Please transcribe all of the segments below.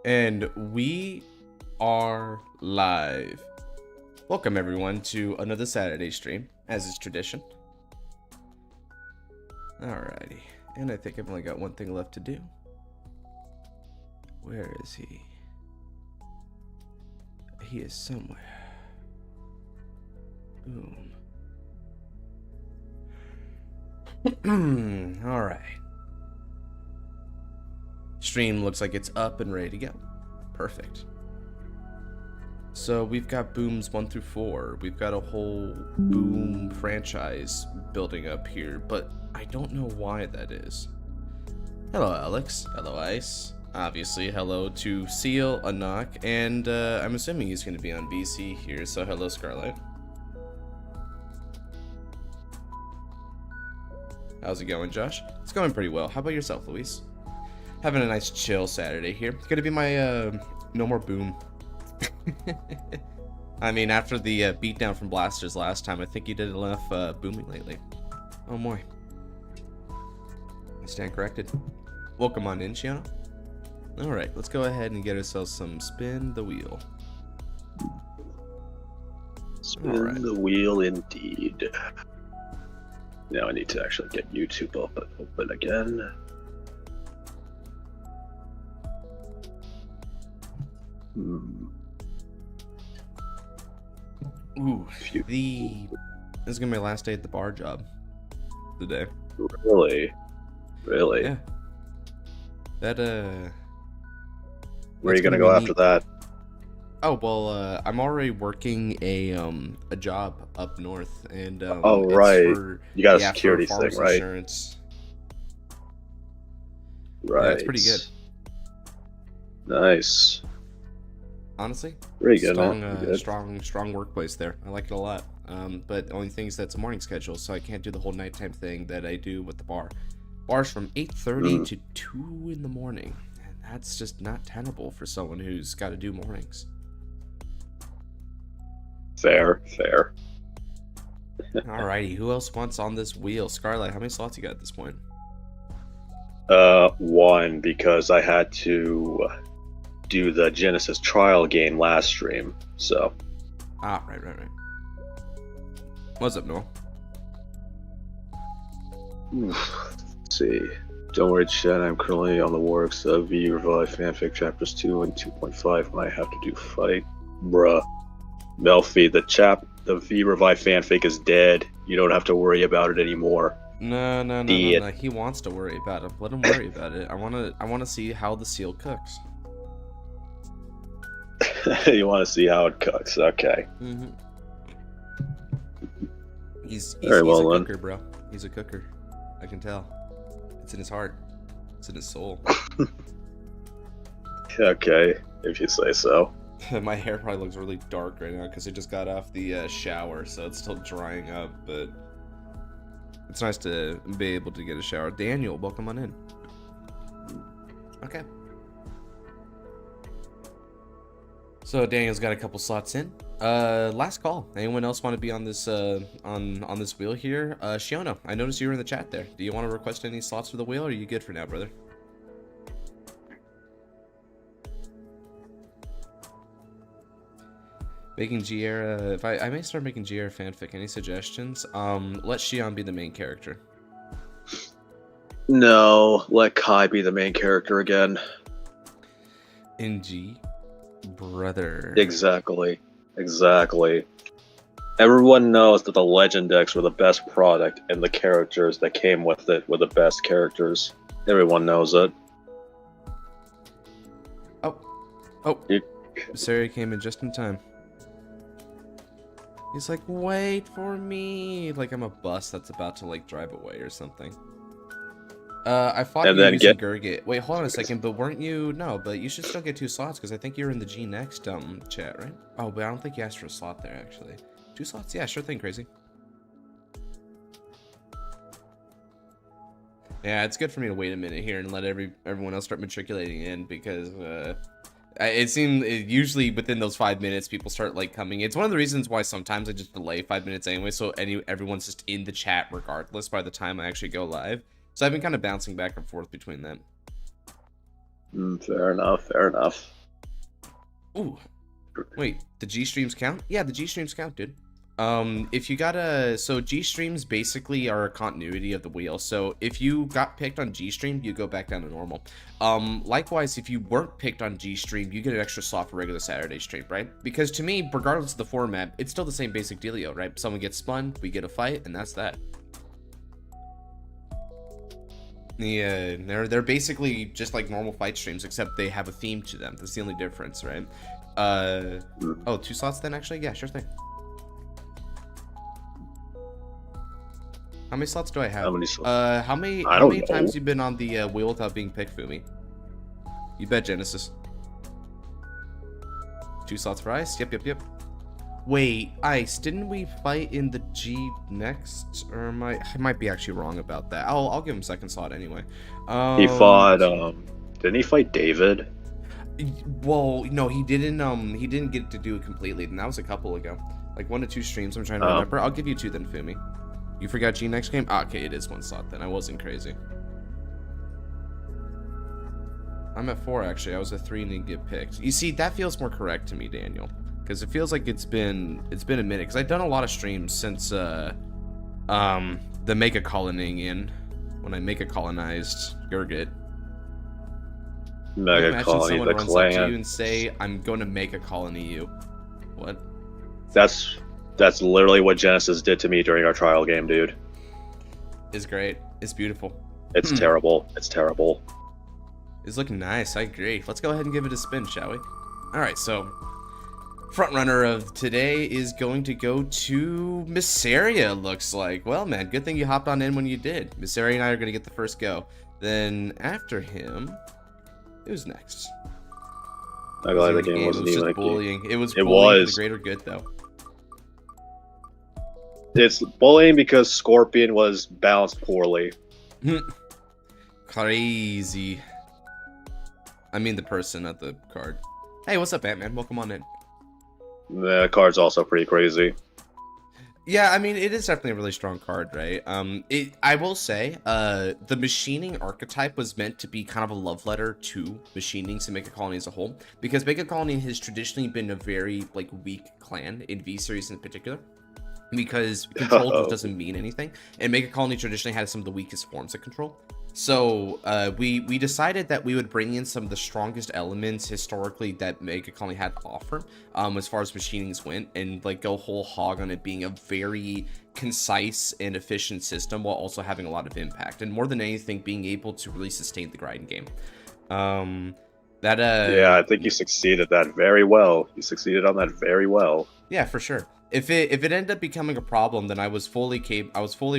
And we are live. Welcome everyone to another Saturday stream, as is tradition. Alrighty, and I think I've only got one thing left to do. Where is he? He is somewhere. Boom. Alright. Stream looks like it's up and ready to go. Perfect. So we've got booms 1 through 4. We've got a whole boom franchise building up here, but I don't know why that is. Hello Alex, hello Ice, obviously hello to Seal, Anak, and I'm assuming he's going to be on BC here, so hello Scarlet. How's it going, Josh? It's going pretty well. How about yourself, Luis? Having a nice chill Saturday here. It's gonna be my no more boom. I mean, after the beatdown from Blasters last time, I think you did enough booming lately. Oh boy. I stand corrected. Welcome on in, Shiona. Alright, let's go ahead and get ourselves some spin the wheel. Spin the wheel indeed. Now I need to actually get YouTube open again. Ooh, this is gonna be my last day at the bar job today. Really? Really? Yeah. That Where are you gonna go after that? Oh well, I'm already working a job up north, and oh right, you got a security thing, right? Insurance. Right. Yeah, it's pretty good. Nice. Honestly, pretty good, strong workplace there. I like it a lot. But the only thing is that's a morning schedule, so I can't do the whole nighttime thing that I do with the bar. Bar's from 8:30 to 2 in the morning, and that's just not tenable for someone who's got to do mornings. Fair. Alrighty, who else wants on this wheel? Scarlet, how many slots you got at this point? 1, because I had to do the Genesis trial game last stream, so. Ah, right. What's up, Noel? Let's see. Don't worry, Chad, I'm currently on the works of V Revive Fanfic Chapters 2 and 2.5 when I have to do fight. Bruh. Melfi, the V Revive fanfic is dead. You don't have to worry about it anymore. No. He wants to worry about it. Let him worry about it. I wanna see how the seal cooks. You want to see how it cooks? Okay. He's Very a well cooker, bro. He's a cooker. I can tell. It's in his heart. It's in his soul. Okay, if you say so. My hair probably looks really dark right now because I just got off the shower, so it's still drying up, but it's nice to be able to get a shower. Daniel, welcome on in. Okay. So Daniel's got a couple slots in. Last call. Anyone else want to be on this on this wheel here? Shiona, I noticed you were in the chat there. Do you want to request any slots for the wheel, or are you good for now, brother? Making Giera, if I may start making Giera fanfic. Any suggestions? Let Shion be the main character. No, let Kai be the main character again. NG, brother. Exactly. Everyone knows that the Legend decks were the best product, and the characters that came with it were the best characters. Everyone knows it. Oh. Sarah came in just in time. He's like, wait for me. Like I'm a bus that's about to like drive away or something. I thought you were using Gurgit. Wait, hold on a second, but weren't you? No, but you should still get 2 slots because I think you're in the G Next chat, right? Oh, but I don't think you asked for a slot there actually. 2 slots? Yeah, sure thing, crazy. Yeah, it's good for me to wait a minute here and let everyone else start matriculating in because it seems usually within those 5 minutes people start like coming. It's one of the reasons why sometimes I just delay 5 minutes anyway, so everyone's just in the chat regardless by the time I actually go live. So I've been kind of bouncing back and forth between them. Fair enough, fair enough. Ooh. Wait, the G streams count? Yeah, the G streams count, dude. If you so G streams basically are a continuity of the wheel. So if you got picked on G stream, you go back down to normal. Likewise, if you weren't picked on G stream, you get an extra slot for regular Saturday stream, right? Because to me, regardless of the format, it's still the same basic dealio, right? Someone gets spun, we get a fight, and that's that. Yeah, they're basically just like normal fight streams, except they have a theme to them. That's the only difference, right? Oh, 2 slots then, actually? Yeah, sure thing. How many slots do I have? How many slots? How many times you been on the wheel without being picked, Fumi? You bet, Genesis. 2 slots for Ice? Yep. Wait, Ice, didn't we fight in the G next? Or I might be actually wrong about that. I'll give him second slot anyway. He fought, didn't he fight David? Well, no, he didn't get to do it completely, and that was a couple ago. Like 1 to 2 streams, I'm trying to remember. I'll give you 2 then, Fumi. You forgot G next game? Ah, okay, it is 1 slot then. I wasn't crazy. I'm at 4 actually. I was at 3 and didn't get picked. You see, that feels more correct to me, Daniel. Because it feels like it's been a minute. Because I've done a lot of streams since the Mega Colonying in when I Mega Colonized Gurgit. Mega Colony, someone the runs clan. Up to you and say, "I'm going to Mega Colony you." What? That's literally what Genesis did to me during our trial game, dude. It's great. It's beautiful. It's terrible. It's terrible. It's looking nice. I agree. Let's go ahead and give it a spin, shall we? All right. So, front runner of today is going to go to Missaria. Looks like. Well, man, good thing you hopped on in when you did. Missaria and I are going to get the first go. Then after him, who's next? I'm glad the game wasn't even like bullying. It was bullying for the greater good, though. It's bullying because Scorpion was balanced poorly. Crazy. I mean the person, not the card. Hey, what's up, Ant-Man? Welcome on in. The card's also pretty crazy. Yeah, I mean, it is definitely a really strong card, right? I will say, the machining archetype was meant to be kind of a love letter to machining to Mega Colony as a whole, because Mega Colony has traditionally been a very, like, weak clan, in V-Series in particular, because control just doesn't mean anything, and Mega Colony traditionally had some of the weakest forms of control. So we decided that we would bring in some of the strongest elements historically that Mega Colony had to offer, as far as machinings went, and like go whole hog on it being a very concise and efficient system while also having a lot of impact, and more than anything, being able to really sustain the grinding game. Yeah, I think you succeeded that very well. You succeeded on that very well. Yeah, for sure. If it ended up becoming a problem, then I was fully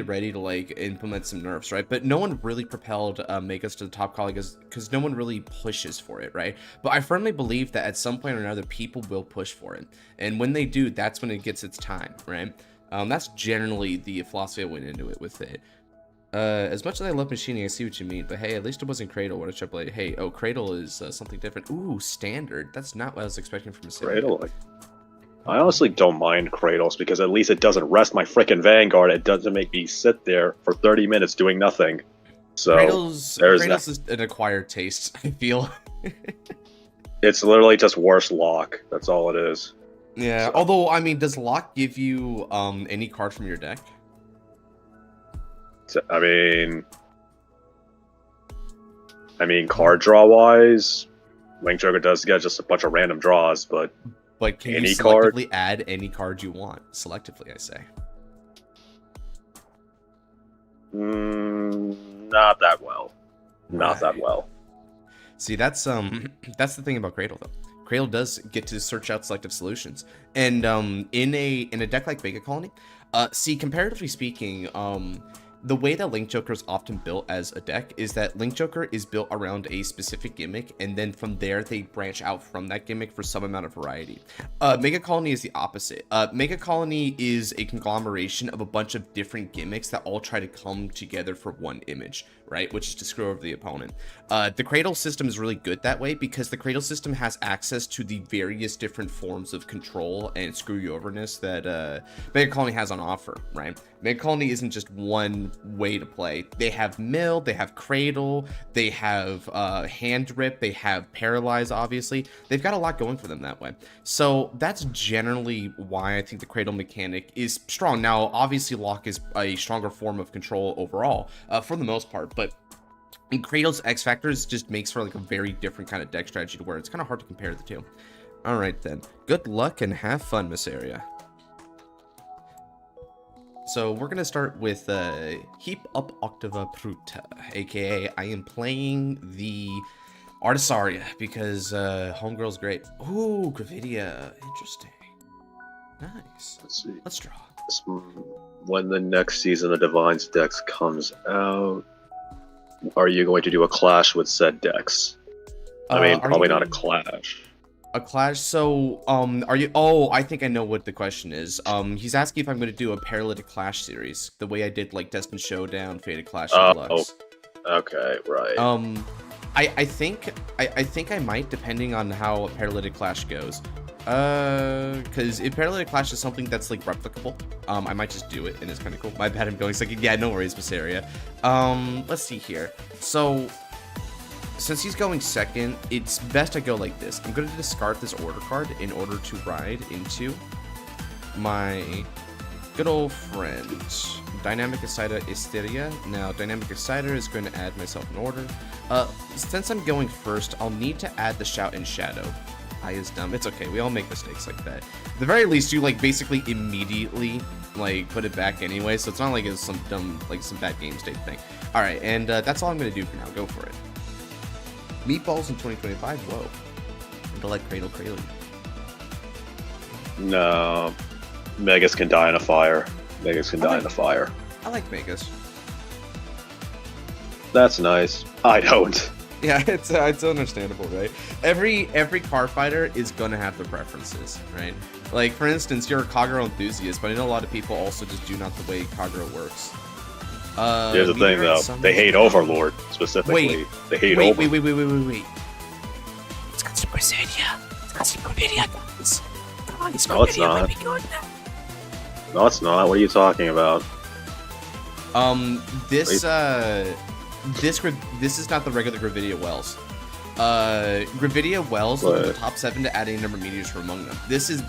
ready to like implement some nerfs, right? But no one really propelled Megas to the top colony because no one really pushes for it, right? But I firmly believe that at some point or another, people will push for it, and when they do, that's when it gets its time, right? That's generally the philosophy I went into it with it. As much as I love machining, I see what you mean, but hey, at least it wasn't Cradle. What a triple A. Hey, oh, Cradle is something different. Ooh, standard. That's not what I was expecting from a Cradle. I honestly don't mind Cradles because at least it doesn't rest my freaking Vanguard. It doesn't make me sit there for 30 minutes doing nothing. So Cradles is an acquired taste, I feel. It's literally just worse lock. That's all it is. Yeah, so. Although, I mean, does lock give you any card from your deck? I mean, card draw wise, Link Joker does get just a bunch of random draws, but can you selectively add any card you want? Selectively, I say. Not that well. Not that well. See, that's the thing about Cradle though. Cradle does get to search out selective solutions, and in a deck like Mega Colony, see, comparatively speaking, the way that Link Joker is often built as a deck is that Link Joker is built around a specific gimmick, and then from there they branch out from that gimmick for some amount of variety. Mega Colony is the opposite. Mega Colony is a conglomeration of a bunch of different gimmicks that all try to come together for one image, right? Which is to screw over the opponent. The Cradle system is really good that way because the Cradle system has access to the various different forms of control and screw you overness that Mega Colony has on offer, right? Mega Colony isn't just one way to play. They have Mill, they have Cradle, they have Hand Rip, they have Paralyze, obviously. They've got a lot going for them that way. So that's generally why I think the Cradle mechanic is strong. Now, obviously, Lock is a stronger form of control overall, for the most part, but in Cradle's X Factors just makes for like a very different kind of deck strategy to where it's kind of hard to compare the two. All right, then. Good luck and have fun, Miss Area. So we're going to start with Heap Up Octava Pruta, aka I am playing the Artisaria because Homegirl's great. Ooh, Gravidia. Interesting. Nice. Let's see. Let's draw. When the next season of Divine's decks comes out, are you going to do a clash with said decks? I mean, probably not a clash. A clash? So, are you... Oh, I think I know what the question is. He's asking if I'm going to do a Paralytic Clash series, the way I did, like, Destined Showdown, Fated Clash, Deluxe. Oh, okay, right. I think I might, depending on how Paralytic Clash goes. Because if Paralytic Clash is something that's, like, replicable, I might just do it, and it's kind of cool. My bad, I'm going second. Yeah, no worries, Visaria. Let's see here. So, since he's going second, it's best I go like this. I'm going to discard this order card in order to ride into my good old friend, Dynamic Asida Hysteria. Now, Dynamic Asida is going to add myself an order. Since I'm going first, I'll need to add the Shout and Shadow. I is dumb. It's okay. We all make mistakes like that. At the very least, you, like, basically immediately, like, put it back anyway, so it's not like it's some dumb, like, some bad game state thing. Alright, and that's all I'm going to do for now. Go for it. Meatballs in 2025? Whoa. Intellect Cradle Cradle. No. Megas can die in a fire. Megas can die in a fire. I like Megas. That's nice. I don't. Yeah, it's understandable, right? Every card fighter is gonna have their preferences, right? Like, for instance, you're a Kagero enthusiast, but I know a lot of people also just do not the way Kagero works. Here's the thing, though. They hate Overlord, specifically. Wait, they hate wait. It's got Super Saiyan. It's got Super Video guns. Guys, No, it's not. No, it's not. What are you talking about? This is not the regular Gravidia Wells. Gravidia Wells look at the top 7 to add a number of meteors from among them. This is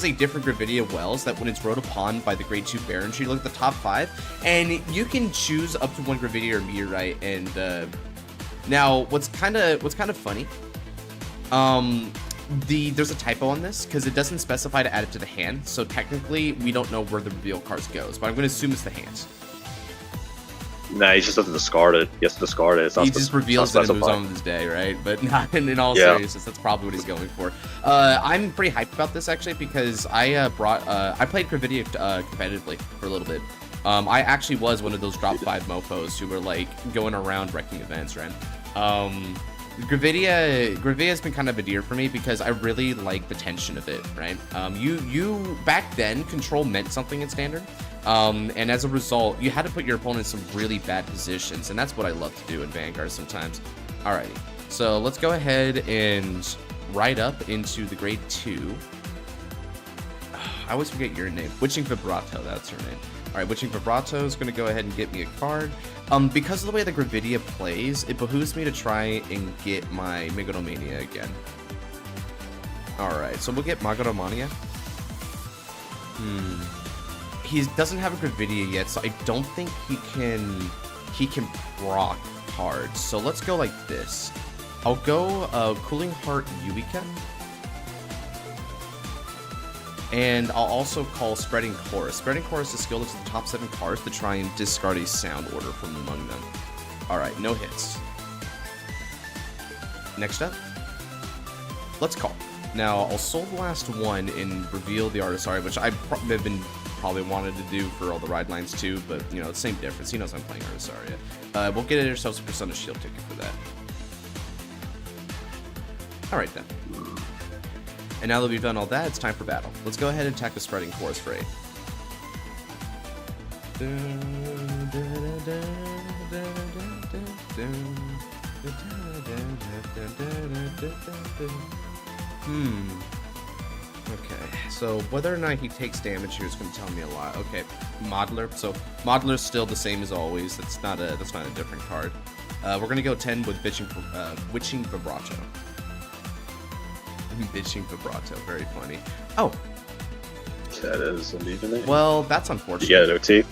a different Gravidia Wells that when it's rode upon by the grade 2 Baron tree, look at the top 5, and you can choose up to 1 Gravidia or meteorite. And now what's kind of funny, there's a typo on this because it doesn't specify to add it to the hand, so technically we don't know where the reveal cards goes, but I'm going to assume it's the hands. Nah, he just doesn't discard it. He has to discard it. He just reveals that it moves on with his day, right? But not in all seriousness, that's probably what he's going for. I'm pretty hyped about this, actually, because I played Gravidia competitively for a little bit. I actually was one of those drop 5 mofos who were, like, going around wrecking events, right? Gravidia has been kind of a deer for me because I really like the tension of it, right? You back then, control meant something in Standard. And as a result, you had to put your opponent in some really bad positions, and that's what I love to do in Vanguard sometimes. Alrighty, so let's go ahead and ride up into the grade 2. I always forget your name. Witching Vibrato, that's her name. Alright, Witching Vibrato is going to go ahead and get me a card. Because of the way the Gravidia plays, it behooves me to try and get my Megalomania again. Alright, so we'll get Megalomania. He doesn't have a Gravidia yet, so I don't think he can proc cards. So let's go like this. I'll go Cooling Heart Yuika. And I'll also call Spreading Chorus. Spreading Chorus is skill looks at the top 7 cards to try and discard a sound order from among them. Alright, no hits. Next up, let's call. Now, I'll Soul Blast 1 and reveal the Artisaria, which I've been probably wanted to do for all the ride lines too, but, you know, it's the same difference. He knows I'm playing Artisaria. We'll get ourselves a Persona Shield ticket for that. Alright then. And now that we've done all that, it's time for battle. Let's go ahead and attack the Spreading Chorus for 8. Okay, so whether or not he takes damage here is going to tell me a lot. Okay, Modeler. So Modeler's still the same as always. That's not a different card. We're going to go 10 with Witching Vibrato. Bitching Vibrato, very funny. Oh, That is indeed a name. well, that's unfortunate. You got an OT?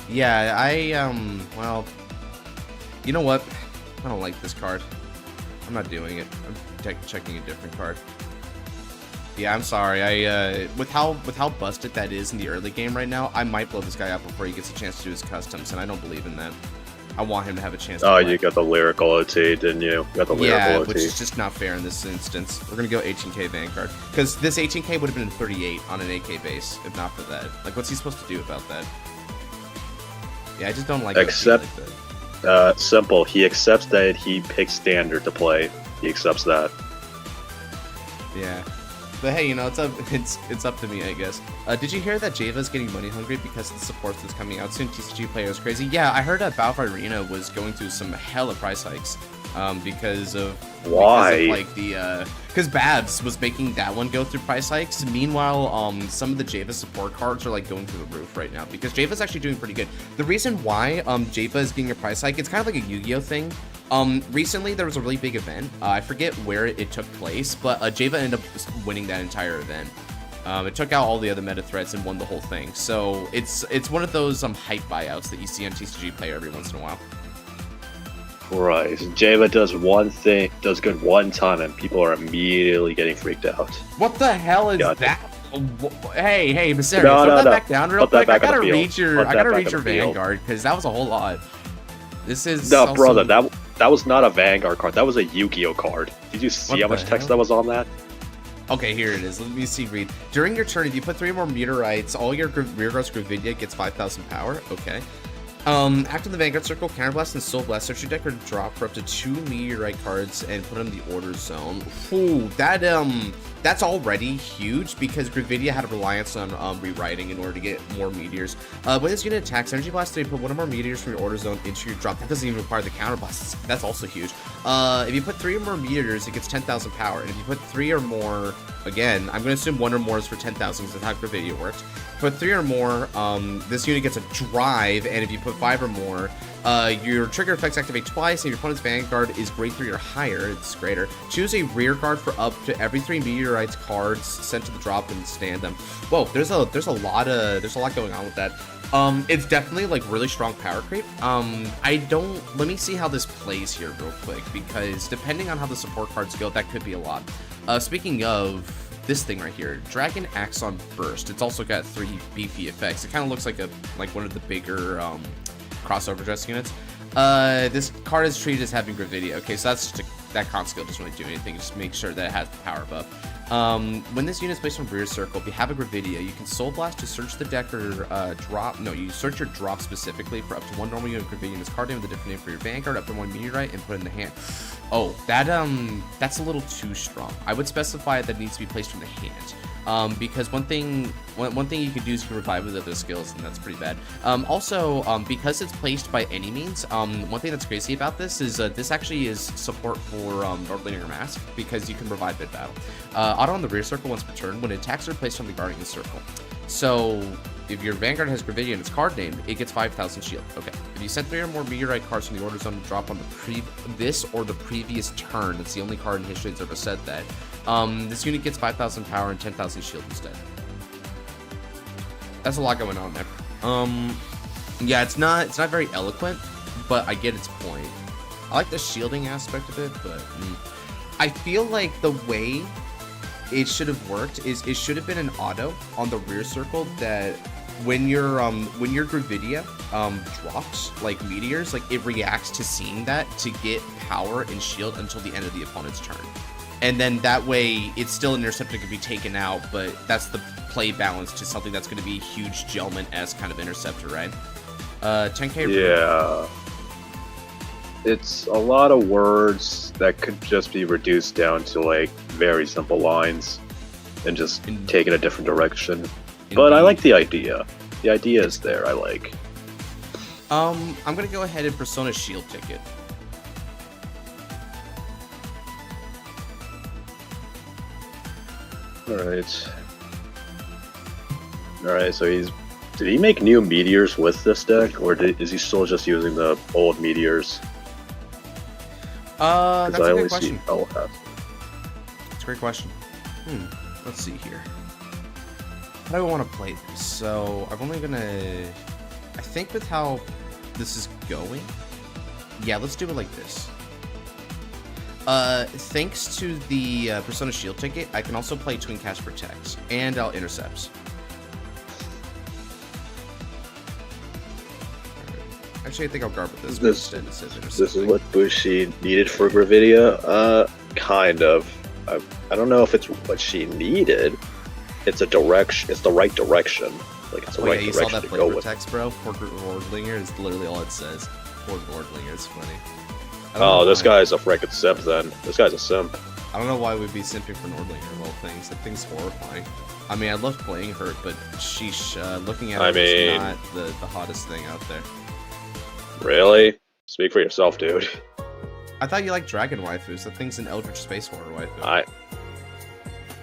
Yeah, well, you know what? I don't like this card. I'm not doing it. I'm checking a different card. Yeah, I'm sorry. With how busted that is in the early game right now, I might blow this guy up before he gets a chance to do his customs, and I don't believe in that. I want him to have a chance to play. You got the lyrical OT, didn't you? You got the lyrical OT. Which is just not fair in this instance. We're gonna go 18k Vanguard, because this 18k would have been 38 on an 8k base if not for that. Like, what's he supposed to do about that? Yeah, I just don't like Except, like that. Simple. He accepts that he picks standard to play. He accepts that. Yeah. But hey, you know, it's up to me, I guess. Did you hear that Java's getting money hungry because of the supports that's coming out soon? TCG player is crazy. Yeah, I heard that Battlefield Arena was going through some hella price hikes. Because of because Babs was making that one go through price hikes. Meanwhile, some of the Java support cards are like going through the roof right now because Java's actually doing pretty good. The reason why Java is getting a price hike, it's kind of like a Yu-Gi-Oh thing. Recently there was a really big event. I forget where it took place, but Java ended up winning that entire event. It took out all the other meta threats and won the whole thing. So it's one of those hype buyouts that you see on TCG Player every once in a while. Right. Java does one thing, does good one time, and people are immediately getting freaked out. What the hell is that? Hey, Mysterious, No, throw that no. back down real Put that quick. I back on gotta the field. read your, Put I that gotta back read on your the field. Vanguard because that was a whole lot. This is No, also... brother, that was not a Vanguard card. That was a Yu-Gi-Oh card. Did you see What how the much text hell? that was on that? Okay, here it is. Let me see. Read. During your turn, if you put 3 more meteorites, all your rearguards Gravidia gets 5,000 power. Okay. After the Vanguard Circle, Counterblast and Soul Blast, search your deck or drop for up to 2 meteorite cards and put them in the order zone. Ooh, that's already huge because Gravidia had a reliance on rewriting in order to get more meteors. When this unit attacks, Energy Blast, they put one or more meteors from your order zone into your drop. That doesn't even require the Counterblast. That's also huge. If you put 3 or more meteors, it gets 10,000 power. And if you put 3 or more, again, I'm going to assume 1 or more is for 10,000 because that's how Gravidia works. Put 3 or more, this unit gets a drive, and if you put 5 or more, your trigger effects activate twice, and your opponent's Vanguard is grade 3 or higher. It's greater. Choose a rear guard for up to every 3 meteorites cards sent to the drop and stand them. Whoa, there's a lot going on with that. It's definitely like really strong power creep. Let me see how this plays here real quick, because depending on how the support cards go, that could be a lot. Speaking of this thing right here, Dragon Axon Burst. It's also got 3 beefy effects. It kind of looks like one of the bigger cross Overdress units. This card is treated as having Gravidia. Okay, so that's just that con skill doesn't really do anything. Just make sure that it has the power buff. When this unit is placed on rear circle, if you have a Gravidia, you can Soul Blast to search the deck or drop. No, you search your drop specifically for up to 1 normal unit of Gravidia in this card name with a different name for your Vanguard, up to 1 meteorite, and put it in the hand. Oh, that's a little too strong. I would specify that it needs to be placed from the hand. Because one thing you can do is you can revive with other skills, and that's pretty bad. Also, because it's placed by any means, one thing that's crazy about this is this actually is support for Nordlinger Mask, because you can revive mid-battle. Auto on the rear circle once per turn when attacks are placed on the Guardian Circle. So, if your Vanguard has Gravidia in its card name, it gets 5,000 shield. Okay. If you send 3 or more meteorite cards from the order zone to drop on this or the previous turn, that's the only card in history that's ever said that, this unit gets 5,000 power and 10,000 shield instead. That's a lot going on there. Yeah, it's not very eloquent, but I get its point. I like the shielding aspect of it, but I feel like the way it should have worked is it should have been an auto on the rear circle that when your Gravidia drops like meteors, like it reacts to seeing that to get power and shield until the end of the opponent's turn. And then that way it's still interceptor can be taken out, but that's the play balance to something that's going to be a huge Gelman-esque kind of interceptor, right? 10k. Yeah. It's a lot of words that could just be reduced down to like very simple lines and just taken a different direction. But I like the idea. The idea is there, I like. I'm gonna go ahead and Persona Shield Ticket. Alright. Alright, so he's... Did he make new meteors with this deck, or is he still just using the old meteors? That's a good question. That's That's a great question. Let's see here. How do I want to play this? So, I'm only gonna... I think with how this is going... Yeah, let's do it like this. Thanks to the Persona Shield ticket, I can also play Twin Cast Protects, and I'll intercepts. Actually, I think I'll guard with this. This is what Bushi needed for Gravidia? Kind of. I don't know if it's what she needed. It's a direction. It's the right direction. Like, it's the right direction to go with. You saw that flavor text, bro? For Nordlinger is literally all it says. For Nordlinger, it's funny. Oh, this guy's a freaking simp then. This guy's a simp. I don't know why we'd be simping for Nordlinger of all things. That thing's horrifying. I mean, I love playing her, but sheesh, looking at her is not the hottest thing out there. Really? Speak for yourself, dude. I thought you liked Dragon Waifus. That thing's an Eldritch Space Horror waifu.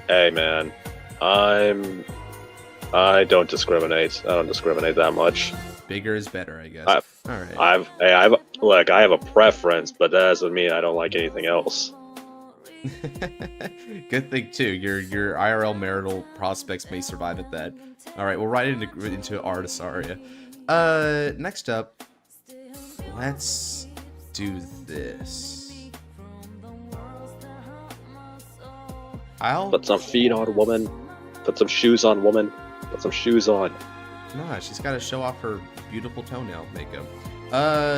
Hey, man. I don't discriminate. I don't discriminate that much. Bigger is better, I guess. Alright. I have a preference, but that doesn't mean I don't like anything else. Good thing too. Your IRL marital prospects may survive at that. Alright, we'll right into Artisaria. Next up, let's do this. Put some feet on, woman. Put some shoes on, woman. Put some shoes on. Nah, she's got to show off her beautiful toenail makeup.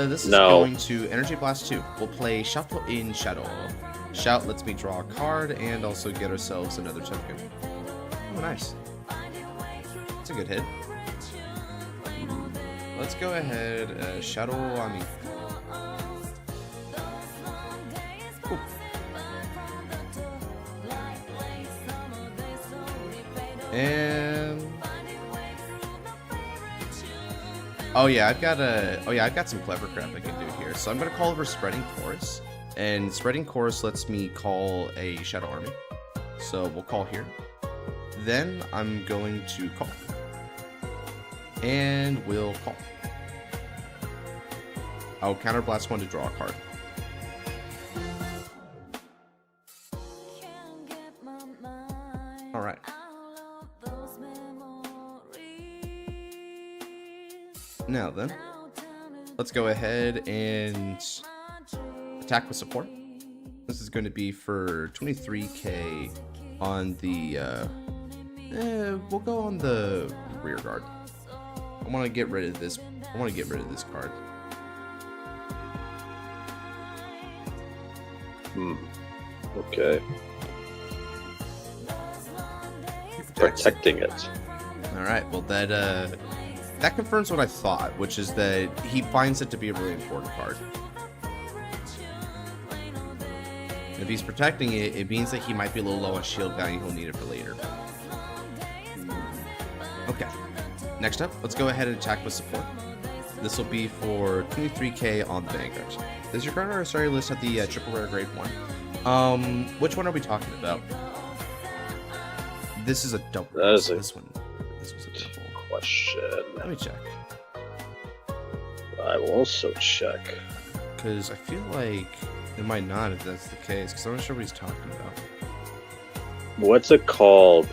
This is going to Energy Blast 2. We'll play Shuffle in Shadow. Shout lets me draw a card and also get ourselves another token. Oh, nice. That's a good hit. Let's go ahead, Shadow Ami. Cool. And oh yeah, I've got some clever crap I can do here. So I'm gonna call over Spreading Chorus, and Spreading Chorus lets me call a Shadow Army. So we'll call here. Then I'm going to call, and we'll call. I'll counterblast one to draw a card. All right. Now then, let's go ahead and attack with support. This is going to be for 23k on the, we'll go on the rear guard. I want to get rid of this. I want to get rid of this card. Okay. Protecting it. All right. Well, that confirms what I thought, which is that he finds it to be a really important card. If he's protecting it, it means that he might be a little low on shield value. He'll need it for later. Okay. Next up, let's go ahead and attack with support. This will be for 23k on the Vanguard. Does your card or sorry list have the triple rare grade 1? Which one are we talking about? This is a double. This was a double. Question. Let me check. I will also check. Because I feel like it might not if that's the case, because I'm not sure what he's talking about. What's it called?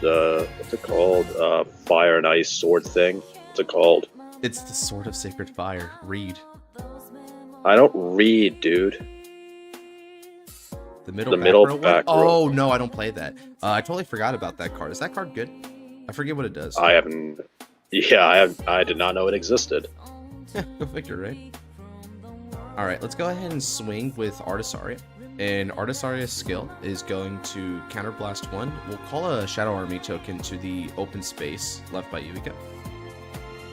Fire and ice sword thing? What's it called? It's the Sword of Sacred Fire. Read. I don't read, dude. The middle back row? Oh, no, I don't play that. I totally forgot about that card. Is that card good? I forget what it does. I haven't... Yeah, I did not know it existed. Go figure, right? Alright, let's go ahead and swing with Artisaria. And Artisaria's skill is going to counterblast 1. We'll call a Shadow Army token to the open space left by Yugioh.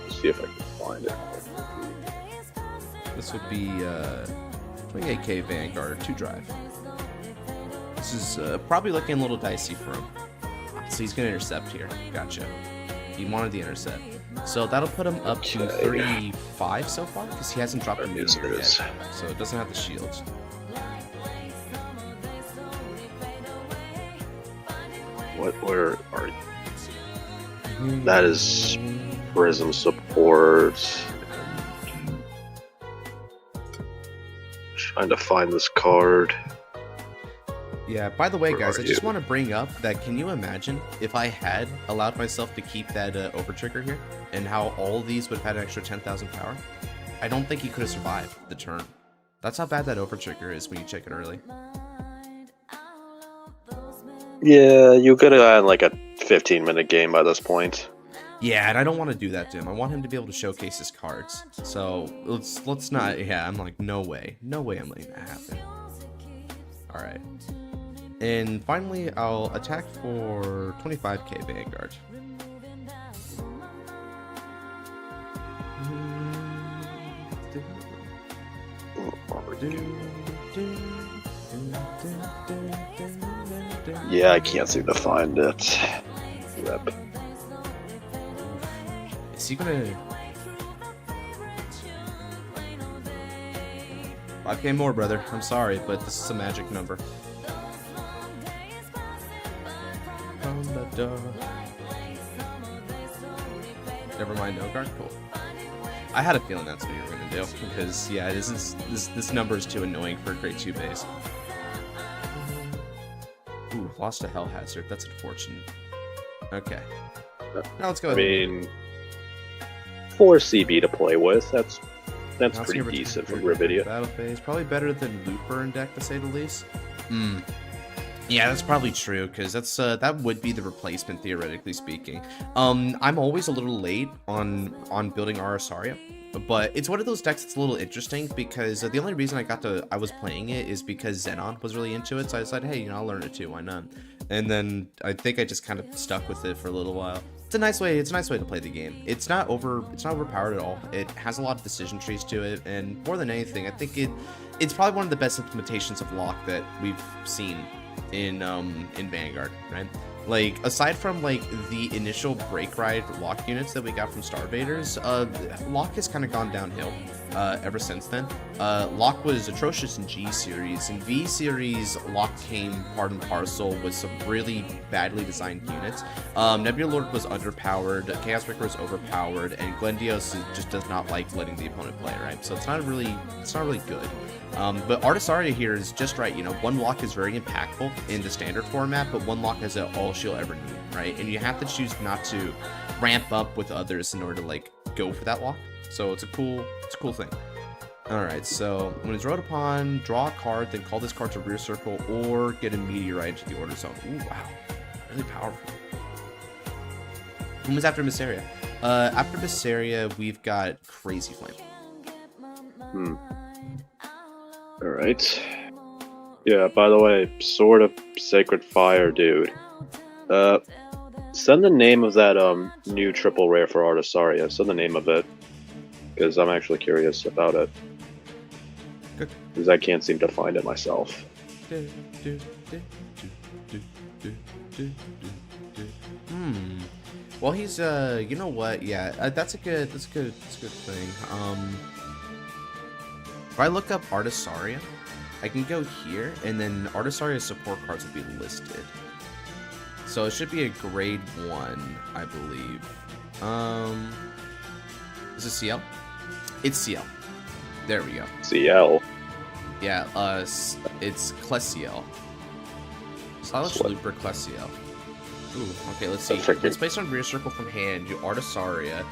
Let's see if I can find it. This would be 28k Vanguard, 2 drive. This is probably looking a little dicey for him. So he's going to intercept here. Gotcha. He wanted the intercept. So that'll put him up to 35 so far, because he hasn't dropped a meteor yet. So it doesn't have the shields. Where are you? That is Prism support. Trying to find this card. Yeah, by the way, Where guys, are I just you? want to bring up that can you imagine if I had allowed myself to keep that over trigger here and how all of these would have had an extra 10,000 power? I don't think he could have survived the turn. That's how bad that over trigger is when you check it early. Yeah, you could have had like a 15-minute game by this point. Yeah, and I don't want to do that to him. I want him to be able to showcase his cards. So let's not. Yeah, I'm like, no way I'm letting that happen. All right. And finally, I'll attack for 25k Vanguard. Yeah, I can't seem to find it. Yep. Is he gonna... 5k more, brother. I'm sorry, but this is a magic number. Never mind, no guard. Cool. I had a feeling that's what you were gonna do because yeah, this number is too annoying for a grade 2 base. Ooh, lost a Hell Hazard. That's unfortunate. Okay. Now let's go. I mean, 4 CB to play with. That's Now pretty let's decent go from Gravidia. Battle phase, probably better than Looper in deck to say the least. Yeah, that's probably true because that would be the replacement theoretically speaking. I'm always a little late on building Arasaria, but it's one of those decks that's a little interesting because the only reason I was playing it is because Xenon was really into it, so I decided, hey, I'll learn it too, why not? And then I think I just kind of stuck with it for a little while. It's a nice way to play the game. It's not overpowered at all. It has a lot of decision trees to it, and more than anything, I think it's probably one of the best implementations of lock that we've seen in Vanguard, right? Like, aside from like the initial break ride lock units that we got from Starvaders, lock has kind of gone downhill ever since then. Lock was atrocious in G series. In V series, lock came part and parcel with some really badly designed units. Nebula Lord was underpowered, Chaos Breaker was overpowered, and Glendios just does not like letting the opponent play, right? So it's not really good. But Artisaria here is just right. One lock is very impactful in the standard format, but one lock is all she'll ever need, right? And you have to choose not to ramp up with others in order to like go for that lock. So it's a cool thing. All right, so when it's wrote upon, draw a card, then call this card to rear circle or get a meteorite into the order zone. Ooh, wow, really powerful. Who was after Missaria? After Missaria, we've got Crazy Flame. Alright. Yeah, by the way, Sword of Sacred Fire, dude. Send the name of that new triple rare for Artisaria. Send the name of it. Because I'm actually curious about it. Because I can't seem to find it myself. Well, he's you know what? Yeah, that's a good thing. If I look up Artisaria, I can go here, and then Artisaria's support cards will be listed. So it should be a grade 1, I believe. Is it CL? It's CL. There we go. CL. Yeah, it's Klesiel. Stylish Looper Klesiel. Ooh, okay, let's see. It's placed on rear circle from hand. You Artisaria.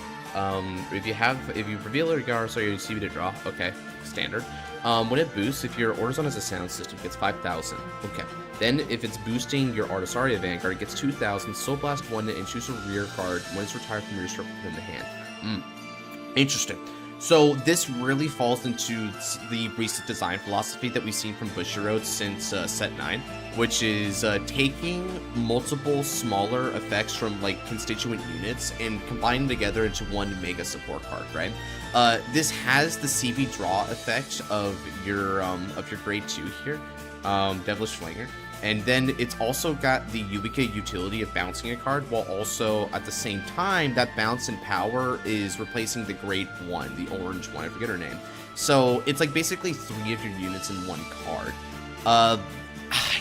If you reveal it, Artisaria, you see to draw. Okay, standard. When it boosts, if your Order Zone has a sound system, it gets 5,000. Okay. Then, if it's boosting your Artisaria Vanguard, it gets 2,000. Soul Blast 1 and choose a rear card when it's retired from rear circle within the hand. Interesting. So this really falls into the recent design philosophy that we've seen from Bushiroad since set 9, which is taking multiple smaller effects from like constituent units and combining together into one mega support card, right? This has the CV draw effect of your grade 2 here, Devilish Flanger. And then it's also got the Yugioh utility of bouncing a card, while also at the same time that bounce and power is replacing the grade 1, the orange one, I forget her name. So it's like basically 3 of your units in one card.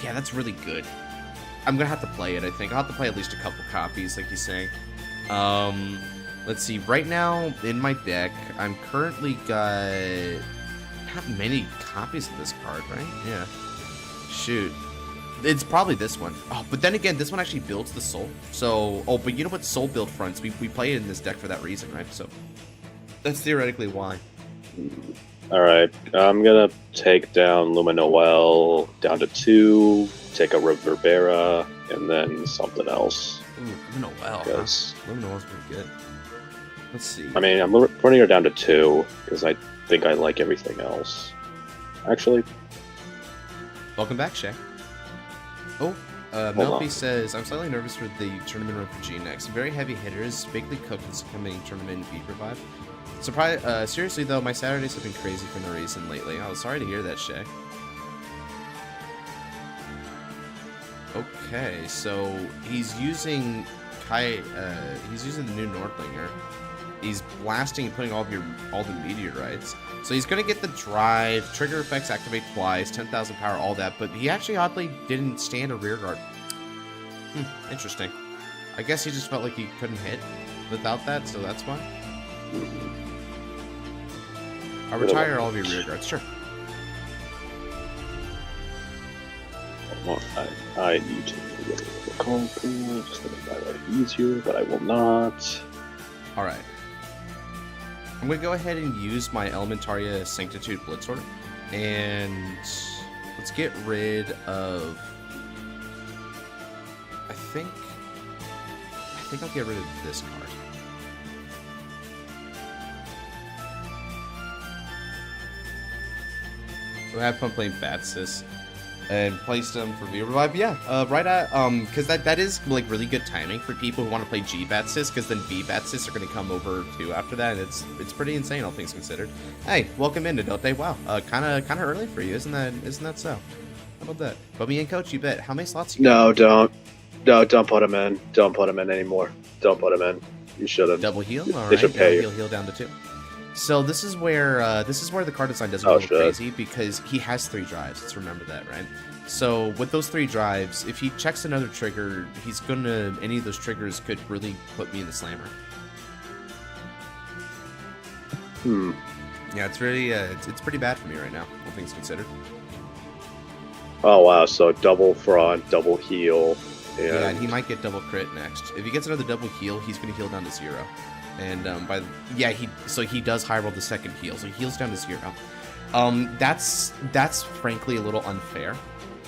Yeah, that's really good. I'm gonna have to play it, I think. I'll have to play at least a couple copies, like he's saying. Let's see. Right now, in my deck, I'm currently got not many copies of this card, right? Yeah. Shoot. It's probably this one. Oh, but then again, this one actually builds the soul. So, oh, but you know what? Soul build fronts. We play it in this deck for that reason, right? So, that's theoretically why. Alright, I'm gonna take down Luminoel down to 2, take a Reverbera, and then something else. Ooh, Luminoel. Yes. Huh? Luminoel's pretty good. Let's see. I mean, I'm putting her down to 2, because I think I like everything else. Actually. Welcome back, Shay. Oh, Melfi says, I'm slightly nervous for the tournament run for G next. Very heavy hitters, bakely cooked in this coming tournament in Beat Revive. Seriously though, my Saturdays have been crazy for no reason lately. I was sorry to hear that, Shay. Okay, so he's using he's using the new Nordlinger. He's blasting and putting all the meteorites. So he's gonna get the drive, trigger effects activate twice, 10,000 power, all that, but he actually oddly didn't stand a rear guard. Interesting. I guess he just felt like he couldn't hit without that, so that's why. I'll retire all of your rear guards, sure. I need to get the call pool, just to make my life easier, but I will not. Alright. I'm going to go ahead and use my Elementaria Sanctitude Blitzorder, and let's get rid of... I think I'll get rid of this card. So I have fun playing Batsis and placed them for V Revive. Yeah, right at because that is like really good timing for people who want to play G Batsis, because then V Batsis are going to come over too after that, and it's pretty insane, all things considered. Hey, welcome in, Adote. Wow, kind of early for you, isn't that so? How about that? Put me in, coach. You bet. How many slots you got? No, don't put him in. Don't put him in anymore. Don't put him in. You shouldn't. Double heal. All They should right. pay you. Heal down to 2. So this is where the card design does a little crazy, because he has 3 drives. Let's remember that, right? So with those 3 drives, if he checks another trigger, he's gonna any of those triggers could really put me in the slammer. Yeah, it's really it's pretty bad for me right now, all things considered. Oh wow! So double front, double heal. Yeah, and he might get double crit next. If he gets another double heal, he's gonna heal down to 0. And he does high roll the second heal, so he heals down to 0. That's frankly a little unfair,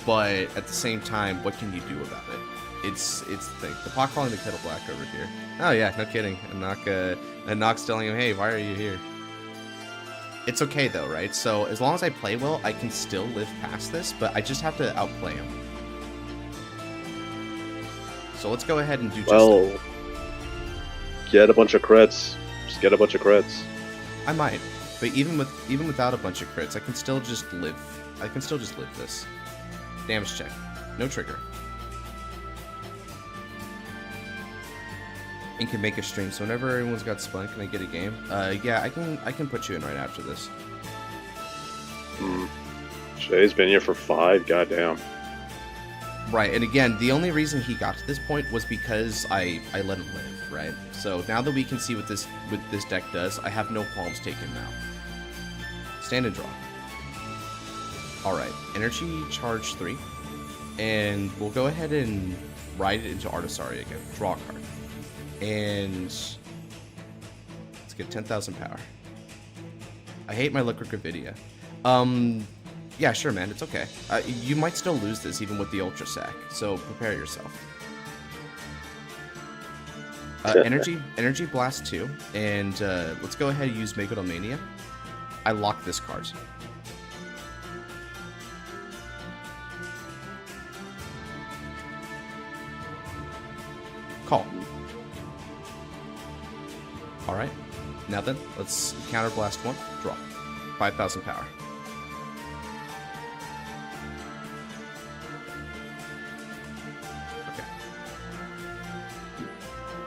but at the same time, what can you do about it? It's the thing. The pot calling the kettle black over here. Oh yeah, no kidding. And Nock's telling him, hey, why are you here? It's okay though, right? So as long as I play well, I can still live past this, but I just have to outplay him. So let's go ahead and do just that. Get a bunch of crits. Just get a bunch of crits. I might, but even without a bunch of crits, I can still just live. This. Damage check, no trigger. And can make a stream. So whenever everyone's got spun, can I get a game? Yeah, I can put you in right after this. Shay's been here for 5. Goddamn. Right, and again, the only reason he got to this point was because I let him live, right? So now that we can see what this deck does, I have no qualms taking him out. Stand and draw. Alright, energy charge 3. And we'll go ahead and ride it into Artisaria again. Draw a card. And let's get 10,000 power. I hate my Liquid Gravidia. Yeah, sure, man. It's okay. You might still lose this even with the Ultra Sack, so prepare yourself. Energy Blast 2, and let's go ahead and use Megalomania. I lock this card. Call. Alright. Now then, let's Counter Blast 1, draw. 5,000 power.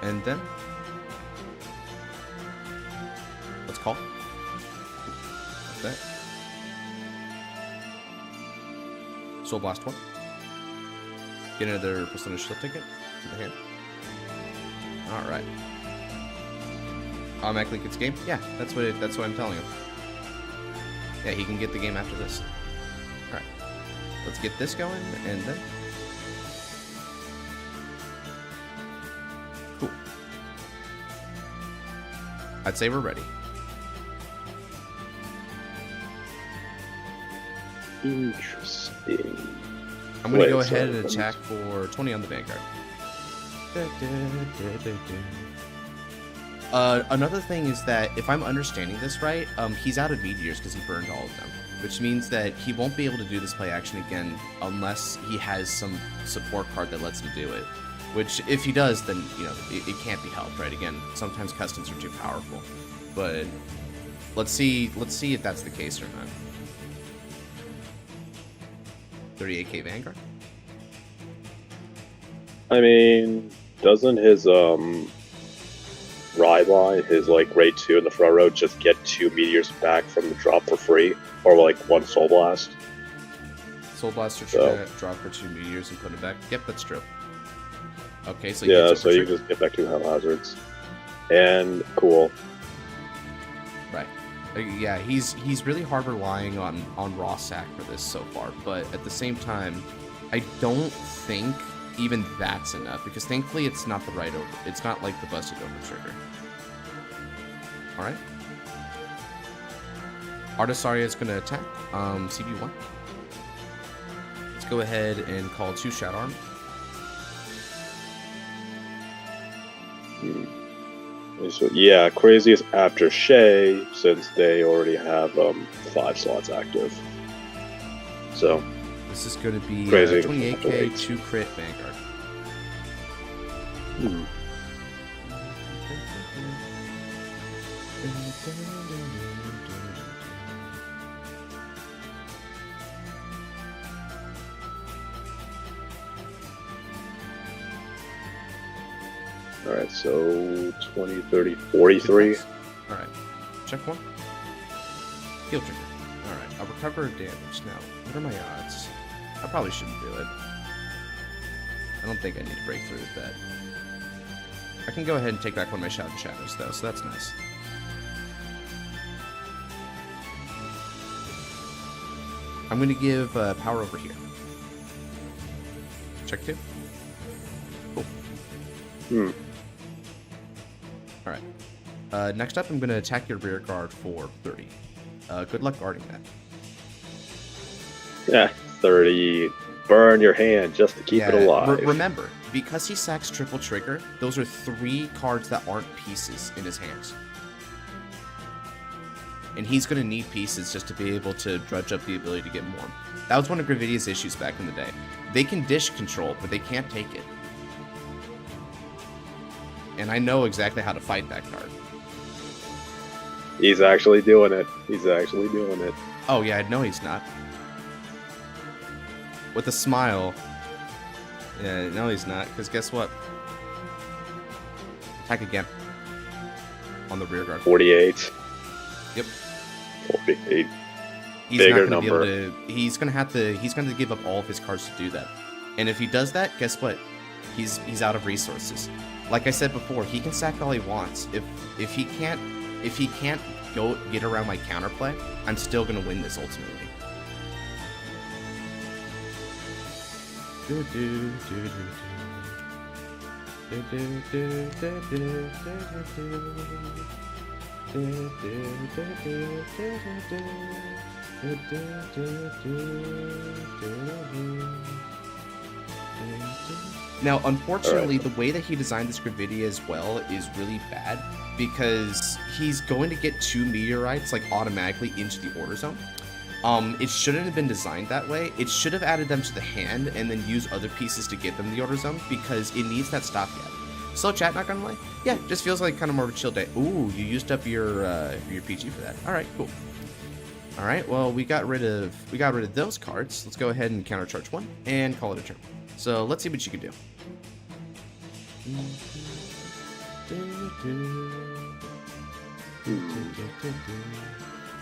And then let's call. Like that. Soul Blast 1. Get another Persona Shield ticket to the hand. Alright. Automatically gets game? Yeah, that's what I'm telling him. Yeah, he can get the game after this. Alright. Let's get this going, and then... Cool. I'd say we're ready. Interesting. I'm going to go ahead and attack for 20 on the Vanguard. Another thing is that, if I'm understanding this right, he's out of meteors because he burned all of them. Which means that he won't be able to do this play action again unless he has some support card that lets him do it. Which, if he does, then, you know, it can't be helped, right? Again, sometimes customs are too powerful. But let's see if that's the case or not. 38k Vanguard? I mean, doesn't his Rybon, his like grade 2 in the front row, just get 2 meteors back from the drop for free? Or like 1 Soul Blast? Soul Blaster should drop for 2 meteors and put it back. Yep, that's true. Okay, so yeah, so you just get back 2 Hell Hazards. And cool. Right. Yeah, he's really hard relying on raw sack for this so far, but at the same time, I don't think even that's enough, because thankfully it's not the right over. It's not like the busted over trigger. All right. Artisaria is going to attack. CB1. Let's go ahead and call 2 Shadow Arm. So, yeah, craziest after Shay, since they already have 5 slots active. So this is going to be 28k, 2 crit Vanguard. Alright, so 20, 30, 43. Alright, check 1. Heal trigger. Alright, I'll recover damage. Now, what are my odds? I probably shouldn't do it. I don't think I need to break through with that. I can go ahead and take back one of my Shouting Shadows, though, so that's nice. I'm going to give power over here. Check 2. Cool. Alright. Next up, I'm going to attack your rear guard for 30. Good luck guarding that. Yeah, 30. Burn your hand just to keep it alive. Remember, because he sacks triple trigger, those are 3 cards that aren't pieces in his hands. And he's going to need pieces just to be able to drudge up the ability to get more. That was one of Gravidia's issues back in the day. They can dish control, but they can't take it. And I know exactly how to fight that card. He's actually doing it. He's actually doing it. Oh yeah, no he's not. With a smile. Yeah, no he's not, because guess what? Attack again. On the rear guard. 48. Yep. 48. He's Bigger not gonna number. Be able to, he's gonna have to give up all of his cards to do that. And if he does that, guess what? He's out of resources. Like I said before, he can sack all he wants. If he can't go get around my counterplay, I'm still gonna win this ultimately. Now, unfortunately, the way that he designed this Gravidia as well is really bad, because he's going to get 2 meteorites like automatically into the order zone. It shouldn't have been designed that way. It should have added them to the hand and then used other pieces to get them the order zone, because it needs that stopgap. Slow chat, not gonna lie. Yeah, just feels like kind of more of a chill day. Ooh, you used up your PG for that. All right, cool. All right, well, we got rid of those cards. Let's go ahead and countercharge 1 and call it a turn. So let's see what you can do.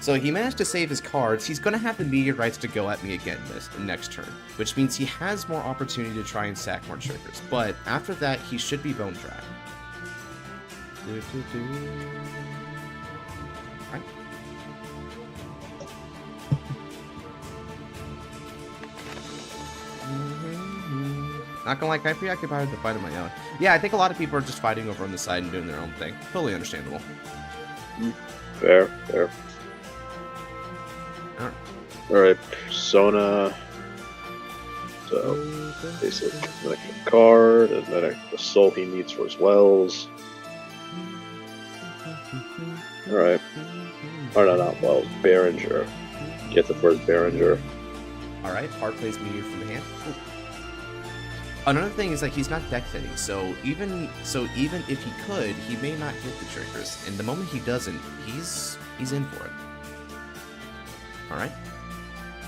So he managed to save his cards. He's going to have the meteorites to go at me again this next turn, which means he has more opportunity to try and sack more triggers. But after that, he should be bone dry. Right. Not gonna lie, I'm preoccupied with the fight of my own. Yeah, I think a lot of people are just fighting over on the side and doing their own thing. Totally understandable. Fair, fair. Alright, Persona. So, basically, an extra card, and then the soul he needs for his wells. Alright. Or no, not wells, Behringer. Get the first Behringer. Alright, Hard plays Meteor from the hand. Ooh. Another thing is, like, he's not deck hitting, so even if he could, he may not hit the triggers. And the moment he doesn't, he's in for it. Alright.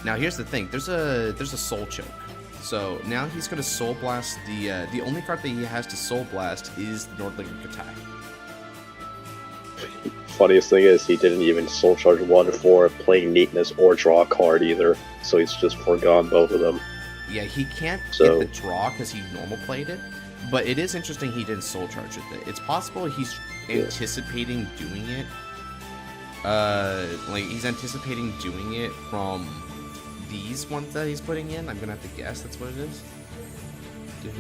Now here's the thing, there's a soul choke. So now he's gonna soul blast the only card that he has to soul blast is the Nordlinger Katai. Funniest thing is he didn't even soul charge one for playing neatness or draw a card either, so he's just forgone both of them. Yeah, he can't get the draw because he normal played it, but it is interesting he didn't soul charge with it. It's possible he's anticipating doing it. Like he's anticipating doing it from these ones that he's putting in. I'm gonna have to guess that's what it is.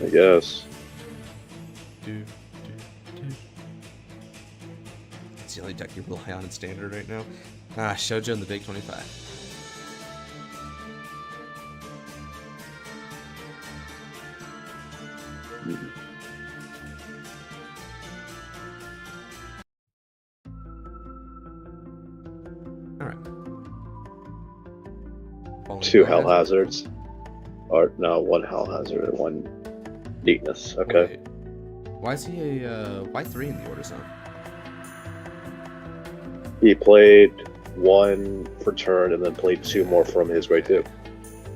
I guess. It's the only deck you rely on in standard right now. Shoujo in the Big 25. Two Hell Hazards. Or, no, one Hell Hazard and one Neatness. Okay. Wait. Why is he why 3 in the order zone? He played 1 for turn and then played 2 more from his way too.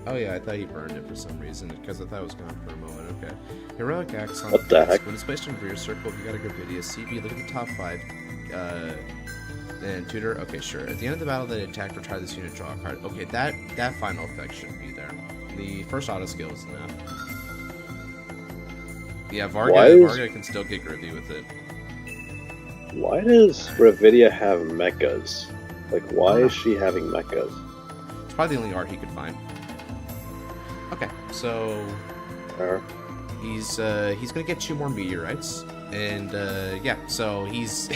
Oh yeah, I thought he burned it for some reason, because I thought it was gone for a moment. Okay. Heroic Axon. What the heck? When it's placed in rear circle, if you got a good video, CB, look at the top 5. And tutor, okay, sure. At the end of the battle that it attacked or tried this unit, draw a card. Okay, that final effect should be there. The first auto skill is enough. Yeah, Varga can still get groovy with it. Why does Ravidia have mechas? Like, why is she having mechas? It's probably the only art he could find. Okay, so he's gonna get 2 more meteorites, and yeah, so he's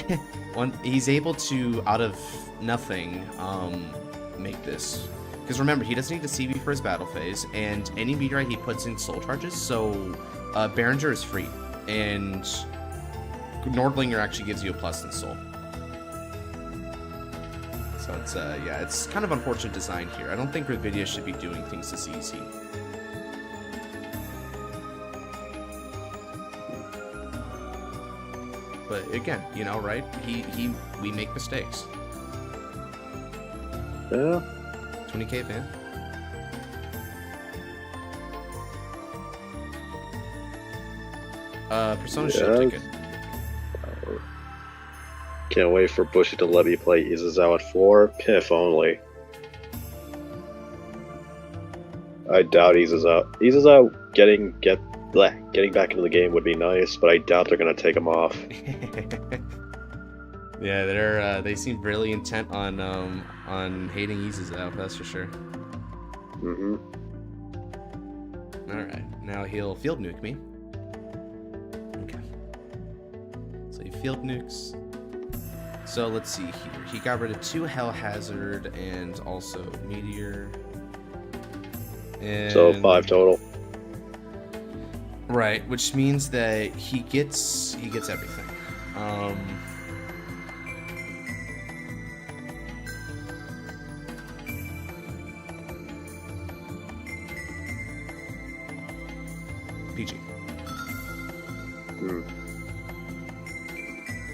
he's able to out of nothing make this. Because remember, he doesn't need to CV for his battle phase, and any meteorite he puts in soul charges, so Behringer is free, and Nordlinger actually gives you a plus in soul. So it's yeah, it's kind of unfortunate design here. I don't think Ravidia should be doing things this easy. But again, you know, right? We make mistakes. Yeah. 20k ban. Persona ship ticket. Can't wait for Bushy to let me play Izuzo at 4. Piff only. I doubt Izuzo. Izuzo getting back into the game would be nice, but I doubt they're gonna take him off. Yeah, they seem really intent on hating Izuzo, that's for sure. Mm-hmm. Alright, now he'll field nuke me. Okay. So he field nukes. So let's see here. He got rid of 2 Hell Hazard and also Meteor. And So 5 total. Right, which means that he gets everything. PG.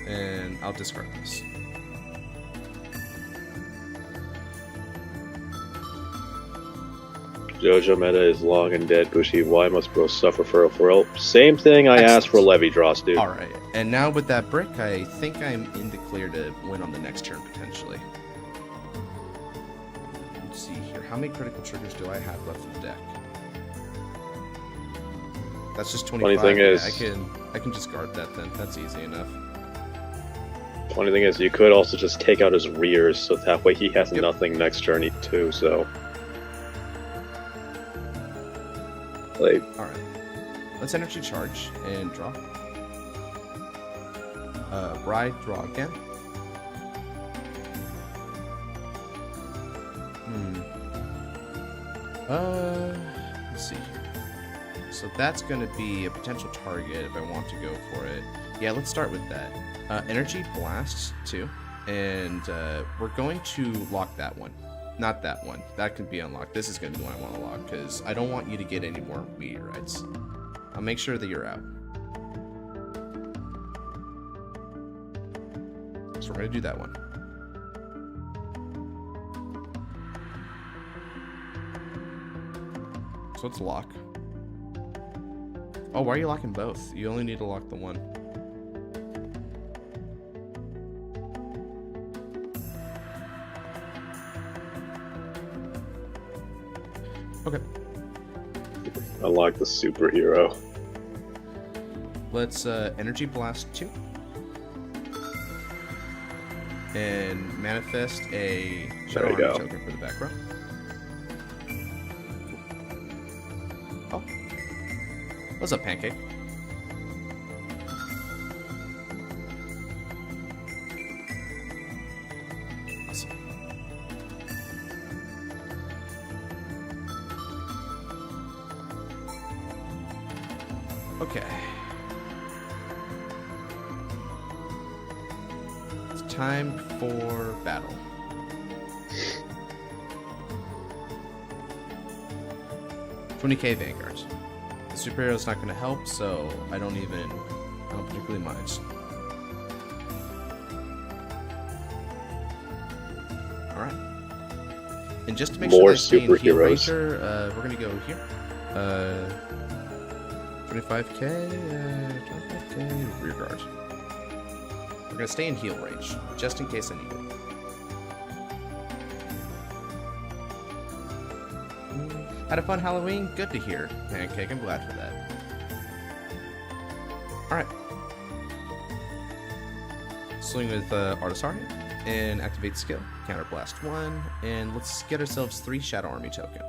And I'll discard this. Jojo meta is long and dead, Bushy. Why must bro suffer for a world? Same thing I asked for Levy Dross, dude. Alright, and now with that brick, I think I'm in the clear to win on the next turn, potentially. how many critical triggers do I have left in the deck? That's just 25. Funny thing is, I can discard that then. That's easy enough. Funny thing is, you could also just take out his rears, so that way he has nothing next turn too. So, like, all right, let's energy charge and draw. Ride, draw again. Let's see here. So that's going to be a potential target if I want to go for it. Yeah, let's start with that. Energy Blast, too. And we're going to lock that one. Not that one. That can be unlocked. This is going to be the one I want to lock, because I don't want you to get any more meteorites. I'll make sure that you're out. So we're going to do that one. So let's lock. Oh, why are you locking both? You only need to lock the one. Okay. I like the superhero. Let's Energy Blast 2. And manifest a Shadow Army token for the back row. Oh. What's up, Pancake? Awesome. Okay. It's time for battle. $20,000 Vanguard. The superhero's not going to help, so I don't particularly mind. Alright. And just to make More sure they stay in Heal superheroes. Ranger, we're going to go here. 25k, 25k, rear guard. We're going to stay in heal range, just in case I need it. Had a fun Halloween? Good to hear, Pancake. I'm glad for that. Alright. Swing with Artisaria and activate skill. Counter Blast 1. And let's get ourselves 3 Shadow Army token.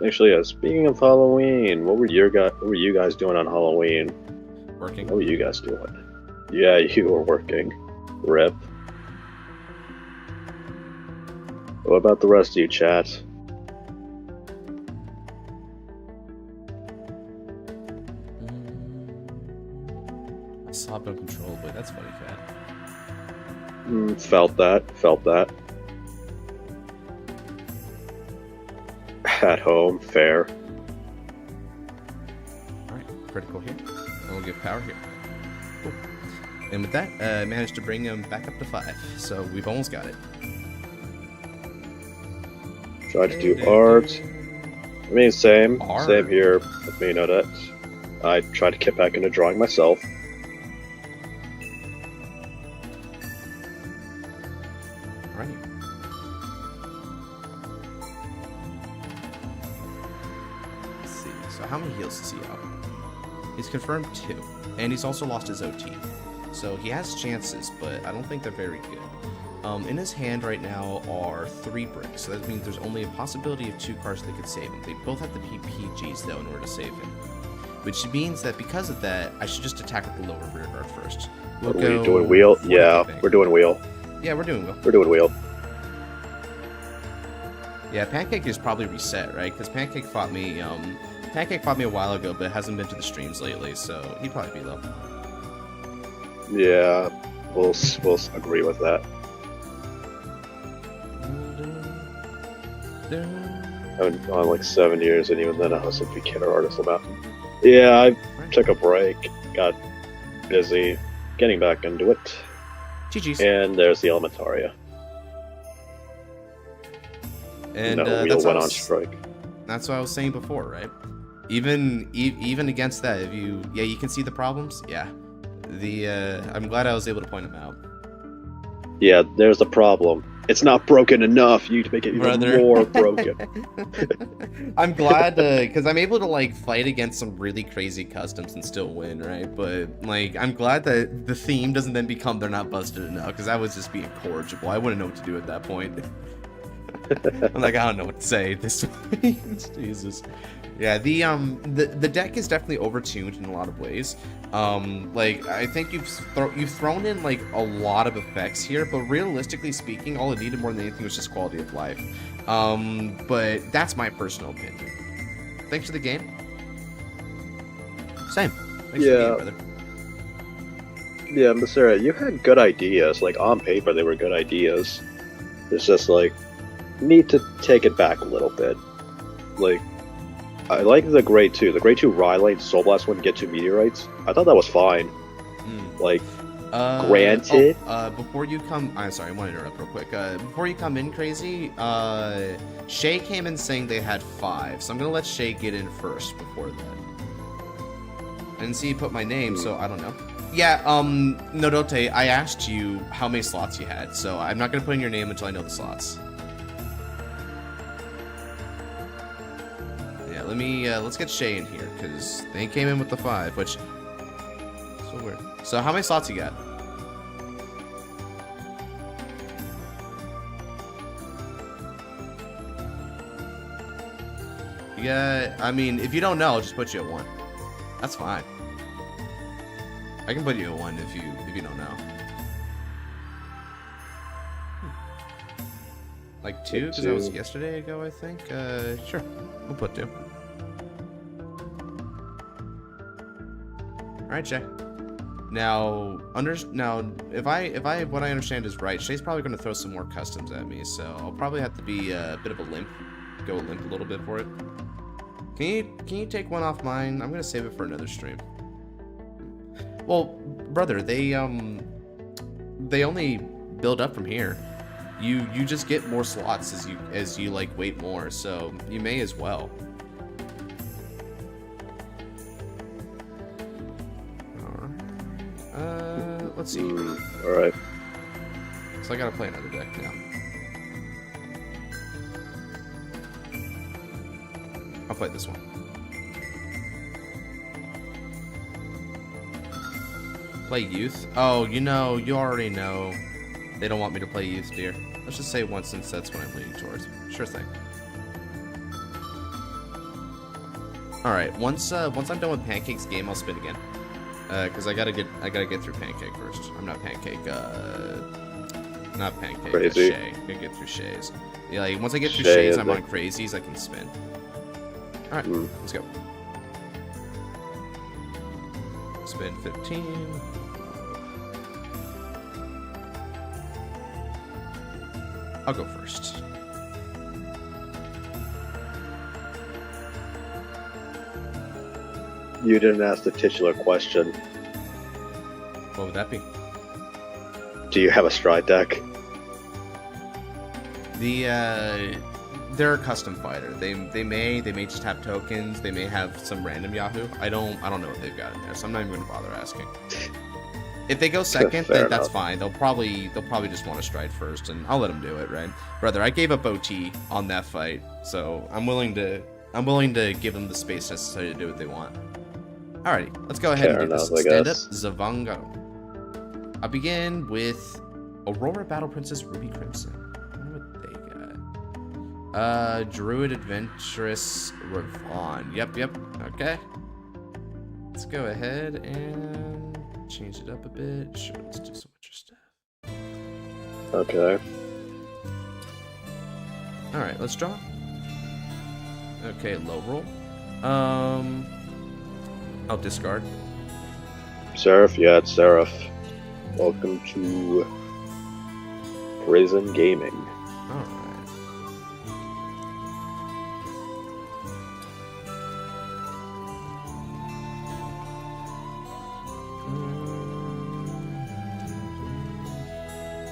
Actually, speaking of Halloween, what were you guys doing on Halloween? Working. What were you guys doing? Yeah, you were working. Rip. What about the rest of you, chat? I sobbed uncontrollably. That's funny, Cat. Felt that. At home, fair. Alright, critical here. And we'll give power here. Cool. And with that, I managed to bring him back up to 5. So we've almost got it. Tried to do art. I mean, same here with me, know that. I tried to get back into drawing myself. Alrighty. Let's see. So how many heals does he have? He's confirmed 2. And he's also lost his OT. So he has chances, but I don't think they're very good. In his hand right now are 3 bricks, so that means there's only a possibility of 2 cards that could save him. They both have the PPGs, though, in order to save him. Which means that because of that, I should just attack with the lower rear guard first. Are we doing wheel? Yeah, we're doing wheel. Yeah, we're doing wheel. We're doing wheel. Yeah, Pancake is probably reset, right? Because Pancake fought me a while ago, but hasn't been to the streams lately, so he'd probably be low. Yeah, we'll agree with that. I've been on like 7 years, and even then I was a beginner artist about. Yeah, I took a break, got busy, getting back into it. GG's. And there's the Elementaria. And wheel went on strike. That's what I was saying before, right? Even against that, you can see the problems. Yeah, I'm glad I was able to point them out. Yeah, there's the problem. It's not broken enough. You need to make it even more broken. I'm glad because I'm able to like fight against some really crazy customs and still win, right? But like, I'm glad that the theme doesn't then become they're not busted enough, because that would just be incorrigible. I wouldn't know what to do at that point. I'm like, I don't know what to say at this point. Jesus. Yeah, the deck is definitely overtuned in a lot of ways. Like, I think you've thrown in like a lot of effects here, but realistically speaking, all it needed more than anything was just quality of life. But that's my personal opinion. Thanks for the game. Same. Thanks for the game, brother. Yeah, Masera, you had good ideas. Like, on paper, they were good ideas. It's just like, need to take it back a little bit. Like, I like the Grade 2. The Grade 2 Rylane Soul Blast wouldn't get 2 meteorites. I thought that was fine. Like, granted. Before you come... I'm sorry, I want to interrupt real quick. Before you come in, Crazy, Shay came in saying they had 5, so I'm going to let Shay get in first before that. I didn't see you put my name, so I don't know. Yeah, Nodote, I asked you how many slots you had, so I'm not going to put in your name until I know the slots. Let me, let's get Shay in here, because they came in with the 5, which... so weird. So, how many slots you got? You got... I mean, if you don't know, I'll just put you at 1. That's fine. I can put you at 1 if you don't know. Like 2, because that was yesterday ago, I think. Sure, we'll put 2. All right, Shay. Now, if what I understand is right, Shay's probably going to throw some more customs at me, so I'll probably have to be a bit of a limp, go limp a little bit for it. Can you take one off mine? I'm going to save it for another stream. Well, brother, they only build up from here. You just get more slots as you like wait more, so you may as well. Let's see. All right. So I gotta play another deck now. I'll play this one. Play youth? Oh, you already know. They don't want me to play youth, dear. Let's just say one, since that's what I'm leaning towards. Sure thing. Alright, once I'm done with Pancake's game, I'll spin again. Because I gotta get through Pancake first. I'm not Pancake, not Pancake, Crazy. Shay. I'm gonna get through Shay's. Yeah, like, once I get through Shay's, I'm on Crazy's, I can spin. Alright, let's go. Spin 15. I'll go first. You didn't ask the titular question. What would that be? Do you have a stride deck? They're a custom fighter. They may just have tokens. They may have some random Yahoo. I don't know what they've got in there, so I'm not even gonna bother asking. If they go second, then that's fine. They'll probably just want to stride first, and I'll let them do it, right? Brother, I gave up OT on that fight, so I'm willing to give them the space necessary to do what they want. Alrighty, let's go ahead and do this. Stand up, Vanguard. I'll begin with Aurora Battle Princess Ruby Crimson. I wonder what they got. Druid Adventurous Ravon. Yep. Okay. Let's go ahead and change it up a bit. Sure, let's do some extra stuff. Okay. Alright, let's draw. Okay, low roll. I'll discard. Seraph, yeah, it's Seraph. Welcome to Prison Gaming. Alright.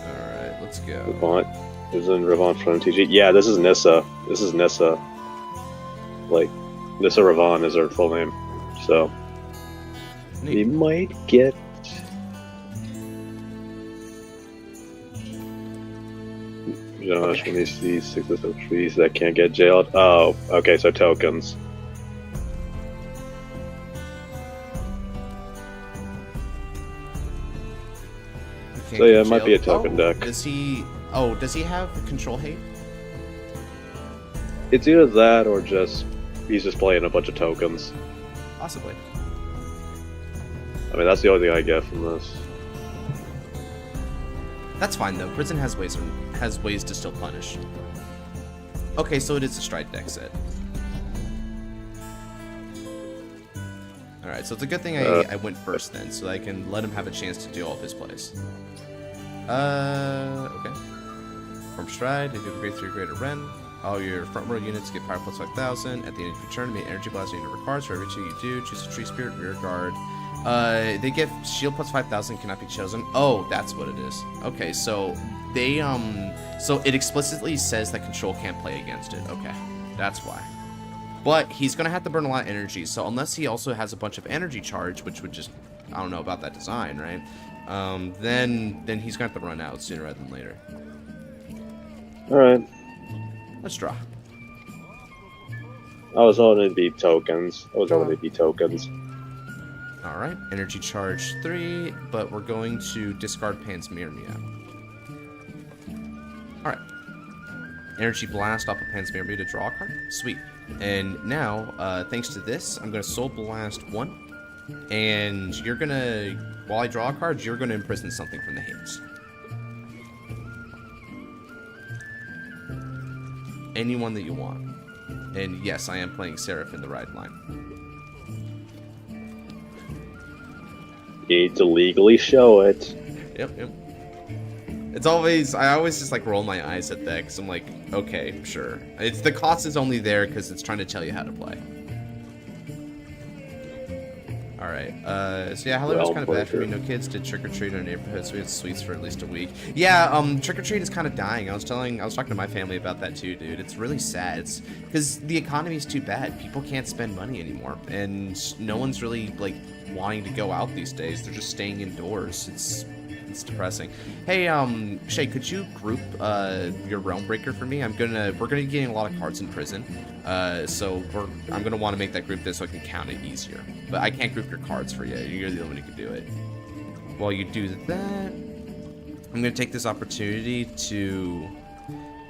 Alright, let's go. Ravon. Isn't Ravon from TG? Yeah, this is Nissa. Like, Nissa Ravon is her full name. So, we might get Josh, when you see 6 or so trees that can't get jailed. Oh, okay, so tokens. So yeah, it might be a token deck. Does he? Oh, does he have control hate? It's either that or just he's just playing a bunch of tokens. Possibly. I mean, that's the only thing I get from this. That's fine though. Prison has ways to still punish. Okay, so it is a stride deck set. All right, so it's a good thing I went first then, so I can let him have a chance to do all of his plays. Okay. From stride, if you upgrade 3 greater Ren, all your front row units get power plus 5,000. At the end of your turn, make energy blast unit cards for every 2 you do. Choose a tree spirit, rear guard. They get shield plus 5,000, cannot be chosen. Oh, that's what it is. Okay, so they so it explicitly says that control can't play against it. Okay, that's why. But he's gonna have to burn a lot of energy. So unless he also has a bunch of energy charge, which would just, I don't know about that design, right? Then he's gonna have to run out sooner rather than later. All right. Let's draw. I was hoping it'd be tokens. All right, energy charge 3, but we're going to discard Pan's Myrmia. All right, energy blast off of Pan's Myrmia to draw a card. Sweet. And now, thanks to this, I'm going to Soul Blast 1, and you're going to, while I draw a card, you're going to imprison something from the hates. Anyone that you want. And yes, I am playing Seraph in the ride line. You need to legally show it. Yep. It's always, I always just like roll my eyes at that because I'm like, okay, sure. It's the cost is only there because it's trying to tell you how to play. All right. So yeah, Halloween was kind of bad for me. No kids did trick or treat in our neighborhood, so we had sweets for at least a week. Yeah, trick or treat is kind of dying. I was talking to my family about that too, dude. It's really sad. It's because the economy is too bad. People can't spend money anymore, and no one's really like wanting to go out these days. They're just staying indoors. It's depressing. Hey, Shay, could you group your Realm Breaker for me? We're gonna be getting a lot of cards in prison, so I'm gonna want to make that group this so I can count it easier. But I can't group your cards for you. You're the only one who can do it. While you do that, I'm gonna take this opportunity to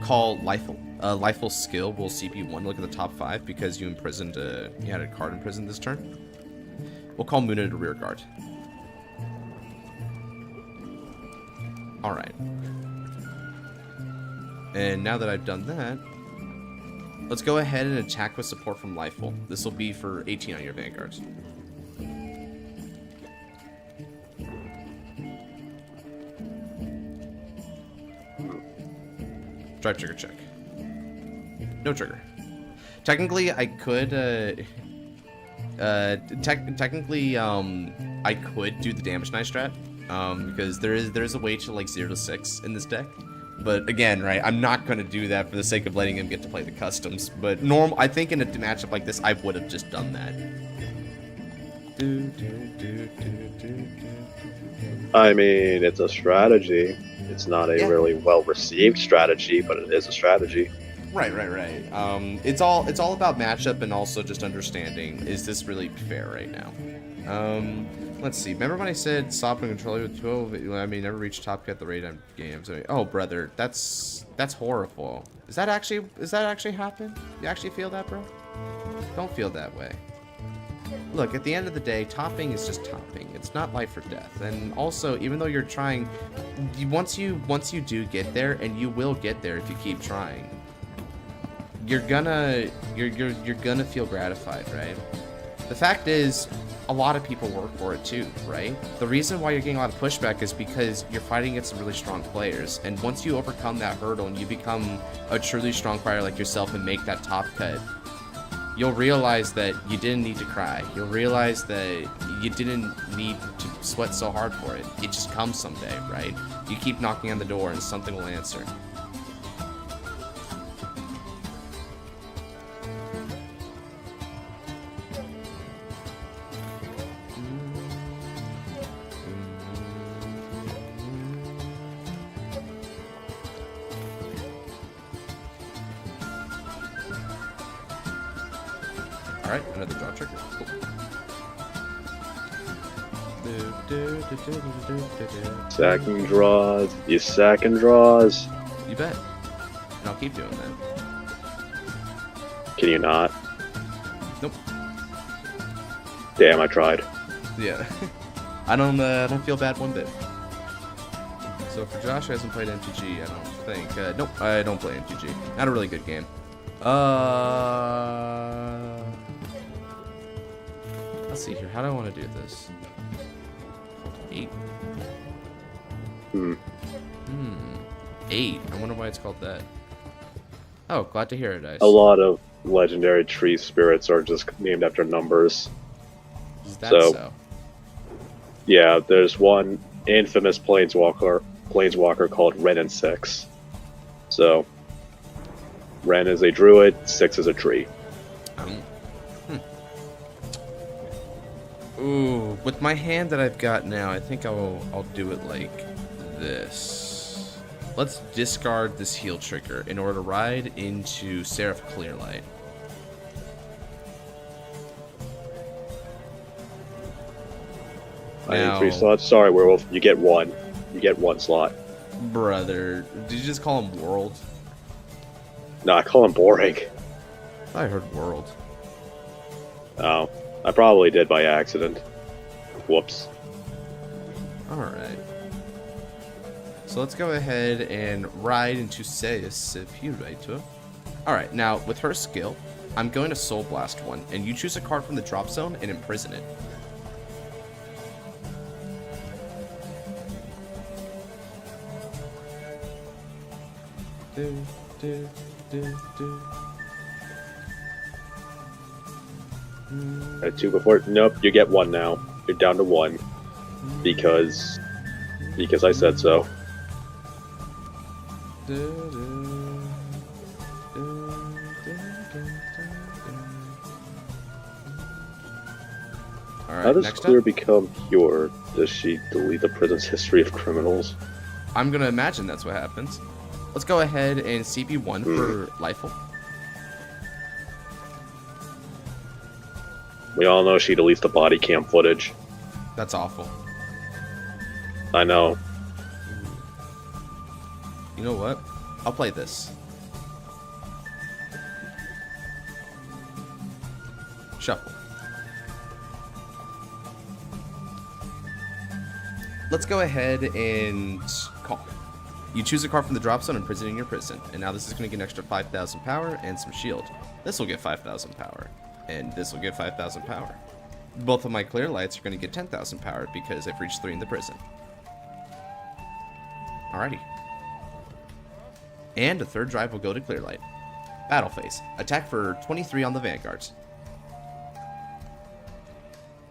call Lifel. Lifel's skill will CP1. Look at the top 5 because you imprisoned. You had a card imprisoned this turn. We'll call Muna to rear guard. Alright. And now that I've done that, let's go ahead and attack with support from Lifeful. This will be for 18 on your Vanguards. Drive trigger check. No trigger. Technically, I could, technically, I could do the damage knife strat. Because there is a way to like 0 to 6 in this deck, but again, right, I'm not gonna do that for the sake of letting him get to play the customs. But I think in a matchup like this, I would have just done that. I mean, it's a strategy. It's not a really well-received strategy, but it is a strategy. Right. It's all about matchup and also just understanding, is this really fair right now? Let's see. Remember when I said stop and controller with 12? I mean, never reach top cut the radar games. I mean, oh, brother, that's horrible. Is that actually happen? You actually feel that, bro? Don't feel that way. Look, at the end of the day, topping is just topping. It's not life or death. And also, even though you're trying, once you do get there, and you will get there if you keep trying, you're gonna feel gratified, right? The fact is, a lot of people work for it too, right? The reason why you're getting a lot of pushback is because you're fighting against some really strong players, and once you overcome that hurdle and you become a truly strong fighter like yourself and make that top cut, you'll realize that you didn't need to cry. You'll realize that you didn't need to sweat so hard for it. It just comes someday, right? You keep knocking on the door and something will answer. Alright, another draw trigger. Cool. Sacking draws. You sacking draws. You bet. And I'll keep doing that. Can you not? Nope. Damn, I tried. Yeah. I don't feel bad one bit. So for Josh who hasn't played MTG, I don't think. Nope, I don't play MTG. Not a really good game. Let's see here. How do I want to do this? 8. 8. I wonder why it's called that. Oh, glad to hear it, Dice. A lot of legendary tree spirits are just named after numbers. Is that so? Yeah, there's one infamous planeswalker called Ren and 6. So, Ren is a druid, 6 is a tree. Ooh, with my hand that I've got now, I think I'll do it like this. Let's discard this heal trigger in order to ride into Seraph Clearlight. I need 3 slots. Sorry, Werewolf. You get 1. You get 1 slot. Brother, did you just call him World? No, I call him boring. I heard World. Oh, I probably did by accident. Whoops. Alright. So let's go ahead and ride into Seis if you ride to it. Alright, now with her skill, I'm going to Soul Blast one, and you choose a card from the drop zone and imprison it. I had 2 before. Nope, you get 1 now. You're down to 1 because I said so. Alright, how does next Clear up, become pure? Does she delete the prison's history of criminals? I'm gonna imagine that's what happens. Let's go ahead and CP1 for Lifeful. We all know she deletes the body cam footage. That's awful. I know. You know what? I'll play this. Shuffle. Let's go ahead and call. You choose a card from the drop zone and prison in your prison. And now this is going to get an extra 5,000 power and some shield. This will get 5,000 power. And this will get 5,000 power. Both of my clear lights are going to get 10,000 power because I've reached 3 in the prison. Alrighty. And a third drive will go to clear light. Battle phase. Attack for 23 on the Vanguards.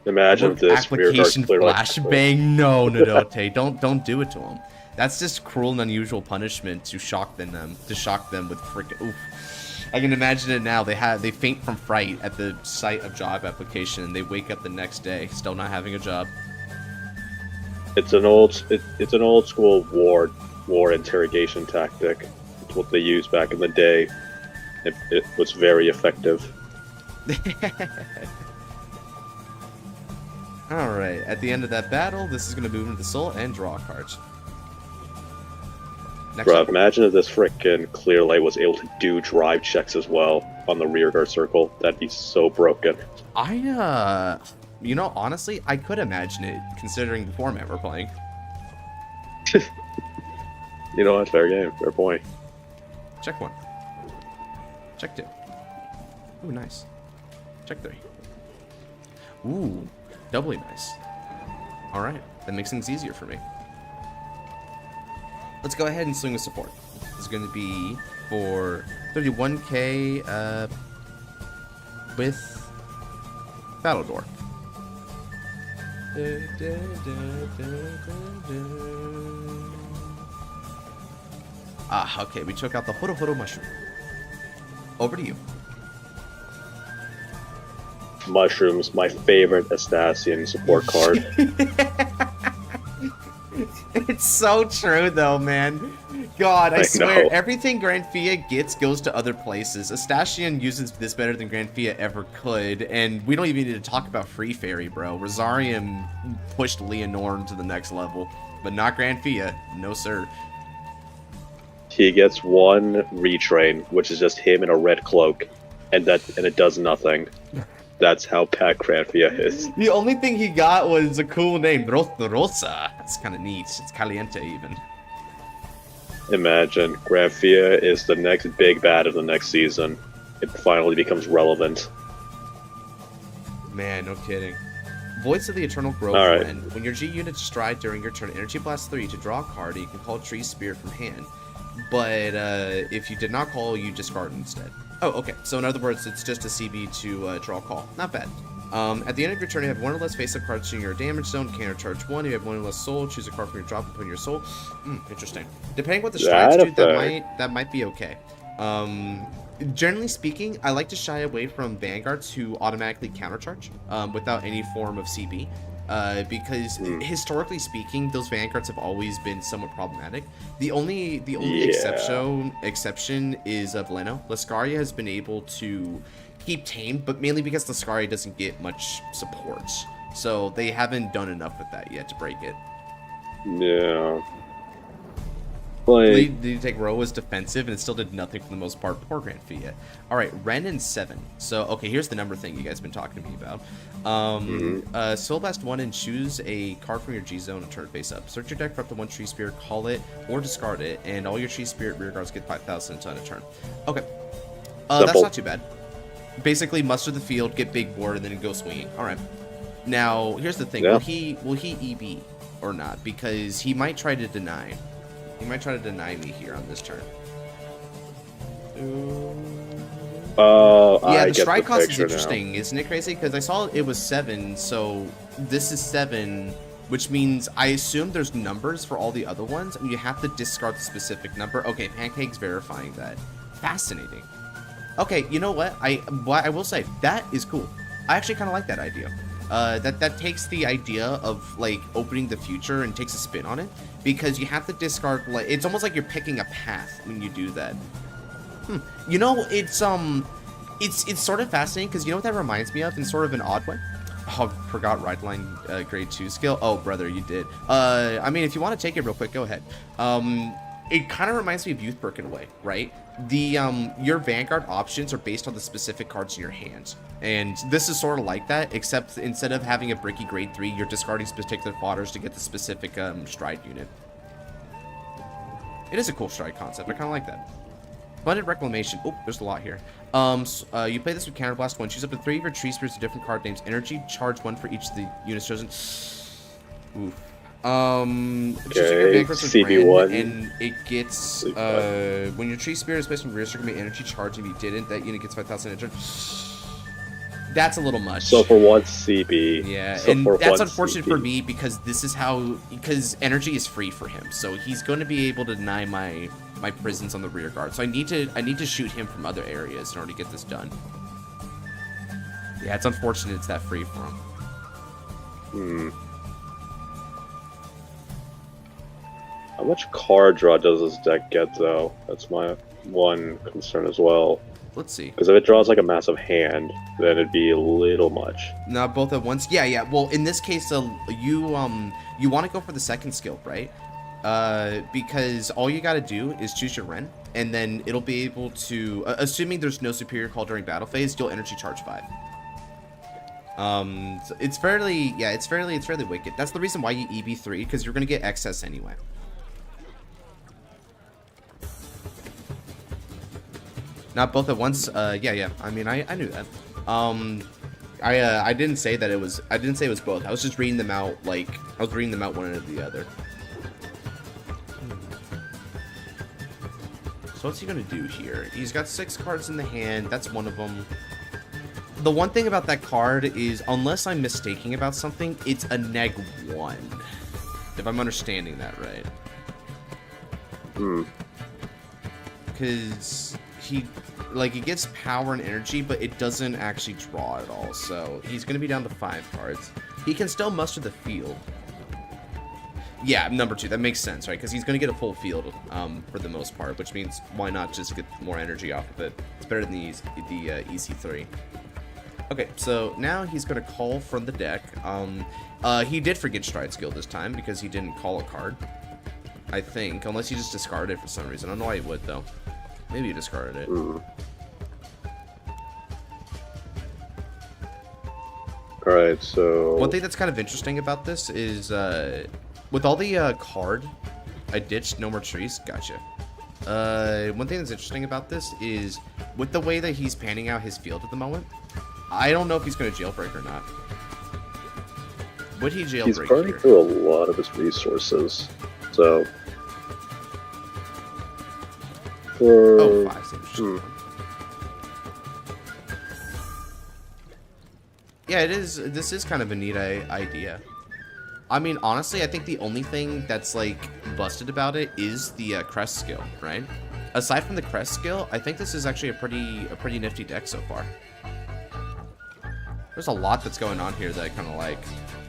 Imagine this application flashbang. No, Nadote, don't do it to him. That's just cruel and unusual punishment to shock them with freaking oof. I can imagine it now. They faint from fright at the sight of job application, and they wake up the next day still not having a job. It's an old school war interrogation tactic. It's what they used back in the day. It was very effective. Alright, at the end of that battle, this is going to move into the soul and draw cards. Bruh, imagine if this frickin' clear light was able to do drive checks as well on the rearguard circle. That'd be so broken. You know, honestly, I could imagine it, considering the format we're playing. You know what? Fair game. Fair point. Check 1. Check 2. Ooh, nice. Check 3. Ooh, doubly nice. Alright, that makes things easier for me. Let's go ahead and swing with support. This is going to be for 31k with Battle Door. Ah, okay, we took out the Horo Horo Mushroom. Over to you. Mushrooms, my favorite Astasian support card. It's so true, though, man. God, I swear, know. everything Granfia gets goes to other places. Astashian uses this better than Granfia ever could, and we don't even need to talk about Free Fairy, bro. Rosarium pushed Leonorn to the next level, but not Granfia. No, sir. He gets one retrain, which is just him in a red cloak, and it does nothing. That's how bad Granfia is. The only thing he got was a cool name, Rosa. That's kind of neat. It's Caliente, even. Imagine, Granfia is the next big bad of the next season. It finally becomes relevant. Man, no kidding. Voice of the Eternal Growth Alright. Friend. When your G units stride during your turn, Energy Blast 3 to draw a card, you can call Tree Spirit from hand. But if you did not call, you discard instead. Oh, okay. So in other words, it's just a CB to draw a call. Not bad. At the end of your turn, you have one or less face-up cards in your damage zone. Counter charge 1. You have one or less soul. Choose a card from your drop and put in your soul. Interesting. Depending what the strides do, that might be okay. Generally speaking, I like to shy away from Vanguards who automatically countercharge without any form of CB. Because historically speaking, those Vanguards have always been somewhat problematic. The only exception is Leno. Lascaria has been able to keep tame, but mainly because Lascaria doesn't get much support. So they haven't done enough with that yet to break it. Yeah. Like, Did you take Ro as defensive, and it still did nothing for the most part. Poor Granfia. Alright, Ren and 7. So, okay, here's the number thing you guys have been talking to me about. Soul Blast 1 and choose a card from your G zone and turn it face up. Search your deck for up to one Tree Spirit, call it, or discard it, and all your Tree Spirit rear guards get 5,000 on a turn. Okay. That's not too bad. Basically, muster the field, get big board, and then go swinging. Alright. Now, here's the thing. Yeah. Will he EB or not? Because he might try to deny. He might try to deny me here on this turn. Yeah, the strike cost is interesting. Isn't it crazy? Because I saw it was 7, so this is 7, which means I assume there's numbers for all the other ones, and you have to discard the specific number. Okay, Pancake's verifying that. Fascinating. Okay, you know what? I will say, that is cool. I actually kind of like that idea. That takes the idea of like opening the future and takes a spin on it, because you have to discard, like, it's almost like you're picking a path when you do that. You know, it's sort of fascinating, because you know what that reminds me of in sort of an odd way? Oh, forgot Ride Line grade 2 skill. Oh, brother, you did. I mean, if you want to take it real quick, go ahead. It kind of reminds me of Youth Perk in a way, right? Your Vanguard options are based on the specific cards in your hand. And this is sort of like that, except instead of having a Bricky grade 3, you're discarding particular fodders to get the specific stride unit. It is a cool stride concept. I kind of like that. Funded Reclamation. Oh, there's a lot here. You play this with Counterblast 1. Choose up to 3 of your Tree Spirits with different card names. Energy, charge 1 for each of the units chosen. Oof. Okay, CB1. And it gets, when your Tree Spirit is placed in rear circle, may energy charge. If you didn't, that unit gets 5,000 energy. That's a little much. So for one CB. Yeah, so and that's unfortunate for me, because this is how, because energy is free for him. So he's going to be able to deny my prisons on the rear guard. So I need to shoot him from other areas in order to get this done. Yeah, it's unfortunate it's that free for him. How much card draw does this deck get, though? That's my one concern as well. Let's see. Because if it draws like a massive hand, then it'd be a little much. Not both at once? Yeah. Well, in this case, you want to go for the second skill, right? Because all you got to do is choose your Ren, and then it'll be able to, assuming there's no superior call during battle phase, you'll energy charge 5. So it's fairly wicked. That's the reason why you EB3, because you're gonna get excess anyway. Not both at once. Yeah. I mean, I knew that. I didn't say that it was. I didn't say it was both. I was just reading them out. Like, I was reading them out one into the other. So what's he gonna do here? He's got 6 cards in the hand. That's one of them. The one thing about that card is, unless I'm mistaking about something, it's a -1. If I'm understanding that right. Because he gets power and energy, but it doesn't actually draw at all. So he's going to be down to 5 cards. He can still muster the field. Yeah, number 2. That makes sense, right? Because he's going to get a full field for the most part, which means why not just get more energy off of it? It's better than the EC3. Okay, so now he's going to call from the deck. He did forget Stride Skill this time because he didn't call a card, I think, unless he just discarded it for some reason. I don't know why he would, though. Maybe he discarded it. Alright, so... One thing that's kind of interesting about this is, with all the card, I ditched No More Trees. Gotcha. One thing that's interesting about this is, with the way that he's panning out his field at the moment, I don't know if he's going to jailbreak or not. Would he jailbreak? He's burning through a lot of his resources, so... Oh, 5 seems Yeah, it is. This is kind of a neat idea. I mean, honestly, I think the only thing that's, like, busted about it is the crest skill, right? Aside from the crest skill, I think this is actually a pretty nifty deck so far. There's a lot that's going on here that I kind of like.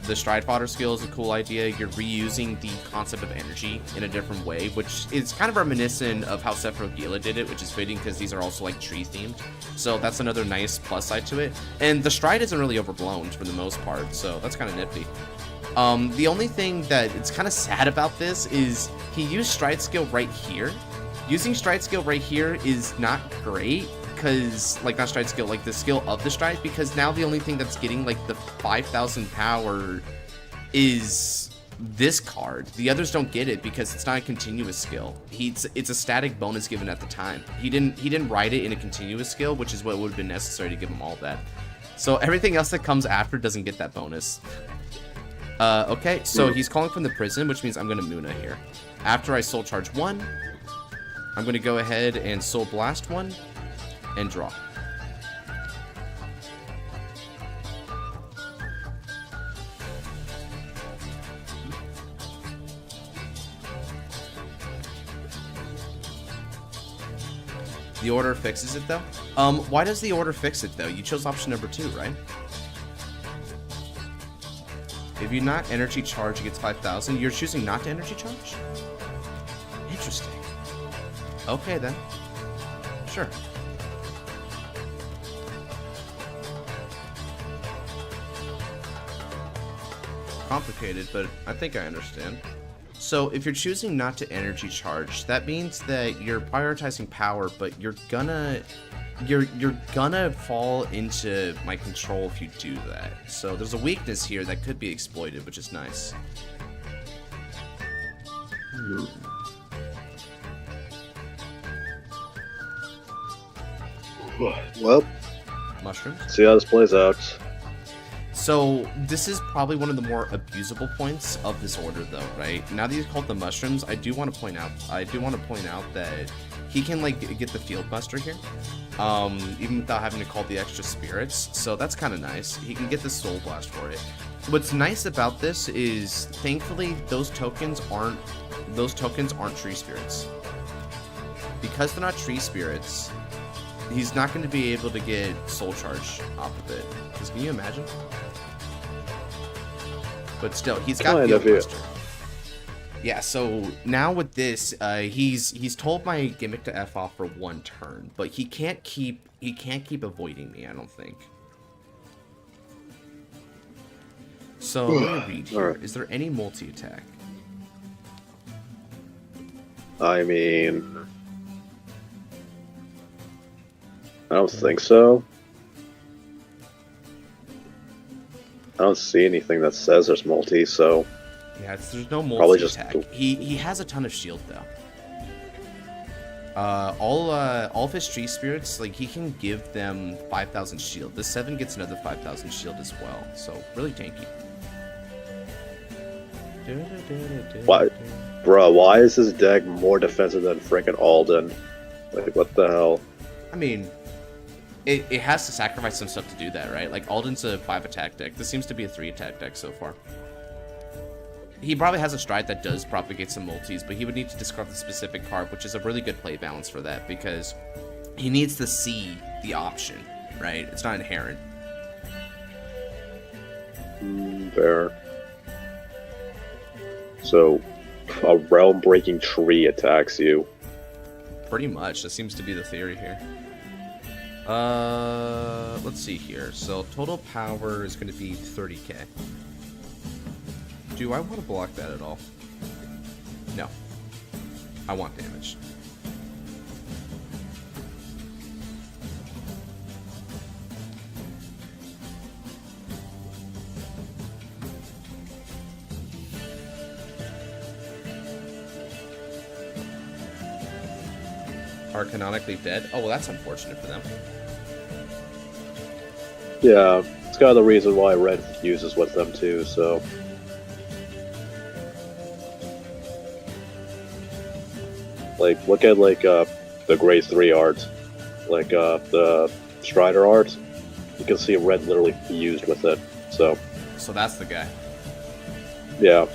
The Stride Fodder skill is a cool idea. You're reusing the concept of energy in a different way, which is kind of reminiscent of how Sephiroth Gila did it, which is fitting because these are also like tree themed. So that's another nice plus side to it. And the Stride isn't really overblown for the most part, so that's kind of nifty. The only thing that it's kind of sad about this is he used Stride skill right here. Using Stride skill right here is not great. Because, like, not Stride skill, like the skill of the Stride, because now the only thing that's getting, like, the 5,000 power is this card. The others don't get it because it's not a continuous skill. It's a static bonus given at the time. He didn't write it in a continuous skill, which is what would have been necessary to give him all that. So everything else that comes after doesn't get that bonus. Okay, so he's calling from the prison, which means I'm going to Muna here. After I Soul Charge 1, I'm going to go ahead and Soul Blast 1. And draw. The order fixes it though? Why does the order fix it though? You chose option number 2, right? If you not energy charge, it gets 5,000. You're choosing not to energy charge? Interesting. Okay then. Sure. Complicated, but I think I understand. So if you're choosing not to energy charge, that means that you're prioritizing power, but you're gonna fall into my control if you do that. So there's a weakness here that could be exploited, which is nice. Well, Mushrooms. See how this plays out. So this is probably one of the more abusable points of this order, though, right? Now that he's called the mushrooms, I do want to point out that he can like get the Field Buster here, even without having to call the extra spirits. So that's kind of nice. He can get the Soul Blast for it. What's nice about this is, thankfully, those tokens aren't tree spirits. Because they're not tree spirits, he's not going to be able to get Soul Charge off of it. Because can you imagine? But still, he's got Field Buster. Yeah, so now with this, he's told my gimmick to F off for 1 turn, but he can't keep avoiding me, I don't think. So let me read here. Is there any multi-attack? I mean, I don't think so. I don't see anything that says there's multi, so yeah, there's no multi-attack. He has a ton of shield though. All of his tree spirits, like he can give them 5,000 shield. The 7 gets another 5,000 shield as well, so really tanky. Why, bruh? Why is this deck more defensive than freaking Alden? Like, what the hell? I mean, it has to sacrifice some stuff to do that, right? Like Alden's a 5 attack deck. This seems to be a 3 attack deck so far. He probably has a Stride that does propagate some multis, but he would need to discard the specific card, which is a really good play balance for that, because he needs to see the option, right? It's not inherent. Fair. So, a realm-breaking tree attacks you. Pretty much. That seems to be the theory here. Let's see here. So total power is going to be 30k. Do I want to block that at all? No. I want damage. Are canonically dead? Oh, well, that's unfortunate for them. Yeah, it's kind of the reason why Red fuses with them too, so... Like, look at, like, the grade 3 art. Like, the Strider art. You can see Red literally fused with it, so... So that's the guy. Yeah.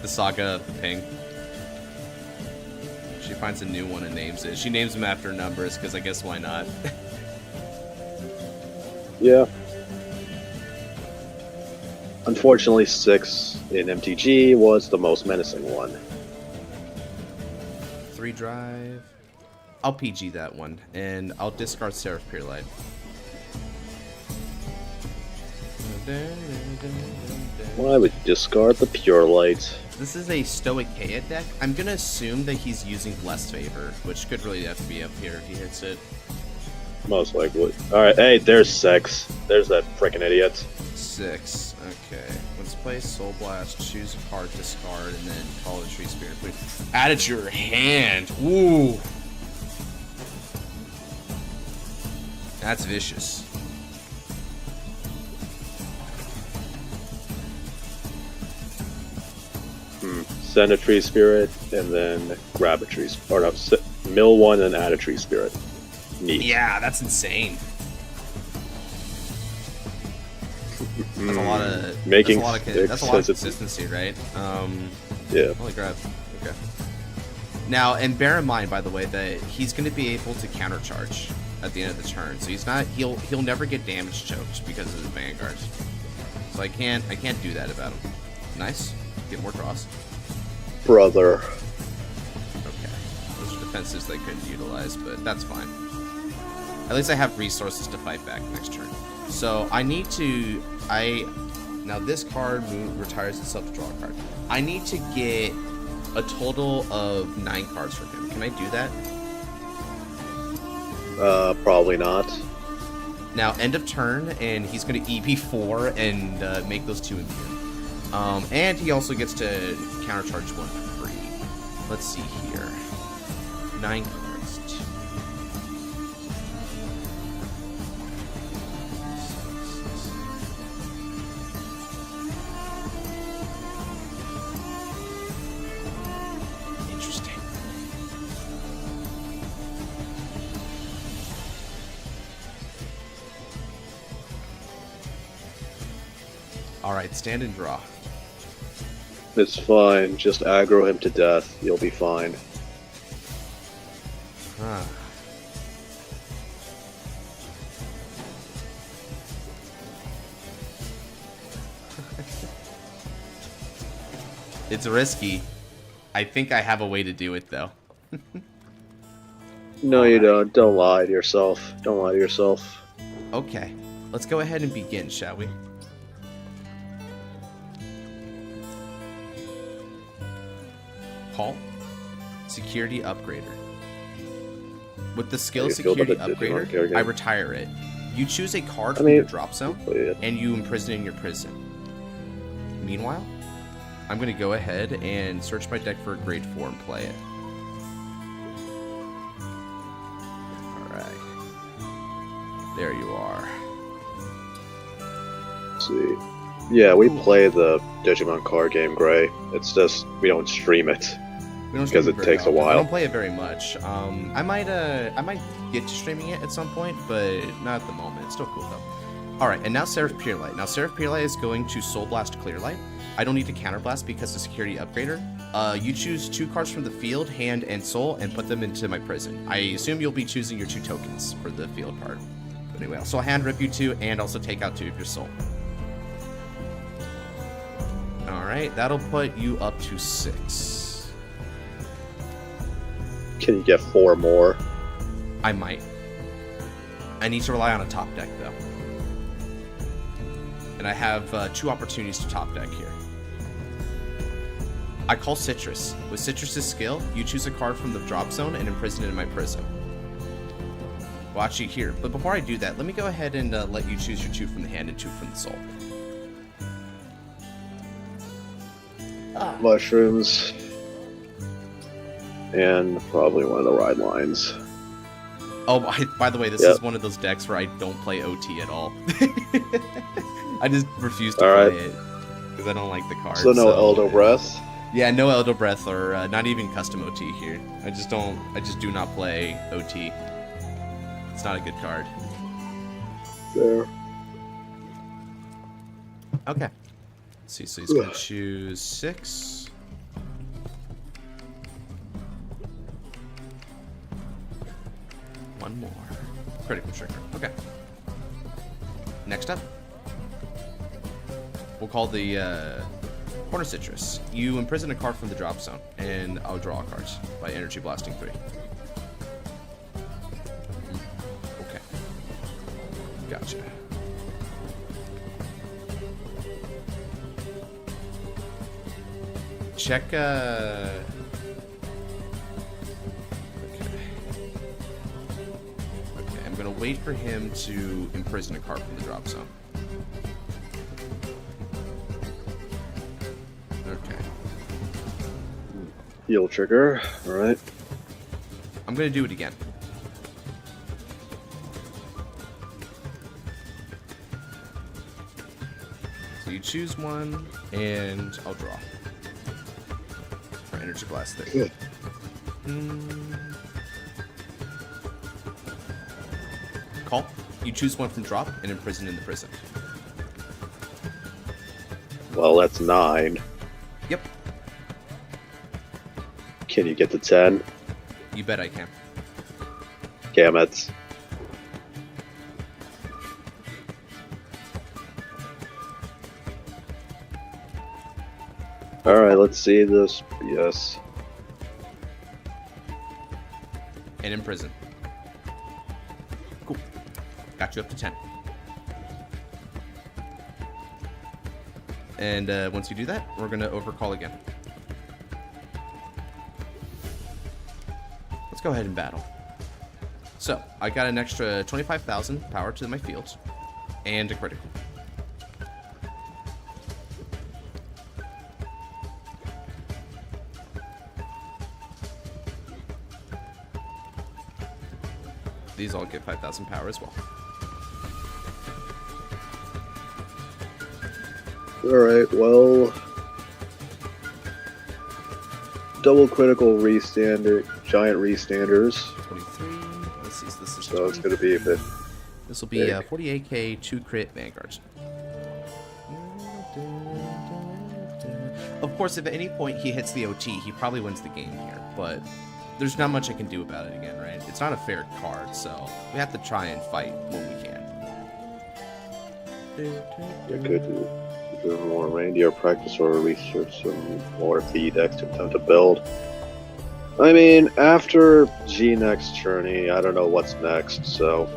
The Saga of the Ping. She finds a new one and names it. She names them after numbers, because I guess why not? Yeah. Unfortunately, 6 in MTG was the most menacing one. 3 drive. I'll PG that one, and I'll discard Seraph Purelight. Well, I would discard the Pure Light. This is a Stoic Kea deck. I'm gonna assume that he's using Blessed Favor, which could really have to be up here if he hits it. Most likely. Alright, hey, there's 6. There's that frickin' idiot. 6. Okay. Let's play Soul Blast, choose a card, discard, and then call the Tree Spirit. Add it to your hand. Ooh. That's vicious. Send a Tree Spirit, and then grab a Tree Spirit. Or no, mill one and add a Tree Spirit. Neat. Yeah, that's insane. That's a lot of Making that's a lot of consistency, right? Yeah. Holy crap. Okay. Now, and bear in mind, by the way, that he's going to be able to countercharge at the end of the turn, so he's not. He'll never get damage choked because of the Vanguard. So I can't do that about him. Nice. Get more draws. Brother. Okay. Those are defenses they couldn't utilize, but that's fine. At least I have resources to fight back next turn. So I need to... Now this card retires itself to draw a card. I need to get a total of 9 cards from him. Can I do that? Probably not. Now, end of turn, and he's going to EP4 and make those 2 immune. And he also gets to countercharge 1 for free. Let's see here. 9 cards. Interesting. Alright, stand and draw. It's fine. Just aggro him to death. You'll be fine. Huh. It's risky. I think I have a way to do it, though. No, you don't. Don't lie to yourself. Don't lie to yourself. Okay. Let's go ahead and begin, shall we? Call. Security Upgrader. With the skill Security Upgrader, I retire it. You choose a card from your drop zone, and you imprison it in your prison. Meanwhile, I'm going to go ahead and search my deck for a grade 4 and play it. Alright. There you are. Let's see. Yeah, we play the Digimon card game, Gray. It's just, we don't stream it. Because it takes a while. I don't play it very much. I might get to streaming it at some point, but not at the moment. It's still cool though. All right, and now Seraph Purelight. Now Seraph Purelight is going to Soul Blast Clearlight. I don't need to Counterblast because the Security Upgrader. You choose 2 cards from the field, hand, and soul, and put them into my prison. I assume you'll be choosing your 2 tokens for the field part. But anyway, so I'll hand rip you 2 and also take out 2 of your soul. Alright, that'll put you up to 6. Can you get 4 more? I might. I need to rely on a top deck, though. And I have 2 opportunities to top deck here. I call Citrus. With Citrus's skill, you choose a card from the drop zone and imprison it in my prison. Well, actually, here. But before I do that, let me go ahead and let you choose your 2 from the hand and 2 from the soul. Mushrooms. And probably one of the ride lines. Oh, by the way, this is one of those decks where I don't play OT at all. I just refuse to play it because I don't like the cards. So no Elder Breath? Yeah, no Elder Breath or not even custom OT here. I just do not play OT. It's not a good card. There. Okay. Let's see, so he's going to choose 6. One more. Critical trigger. Okay. Next up. We'll call the Corner Citrus. You imprison a card from the drop zone, and I'll draw a card by Energy Blasting 3. Okay. Gotcha. Check, Okay. Okay, I'm gonna wait for him to imprison a card from the drop zone. Okay. Heal trigger, alright. I'm gonna do it again. So you choose one, and I'll draw. For Energy Blast there. Call. You choose one from drop and imprison in the prison. Well, that's 9. Yep. Can you get to 10? You bet I can. Damn it. Alright, let's see this. Yes. And in prison. Cool. Got you up to 10. And once you do that, we're going to overcall again. Let's go ahead and battle. So, I got an extra 25,000 power to my field. And a critical. These all get 5,000 power as well. Alright, well... Double critical restander, giant restanders. 23. Let's see, so this is So it's going to be a bit... This will be 48k, 2 crit Vanguards. Of course, if at any point he hits the OT, he probably wins the game here, but there's not much I can do about it again, right? It's not a fair card, so we have to try and fight when we can. You could do more reindeer practice or research some more V decks to attempt to build. I mean, after G next journey, I don't know what's next, so...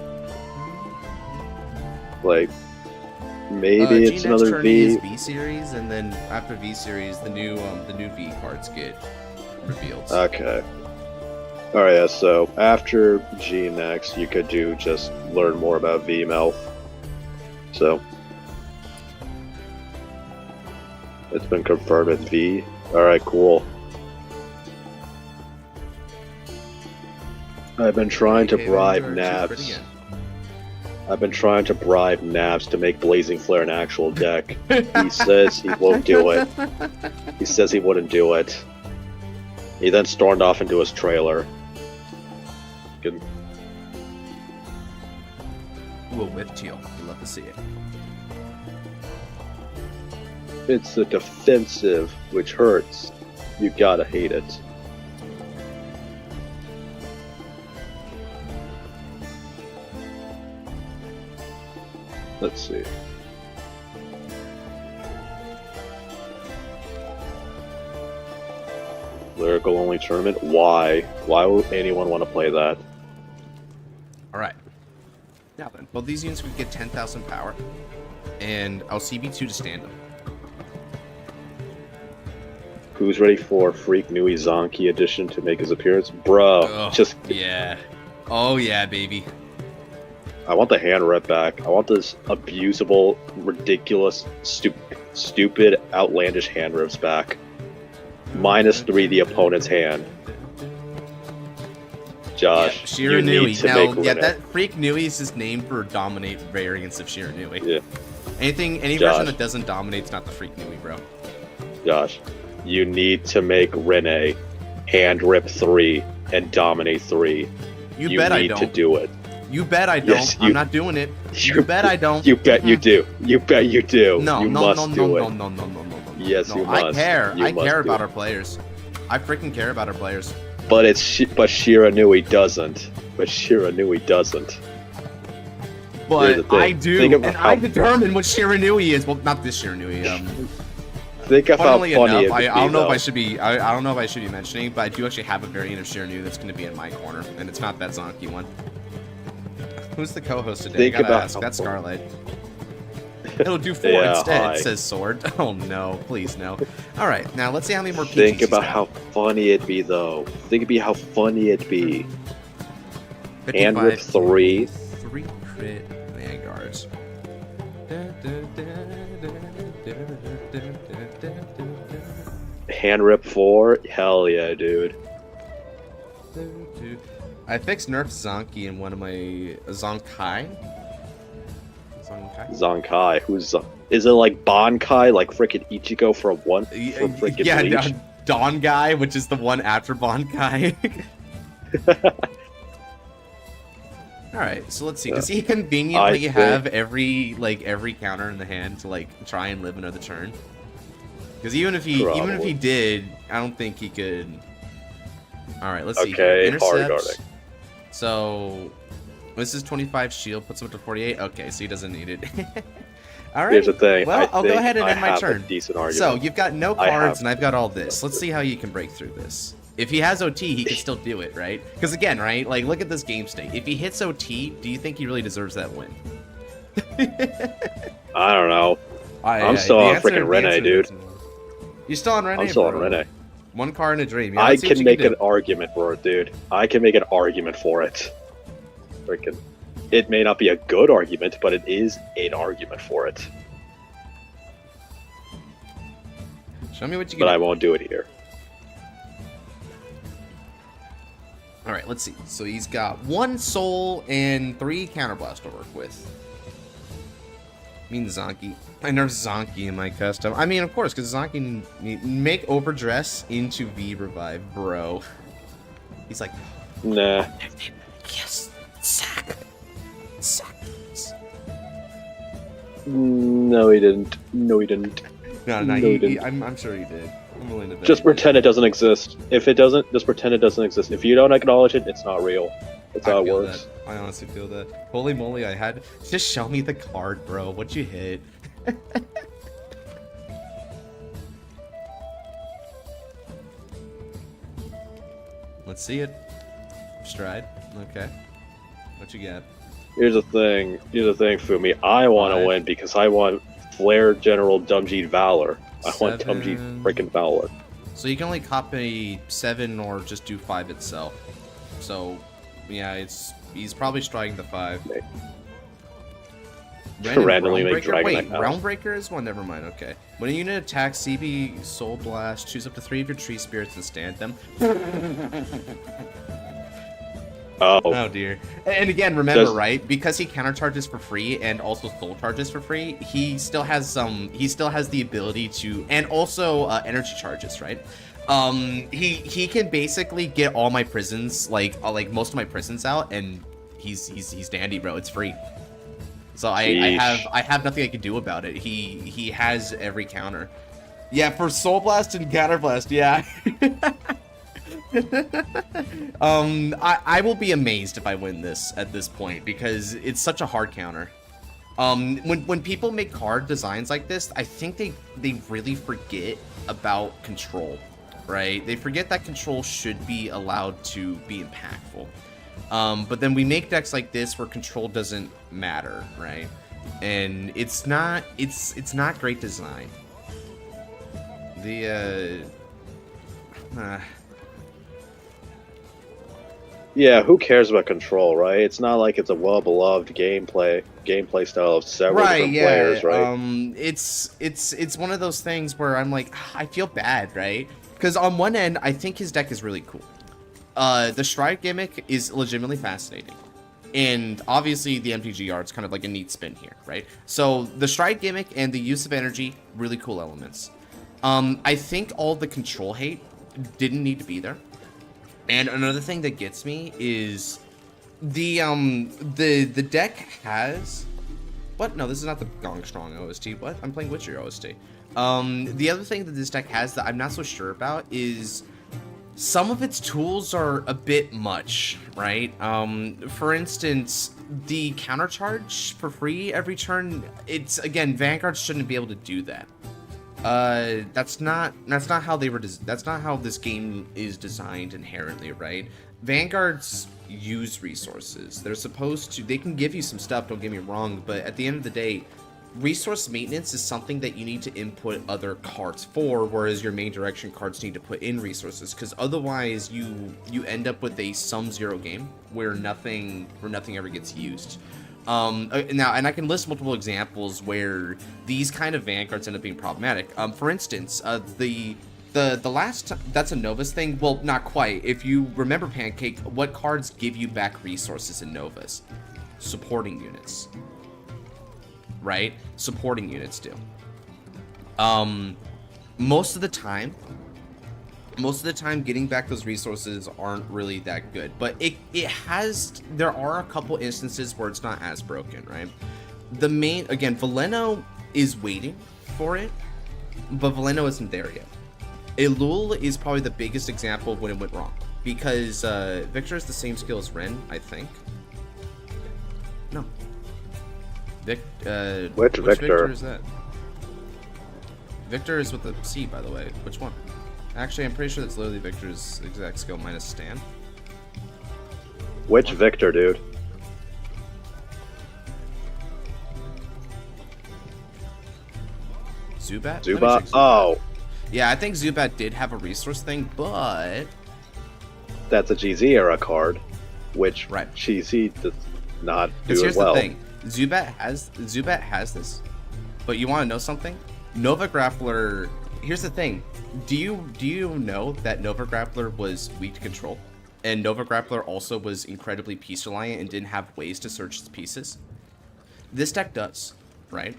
Like, maybe it's another V. Is V series, and then after V series, the new V cards get revealed. Okay. Alright, yeah, so after G next, you could do just learn more about V-Mouth. So, it's been confirmed as V. Alright, cool. I've been trying to bribe Nabs. I've been trying to bribe Nabs to make Blazing Flare an actual deck. He says he won't do it. He says he wouldn't do it. He then stormed off into his trailer. Good. Ooh, with teal. We'd love to see it. It's the defensive, which hurts. You gotta hate it. Let's see. Lyrical only tournament? Why? Why would anyone want to play that? Alright. Now then. Well, these units would get 10,000 power. And I'll CB2 to stand them. Who's ready for Freak Nui Zonky edition to make his appearance? Bruh, Oh, just... yeah. Oh, yeah, baby. I want the hand rep back. I want this abusable, ridiculous, stupid, outlandish hand reps back. -3 the opponent's hand. Josh, yeah, you need Shiranui. to Now, make yeah, Rene. that Freak Nui is his name for dominate variants of Shiranui. Yeah. Any Josh. version that doesn't dominate is not the Freak Nui, bro. Josh, you need to make Rene hand rip 3 and dominate 3. You bet I need don't. to do it. You bet I don't. Yes, I'm not doing it. You bet I don't. You bet you do. You bet you do. No, you no, must no, do no, it. no, no, no, no, no, no. Yes, no, you I must. care. You I must care do about it. our players. I freaking care about our players. But Shiranui doesn't. But Shiranui doesn't. Here's But the thing. I do, Think and about I how- determine what Shiranui is. Well, not this Shiranui. Think of how Funnily funny enough, it would I don't be, know if though. I should be. I don't know if I should be mentioning, but I do actually have a variant of Shiranui that's going to be in my corner, and it's not that Zonky one. Who's the co-host today? Think I gotta about ask. how That's funny. Starlight. It'll do 4 Yeah, instead. hi. Says Sword. Oh no, please no. All right, now let's see how many more. Think PTCs about got. how funny it'd be, though. Think about how funny it'd be. Hand 55, rip 3. 3 crit Vanguards. Hand rip 4. Hell yeah, dude. I fixed Nerf Zonky in one of my Zonkai. Zonkai. Zonkai. Who's is it like Bankai, like frickin' Ichigo from frickin' Yeah, Bleach? Don Guy, which is the one after Bankai. Alright, so let's see. Does he conveniently I think- have every counter in the hand to like try and live another turn? Because even if he did, I don't think he could. Alright, let's see. Okay, Intercept. hard guarding. So this is 25 shield, puts him up to 48. Okay, so he doesn't need it. Alright. Here's the thing. Well, I'll go think ahead and I end my have turn. A decent argument. So you've got no I cards, have- and I've got all this. Let's see how you can break through this. If he has OT, he can still do it, right? Because again, right? Like, look at this game state. If he hits OT, do you think he really deserves that win? I don't know. I'm still the on answer- freaking the Rene, answer dude. is no. You're still on Rene. I'm still on bro. Rene. One card in a dream. Yeah, I let's see what can you make do. an argument for it, dude. I can make an argument for it. Freaking. It may not be a good argument, but it is an argument for it. Show me what you But can I do. won't do it here. All right, let's see. So he's got 1 soul and 3 counterblast to work with. I mean Zonky. I nerf Zonky in my custom. I mean, of course, because Zonky make Overdress into V revive, bro. He's like, Nah. Yes. Sack. Sack. No, he didn't. No, he didn't. no, No, he didn't. I'm sure he did. I'm willing to bet. Just pretend it doesn't exist. If it doesn't, just pretend it doesn't exist. If you don't acknowledge it, it's not real. That's how I it feel works. that. I honestly feel that. Holy moly, I had. Just show me the card, bro. What'd you hit? Let's see it. Stride. Okay. What you got? Here's the thing, Fumi. I want to 5. win because I want Flare General Dumjeet Valor. I want 7. Dumjeet freaking Valor. So you can only copy 7 or just do 5 itself. So, yeah, he's probably striding the 5. Okay. Random Randomly make Realmbreaker? Dragon Wait, Knight now. Realmbreaker is one? Never mind, okay. When a unit attacks, CB Soul Blast, choose up to 3 of your tree spirits and stand them. Oh, Oh dear. And again, remember, Does- right? Because he countercharges for free and also soul charges for free, he still has the ability to, and also energy charges, right? He can basically get all my prisons, like most of my prisons out, and he's dandy, bro. It's free. So I have nothing I can do about it. He has every counter. Yeah, for Soul Blast and Counter Blast, yeah. I will be amazed if I win this at this point because it's such a hard counter. When people make card designs like this, I think they really forget about control, right? They forget that control should be allowed to be impactful. But then we make decks like this where control doesn't matter, right? And it's not great design. Yeah, who cares about control, right? It's not like it's a well-beloved gameplay style of several different players, right? It's one of those things where I'm like, I feel bad, right? Because on one end, I think his deck is really cool. The Stride gimmick is legitimately fascinating. And obviously the MTG art's kind of like a neat spin here, right? So the Stride gimmick and the use of energy, really cool elements. I think all the control hate didn't need to be there. And another thing that gets me is the deck has what? No, this is not the Gong Strong OST. What? I'm playing Witcher OST. The other thing that this deck has that I'm not so sure about is some of its tools are a bit much, right? For instance, the counter charge for free every turn. It's again, Vanguard shouldn't be able to do that. That's not how that's not how this game is designed inherently, right? Vanguards use resources. They can give you some stuff, don't get me wrong, but at the end of the day, resource maintenance is something that you need to input other cards for, whereas your main direction cards need to put in resources, because otherwise you end up with a sum zero game where nothing ever gets used. Now, and I can list multiple examples where these kind of Vanguards end up being problematic. For instance, the last, that's a Novus thing. Well, not quite. If you remember Pancake, what cards give you back resources in Novus? Supporting units. Right? Supporting units do. Most of the time, getting back those resources aren't really that good, but there are a couple instances where it's not as broken, right? Again, Veleno is waiting for it, but Veleno isn't there yet. Elul is probably the biggest example of when it went wrong, because Victor is the same skill as Ren, I think. No. Which Victor is that? Victor is with the C, by the way. Which one? Actually, I'm pretty sure that's literally Victor's exact skill minus Stan. Which Victor, dude? Zubat? Zubat? Oh. Yeah, I think Zubat did have a resource thing, but... That's a GZ era card, which right. GZ does not do as here's well. The thing. Zubat has this, but you want to know something? Nova Grappler... Here's the thing. Do you know that Nova Grappler was weak to control? And Nova Grappler also was incredibly piece reliant and didn't have ways to search its pieces? This deck does, right?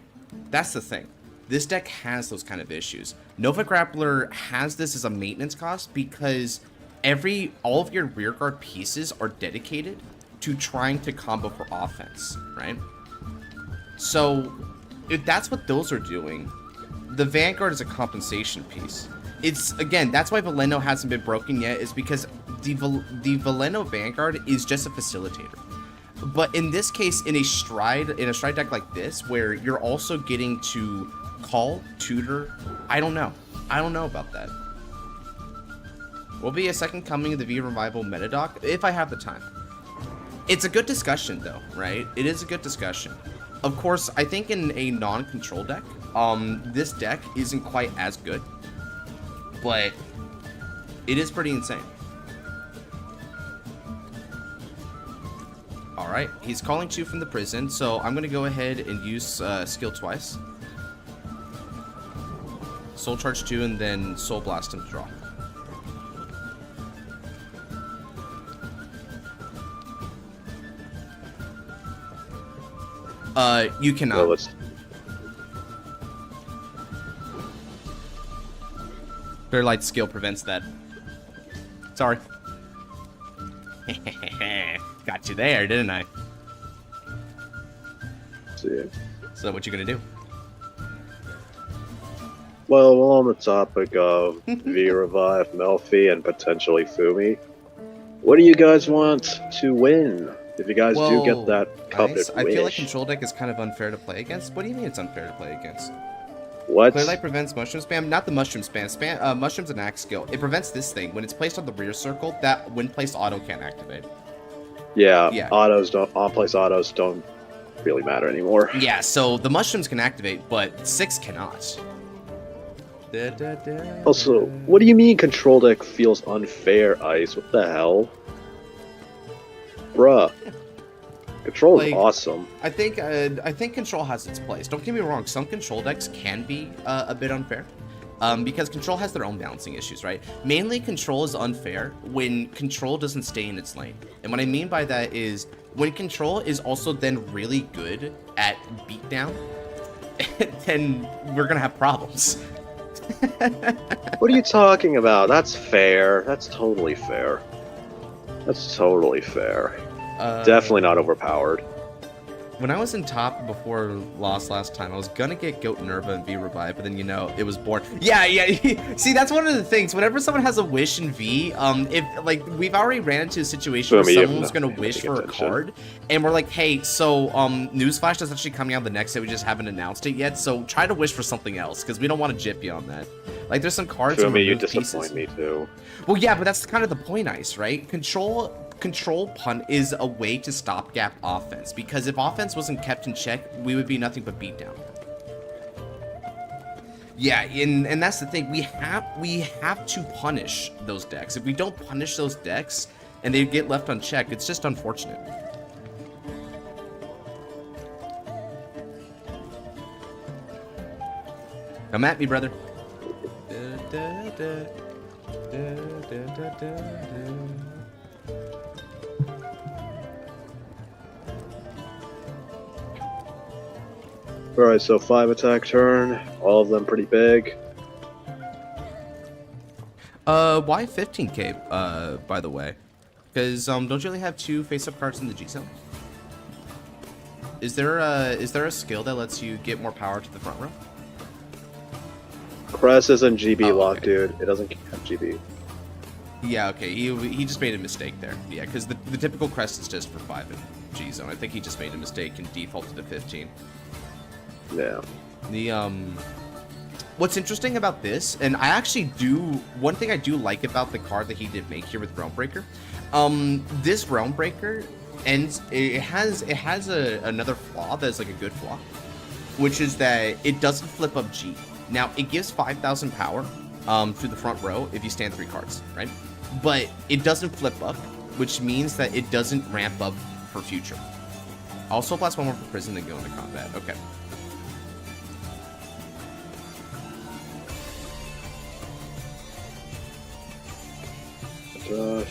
That's the thing. This deck has those kind of issues. Nova Grappler has this as a maintenance cost because all of your rearguard pieces are dedicated to trying to combo for offense, right? So if that's what those are doing, the Vanguard is a compensation piece. That's why Veleno hasn't been broken yet, is because the Veleno Vanguard is just a facilitator. But in this case, in a stride deck like this, where you're also getting to call, tutor, I don't know about that. Will be a second coming of the V Revival Metadoc, if I have the time. It's a good discussion though, right? It is a good discussion. Of course, I think in a non-control deck, this deck isn't quite as good, but it is pretty insane. Alright, he's calling 2 from the prison, so I'm going to go ahead and use skill twice. Soul Charge 2 and then Soul Blast him to draw. You cannot. Well, Very light skill prevents that. Sorry. Got you there, didn't I? See. So what you gonna do? Well, on the topic of V-Revive, Melfi, and potentially Fumi, what do you guys want to win If you guys do get that coveted I feel like wish. control deck is kind of unfair to play against. What do you mean it's unfair to play against? What? Clear Light prevents mushroom spam. Not the mushroom spam. Mushroom's an axe skill. It prevents this thing. When it's placed on the rear circle, that when placed auto can't activate. Yeah, on-place autos don't really matter anymore. Yeah, so the mushrooms can activate, but 6 cannot. Also, what do you mean control deck feels unfair, Ice? What the hell? Bruh. Control is awesome. I think control has its place. Don't get me wrong, some control decks can be a bit unfair. Because control has their own balancing issues, right? Mainly control is unfair when control doesn't stay in its lane. And what I mean by that is when control is also then really good at beatdown, then we're gonna have problems. What are you talking about? That's fair. That's totally fair. That's totally fair. Definitely not overpowered. When I was in top before lost last time, I was gonna get Goat Nerva and V Revive, but then it was born. Yeah. See, that's one of the things. Whenever someone has a wish in V, if like we've already ran into a situation where someone was gonna wish for a card, and we're like, hey, so Newsflash that's actually coming out the next day. We just haven't announced it yet, so try to wish for something else because we don't want to jip you on that. Like, there's some cards. You disappoint me too. Well, yeah, but that's kind of the point, Ice, right? Control punt is a way to stopgap offense, because if offense wasn't kept in check, we would be nothing but beatdown. Yeah, and that's the thing. We have to punish those decks. If we don't punish those decks and they get left unchecked, it's just unfortunate. Come at me, brother. Alright, so 5 attack turn, all of them pretty big. Why 15k, by the way? Because, don't you only have 2 face-up cards in the G-Zone? Is there a skill that lets you get more power to the front row? Crest isn't GB lock, dude. It doesn't have GB. Yeah, okay, he just made a mistake there. Yeah, because the typical Crest is just for 5 in G-Zone. I think he just made a mistake and defaulted to 15. Yeah. What's interesting about this, and I actually one thing I do like about the card that he did make here with Realm Breaker, this Realm Breaker, and it has another flaw that's like a good flaw, which is that it doesn't flip up G. Now, it gives 5,000 power through the front row if you stand 3 cards, right? But it doesn't flip up, which means that it doesn't ramp up for future. Also, plus 1 more for prison and go into combat. Okay.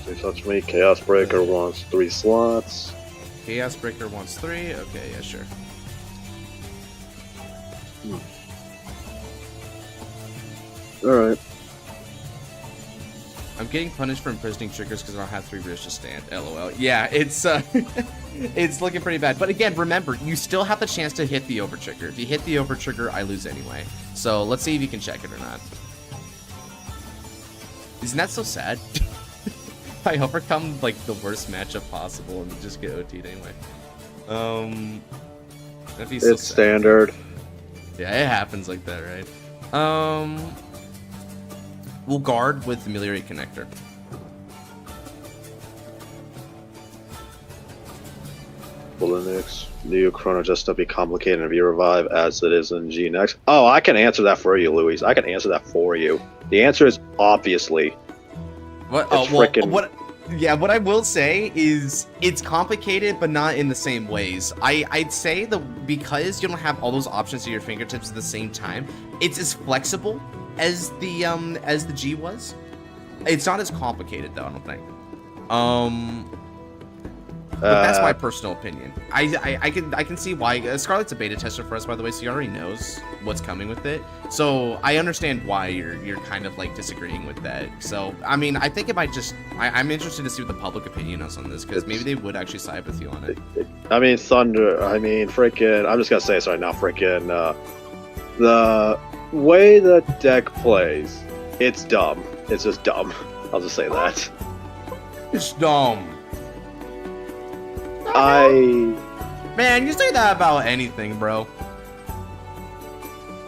They touch me. Chaos Breaker wants 3 slots. Chaos Breaker wants 3. Okay, yeah, sure. Alright. I'm getting punished for imprisoning triggers because I don't have 3 rears to stand. LOL. Yeah, it's it's looking pretty bad. But again, remember, you still have the chance to hit the over trigger. If you hit the over trigger, I lose anyway. So let's see if you can check it or not. Isn't that so sad? I overcome like the worst matchup possible and just get OT'd anyway. That'd be so it's sad. Standard. Yeah, it happens like that, right? We'll guard with the Ameliorate Connector. Linux, New Chrono just to be complicated and be revive as it is in G next. Oh, I can answer that for you, Luis. I can answer that for you. The answer is obviously. What? Yeah, what I will say is it's complicated, but not in the same ways. I'd say because you don't have all those options at your fingertips at the same time, it's as flexible as the G was. It's not as complicated though, I don't think. But that's my personal opinion. I can see why. Scarlett's a beta tester for us, by the way, so he already knows what's coming with it. So I understand why you're kind of like disagreeing with that. So I mean, I think it might just. I'm interested to see what the public opinion is on this, because maybe they would actually side with you on it. I mean, Thunder. I mean, freaking. I'm just gonna say this right now, freaking. The way the deck plays, it's dumb. It's just dumb. I'll just say that. It's dumb. Man, you say that about anything, bro.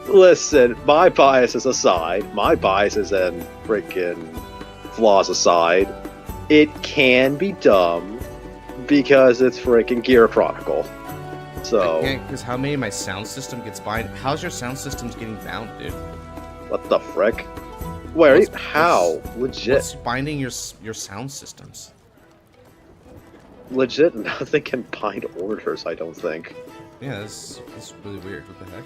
Listen, my biases aside, my biases and freaking flaws aside, it can be dumb because it's freaking Gear Chronicle. So. I can't, because how many of my sound system gets bound? How's your sound systems getting bound, dude? What the frick? Where? How? Legit. What's binding your sound systems? Legit, nothing can bind orders, I don't think. Yeah, that's really weird. What the heck?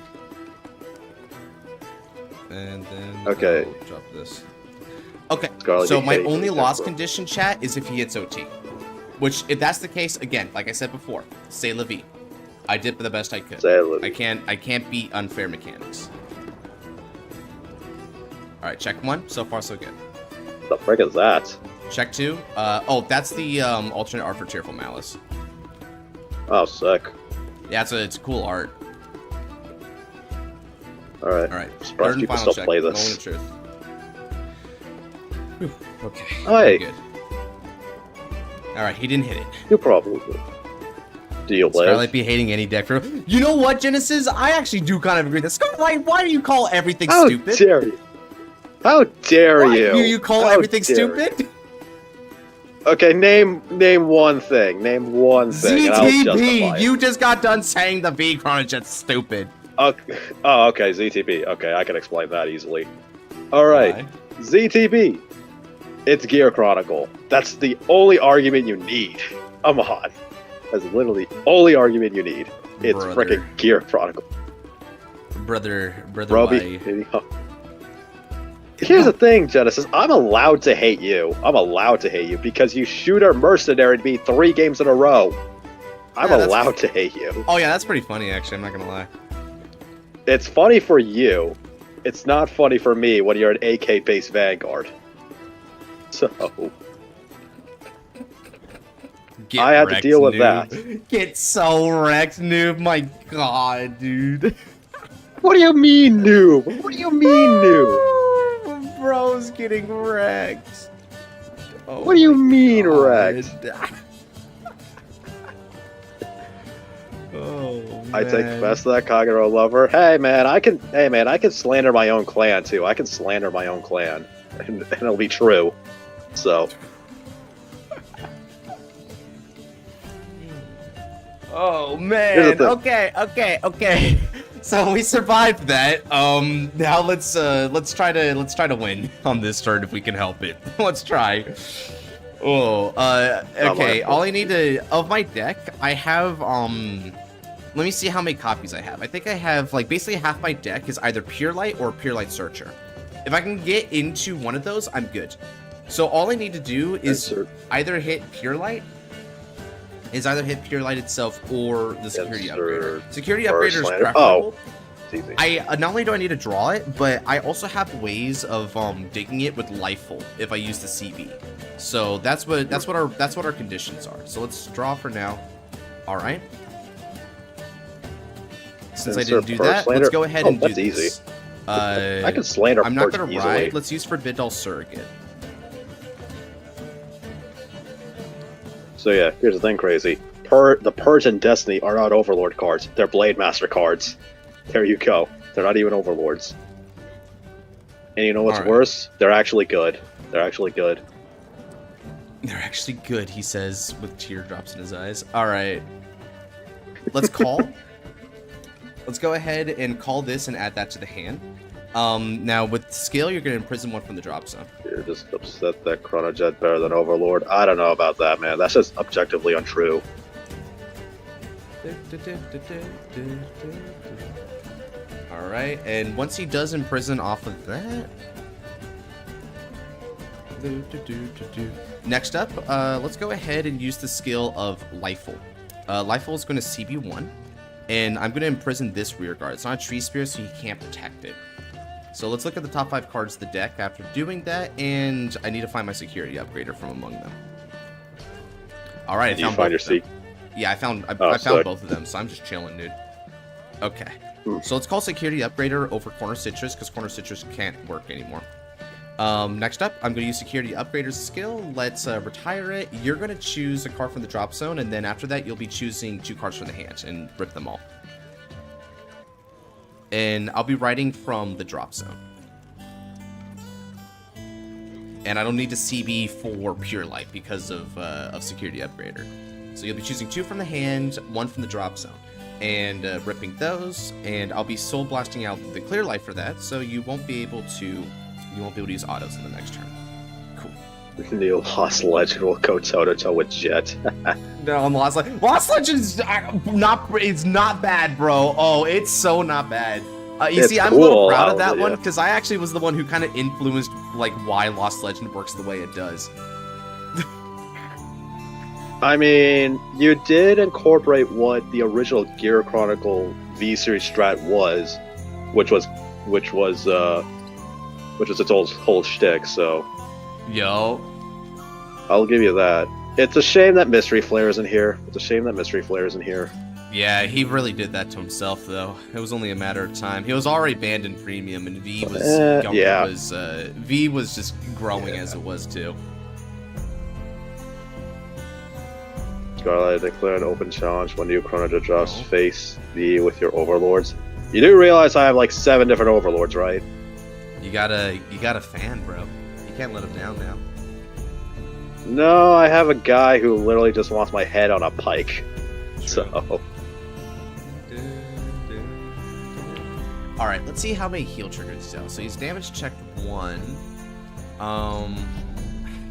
And then okay, I'll drop this. Okay, Scarlet, so my only loss condition, chat, is if he hits OT. Which, if that's the case, again, like I said before, say la vie. I did the best I could. I can't beat unfair mechanics. All right, check 1. So far, so good. What the frick is that? Check 2. Oh, that's the alternate art for Cheerful Malice. Oh, sick. Yeah, it's a cool art. All right. All right. Surprised people still play this. Moment of truth. Whew. Okay. Hey. Good. All right, he didn't hit it. You probably would. Do you live? Scarlet be hating any deck for. You know what, Genesis? I actually do kind of agree with this. Scarlet, why do you call everything stupid? How dare you? How dare you? You call everything stupid? Okay, name one thing. Name one thing. ZTP. You just got done saying the V Chronojet's stupid. Okay. Oh, okay. ZTP. Okay, I can explain that easily. All right. Why? ZTP. It's Gear Chronicle. That's the only argument you need. Come on. That's literally the only argument you need. It's freaking Gear Chronicle. Brother. Here's the thing, Genesis. I'm allowed to hate you. I'm allowed to hate you because you shooter mercenary me 3 games in a row. I'm allowed to hate you. Oh yeah, that's pretty funny actually, I'm not gonna lie. It's funny for you. It's not funny for me when you're an AK-based Vanguard. So I had to deal with that. Get so wrecked, noob. My god, dude. What do you mean, noob? What do you mean, noob? Bro's getting wrecked. Oh, what do you mean, wrecked? Oh, man. I take best of that Kagero lover. Hey man, I can slander my own clan too. I can slander my own clan, and it'll be true. So. Oh man. Okay. So we survived that. Now let's try to win on this turn if we can help it. Let's try. Oh, okay. All I need of my deck, I have let me see how many copies I have. I think I have like basically half my deck is either Pure Light or Pure Light Searcher. If I can get into one of those, I'm good. So all I need to do is either hit Pure Light. Is either hit Pure Light itself or the Security Upgrader. Security Upgrader is preferable. Not only do I need to draw it, but I also have ways of digging it with Lifeful if I use the CB. So that's what our conditions are. So let's draw for now. All right. Since I didn't do that, let's go ahead and do this. Easy. I can slander. I'm not gonna ride. Let's use Forbid Doll Surrogate. So yeah, here's the thing, crazy. The Purge and Destiny are not Overlord cards. They're Blade Master cards. There you go. They're not even Overlords. And you know what's worse? They're actually good. They're actually good. They're actually good, he says, with teardrops in his eyes. Alright. Let's call. Let's go ahead and call this and add that to the hand. Now, with skill, you're going to imprison one from the drop zone. You're just upset that Chronojet better than Overlord. I don't know about that, man. That's just objectively untrue. Alright, and once he does imprison off of that... Next up, let's go ahead and use the skill of Lifeful. Lifeful is going to CB1, and I'm going to imprison this rear guard. It's not a Tree Spear, so you can't protect it. So let's look at the top 5 cards of the deck after doing that, and I need to find my Security Upgrader from among them. All right, Did you find your seat? Yeah, I found both of them, so I'm just chilling, dude. Okay, so let's call Security Upgrader over Corner Citrus, because Corner Citrus can't work anymore. Next up, I'm going to use Security Upgrader's skill. Let's retire it. You're going to choose a card from the drop zone, and then after that, you'll be choosing 2 cards from the hand and rip them all. And I'll be writing from the drop zone. And I don't need to CB for Pure Light because of Security Upgrader. So you'll be choosing 2 from the hand, 1 from the drop zone. And ripping those, and I'll be soul blasting out the Clear Light for that, so you won't be able to use autos in the next turn. Cool. The Lost Legend will go toe-to-toe with Jet. No, Lost Legend's not bad, bro. Oh, it's so not bad. You see, I'm a little proud of that one, because I actually was the one who kind of influenced, like, why Lost Legend works the way it does. I mean, you did incorporate what the original Gear Chronicle V-Series strat was, which was its whole shtick, so... Yo. I'll give you that. It's a shame that Mystery Flare isn't here. Yeah, he really did that to himself, though. It was only a matter of time. He was already banned in Premium, and V was just growing as it was, too. Scarlet, declare an open challenge when you Chrono Drops face V with your overlords. You do realize I have like 7 different overlords, right? You got a fan, bro. You can't let him down now. No, I have a guy who literally just wants my head on a pike. True. So. Alright, let's see how many heal triggers he's out. So he's damage checked 1.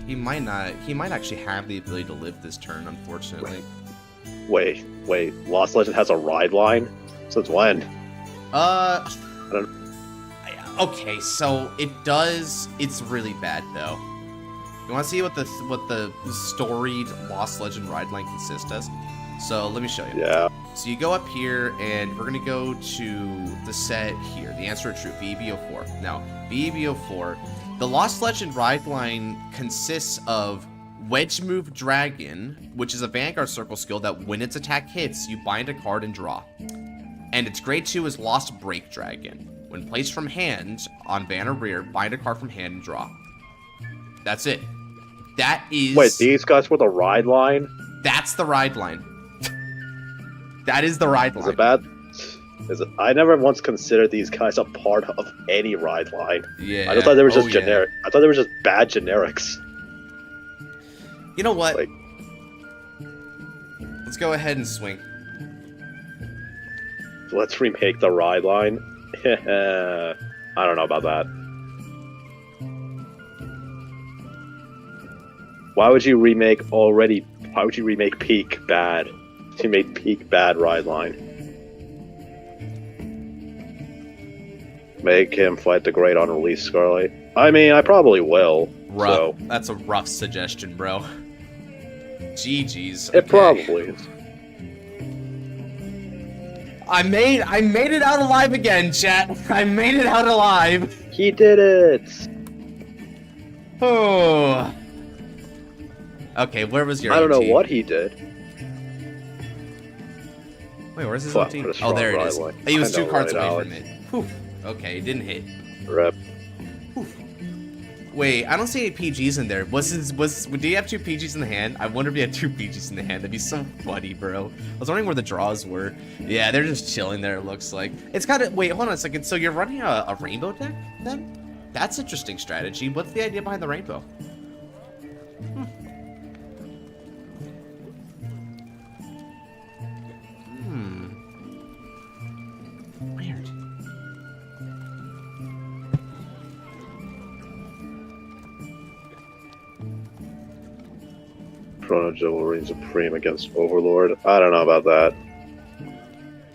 He might not. He might actually have the ability to live this turn, unfortunately. Wait. Lost Legend has a ride line? Since when? I don't... Okay, so it does. It's really bad though. You want to see what the storied Lost Legend ride line consists as? So let me show you. Yeah. So you go up here, and we're gonna go to the set here. The Answer of Truth, VEBO4. Now, VEBO4. The Lost Legend ride line consists of Wedge Move Dragon, which is a Vanguard Circle skill that when its attack hits, you bind a card and draw. And its grade 2 is Lost Break Dragon. When placed from hand on banner rear, bind a card from hand and draw. That's it. That is... Wait, these guys with a ride line? That's the ride line. That is the ride line. Is it bad? I never once considered these guys a part of any ride line. Yeah. I just thought they were just generic. I thought they were just bad generics. You know what? Like, let's go ahead and swing. Let's remake the ride line. I don't know about that. Why would you remake Peak bad? You made Peak bad ride line. Make him fight the great unreleased Scarlet. I mean, I probably will. Rough. So. That's a rough suggestion, bro. GG's. Okay. It probably is. I made it out alive again, chat. I made it out alive. He did it. Oh. Okay, where was your I don't OT? know what he did. Wait, where's his OT? Oh, there it is. He was 2 cards away from it. Whew. Okay, it didn't hit. Rep. Wait, I don't see any PGs in there. Did he have 2 PGs in the hand? I wonder if he had 2 PGs in the hand. That'd be so funny, bro. I was wondering where the draws were. Yeah, they're just chilling there, it looks like. It's kind of... Wait, hold on a second. So you're running a rainbow deck, then? That's interesting strategy. What's the idea behind the rainbow? Weird. Chrono Joe will reign supreme against Overlord. I don't know about that.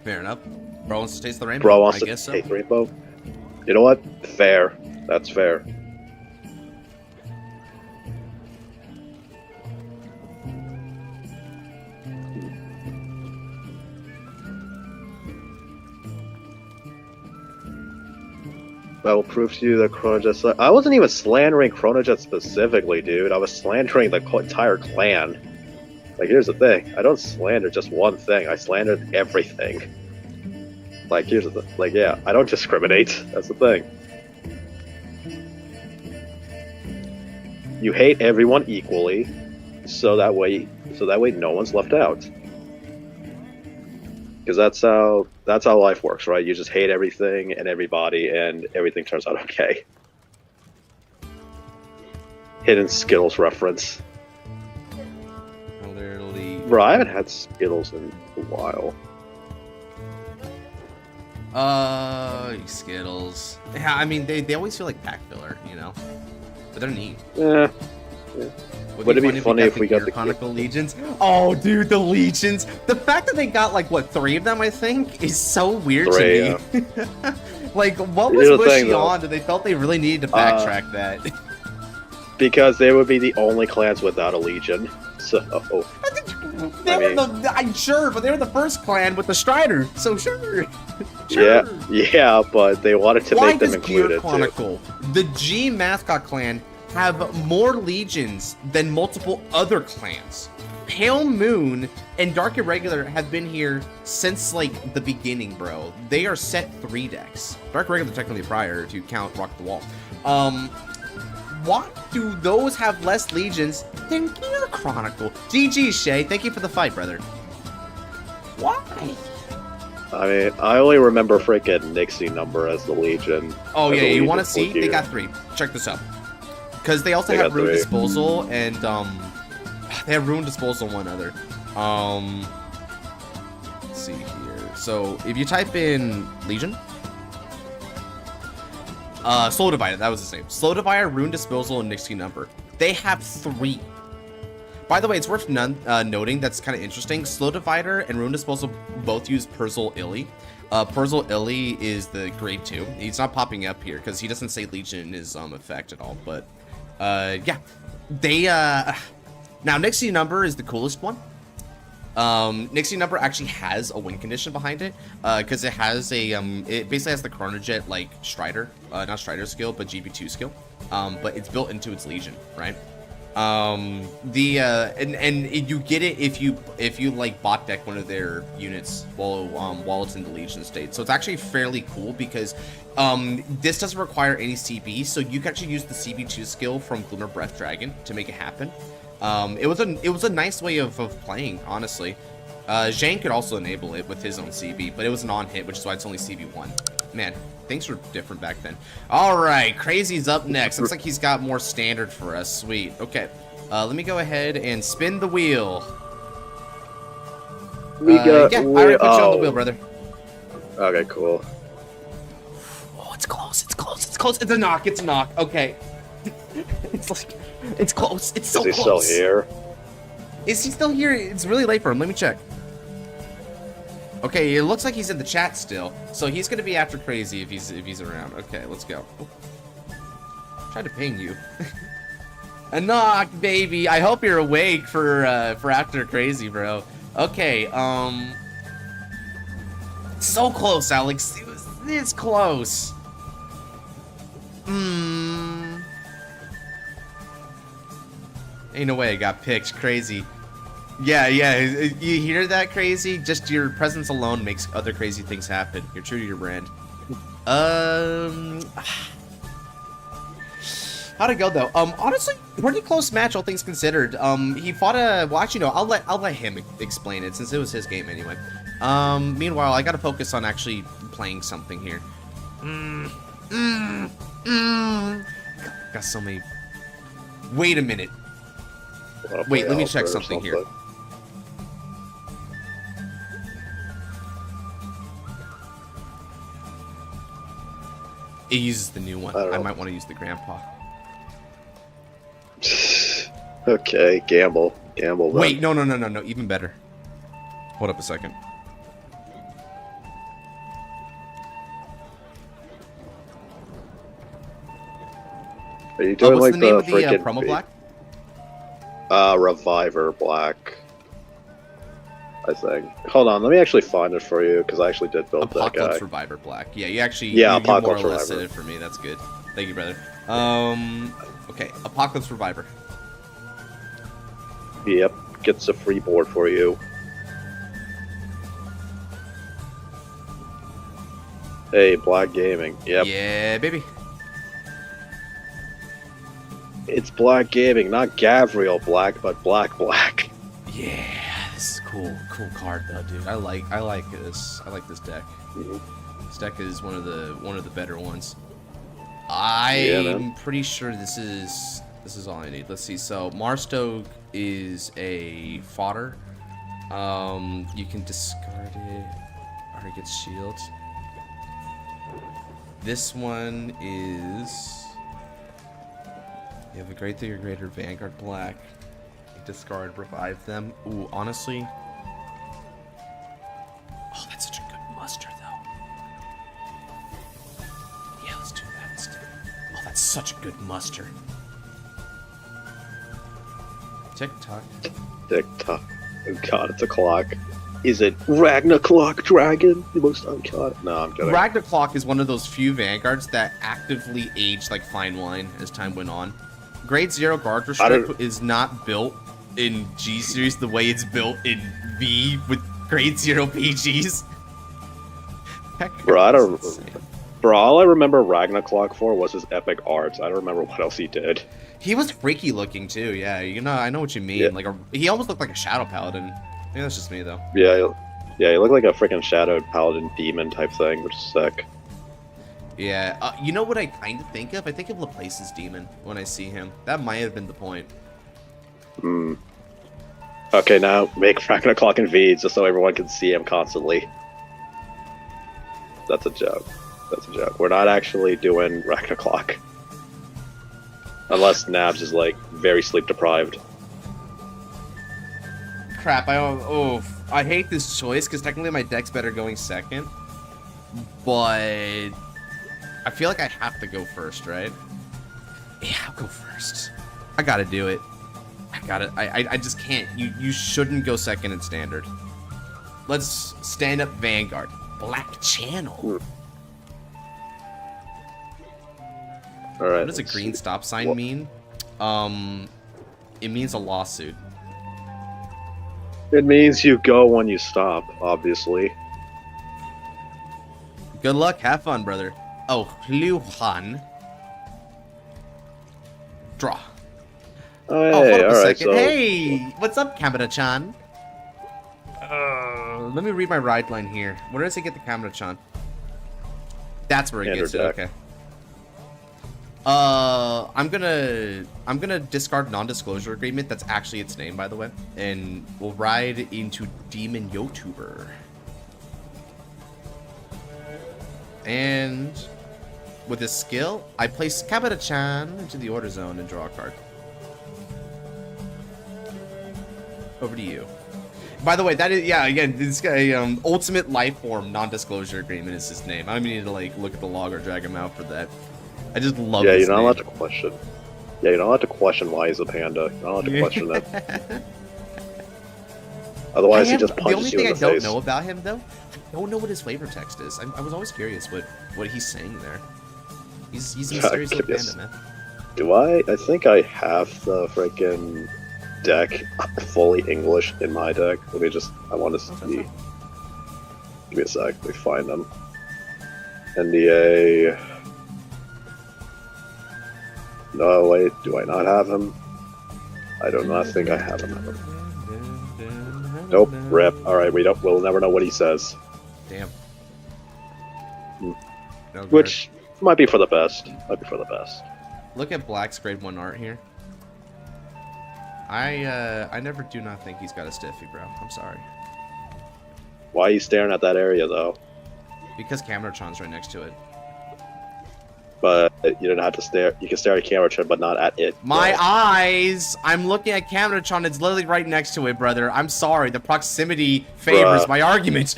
Fair enough. Bro wants to taste the rainbow. Bro wants I guess to taste the rainbow. You know what? Fair. That's fair. I will prove to you that Chronojet... I wasn't even slandering Chronojet specifically, dude. I was slandering the entire clan. Like, here's the thing. I don't slander just one thing. I slandered everything. Like, here's the thing. Like, yeah, I don't discriminate. That's the thing. You hate everyone equally, so that way no one's left out. Because that's how life works, right? You just hate everything and everybody, and everything turns out okay. Hidden Skittles reference. Literally. Bro, I haven't had Skittles in a while. Skittles. Yeah, I mean, they always feel like pack filler, you know? But they're neat. Yeah. Would it be funny if we got the Chronicle Legions? Oh, dude, the Legions. The fact that they got, like, what, 3 of them, I think, is so weird to me. Yeah. Like, what was Bushy on? They felt they really needed to backtrack that. Because they would be the only clans without a Legion. So, I'm sure, but they were the first clan with the Strider, so sure. Yeah, but they wanted to make them included. Why does Gear Chronicle, the G mascot clan, have more legions than multiple other clans? Pale Moon and Dark Irregular have been here since, like, the beginning, bro. They are set 3 decks. Dark Irregular technically prior, if you count Rock the Wall. Why do those have less legions than Gear Chronicle? GG, Shay. Thank you for the fight, brother. Why? I mean, I only remember freaking Nixie number as the Legion. Oh, yeah, you want to see? They got 3. Check this out. Because they also have Ruin Disposal and, they have Ruin Disposal and one other. Let's see here. So, if you type in Legion, Slow Divider, that was his name. Slow Divider, Ruin Disposal, and Nixie Number. They have 3. By the way, it's worth noting that's kind of interesting. Slow Divider and Ruin Disposal both use Persil Illy. Persil Illy is the grade 2. He's not popping up here because he doesn't say Legion in his effect at all. But yeah, they now Nixie Number is the coolest one. Nixie Number actually has a win condition behind it, because it has a it basically has the Chronojet like Strider, not Strider skill, but GB2 skill, but it's built into its Legion, right? And you get it if you like bot deck one of their units while it's in the Legion state. So it's actually fairly cool because this doesn't require any CB, so you can actually use the CB2 skill from Glimmer Breath Dragon to make it happen. It was a nice way of playing, honestly. Zhang could also enable it with his own CB, but it was an on-hit, which is why it's only CB1. Man, things were different back then. Alright, Crazy's up next. Looks like he's got more standard for us. Sweet. Okay, let me go ahead and spin the wheel. Yeah, I already put you on the wheel, brother. Okay, cool. Oh, it's close. It's close. It's close. It's a knock. It's a knock. Okay. It's like... It's close. It's so close. Is he still here? Is he still here? It's really late for him. Let me check. Okay, it looks like he's in the chat still. So he's gonna be after Crazy if he's around. Okay, let's go. Tried to ping you. A knock, baby. I hope you're awake for after Crazy, bro. Okay, so close, Alex. It's close. Ain't no way I got picked. Crazy. Yeah, you hear that, Crazy? Just your presence alone makes other crazy things happen. You're true to your brand. How'd it go though? Honestly, pretty close match, all things considered. He fought a... Well, actually, no. I'll let him explain it since it was his game anyway. Meanwhile, I gotta focus on actually playing something here. Got so many... Wait a minute. Wait, let me check something here. It uses the new one. I might want to use the grandpa. Okay, gamble. Gamble. Then. Wait, no. Even better. Hold up a second. Are you doing what's like the name of the freaking promo black? Reviver Black, I think. Hold on, let me actually find it for you, because I actually did build that guy. Apocalypse Reviver Black. Yeah, you actually you more Apocalypse or less Reviver. said it for me. That's good. Thank you, brother. Okay, Apocalypse Reviver. Yep, gets a free board for you. Hey, Black Gaming. Yep. Yeah, baby. It's Black Gaming, not Gabriel Black, but Black. Yeah, this is cool. Cool card though, dude. I like this. I like this deck. This deck is one of the better ones. I'm pretty sure this is all I need. Let's see. So Marstoke is a fodder. You can discard it, or it gets shields. This one is. You have a Great 3 or greater Vanguard Black. You discard, revive them. Ooh, honestly. Oh, that's such a good muster, though. Yeah, let's do that instead. Oh, that's such a good muster. Tick tock. Tick tock. Oh god, it's a clock. Is it Ragnarok Dragon? The most uncut. No, I'm kidding. Ragnarok is one of those few Vanguards that actively aged like fine wine as time went on. Grade 0 guard restrict is not built in G series the way it's built in V with grade 0 PGs. Bro, all I remember Ragnarok for was his epic arts. I don't remember what else he did. He was freaky looking too. Yeah, you know, I know what you mean. Yeah. Like he almost looked like a shadow paladin. Maybe that's just me though. Yeah, he looked like a freaking shadow paladin demon type thing, which is sick. Yeah, you know what I kind of think of? I think of Laplace's demon when I see him. That might have been the point. Hmm. Okay, now make Ragnarok in V just so everyone can see him constantly. That's a joke. That's a joke. We're not actually doing Ragnarok. Unless Nabs is like very sleep deprived. Crap, I hate this choice because technically my deck's better going second. But I feel like I have to go first, right? Yeah, I'll go first. I gotta do it. I just can't. You shouldn't go second in standard. Let's stand up Vanguard. Black Channel. Alright. What does a green stop sign mean? It means a lawsuit. It means you go when you stop, obviously. Good luck, have fun, brother. Oh, Luhan. Draw. Oh, hey, hold up a alright, second. so... Hey, what's up, Kamada-chan? Let me read my ride line here. Where does it get the Kamada-chan? That's where it gets it, deck. okay. I'm gonna discard non-disclosure agreement. That's actually its name, by the way. And we'll ride into Demon YouTuber. And with his skill, I place Kamada-chan into the order zone and draw a card. Over to you. By the way, that is, yeah, again, this guy, Ultimate Life Form Non-Disclosure Agreement is his name. I don't even need to, like, look at the log or drag him out for that. I just love Yeah, his you're not name. allowed to question. Yeah, you're not allowed to question why he's a panda. You're not allowed to question that. Otherwise, he just punches you in the face. The only thing I don't know about him, though, I don't know what his flavor text is. I was always curious what he's saying there. He's a mysterious little panda, man. Do I? I think I have the freaking deck fully English in my deck. Let me just, I want to see. Give me a sec, let me find them. NDA. No, wait, do I not have him? I do not think I have him. Nope, rip. Alright, we'll never know what he says. Damn. No good. Which might be for the best. Might be for the best. Look at Black's grade 1 art here. I never do not think he's got a stiffy, bro. I'm sorry. Why are you staring at that area, though? Because Cameratron's right next to it. But you don't have to stare. You can stare at Cameratron, but not at it. My eyes! I'm looking at Cameratron. It's literally right next to it, brother. I'm sorry. The proximity favors my argument.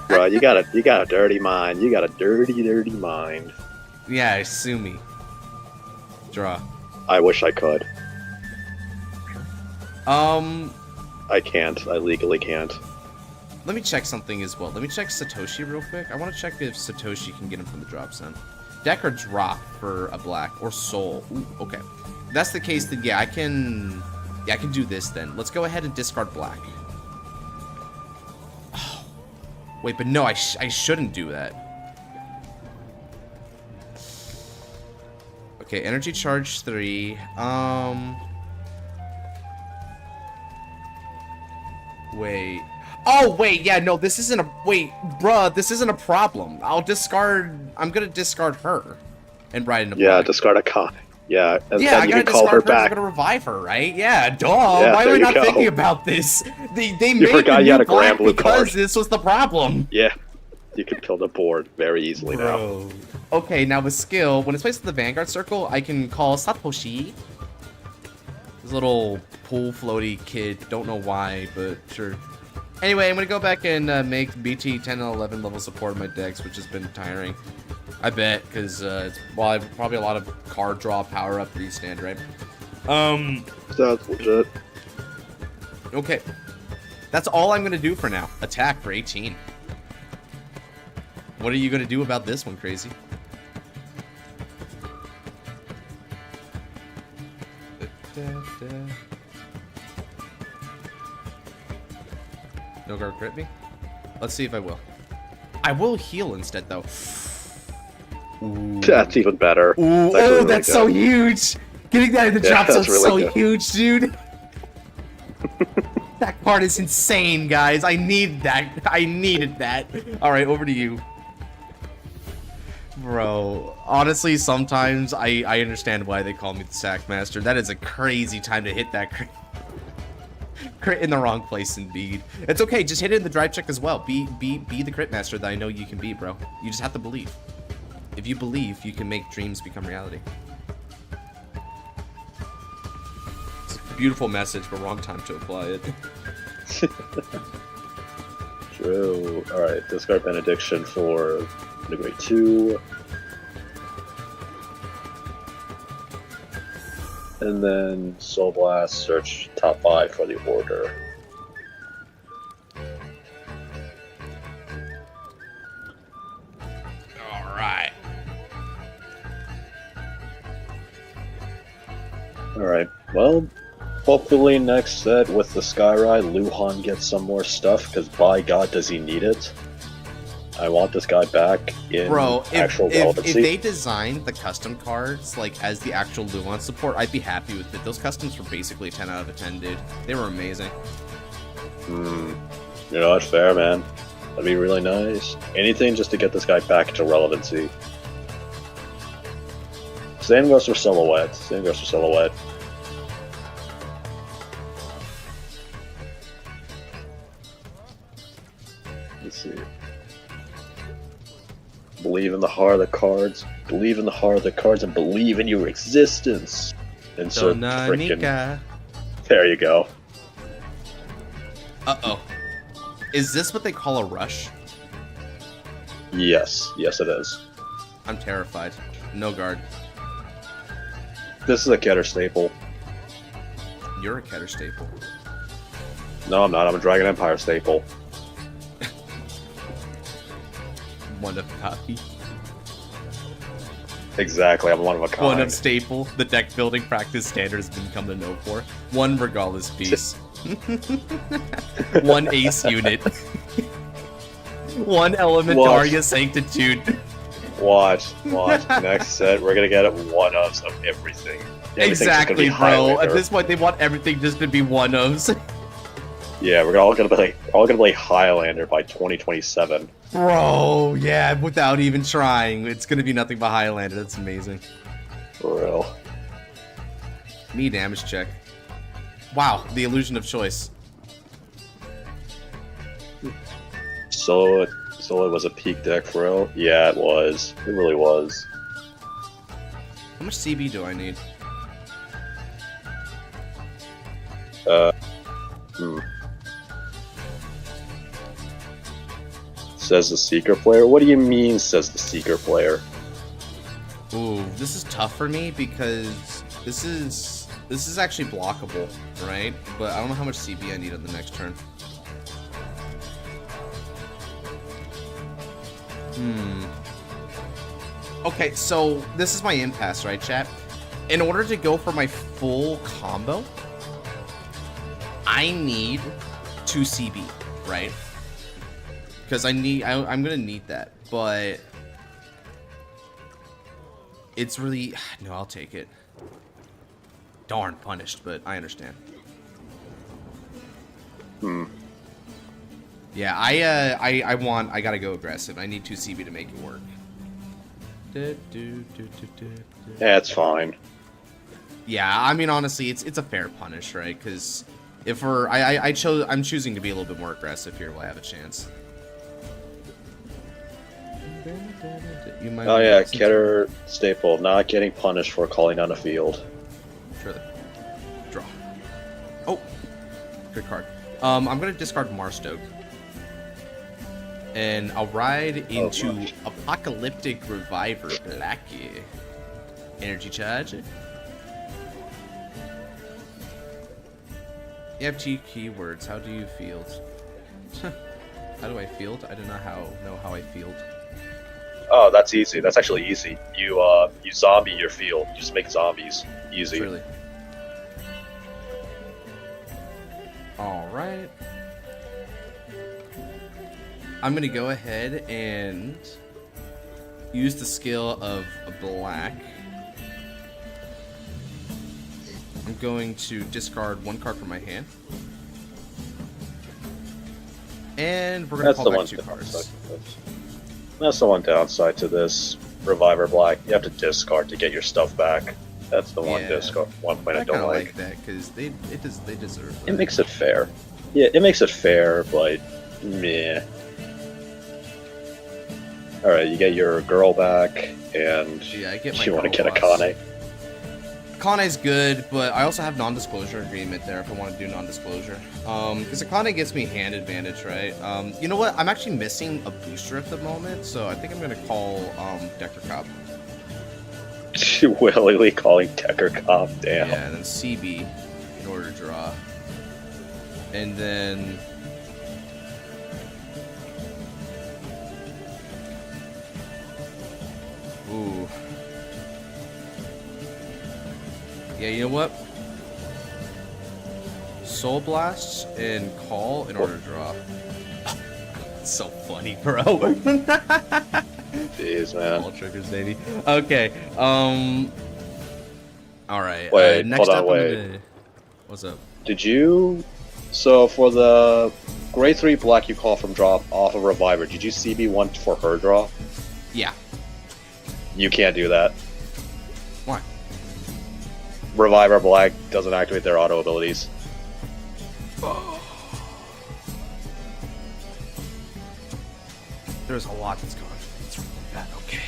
Bro, you got a dirty mind. You got a dirty mind. Yeah, sue me. Draw. I wish I could. I can't. I legally can't. Let me check something as well. Let me check Satoshi real quick. I want to check if Satoshi can get him from the drop zone. Deck or drop for a black or soul. Ooh, okay. If that's the case, then yeah, I can do this then. Let's go ahead and discard black. Oh, wait, but no, I shouldn't do that. Okay, energy charge 3. Wait. Oh, wait, yeah, no, this isn't a... Wait, bruh, this isn't a problem. I'm gonna discard her and ride into Yeah, black. discard a con. Yeah, and Yeah, then you I gotta can call her discard her. I'm back. gonna revive her, right? Yeah, duh. Yeah, Why am there I you not go. thinking about this? They made forgot the you had new a grand black blue because card. this was the problem. Yeah, you can kill the board very easily now. Bro. Okay, now with skill, when it's placed in the Vanguard circle, I can call Satoshi. This little pool floaty kid. Don't know why, but sure. Anyway, I'm gonna go back and make BT 10 and 11 level support in my decks, which has been tiring. I bet, because it's probably a lot of card draw, power up, restand, right? That's legit. Okay. That's all I'm gonna do for now. Attack for 18. What are you gonna do about this one, Crazy? No guard crit me? Let's see if I will. I will heal instead, though. Ooh. That's even better. Ooh, Really that's good. so huge! Getting that in the Yeah, drop zone's that's so really good. huge, dude! That card is insane, guys. I need that. I needed that. Alright, over to you. Bro, honestly, sometimes I understand why they call me the Sack Master. That is a crazy time to hit that crit. Crit in the wrong place, indeed. It's okay, just hit it in the drive check as well. Be the crit master that I know you can be, bro. You just have to believe. If you believe, you can make dreams become reality. It's a beautiful message, but wrong time to apply it. True. Alright, discard Benediction for degree 2. And then Soul Blast, search top 5 for the order. Alright. Alright, well, hopefully next set with the Skyride, Luhan gets some more stuff, because by god does he need it. I want this guy back in actual relevancy. If they designed the custom cards like as the actual Luan support, I'd be happy with it. Those customs were basically 10 out of 10, dude. They were amazing. You know, that's fair, man. That'd be really nice. Anything just to get this guy back to relevancy. Same goes for Silhouette. Same goes for Silhouette. Let's see. Believe in the heart of the cards. Believe in the heart of the cards and believe in your existence. Insert freaking... Donanika. There you go. Uh-oh. Is this what they call a rush? Yes. Yes, it is. I'm terrified. No guard. This is a Keter staple. You're a Keter staple. No, I'm not. I'm a Dragon Empire staple. One of copy. Exactly, I'm one of a kind. One of staple. The deck building practice standard has become the no for. One regardless piece. One ace unit. One Elementaria Sanctitude. Watch. Next set, we're gonna get one-ofs of everything. Exactly, bro. At this point, they want everything just to be one-ofs. Yeah, we're all gonna play Highlander by 2027. Bro, yeah, without even trying. It's gonna be nothing but Highlander. That's amazing. For real. Me damage check. Wow, the illusion of choice. So it was a peak deck for real? Yeah, it was. It really was. How much CB do I need? Says the Seeker player? What do you mean, says the Seeker player? Ooh, this is tough for me because this is actually blockable, right? But I don't know how much CB I need on the next turn. Okay, so this is my impasse, right, chat? In order to go for my full combo, I need 2 CB, right? Because I'm gonna need that, but It's really... No, I'll take it. Darn punished, but I understand. Yeah, I gotta go aggressive. I need 2 CB to make it work. Yeah, it's fine. Yeah, I mean, honestly, it's a fair punish, right? Because if I'm choosing to be a little bit more aggressive here while I have a chance. Oh yeah, Keter staple, not getting punished for calling down a field. Surely. Draw. Oh, good card. I'm gonna discard Marstoke. And I'll ride into Apocalyptic Reviver Blackie. Energy charge. You have 2 keywords. How do you field? How do I field? I do not know how I field. Oh, that's easy. That's actually easy. You zombie your field. You just make zombies. Easy. Really. All right. I'm gonna go ahead and use the skill of a black. I'm going to discard 1 card from my hand. And we're going to call back 2 cards. That's the one downside to this Reviver Black. You have to discard to get your stuff back. That's the one one point I don't like. That because they deserve that. It makes it fair. Yeah, it makes it fair, but meh. Alright, you get your girl back, and I get my you want to girl get Akane. Akane's good, but I also have non-disclosure agreement there if I want to do non-disclosure. Because Akane gets me hand advantage, right? You know what? I'm actually missing a booster at the moment, so I think I'm going to call Decker Cop. Willingly calling Decker Cop, damn. Yeah, and then CB in order to draw. And then... Ooh. Yeah, you know what? Soul Blast and Call in order to draw. So funny, bro. Jeez, man. All triggers, baby. Okay. Alright. Wait, next hold on, up, wait. What's up? Did you... So, for the grade 3 black you call from drop off of Reviver, did you CB one for her draw? Yeah. You can't do that. Why? Reviver Black doesn't activate their auto abilities. There's a lot that's going on. It's really bad. Okay.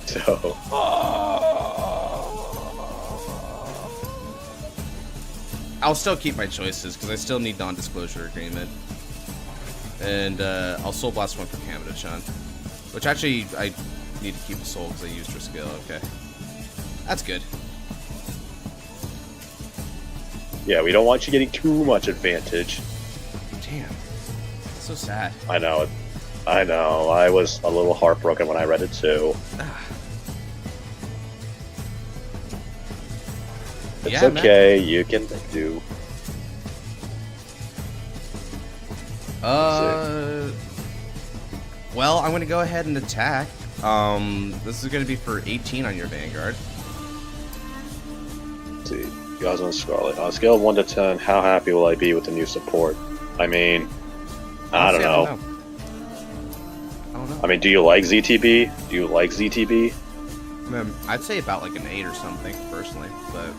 So... I'll still keep my choices because I still need non-disclosure agreement. And I'll Soul Blast one for Kamada-chan. Which actually, I need to keep a soul because I used her skill. Okay. That's good. Yeah, we don't want you getting too much advantage. Damn. That's so sad. I know. I know. I was a little heartbroken when I read it too. It's Yeah, okay. Man. You can do. Well, I'm going to go ahead and attack. This is going to be for 18 on your Vanguard. Let's see. You guys on Scarlet. On a scale of 1 to 10, how happy will I be with the new support? I mean, I don't know. I mean, do you like ZTB? Do you like ZTB? I'd say about like an 8 or something, personally. But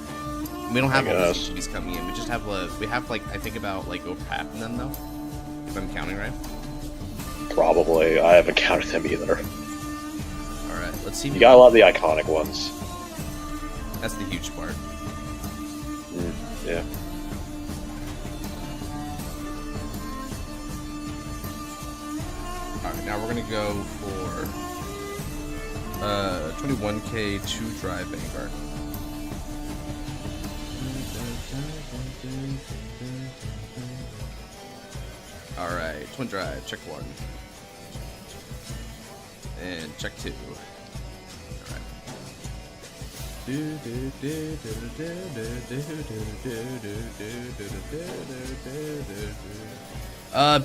we don't have all the ZTBs coming in. We just have like I think about like over half of them though, if I'm counting right. Probably. I haven't counted them either. All right, let's see. You got a lot of the iconic ones. That's the huge part. Yeah. Alright, now we're gonna go for 21k 2-drive Vanguard. Alright, twin drive, check 1. And check 2.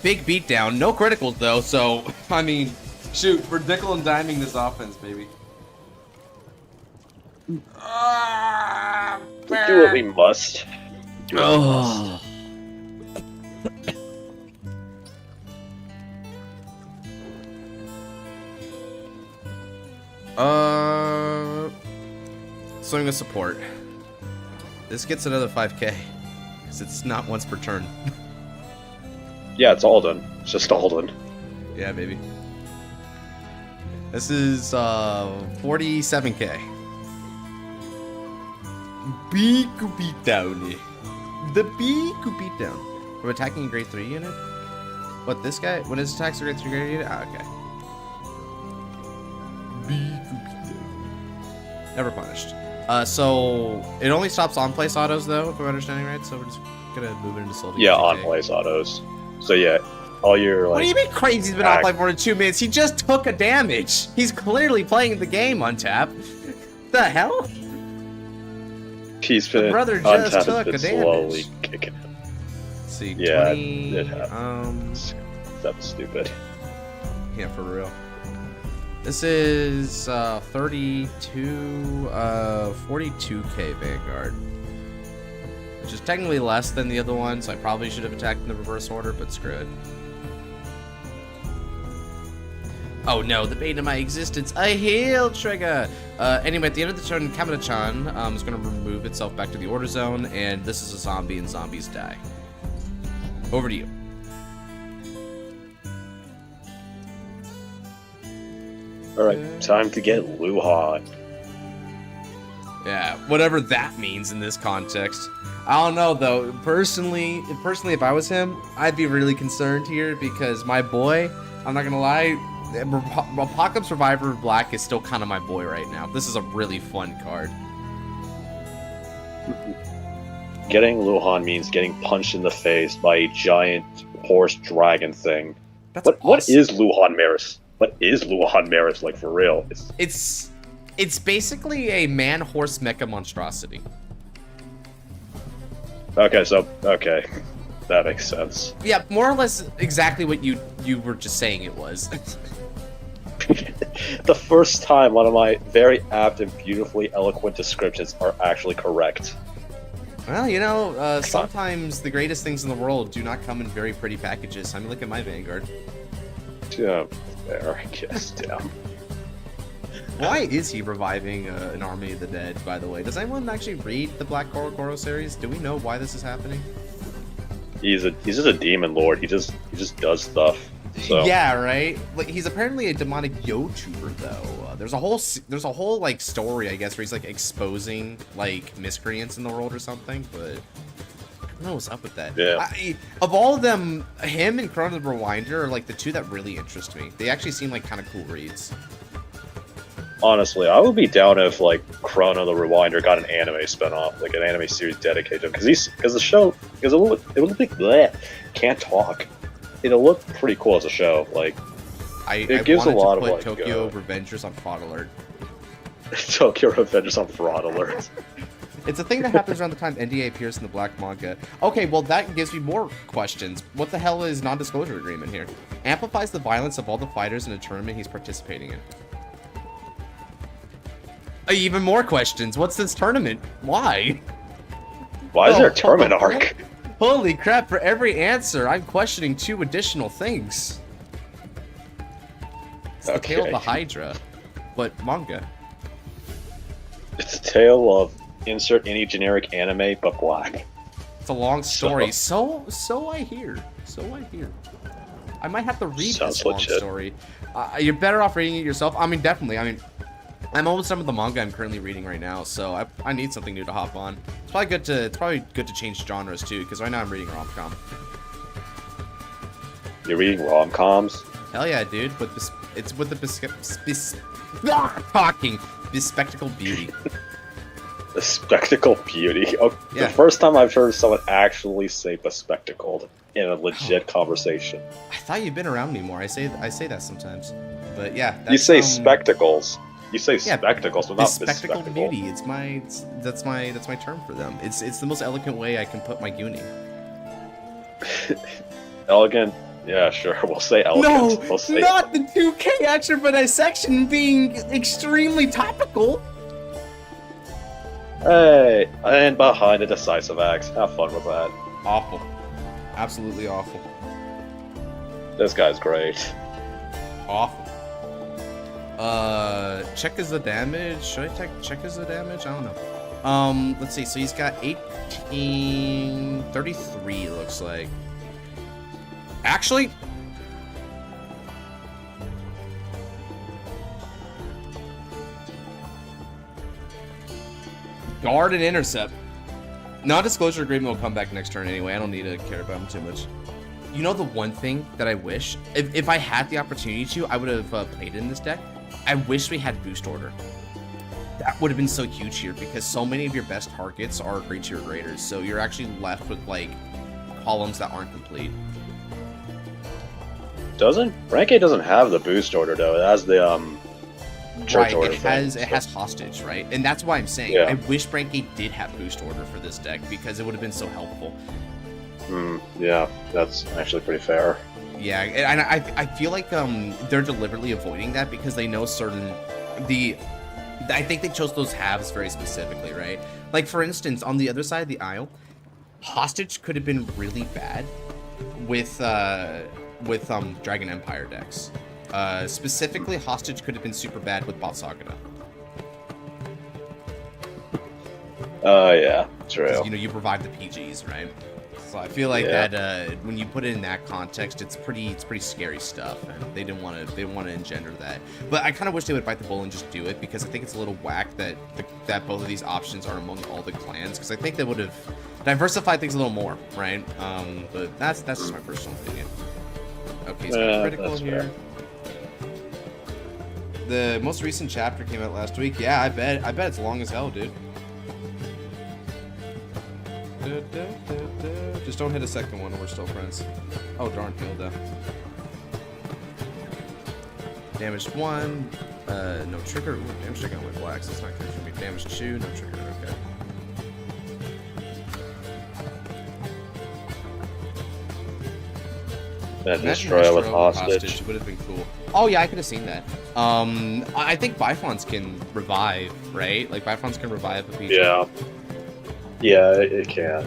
Big beatdown. No criticals though, so I mean, shoot, we're nickel and diming this offense, baby. We do what we must. Do what we must. Swing of support. This gets another 5k. Because it's not once per turn. Yeah, it's Alden. It's just Alden. Yeah, baby. This is 47k. Big beatdown. The big beatdown. From attacking a grade 3 unit? What, this guy? When his attacks are grade 3 unit? Ah, okay. Never punished. So it only stops on-place autos though, if I'm understanding right. So we're just gonna move it into Soul. Yeah, on-place autos. So yeah, all your like. What do you mean crazy's been offline for more than 2 minutes? He just took a damage. He's clearly playing the game, Untap. The hell? He's been. The brother just Untap took has a been damage. slowly kicking him. Let's see, Yeah, 20, it happens. That's stupid. Yeah, for real. This is 32, 42k Vanguard. Which is technically less than the other one, so I probably should have attacked in the reverse order, but screw it. Oh no, the bane of my existence, a heal trigger! Anyway, at the end of the turn, Kamina-chan is going to remove itself back to the order zone, and this is a zombie, and zombies die. Over to you. Alright, time to get Luhan. Yeah, whatever that means in this context. I don't know though. Personally, if I was him, I'd be really concerned here because my boy, I'm not gonna lie, Apocalypse Survivor Black is still kind of my boy right now. This is a really fun card. Getting Luhan means getting punched in the face by a giant horse dragon thing. That's awesome. What is Luhan Maris? What is Luhan Maris, like, for real? It's basically a man-horse mecha monstrosity. Okay, so, okay. That makes sense. Yeah, more or less exactly what you were just saying it was. The first time one of my very apt and beautifully eloquent descriptions are actually correct. Well, you know, sometimes the greatest things in the world do not come in very pretty packages. I mean, look at my Vanguard. Yeah, there, I guess, damn. Why is he reviving an army of the dead, by the way? Does anyone actually read the Black Koro series? Do we know why this is happening? He's just a demon lord. He just does stuff. So. Yeah, right. Like he's apparently a demonic YouTuber though. There's a whole like story I guess where he's like exposing like miscreants in the world or something, but I don't know what's up with that. Yeah. Of all of them, him and Chrono the Rewinder are like the two that really interest me. They actually seem like kind of cool reads. Honestly, I would be down if like Chrono the Rewinder got an anime spinoff, like an anime series dedicated to him, because it would look like bleh, can't talk. It'll look pretty cool as a show. Like it gives a lot of like Tokyo Revengers on Fraud Alert. Tokyo Revengers on Fraud Alert. It's a thing that happens around the time NDA appears in the Black manga. Okay, well that gives me more questions. What the hell is non-disclosure agreement here? Amplifies the violence of all the fighters in a tournament he's participating in. Even more questions. What's this tournament? Why? Why is there a tournament arc? Holy crap, for every answer, I'm questioning 2 additional things. It's the tale of the Hydra, but manga. It's a tale of insert any generic anime, but black. It's a long story. So I hear. I might have to read this long story. You're better off reading it yourself. I mean, definitely. I mean, I'm almost done with the manga I'm currently reading right now, so I need something new to hop on. It's probably good to change genres too, because right now I'm reading rom-com. You're reading rom-coms? Hell yeah, dude! It's with the bespectacled beauty. The spectacle beauty. Oh, yeah. The first time I've heard someone actually say bespectacled in a legit conversation. I thought you'd been around me more. I say that sometimes, but yeah. You say spectacles. You say spectacles, but not bespectacled bespectacle. beauty. That's my term for them. It's the most eloquent way I can put my goonie. Elegant. Yeah, sure. We'll say elegant. No, we'll say not the 2K action for dissection being extremely topical. Hey, and behind a decisive axe. Have fun with that. Awful. Absolutely awful. This guy's great. Awful. Check is the damage. Should I check is the damage? I don't know. Let's see. So he's got 33, it looks like. Actually, guard and intercept. Non-disclosure agreement will come back next turn anyway. I don't need to care about him too much. You know the one thing that I wish, if I had the opportunity to, I would have played in this deck. I wish we had boost order. That would have been so huge here because so many of your best targets are great tier graders. So you're actually left with like columns that aren't complete. Rank 8 doesn't have the boost order though. It has the church order. It has hostage, right? And that's why I'm saying I wish Rank 8 did have boost order for this deck because it would have been so helpful. Yeah, that's actually pretty fair. Yeah, and I feel like they're deliberately avoiding that because they know I think they chose those halves very specifically, right? Like for instance, on the other side of the aisle, hostage could have been really bad with Dragon Empire decks. Specifically, hostage could have been super bad with Bot Sagana. Yeah, true. You know, you provide the PGs, right? So I feel like that when you put it in that context, it's pretty scary stuff, and they didn't want to engender that. But I kind of wish they would bite the bullet and just do it because I think it's a little whack that both of these options are among all the clans because I think they would have diversified things a little more, right? But that's just my personal opinion. Okay, so critical here. The most recent chapter came out last week. Yeah, I bet it's long as hell, dude. Just don't hit a second one or we're still friends. Oh darn, Hilda. Damaged 1. No trigger. Ooh, damage trigger on my blacks. That's not good for me. Damage 2. No trigger. Okay. That destroyer with hostage would have been cool. Oh yeah, I could have seen that. I think Bifons can revive, right? Like Bifons can revive a PG. Yeah, it can.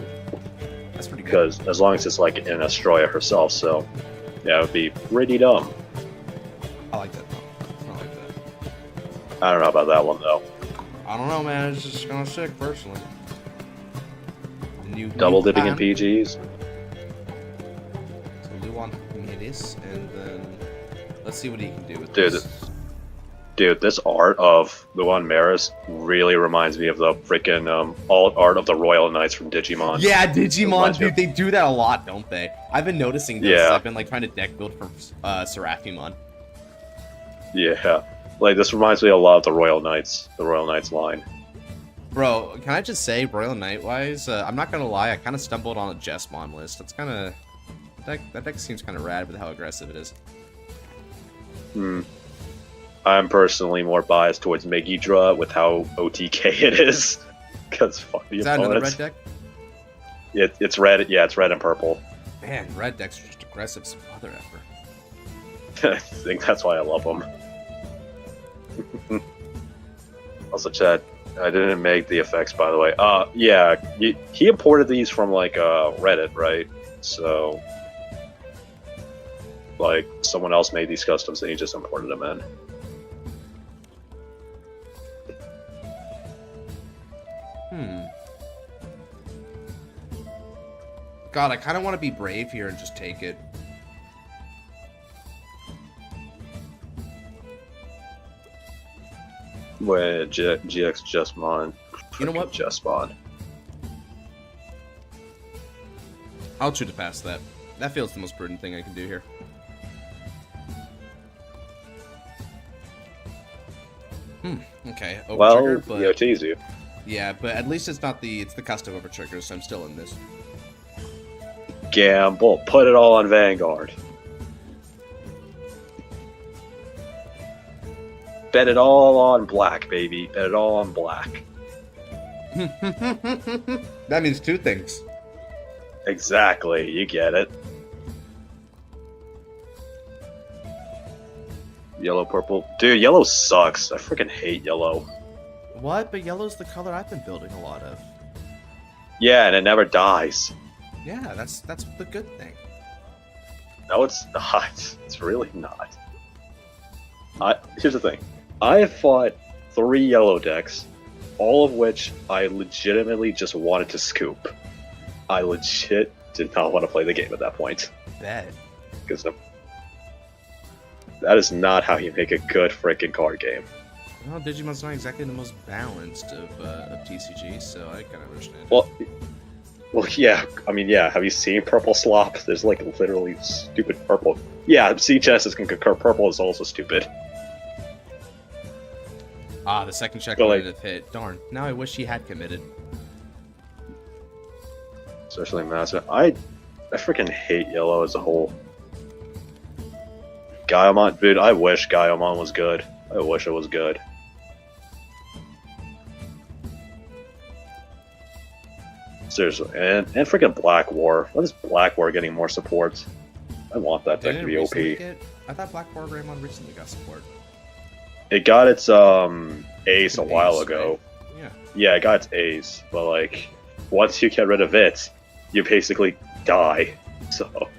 That's pretty good. Because as long as it's like an Astroya herself, so yeah, it would be pretty dumb. I like that though. I like that. I don't know about that one though. I don't know, man. It's just kind of sick, personally. Double dipping in PGs. So Luan Midis, and then let's see what he can do with this. Dude, this art of Luan Maris really reminds me of the freaking alt art of the Royal Knights from Digimon. Yeah, Digimon, dude, they do that a lot, don't they? I've been noticing this. Yeah. I've been like trying to deck build for Seraphimon. Yeah, like this reminds me a lot of the Royal Knights line. Bro, can I just say, Royal Knight wise, I'm not gonna lie, I kind of stumbled on a Jesmon list. That's kind of that deck seems kind of rad with how aggressive it is. I'm personally more biased towards Megidra with how OTK it is. Because fuck the opponents. Is that another red deck? It's red. Yeah, it's red and purple. Man, red decks are just aggressive as mother effer. I think that's why I love them. Also, Chad, I didn't make the effects, by the way. Yeah, he imported these from like Reddit, right? So, like, someone else made these customs and he just imported them in. God, I kind of want to be brave here and just take it. When GX Jesmon. You know what? Jesmon. I'll choose to pass that. That feels the most prudent thing I can do here. Okay. Well, yeah, tease you. Yeah, but at least it's not it's the custom over triggers, so I'm still in this. Gamble. Put it all on Vanguard. Bet it all on black, baby. Bet it all on black. That means two things. Exactly. You get it. Yellow, purple. Dude, yellow sucks. I freaking hate yellow. What? But yellow's the color I've been building a lot of. Yeah, and it never dies. Yeah, that's the good thing. No, it's not. It's really not. Here's the thing. I have fought 3 yellow decks, all of which I legitimately just wanted to scoop. I legit did not want to play the game at that point. Bet. Because that is not how you make a good freaking card game. Well, Digimon's not exactly the most balanced of TCG, so I kind of understand. Well, yeah. I mean, yeah. Have you seen Purple Slop? There's like literally stupid purple. Yeah, Sea Genesis can concur. Purple is also stupid. Ah, the second check But, wouldn't like, have hit. Darn. Now I wish he had committed. Especially Master. I freaking hate yellow as a whole. Gaiamon, dude. I wish Gaiamon was good. I wish it was good. Seriously, and freaking Black War. When is Black War getting more support? I want that deck to be OP. I thought Black War Greymon recently got support. It got its ace a while ago. Right? Yeah. Yeah, it got its ace, but like once you get rid of it, you basically die. So,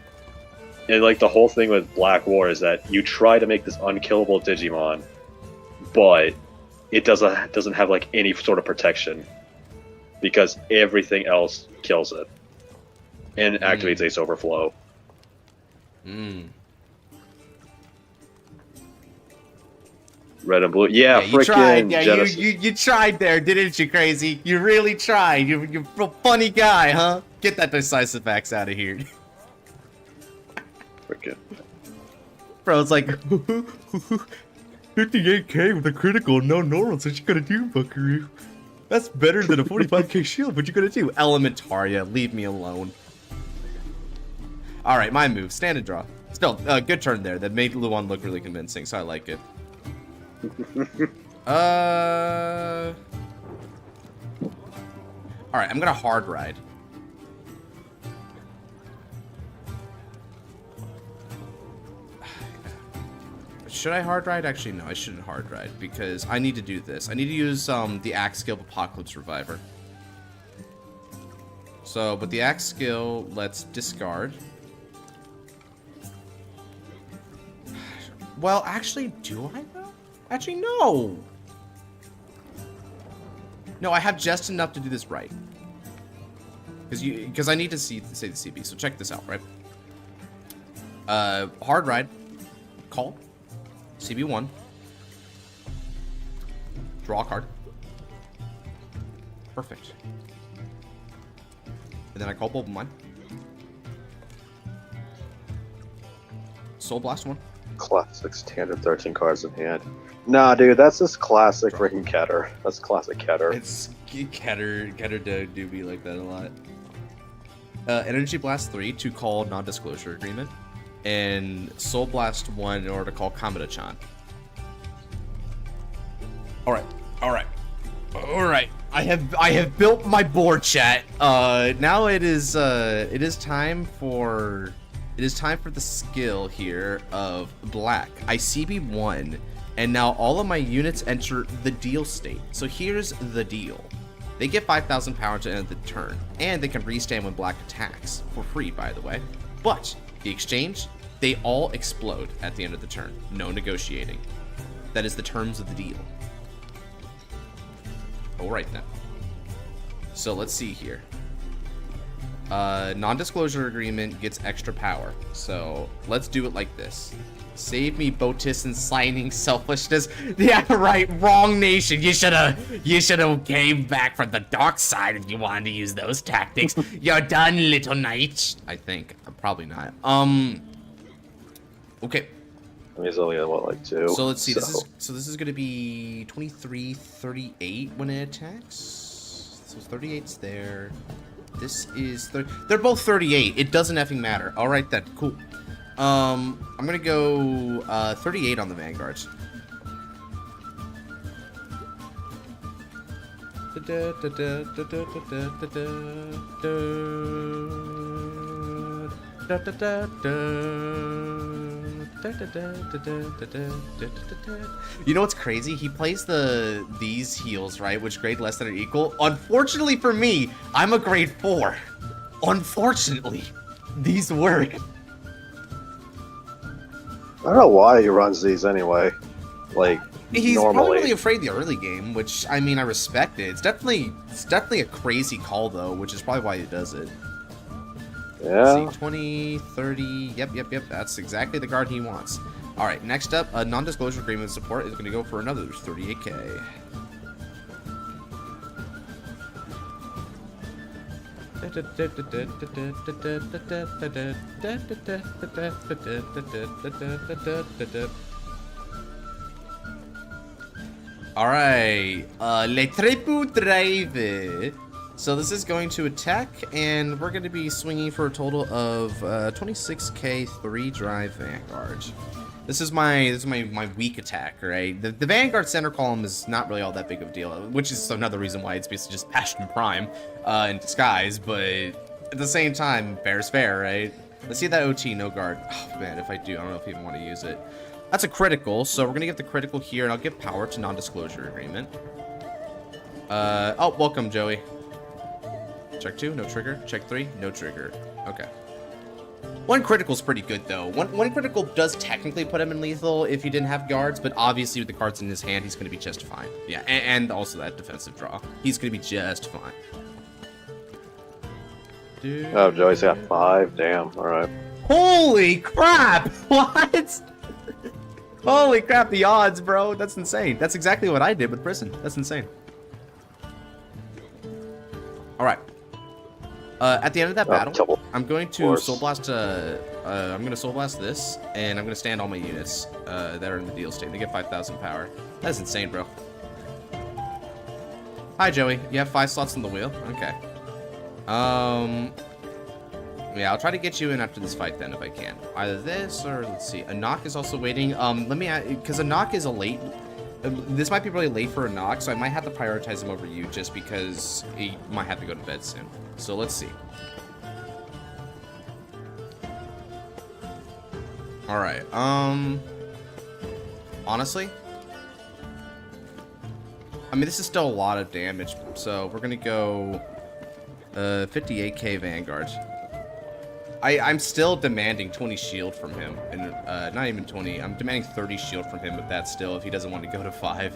and like the whole thing with Black War is that you try to make this unkillable Digimon, but it doesn't have like any sort of protection because everything else kills it and activates Ace Overflow. Red and blue, yeah, you tried. freaking Yeah, Genesis. you tried there, didn't you, Crazy? You really tried. You're a funny guy, huh? Get that decisive axe out of here. Freaking. Bro, it's like 58k with a critical, no normals. What you gonna do, Buckaroo? That's better than a 45k shield. What you gonna do? Elementaria, leave me alone. All right, my move. Stand and draw. Still, good turn there. That made Luan look really convincing, so I like it. All right, I'm gonna hard ride. Should I hard ride? Actually, no, I shouldn't hard ride because I need to do this. I need to use the axe skill of Apocalypse Reviver. So, but the axe skill, let's discard. Well, actually, do I though? Actually, no. No, I have just enough to do this right. Because I need to say the CB. So check this out, right? Hard ride, call. CB1. Draw a card. Perfect. And then I call Bulbamine. Soul Blast 1. Classic standard 13 cards in hand. Nah, dude, that's just classic freaking Keter. That's classic Keter. It's Keter do be like that a lot. Energy Blast 3 to call non-disclosure agreement. And Soul Blast 1 in order to call Kamada-chan. Alright. I have built my board, chat. Now it is time for the skill here of black. I CB1, and now all of my units enter the deal state. So here's the deal. They get 5,000 power at the end of the turn, and they can restand when black attacks, for free, by the way. But the exchange, they all explode at the end of the turn. No negotiating. That is the terms of the deal. Alright then. So let's see here. Non-disclosure agreement gets extra power. So let's do it like this. Save me, Botis, and signing selfishness. Yeah, right. Wrong nation. You should've came back from the dark side if you wanted to use those tactics. You're done, little knight. I think. Probably not. Okay. I mean, it's only what, like 2? So let's see. This is gonna be 23, 38 when it attacks. So 38's there. This is they're both 38. It doesn't effing matter. All right then. Cool. I'm gonna go 38 on the Vanguards. You know what's crazy? He plays these heals, right? Which grade less than or equal. Unfortunately for me, I'm a grade 4. Unfortunately, these work. I don't know why he runs these anyway. Like, He's normally. probably really afraid the early game, which, I mean, I respect it. It's definitely a crazy call, though, which is probably why he does it. Yeah. Let's see, 20, 30, yep. That's exactly the guard he wants. All right, next up, a non-disclosure agreement support is going to go for another 38k. Alright, Le Triple Drive. So this is going to attack, and we're going to be swinging for a total of 26k 3 drive Vanguard. This is my weak attack, right? The Vanguard center column is not really all that big of a deal, which is another reason why it's basically just Passion Prime in disguise, but at the same time, fair is fair, right? Let's see that OT, no guard. Oh man, if I do, I don't know if I even want to use it. That's a critical, so we're gonna get the critical here, and I'll give power to non-disclosure agreement. Oh, welcome, Joey. Check 2, no trigger. Check 3, no trigger. Okay. One critical's pretty good, though. One critical does technically put him in lethal if he didn't have guards, but obviously with the cards in his hand, he's gonna be just fine. Yeah, and also that defensive draw. He's gonna be just fine. Dude. Oh, Joey's got 5. Damn. All right. Holy crap! What? Holy crap, the odds, bro. That's insane. That's exactly what I did with Prison. That's insane. Alright. At the end of that battle, I'm going to Soul Blast, I'm going to Soul Blast this, and I'm going to stand all my units that are in the deal state. They get 5,000 power. That's insane, bro. Hi, Joey. You have 5 slots on the wheel? Okay. Yeah, I'll try to get you in after this fight then if I can. Either this or let's see. A knock is also waiting. Let me add, because a knock is a late. This might be really late for a knock, so I might have to prioritize him over you just because he might have to go to bed soon. So let's see. All right. Honestly, I mean this is still a lot of damage, so we're gonna go 58k Vanguard. I'm still demanding 20 shield from him, and not even 20. I'm demanding 30 shield from him with that still if he doesn't want to go to 5.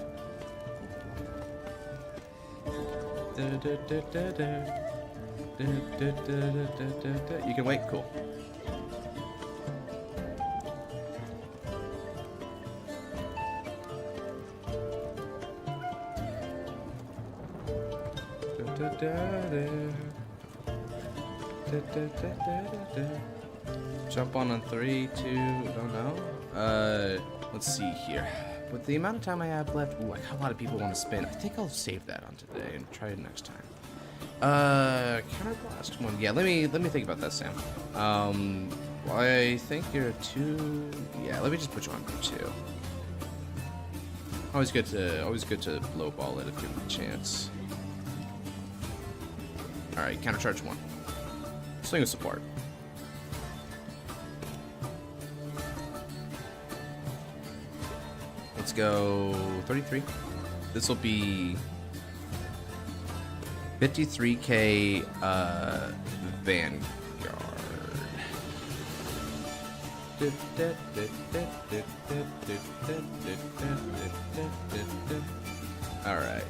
You can wait, cool. Jump on 3, 2, don't know. Let's see here. With the amount of time I have left, ooh, I got a lot of people want to spin. I think I'll save that on today and try it next time. Counterblast 1. Yeah, let me think about that, Sam. I think you're 2. Yeah, let me just put you on 2. Always good to lowball it if given a chance. All right, countercharge 1. Swing of support. Let's go 33. This will be 53k Vanguard. All right.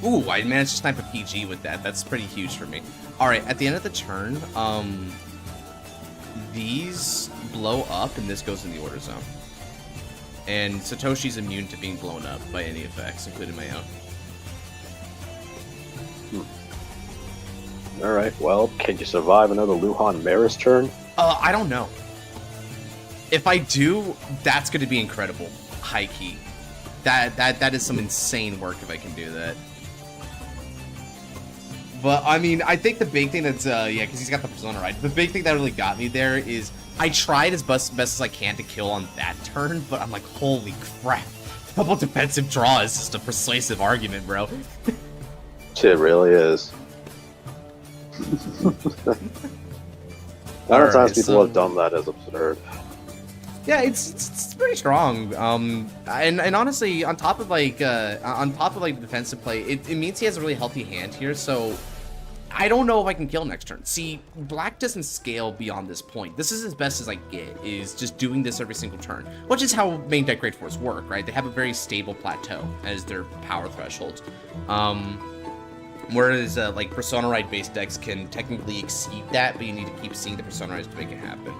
Ooh, I managed to snipe a PG with that. That's pretty huge for me. All right, at the end of the turn, these blow up, and this goes in the order zone. And Satoshi's immune to being blown up by any effects, including my own. All right. Well, can you survive another Luhan Maris turn? I don't know. If I do, that's going to be incredible. High key. That is some insane work if I can do that. But, I mean, I think the big thing that's, yeah, because he's got the Persona, right? The big thing that really got me there is I tried as best as I can to kill on that turn, but I'm like, holy crap. Double defensive draw is just a persuasive argument, bro. It really is. How many times Alright, people have done that is absurd. Yeah, it's pretty strong. And honestly, on top of like defensive play, it means he has a really healthy hand here. So I don't know if I can kill next turn. See, Black doesn't scale beyond this point. This is as best as I get, is just doing this every single turn, which is how main deck Great Force work, right? They have a very stable plateau as their power threshold. Whereas like Persona Ride based decks can technically exceed that, but you need to keep seeing the Persona Rides to make it happen.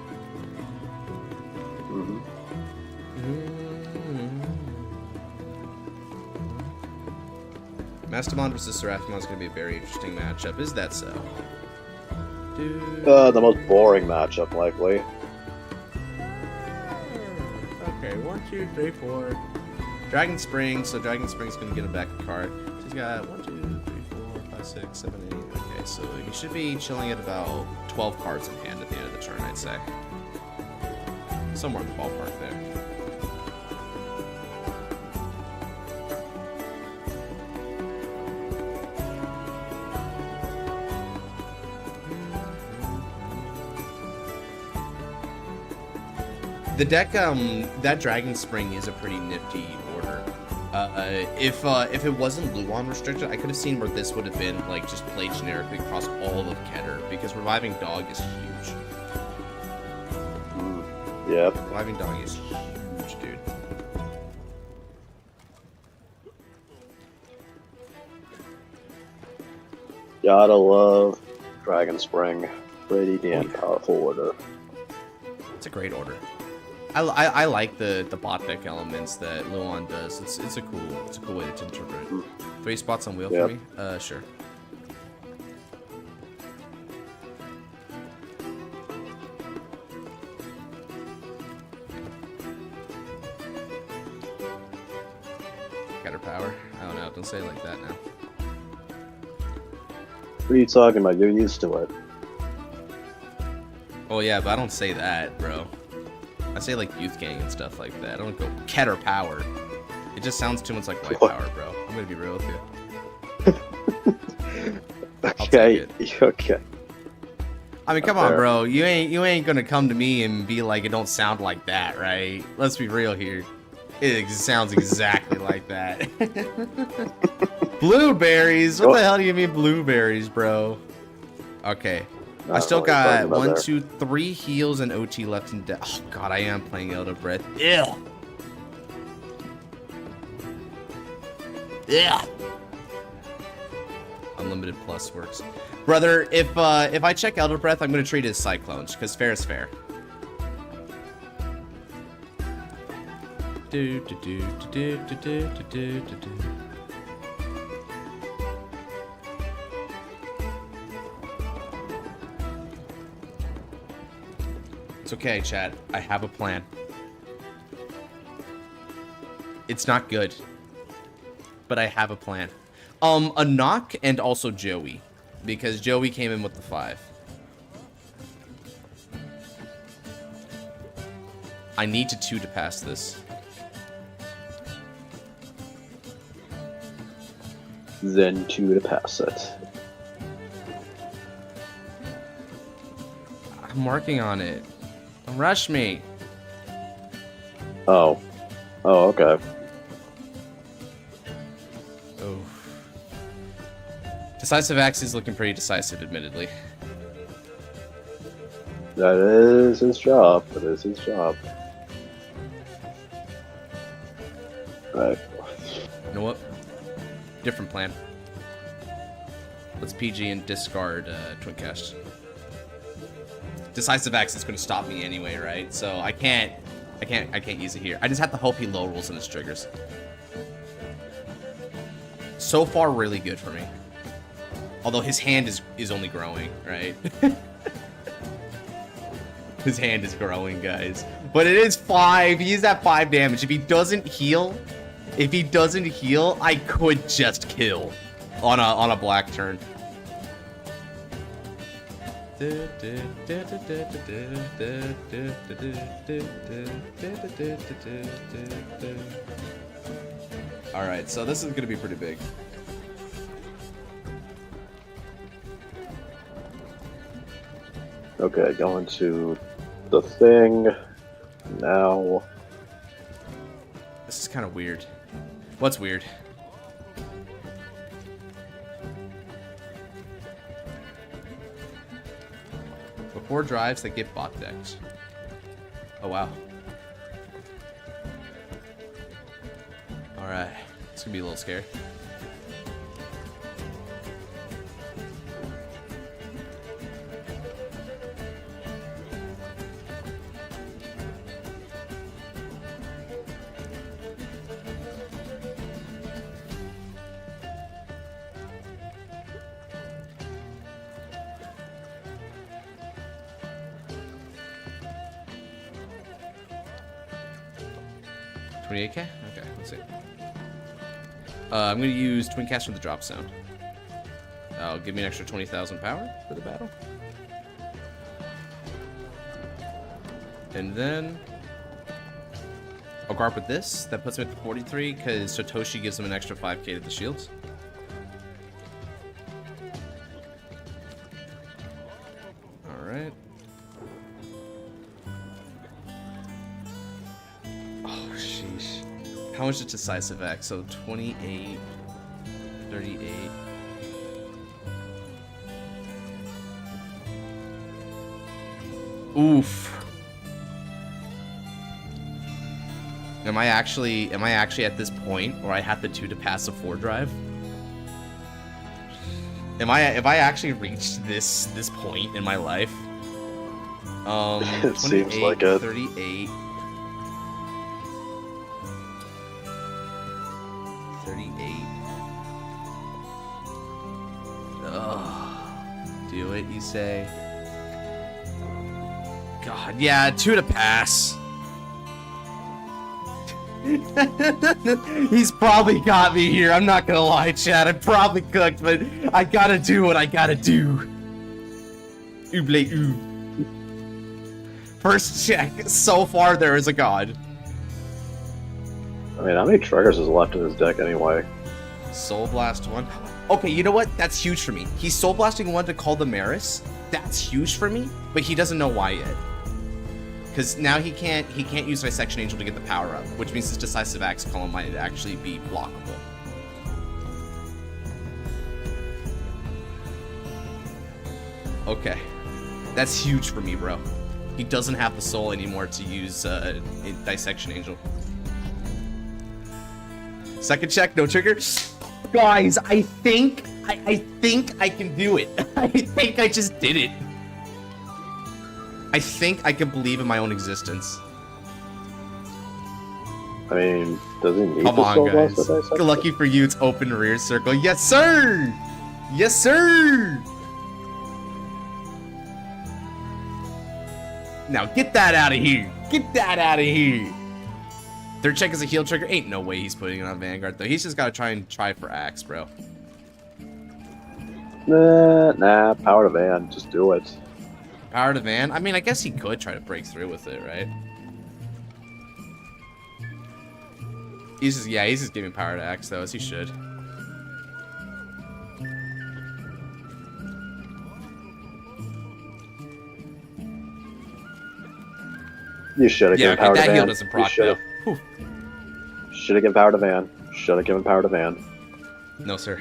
Mastamon versus Seraphimon is going to be a very interesting matchup. Is that so? The most boring matchup, likely. Okay, 1, 2, 3, 4. Dragon Spring, so Dragon Spring's going to get him back a card. So he's got 1, 2, 3, 4, 5, 6, 7, 8. Okay, so he should be chilling at about 12 cards in hand at the end of the turn, I'd say. Somewhere in the ballpark there. The deck, that Dragon Spring is a pretty nifty order. If it wasn't Luon restricted, I could have seen where this would have been like just played generically across all of Keter, because Reviving Dog is huge. Yep. Reviving Dog is huge, dude. Gotta love Dragon Spring. Pretty damn powerful order. It's a great order. I like the bot deck elements that Luon does. It's a cool way to interpret it. 3 spots on wheel for me? Sure. Getter power? I don't know, don't say it like that now. What are you talking about? You're used to it. Oh yeah, but I don't say that, bro. I say like Youth Gang and stuff like that. I don't go Keter power. It just sounds too much like white power, bro. I'm gonna be real with you. Okay, okay. I mean, come on, bro. You ain't gonna come to me and be like, it don't sound like that, right? Let's be real here. It sounds exactly like that. Blueberries? What the hell do you mean blueberries, bro? Okay. I still got 1, 2, 3 heals and OT left in deck. Oh god, I am playing Elder Breath. Ew. Yeah. Unlimited plus works, brother. If I check Elder Breath, I'm gonna treat it as Cyclones because fair is fair. Do do do do do do do do do. It's okay, Chad. I have a plan. It's not good, but I have a plan. A knock and also Joey, because Joey came in with the 5. I need to 2 to pass this. Then 2 to pass it. I'm working on it. Don't rush me. Oh. Oh, okay. Oh. Decisive Axe is looking pretty decisive, admittedly. That is his job. That is his job. Right. You know what? Different plan. Let's PG and discard Twincast. Decisive Axe is going to stop me anyway, right? So I can't use it here. I just have to hope he low rolls in his triggers. So far, really good for me. Although his hand is only growing, right? His hand is growing, guys. But it is 5. He's at 5 damage. If he doesn't heal, I could just kill on a black turn. Alright, so this is gonna be pretty big. Okay, going to the thing now. This is kind of weird. What's weird? Before drives, they get bot decks. Oh, wow. Alright. It's gonna be a little scary. $28K? Okay, let's see. I'm gonna use Twin Cast from the drop zone. That'll give me an extra 20,000 power for the battle. And then I'll guard with this. That puts me at 43 because Satoshi gives him an extra 5K to the shields. Alright. Oh, sheesh. How much is Decisive X? So 28, 38. Oof. Am I actually at this point where I have the 2 to pass a 4 drive? Have I actually reached this point in my life? It seems like it. 38. 38. Ugh. Do it, you say? God, yeah, 2 to pass. He's probably got me here. I'm not gonna lie, Chad. I'm probably cooked, but I gotta do what I gotta do. Ooble oo. First check. So far, there is a god. I mean, how many triggers is left in his deck anyway? Soul Blast 1. Okay, you know what? That's huge for me. He's Soul Blasting 1 to call the Maris. That's huge for me, but he doesn't know why yet. Because now he can't use Dissection Angel to get the power up, which means his Decisive Axe column might actually be blockable. Okay. That's huge for me, bro. He doesn't have the soul anymore to use Dissection Angel. Second check, no trigger. Guys, I think I can do it. I think I just did it. I think I can believe in my own existence. I mean, does he need Come the on, soul guys. blast with Dissection? Lucky for you, it's open rear circle. Yes, sir! Yes, sir! Now, get that out of here. Get that out of here. Third check is a heal trigger. Ain't no way he's putting it on Vanguard, though. He's just got to try for Axe, bro. Nah, power to van. Just do it. Power to van? I mean, I guess he could try to break through with it, right? He's just giving power to Axe, though, as he should. You should have given power to van. That heal doesn't proc, though. Should have given power to van. Should have given power to van. No, sir.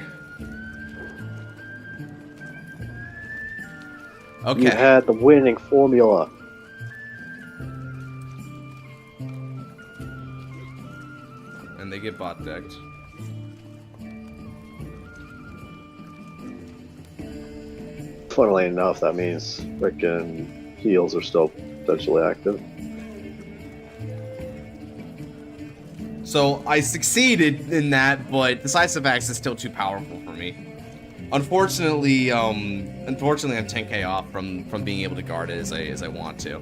Okay. You had the winning formula. And they get bot decked. Funnily enough, that means freaking heals are still potentially active. So I succeeded in that, but Decisive Axe is still too powerful for me. Unfortunately, I'm 10k off from being able to guard it as I want to.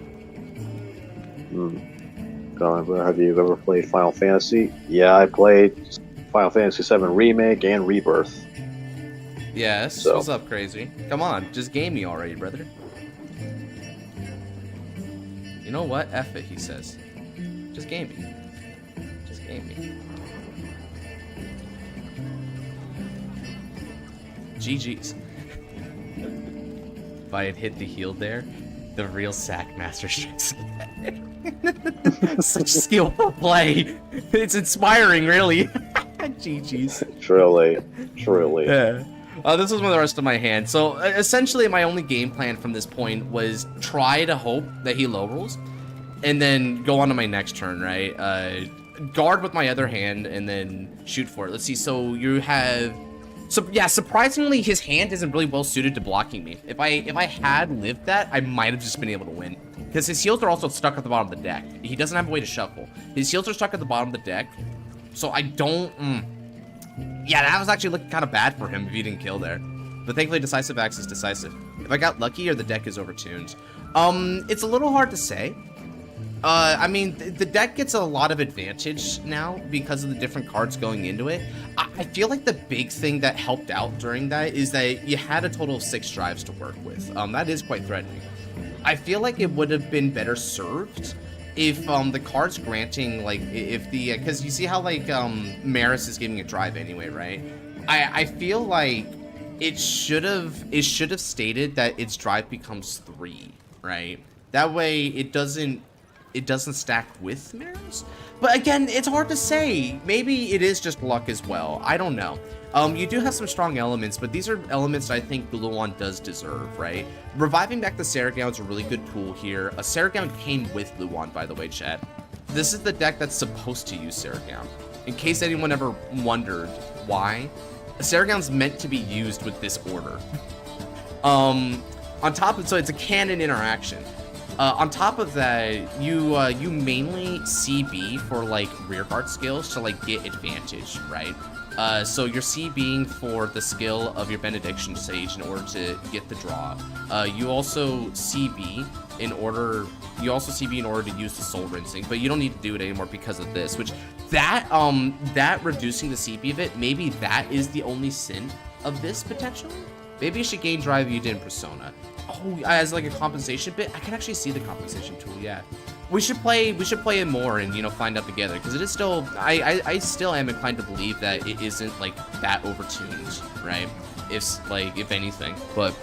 Have you ever played Final Fantasy? Yeah, I played Final Fantasy VII Remake and Rebirth. Yes. So. What's up, crazy? Come on, just game me already, brother. You know what? F it, he says. Just game me. Just game me. GG's. If I had hit the heal there. The real sack master strikes. Such skillful play. It's inspiring, really. GG's. Truly. Yeah. This was one of the rest of my hand. So essentially, my only game plan from this point was try to hope that he low rolls, and then go on to my next turn, right? Guard with my other hand, and then shoot for it. Let's see. So you have. So yeah, surprisingly, his hand isn't really well suited to blocking me. If I had lived that, I might have just been able to win. Because his heals are also stuck at the bottom of the deck. He doesn't have a way to shuffle. His heals are stuck at the bottom of the deck. So I don't... Yeah, that was actually looking kind of bad for him if he didn't kill there. But thankfully, decisive acts is decisive. If I got lucky or the deck is overtuned. It's a little hard to say. I mean, the deck gets a lot of advantage now because of the different cards going into it. I feel like the big thing that helped out during that is that you had a total of 6 drives to work with. That is quite threatening. I feel like it would have been better served if the cards granting, like, if the... Because you see how, like, Maris is giving a drive anyway, right? I feel like it should have stated that its drive becomes 3, right? That way it doesn't stack with Maris. But again, it's hard to say. Maybe it is just luck as well. I don't know. You do have some strong elements, but these are elements that I think Luon does deserve, right? Reviving back the Saragown is a really good tool here. A Saragown came with Luon, by the way, chat. This is the deck that's supposed to use Saragown. In case anyone ever wondered why, a Saragown's meant to be used with this order. On top of, so it's a canon interaction. On top of that, you mainly CB for like rearguard skills to like get advantage, right? So you're CBing for the skill of your Benediction Sage in order to get the draw. You also CB in order to use the Soul Rinsing, but you don't need to do it anymore because of this. Which that reducing the CB of it, maybe that is the only sin of this potentially. Maybe you should gain drive you did in Persona. Oh, as like a compensation bit, I can actually see the compensation tool. Yeah, we should play it more and, you know, find out together, because it is still, I still am inclined to believe that it isn't like that overtuned, right? If anything, but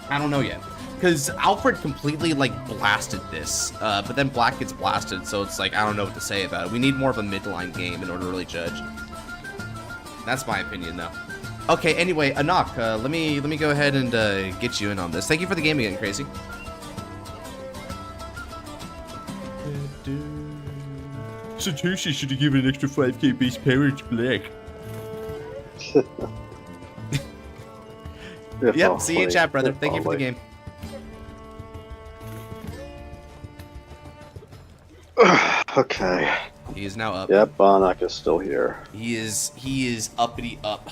I don't know yet, because Alfred completely like blasted this, but then Black gets blasted, so it's like I don't know what to say about it. We need more of a midline game in order to really judge. That's my opinion, though. Okay, anyway, Anak, let me go ahead and get you in on this. Thank you for the game again, Crazy. Satoshi should have given an extra 5k base power to Black. Yep, see you in chat, brother. Thank you for the game. Okay. He is now up. Yep, Anak is still here. He is uppity up.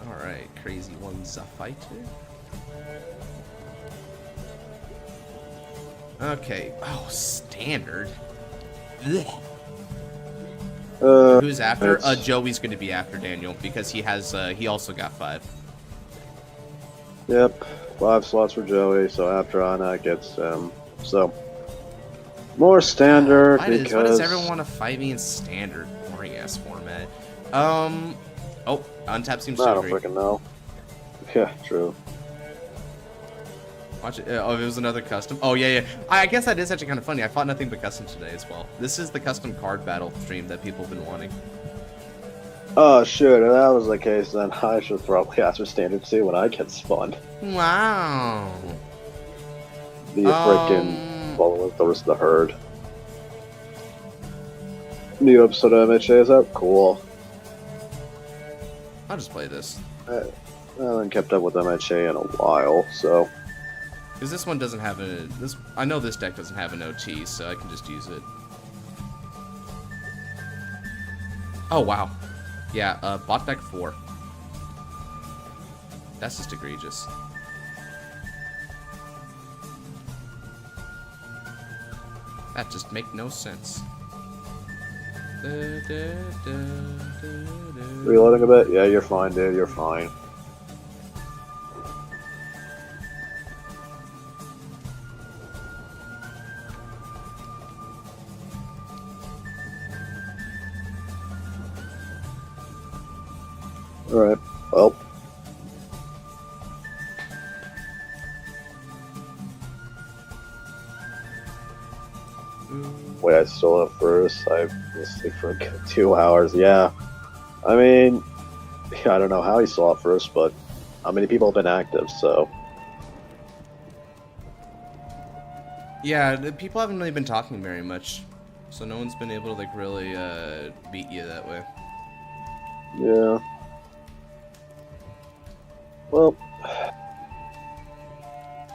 Alright, Crazy One's a fighter. Okay. Oh, standard. Blech. Who's after? Joey's going to be after Daniel because he has. He also got 5. Yep, 5 slots for Joey. So after Anak gets so more standard why does everyone want to fight me in standard? Boring ass format. Oh, Untap seems to agree. I don't freaking know. Yeah, true. Watch it. Oh, it was another custom. Oh, yeah. I guess that is actually kind of funny. I fought nothing but custom today as well. This is the custom card battle stream that people have been wanting. Oh, shoot. If that was the case, then I should probably ask for standard too when I get spun. Wow. The freaking following the rest of the herd. New episode of MHA is out? Cool. I'll just play this. I haven't kept up with MHA in a while, so... Because this one doesn't have a... I know this deck doesn't have an OT, so I can just use it. Oh, wow. Yeah, bot deck 4. That's just egregious. That just make no sense. Reloading a bit? Yeah, you're fine, dude. You're fine. Alright, well. Wait, I still have first. I was asleep for a good 2 hours. Yeah. I mean, I don't know how he saw it first, but how many people have been active, so. Yeah, the people haven't really been talking very much, so no one's been able to like really beat you that way. Yeah. Well,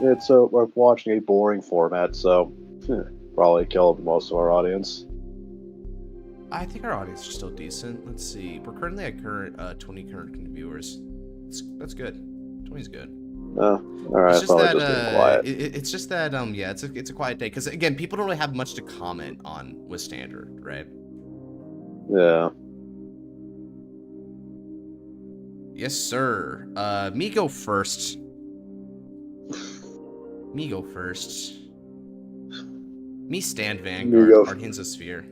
it's we're watching a boring format, so probably killed most of our audience. I think our audience is still decent. Let's see. We're currently at 20 current viewers. That's good. 20's good. All right. It's just that just being quiet. it's just that yeah, it's a quiet day because again, people don't really have much to comment on with standard, right? Yeah. Yes, sir. Me go first. Me go first. Me stand Vanguard. Arhinza Sphere.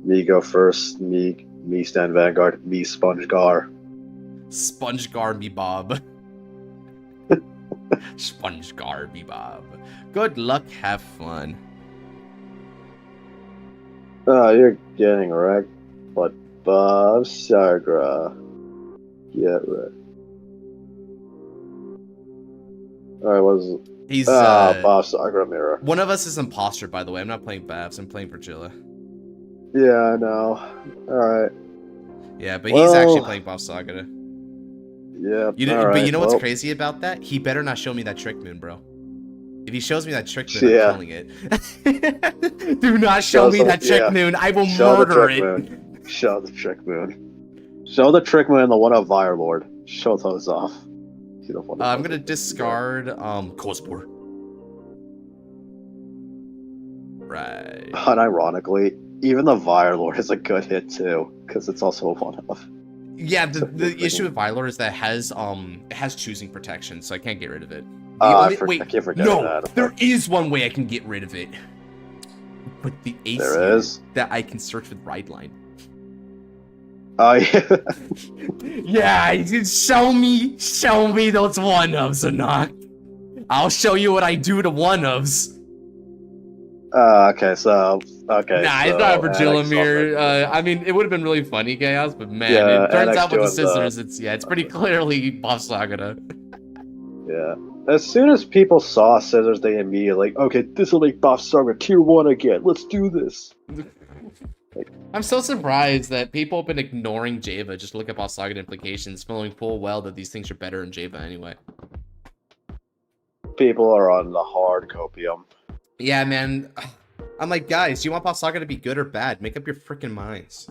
Me go first. Me stand Vanguard. Me Spongegar. Spongegar me Bob. Spongegar me Bob. Good luck, have fun. You're getting wrecked, but Bob Sagra. Get wrecked. Alright, what is it? He's Bob Sagra mirror. One of us is imposter, by the way. I'm not playing Babs, I'm playing Virgilla. Yeah, I know. Alright. Yeah, but he's actually playing Bob Saga. Yeah. But you know what's crazy about that? He better not show me that trick moon, bro. If he shows me that trick moon, I'm killing it. Do not show me that trick moon. I will murder it. Moon. Show the trick moon. Show the trick moon and the one of Firelord. Show those off. I'm gonna discard Cospor. Right. Unironically, even the Firelord is a good hit too, because it's also a one-off. Yeah, the issue with Vylor is that it has choosing protection, so I can't get rid of it. I can't forget that. There is one way I can get rid of it. But the ace there is that I can search with Rideline. Oh yeah. Yeah, show me those one-ofs, Anak. I'll show you what I do to one-ofs. Okay. Nah, so, it's not Virgilamir. I mean, it would have been really funny, Chaos, but man, it turns out with the scissors, it's pretty clearly Bob Sagana. Yeah. As soon as people saw scissors, they immediately like, okay, this will make Bob Saga tier 1 again. Let's do this. I'm so surprised that people have been ignoring Java. Just look at Bob Saga implications, knowing full well that these things are better in Java anyway. People are on the hard copium. Yeah, man. I'm like, guys, do you want Bob Saga to be good or bad? Make up your freaking minds.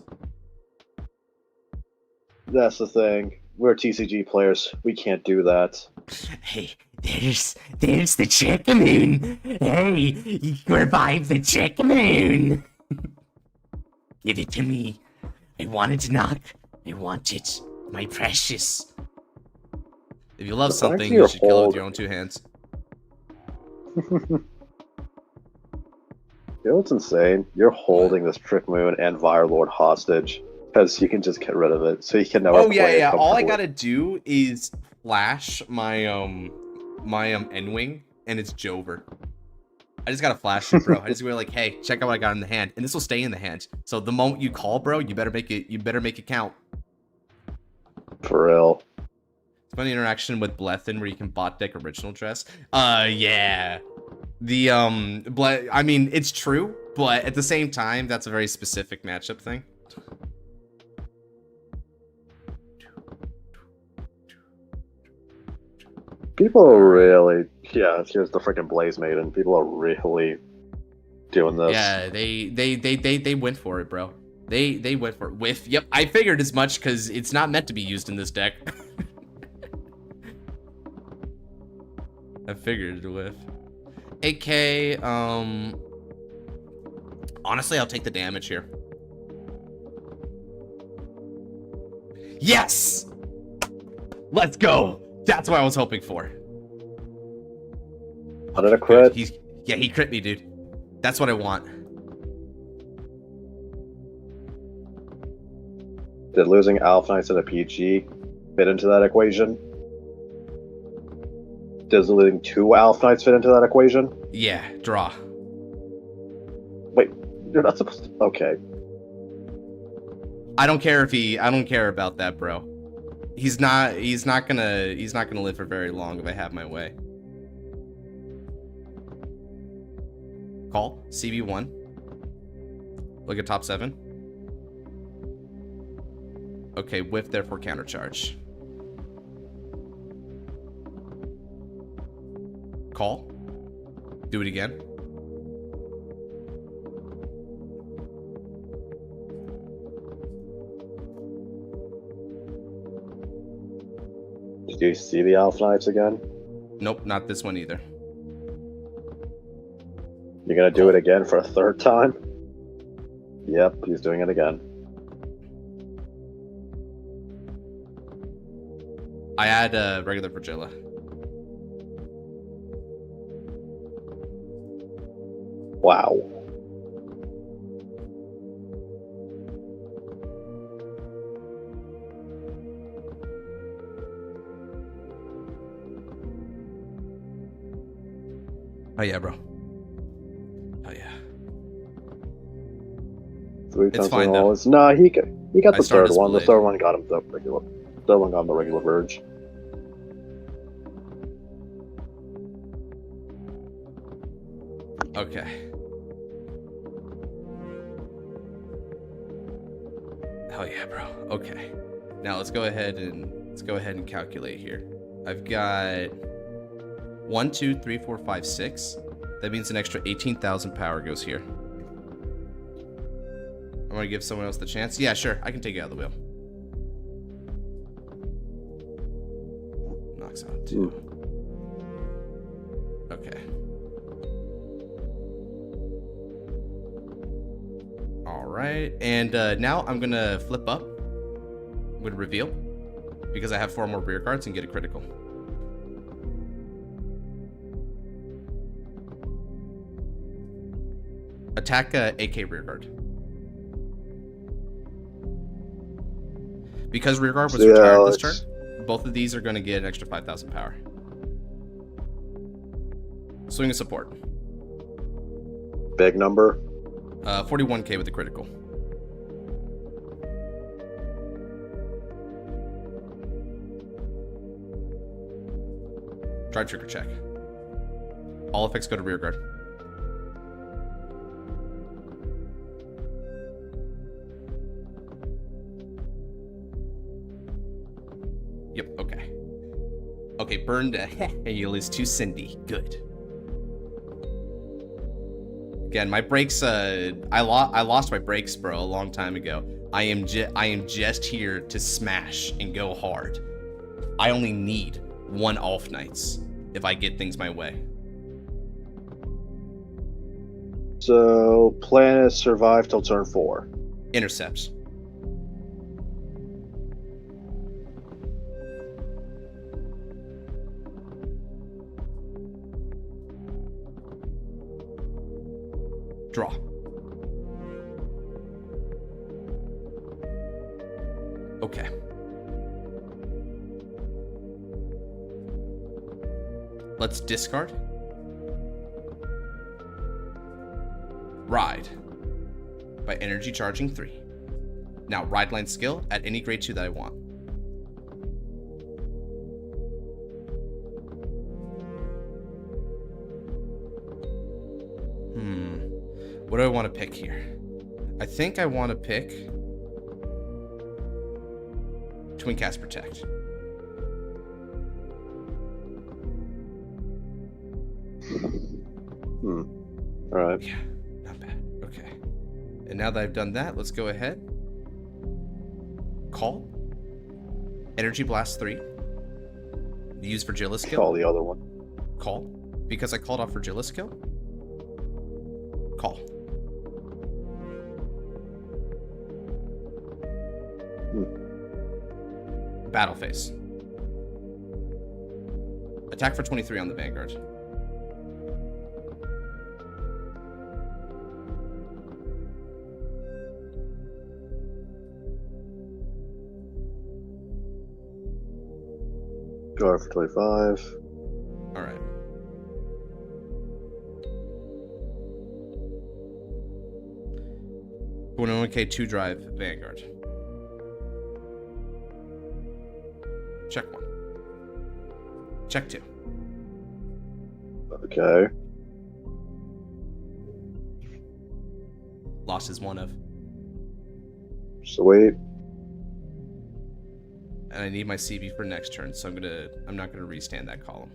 That's the thing. We're TCG players. We can't do that. Hey, there's the trick moon. Hey, revive the trick moon. Give it to me. I want it, Knock. I want it. My precious. If you love something, you should kill it with your own two hands. You know what's insane? You're holding this Trick Moon and Firelord hostage because you can just get rid of it, so you can never. Oh yeah. All I gotta do is flash my N-wing, and it's Jover. I just gotta flash it, bro. I just go like, hey, check out what I got in the hand, and this will stay in the hand. So the moment you call, bro, you better make it count. For real. Funny interaction with Blethen where you can bot deck original dress. Yeah. I mean, it's true, but at the same time, that's a very specific matchup thing. People are really, here's the freaking Blaze Maiden. People are really doing this. Yeah, they went for it, bro. They went for it. Yep, I figured as much because it's not meant to be used in this deck. I figured with. AK, honestly, I'll take the damage here. Yes! Let's go! That's what I was hoping for. How did I crit? He crit me, dude. That's what I want. Did losing Alpha Knights in a PG fit into that equation? Does losing 2 Elf Knights fit into that equation? Yeah, draw. Wait, you're not supposed to. Okay. I don't care about that, bro. He's not gonna live for very long if I have my way. Call CB1. Look at top 7. Okay, whiff, therefore countercharge. Call. Do it again. Did you see the Elf Knights again? Nope, not this one either. You're gonna do it again for a 3rd time? Yep, he's doing it again. I add regular Virgilla. Wow. Oh yeah, bro. Oh yeah. 3 It's times fine, in though. all. Nah, he got I the started 3rd one. The split. 3rd one got him the regular. The 3rd one got him the regular Verge. Okay. Hell yeah, bro. Okay. Now let's go ahead and calculate here. I've got 1, 2, 3, 4, 5, 6. That means an extra 18,000 power goes here. I'm gonna give someone else the chance. Yeah, sure. I can take you out of the wheel. Knocks out 2. Okay. All right, and now I'm gonna flip up with reveal because I have 4 more rear guards and get a critical. Attack AK rear guard. Because rear guard was retired this turn, both of these are going to get an extra 5,000 power. Swing of support. Big number. 41k with the critical. Try trigger check. All effects go to rear guard. Yep, okay. Okay, burned and you lose 2 Cindy. Good. Again, my brakes, I lost my brakes, bro, a long time ago. I am just here to smash and go hard. I only need 1 Elf Knights if I get things my way. So, plan is survive till turn 4. Intercepts. Draw. Okay. Let's discard. Ride. By energy charging 3. Now, ride line skill at any grade 2 that I want. What do I want to pick here? I think I want to pick Twin Cast Protect. Alright. Yeah, not bad. Okay. And now that I've done that, let's go ahead. Call. Energy Blast 3. Use Virgilla skill. Call the other one. Call. Because I called off Virgilla skill. Call. Battle phase. Attack for 23 on the Vanguard. Guard for 25. Alright. When 1K 2 drive Vanguard. Check 1. Check 2. Okay. Lost his 1 of. Sweet. And I need my CB for next turn, so I'm not gonna restand that column.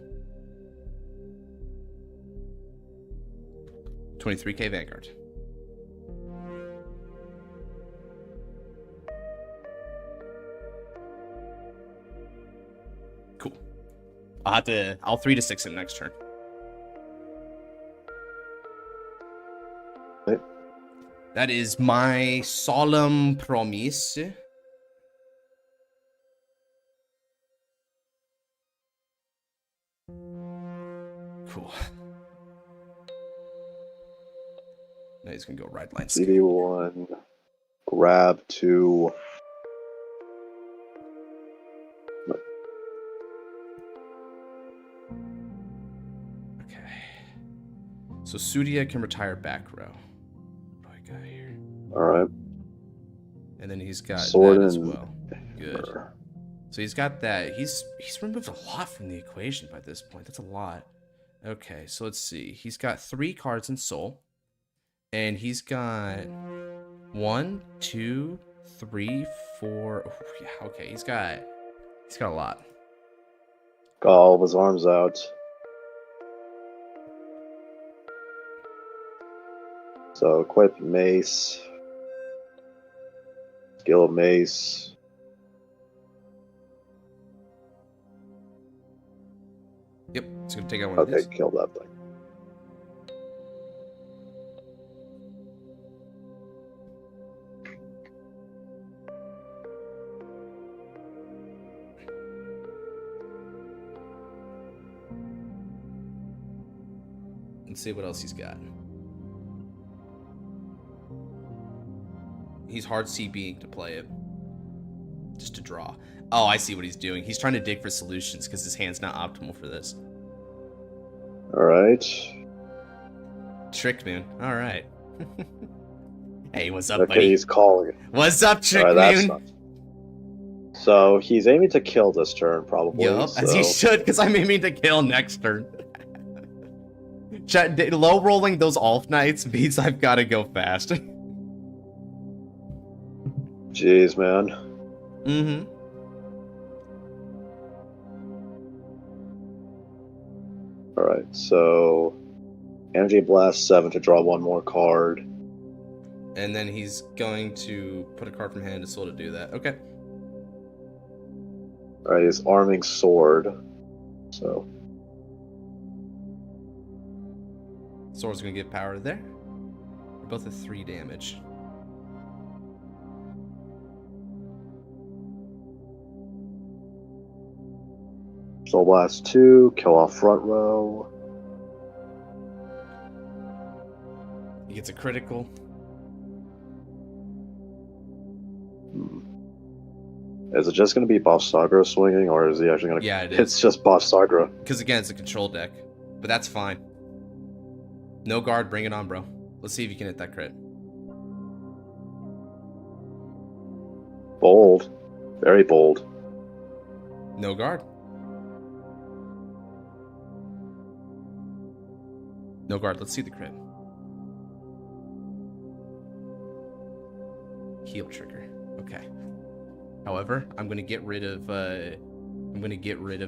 23K Vanguard. Cool. I'll 3-6 him next turn. Okay. That is my solemn promise. Cool. Now he's gonna go ride line. CD1. Grab 2. Okay. So Sudia can retire back row. What do I got here? Alright. And then he's got Sword that as and well. Good. So he's got that. He's removed a lot from the equation by this point. That's a lot. Okay, so let's see. He's got 3 cards in soul. And he's got 1, 2, 3, 4. Oh, yeah, okay, he's got a lot. Got all of his arms out. So equip mace. Skill mace. Yep, it's gonna take out one of Okay, these. kill that thing. Let's see what else he's got. He's hard CBing to play it. Just to draw. Oh, I see what he's doing. He's trying to dig for solutions because his hand's not optimal for this. Alright. Trick Moon. Alright. Hey, what's up, Okay, buddy? he's calling it. What's up, Trick Alright, Moon? that's not... So he's aiming to kill this turn, probably. Yup, so... as he should, because I'm aiming to kill next turn. Low rolling those Alf Knights means I've got to go fast. Jeez, man. Mm-hmm. Alright, so... Energy Blast 7 to draw 1 more card. And then he's going to put a card from hand to soul to do that. Okay. Alright, he's arming sword. So... Sword's gonna get power there. We're both at 3 damage. Soul Blast 2, kill off front row. He gets a critical. Is it just going to be Boss Sagra swinging, or is he actually going to... Yeah, it is. It's just Boss Sagra. Because again, it's a control deck. But that's fine. No guard, bring it on, bro. Let's see if you can hit that crit. Bold. Very bold. No guard. No guard, let's see the crit. Heal trigger. Okay. However, I'm gonna get rid of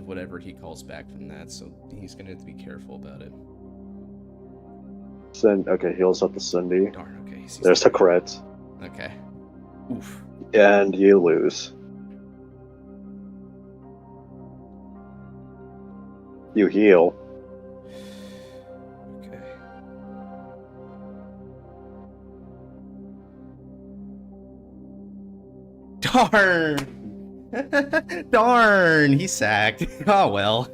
whatever he calls back from that, so he's gonna have to be careful about it. Okay, heals up the Cindy. Darn, okay. He sees There's the crit. Okay. Oof. And you lose. You heal. Okay. Darn! Darn! He sacked. Oh well.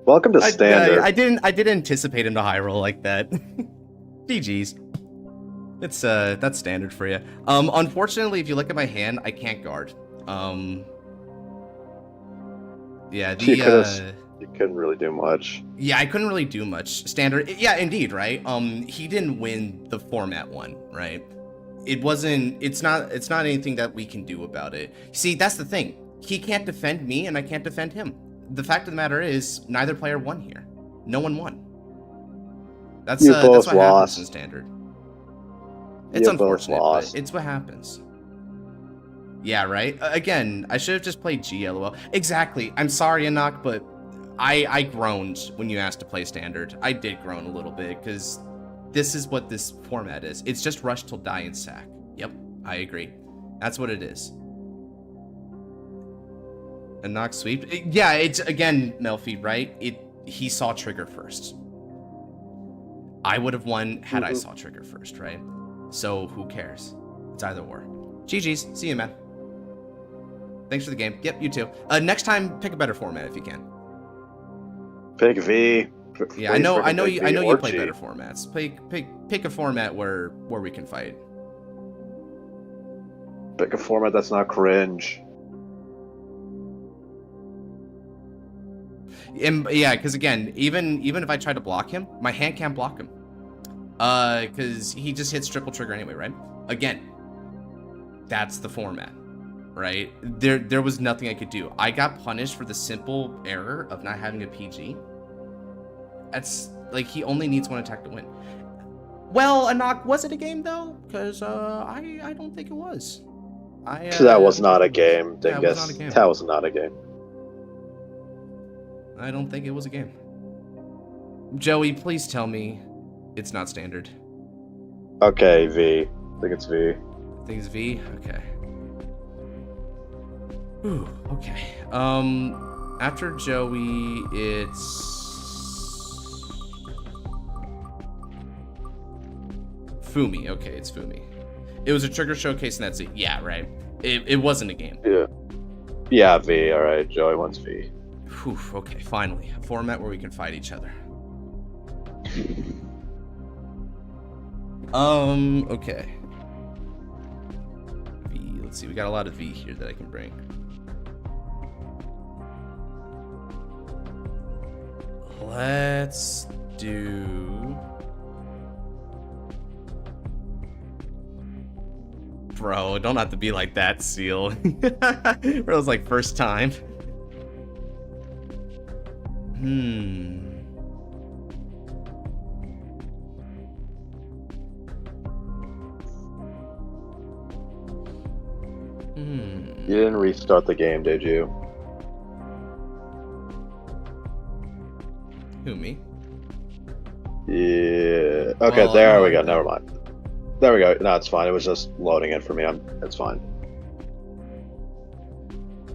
Welcome to standard. I didn't anticipate him to high roll like that. GG's. It's that's standard for you. Unfortunately, if you look at my hand, I can't guard. Yeah, you couldn't really do much. Yeah, I couldn't really do much. Standard, yeah, indeed, right? He didn't win the format one, right? It's not anything that we can do about it. See, that's the thing. He can't defend me and I can't defend him. The fact of the matter is, neither player won here. No one won. That's what happens in Standard. It's unfortunate, but it's what happens. Yeah, right? Again, I should have just played GLOL. Exactly. I'm sorry, Anak, but I groaned when you asked to play Standard. I did groan a little bit, because this is what this format is. It's just rush till die and sack. Yep, I agree. That's what it is. Anak sweep? Yeah, it's, again, Melfi, right? He saw Trigger first. I would have won had I saw Trigger first, right? So, who cares? It's either or. GG's. See you, man. Thanks for the game. Yep, you too. Next time, pick a better format if you can. Pick V. Yeah, I know you play better formats. Pick a format where we can fight. Pick a format that's not cringe. And, yeah, because again, even if I try to block him, my hand can't block him. Because he just hits triple trigger anyway, right? Again, that's the format. Right? There was nothing I could do. I got punished for the simple error of not having a PG. That's like, he only needs one attack to win. Well, Anak, was it a game though? Because I don't think it was. That was not a game, Dingus. Yeah, that was not a game. I don't think it was a game. Joey, please tell me it's not Standard. Okay, V. I think it's V. I think it's V? Okay. Ooh, okay. After Joey, it's Fumi. Okay, it's Fumi. It was a trigger showcase and that's it. Yeah, right. It wasn't a game. Yeah. Yeah, V. All right, Joey wants V. Whew, okay, finally. A format where we can fight each other. Okay. V, let's see. We got a lot of V here that I can bring. Let's do... Bro, don't have to be like that, Seal. Bro's like, first time. You didn't restart the game, did you? Who, me? Yeah. Okay, Well, there no, we go. no. Never mind. There we go. No, it's fine. It was just loading it for me. It's fine.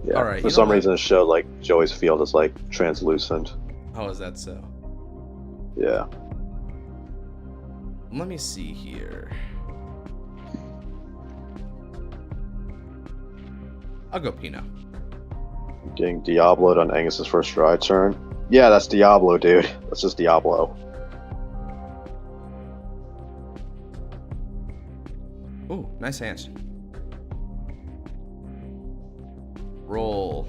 Yeah. All right, For some reason, it showed like Joey's field is like translucent. How is that so? Yeah. Let me see here. I'll go Pino. Getting Diablo'd on Angus's first dry turn. Yeah, that's Diablo, dude. That's just Diablo. Ooh, nice hands. Roll.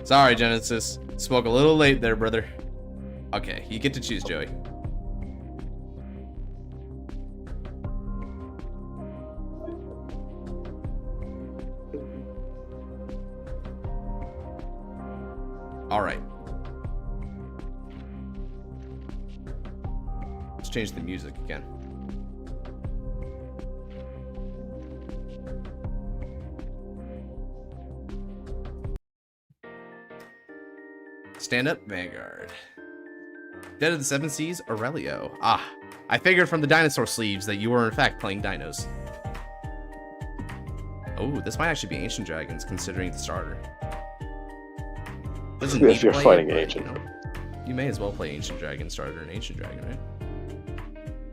Sorry, Genesis. Spoke a little late there, brother. Okay, you get to choose, Joey. All right. Let's change the music again. Stand up, Vanguard. Dead of the Seven Seas, Aurelio. Ah, I figured from the dinosaur sleeves that you were in fact playing dinos. Oh, this might actually be Ancient Dragons, considering the starter. Doesn't need If you're to play fighting it, but, Ancient. you know, you may as well play Ancient Dragon starter and Ancient Dragon, right?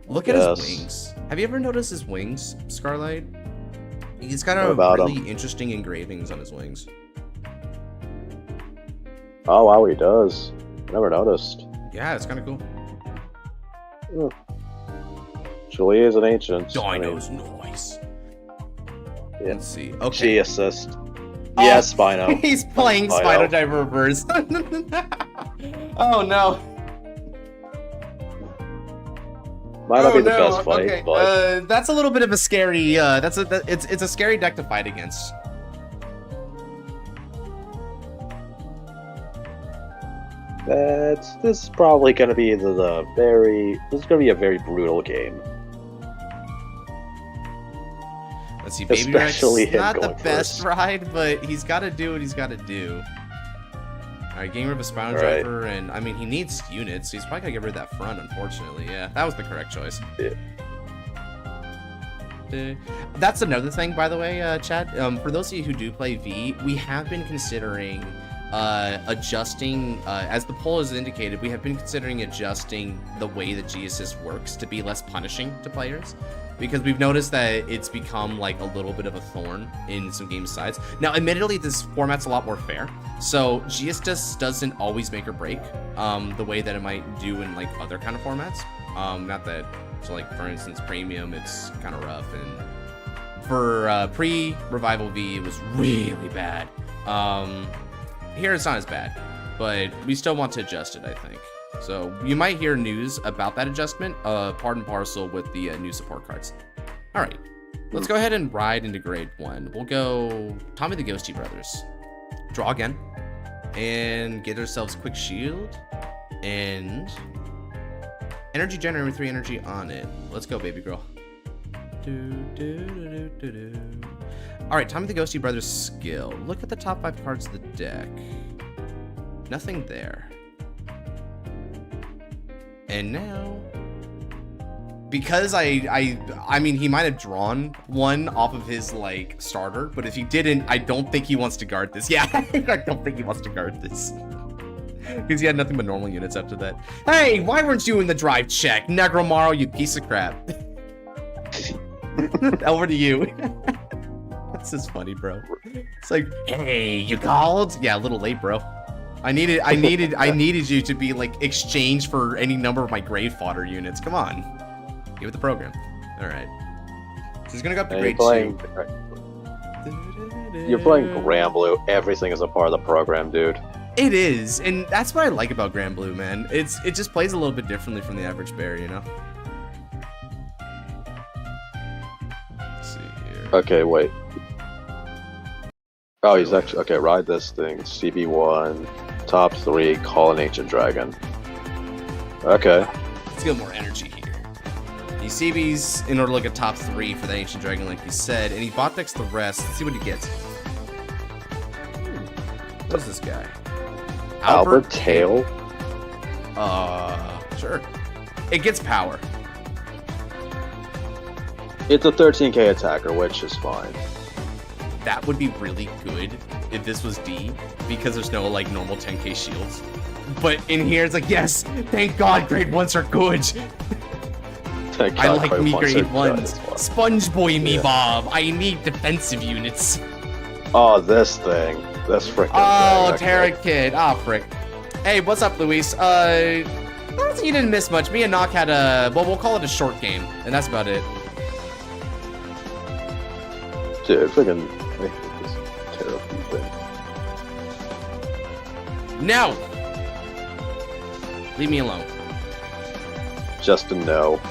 Look at his wings. Have you ever noticed his wings, Scarlight? He's got a really interesting engravings on his wings. Oh wow, he does. Never noticed. Yeah, it's kind of cool. Julie is an ancient. Dinos, nice. Yeah. Let's see. Okay. G assist. Yeah, Spino. He's playing Spino Diver Reverse. Oh no. Might not be the best fight, okay. but That's a little bit of a scary. It's a scary deck to fight against. this is probably going to be this is going to be a very brutal game. Let's see, Baby Especially Rex's him not the going best first. ride, but he's got to do what he's got to do. Alright, getting rid of a Spinal Alright. Driver, and I mean, he needs units, so he's probably got to get rid of that front, unfortunately. Yeah, that was the correct choice. Yeah. That's another thing, by the way, Chad. For those of you who do play V, we have been considering adjusting, as the poll has indicated, we have been considering adjusting the way that G-Assist works to be less punishing to players. Because we've noticed that it's become like a little bit of a thorn in some game sides. Now, admittedly, this format's a lot more fair. So G-Assist doesn't always make or break the way that it might do in like other kind of formats. Not that, so like for instance, Premium, it's kind of rough. And for pre-Revival V, it was really bad. Here it's not as bad, but we still want to adjust it, I think. So you might hear news about that adjustment, part and parcel with the new support cards. All right, let's go ahead and ride into grade 1. We'll go Tommy the Ghosty Brothers. Draw again, and get ourselves quick shield, and energy generator with 3 energy on it. Let's go, baby girl. All right, Tommy the Ghosty Brothers skill. Look at the top 5 cards of the deck. Nothing there. And now, because I mean, he might have drawn one off of his like starter, but if he didn't, I don't think he wants to guard this. Yeah, I don't think he wants to guard this. Because he had nothing but normal units after that. Hey, why weren't you in the drive check? Negromaru, you piece of crap. Over to you. This is funny, bro. It's like, hey, you called? Yeah, a little late, bro. I needed you to be like exchanged for any number of my grave fodder units. Come on, give it the program. All right, so he's gonna go up to grade 2. You're playing Granblue. Everything is a part of the program, dude. It is, and that's what I like about Granblue, man. It just plays a little bit differently from the average bear, you know. Let's see here. Okay, wait. Oh, he's actually okay. Ride this thing. CB1, top 3, call an ancient dragon. Okay. Let's get more energy here. He CBs in order to look at top 3 for the ancient dragon, like you said, and he bot decks the rest. Let's see what he gets. What is this guy? Albert Tail. Sure. It gets power. It's a 13k attacker, which is fine. That would be really good if this was D, because there's no like normal 10k shields. But in here it's like, yes, thank God grade 1s are good. Thank God, I like me grade 1s. Well. Sponge boy me, Yeah. Bob. I need defensive units. Oh, this thing. This freaking Oh, thing. Terra Kid. Ah, frick. Hey, what's up, Luis? I don't think you didn't miss much. Me and Nock had a, well, we'll call it a short game, and that's about it. Dude, freaking. I hate this terrible thing. No! Leave me alone. Just a no.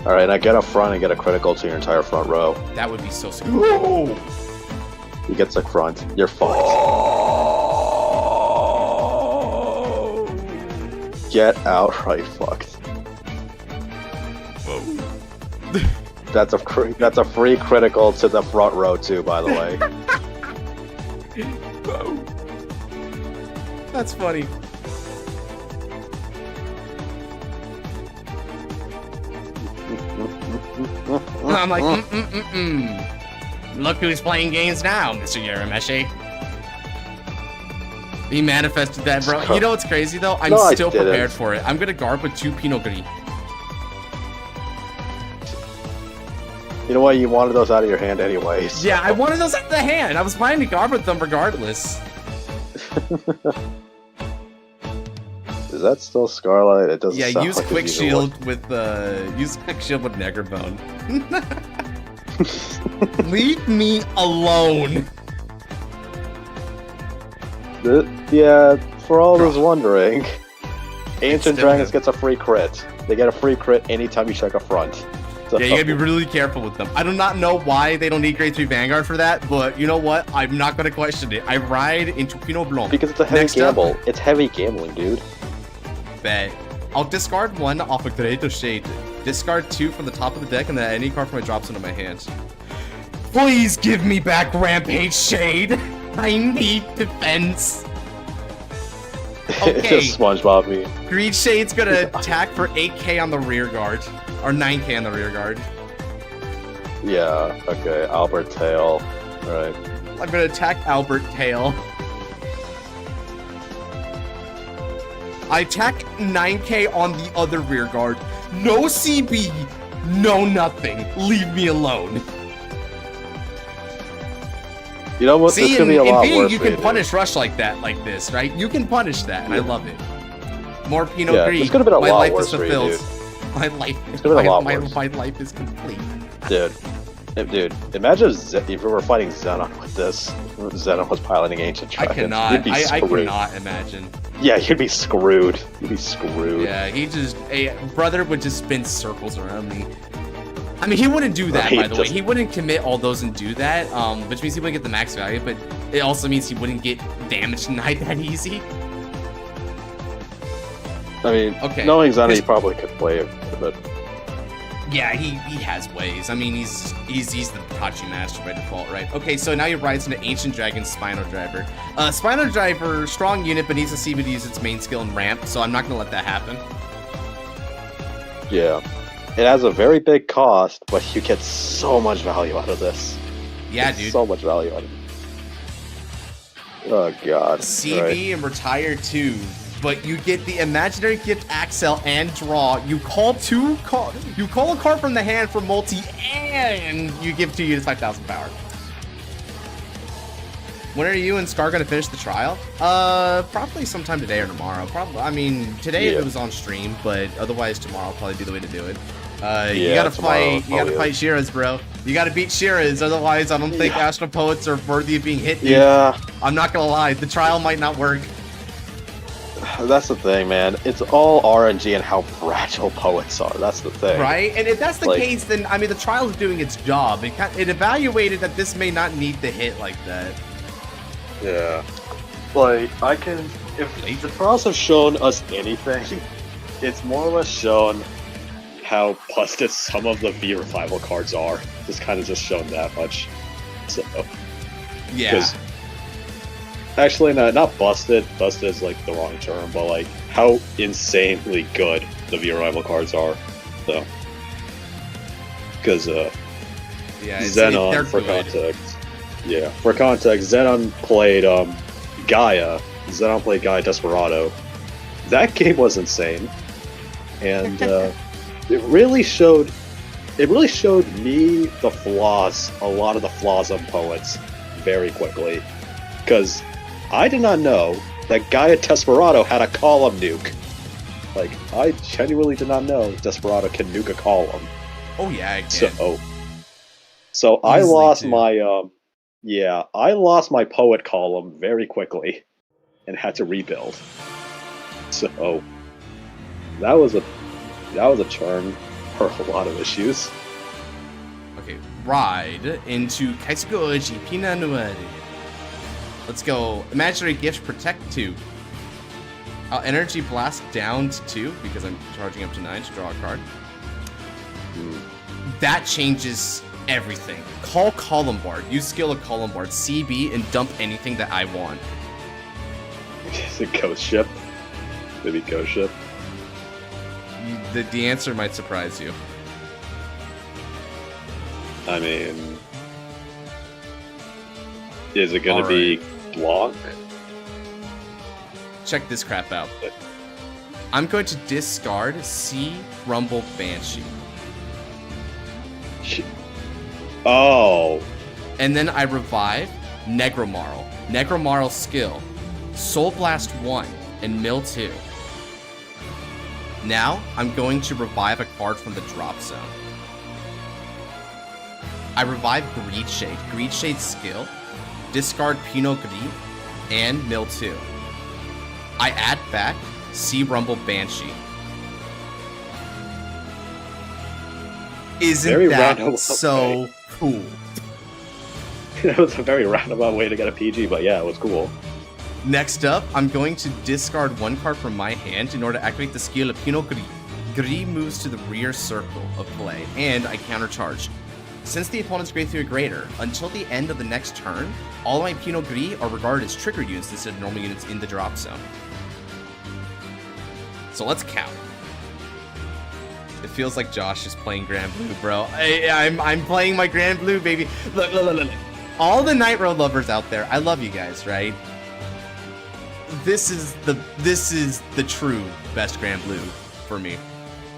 Alright, I get a front and get a critical to your entire front row. That would be so scary. He gets a front. You're fucked. Get outright fucked. That's a free critical to the front row too, by the way. That's funny. I'm like, Look who's playing games now, Mr. Urameshi. He manifested that, bro. You know what's crazy, though? I'm No, still I didn't. prepared for it. I'm gonna guard with 2 Pinot Gris. You know what? You wanted those out of your hand anyways. Yeah, I wanted those out of the hand. I was planning to guard with them regardless. Is that still Scarlight? It doesn't. Yeah, sound use like quick it's either one. shield with use quick shield with Negerbone. Leave me alone. Yeah, for all those wondering, Ancient Dragons gets a free crit. They get a free crit anytime you check a front. So, Yeah, you gotta be really careful with them. I do not know why they don't need grade 3 Vanguard for that, but you know what? I'm not gonna question it. I ride into Pinot Blanc. Because it's a heavy gamble. It's heavy gambling, dude. Bet. I'll discard 1 off a Creator Shade. Discard 2 from the top of the deck, and then any card from my drops into my hand. Please give me back Rampage Shade. I need defense. Okay. It's just SpongeBob me. Greed Shade's gonna attack for 8k on the rear guard. Or 9k on the rear guard. Yeah, okay. Albert Tail. Alright. I'm gonna attack Albert Tail. I attack 9k on the other rear guard. No CB, no nothing. Leave me alone. You know what? See, this could be a lot worse. You can punish Rush like that, like this, right? You can punish that, and I love it. More Pinot Gris. This could have been a my lot life worse is for you, fulfilled. dude. My life, my life is complete. Dude, imagine if we were fighting Zenon with this. Zenon was piloting Ancient Dragons. I cannot imagine. Yeah, you'd be screwed. You'd be screwed. Yeah, brother would just spin circles around me. I mean, he wouldn't do that, by the way. He wouldn't commit all those and do that, which means he wouldn't get the max value, but it also means he wouldn't get damage tonight that easy. I mean, knowing Zenon, he probably could play it, but... Yeah, he has ways. I mean, he's the Pikachu master by default, right? Okay, so now he rides into Ancient Dragon Spino Driver. Spino Driver, strong unit, but needs to see to use its main skill and ramp, so I'm not gonna let that happen. Yeah. It has a very big cost, but you get so much value out of this. Yeah, dude. So much value out of it. Oh, God. CB and retire 2. But you get the Imaginary Gift Axel and draw. You call you call a card from the hand for multi, and you give 2 units 5,000 power. When are you and Scar gonna finish the trial? Probably sometime today or tomorrow. Probably. I mean, today if it was on stream, but otherwise tomorrow will probably be the way to do it. You gotta fight. You gotta fight Shiraz, bro. You gotta beat Shiraz. Otherwise, I don't think Astral Poets are worthy of being hit. Dude. Yeah. I'm not gonna lie. The trial might not work. That's the thing, man. It's all RNG and how fragile poets are. That's the thing. Right? And if that's the case, then, I mean, the trial is doing its job. It evaluated that this may not need to hit like that. Yeah. Like, if the trials have shown us anything, it's more or less shown how busted some of the V Revival cards are. It's kind of just shown that much. So. Yeah. Actually, no, not busted. Busted is like the wrong term, but like how insanely good the V Revival cards are. So, because Zenon, for context, for context, Zenon played Gaia. Zenon played Gaia Desperado. That game was insane, and it really showed me the flaws, a lot of the flaws of poets, very quickly, because I did not know that Gaia Desperado had a column nuke. Like, I genuinely did not know Desperado can nuke a column. Oh yeah, I can. So I lost my I lost my poet column very quickly and had to rebuild. So that was a turn for a lot of issues. Okay, ride into Kaisugo Pina Nueri. Let's go. Imaginary Gift Protect 2. Energy Blast down to 2 because I'm charging up to 9 to draw a card. That changes everything. Call Columbard. Use skill of Columbard. CB and dump anything that I want. Is it Ghost Ship? Maybe Ghost Ship? The answer might surprise you. I mean, is it gonna be Blanc? Check this crap out. I'm going to discard C Rumble Banshee. Oh. And then I revive Negromarl. Negromarl skill. Soul Blast 1 and Mill 2. Now, I'm going to revive a card from the drop zone. I revive Greed Shade. Greed Shade skill. Discard Pinot Gris and mill 2. I add back Sea Rumble Banshee. Isn't Very that roundabout so way. cool? That was a very roundabout way to get a PG, but yeah, it was cool. Next up, I'm going to discard 1 card from my hand in order to activate the skill of Pinot Gris. Gris moves to the rear circle of play, and I countercharge. Since the opponent's grade 3 or greater, until the end of the next turn, all my Pinot Gris are regarded as trigger units instead of normal units in the drop zone. So let's count. It feels like Josh is playing Grand Blue, bro. I'm playing my Grand Blue, baby. Look. All the Night Road lovers out there, I love you guys, right? This is the true best Grand Blue for me.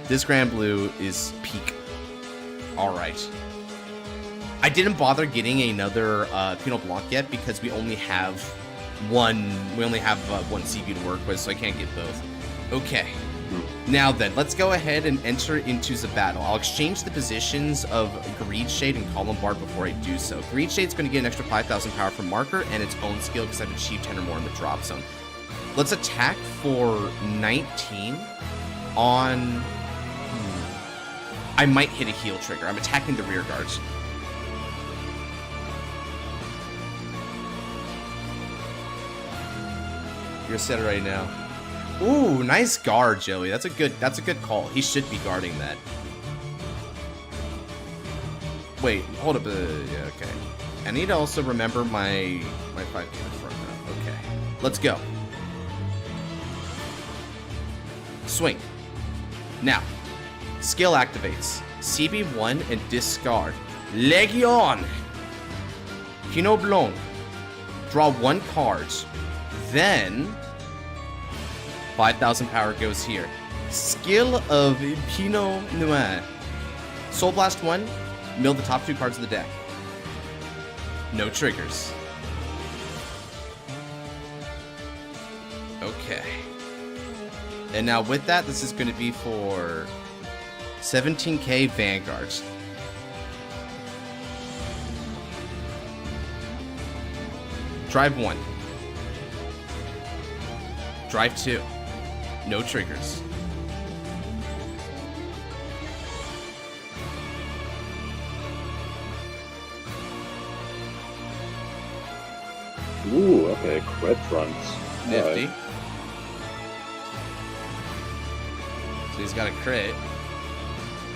This Grand Blue is peak. All right. I didn't bother getting another Pinot Blanc yet because we only have one CB to work with, so I can't get both. Okay. Now then, let's go ahead and enter into the battle. I'll exchange the positions of Greed Shade and Column Bard before I do so. Greed Shade's going to get an extra 5,000 power from Marker and its own skill because I've achieved 10 or more in the drop zone. Let's attack for 19 on... I might hit a heal trigger. I'm attacking the rear guards. You're set right now. Ooh, nice guard, Joey. That's a good call. He should be guarding that. Wait, hold up. Yeah, okay. I need to also remember my 5k in front now. Okay. Let's go. Swing. Now, skill activates. CB1 and discard. Legion! Pinot Blanc. Draw 1 card. Then 5,000 power goes here. Skill of Pinot Noir. Soul Blast 1, mill the top 2 cards of the deck. No triggers. Okay. And now with that, this is going to be for 17k Vanguards. Drive 1. Drive 2. No triggers. Ooh, okay, crit fronts. Nifty. So he's got a crit.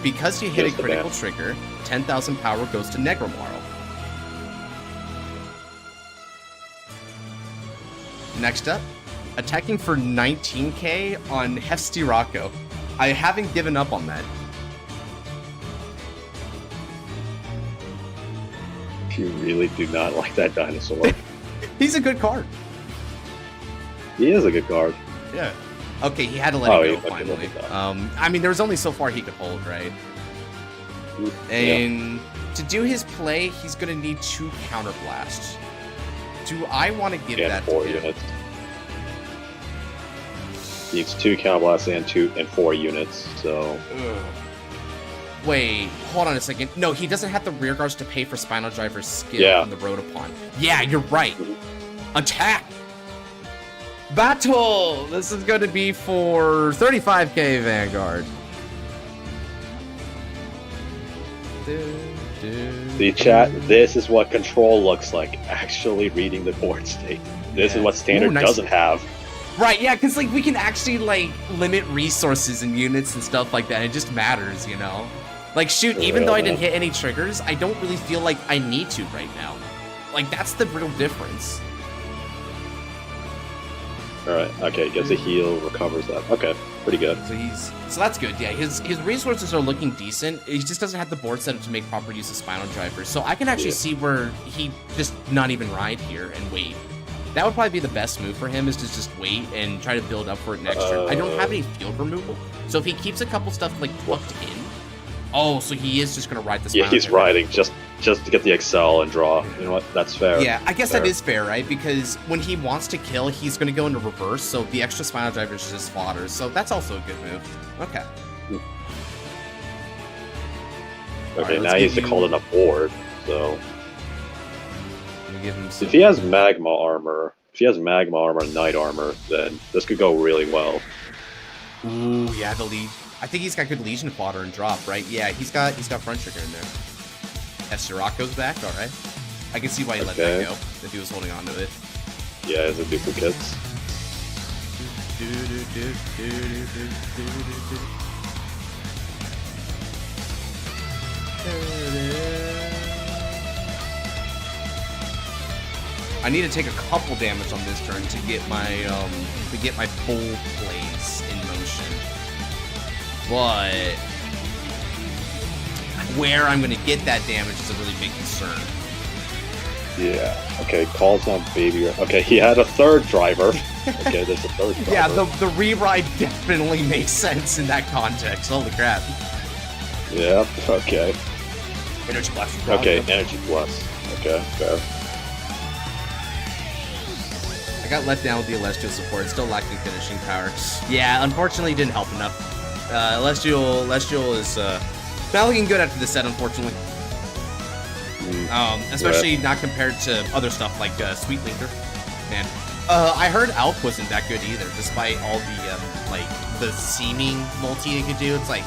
Because he hit a critical trigger, 10,000 power goes to Negromaro. Next up, attacking for 19k on Hefty Rocco. I haven't given up on that. You really do not like that dinosaur. He's a good card. He is a good card. Yeah. Okay, he had to let it go finally. I mean, there was only so far he could hold, right? And to do his play, he's going to need 2 counter blasts. Do I want to give that 4 to him? units. He needs 2 counter blasts and 4 units, so... Ugh. Wait, hold on a second. No, he doesn't have the rear guards to pay for Spinal Driver's skill on the road upon. Yeah, you're right. Attack! Battle! This is going to be for 35k Vanguard. See, chat, this is what control looks like, actually reading the board state. This is what standard doesn't have. Right, yeah, because like we can actually like limit resources and units and stuff like that. It just matters, you know? Like, shoot, even though I didn't hit any triggers, I don't really feel like I need to right now. Like, that's the real difference. Alright, okay, gets a heal, recovers that. Okay, pretty good. So that's good, yeah. His resources are looking decent. He just doesn't have the board set up to make proper use of Spinal Driver. So I can actually see where he just not even ride here and wait. That would probably be the best move for him, is to just wait and try to build up for it next turn. I don't have any field removal, so if he keeps a couple stuff like tucked in, oh, so he is just gonna ride the Spinal Yeah, he's Driver. riding just to get the Excel and draw. You know what? That's fair. Yeah, I guess that is fair, right? Because when he wants to kill, he's gonna go into reverse, so the extra Spinal Driver is just fodder. So that's also a good move. Okay. Okay, Right, now he needs to call in a board. though. Let me give him some. If he has magma armor, and night armor, then this could go really well. Ooh, yeah, the lead. I think he's got good Legion fodder and drop, right? Yeah, he's got front trigger in there. Sirocco's back, alright. I can see why he let that go, if he was holding on to it. Yeah, as a duplicates. I need to take a couple damage on this turn to get my full plays in motion. But where I'm gonna get that damage is a really big concern. Yeah. Okay, calls on baby. Okay, he had a third driver. Okay, there's a third driver. Yeah, the re-ride definitely makes sense in that context. Holy crap. Yeah, okay. Energy blast. Okay, energy blast. Okay, fair. I got let down with the Celestial support. It's still lacking finishing power. Yeah, unfortunately, it didn't help enough. Celestial is not looking good after this set, unfortunately. Especially not compared to other stuff like Sweet Linker. Man, I heard Alp wasn't that good either, despite all the the seeming multi it could do. It's like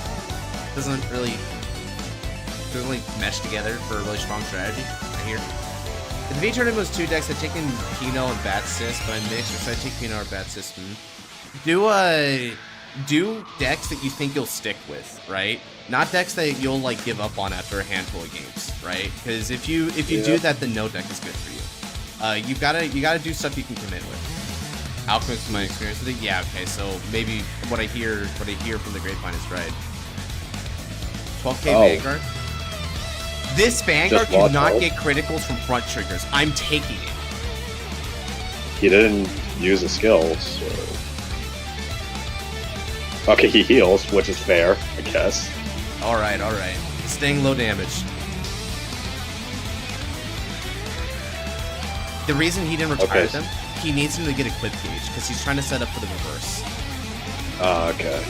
doesn't really mesh together for a really strong strategy. I hear. If the V tournament was 2 decks, I'd taken Pino and Batsis, but I mixed, so I'd take Pino or Batsis. Do decks that you think you'll stick with, right? Not decks that you'll like give up on after a handful of games, right? Because if you do that, then no deck is good for you. You gotta do stuff you can commit with. Alchemist, my experience with it, yeah, okay. So maybe what I hear from the grapevine is right. 12k Vanguard. This Vanguard cannot get criticals from front triggers. I'm taking it. He didn't use the skills. So. Okay, he heals, which is fair, I guess. Alright. Staying low damage. The reason he didn't retire them, he needs him to get a clip gauge, because he's trying to set up for the reverse. Okay.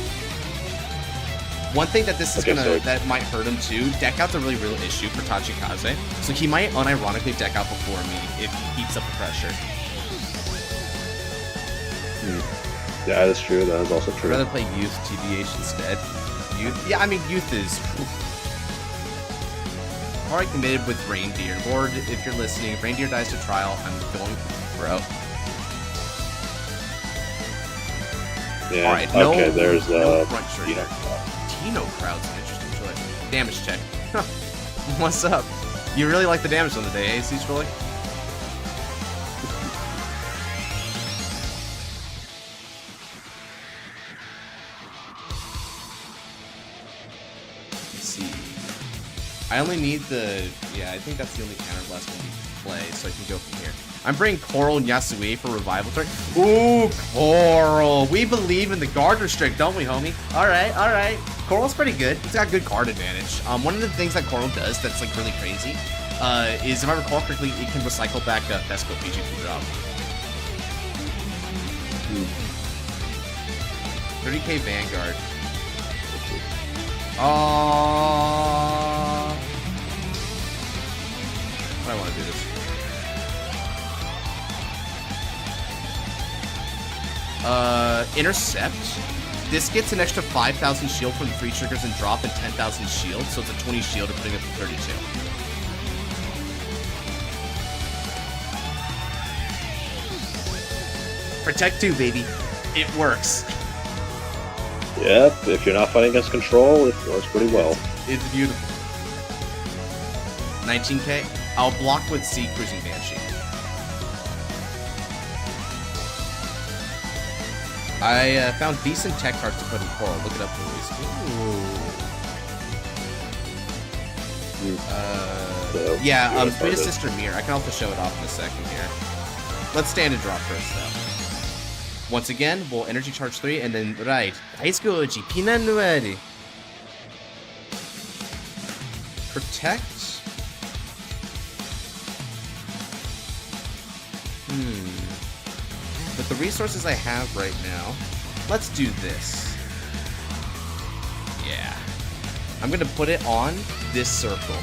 One thing that this is that might hurt him too, deck out's a really real issue for Tachikaze. So he might unironically deck out before me if he keeps up the pressure. Yeah, that's true. That is also true. I'd rather play Youth TBH instead. Youth? Yeah, I mean, Youth is... Alright, committed with Reindeer. Lord, if you're listening, if Reindeer dies to trial, I'm going bro. Yeah, alright, okay, there's no front trigger. Tino crowd's an interesting choice. Damage check. What's up? You really like the damage on the day, eh, Siege Bully? I only need the... Yeah, I think that's the only counterblast I need to play, so I can go from here. I'm bringing Coral and Yasue for revival turn. Ooh, Coral! We believe in the guard restrict, don't we, homie? Alright. Coral's pretty good. He's got good card advantage. One of the things that Coral does that's, like, really crazy is, if I recall correctly, it can recycle back Vesco PG from drop. 30k Vanguard. I want to do this. Intercept. This gets an extra 5,000 shield from 3 triggers and drop and 10,000 shield, so it's a 20 shield and putting it to 32. Protect 2, baby. It works. Yep, if you're not fighting against control, it works pretty well. It's beautiful. 19k. I'll block with Sea Cruising Banshee. I found decent tech cards to put in Coral. Look it up, please. Sweet Sister Mirror. I can also show it off in a second here. Let's stand and drop first, though. Once again, we'll energy charge 3 and then right. Daisuke Pinanueri. Protect. With the resources I have right now, let's do this. Yeah. I'm gonna put it on this circle.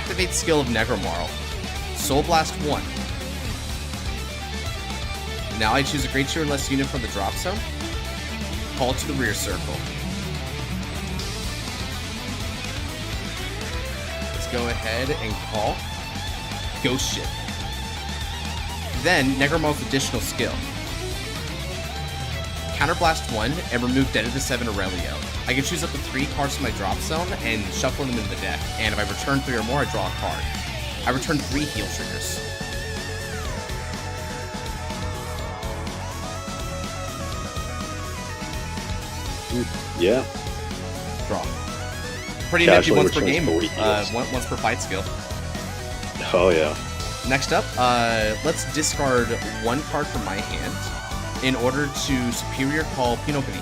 activate skill of Negromarl. Soul Blast 1. Now I choose a Great 2 or less unit from the drop zone. Call to the rear circle. Let's go ahead and call Ghost Ship. Then Negromarl's additional skill. Counterblast 1 and remove Dead of the 7 Aurelio. I can choose up to 3 cards from my drop zone and shuffle them into the deck, and if I return 3 or more, I draw a card. I return 3 heal triggers. Yeah. Draw. Pretty nifty once per game, once per fight skill. Oh yeah. Next up, let's discard 1 card from my hand in order to Superior Call Pinot Gris.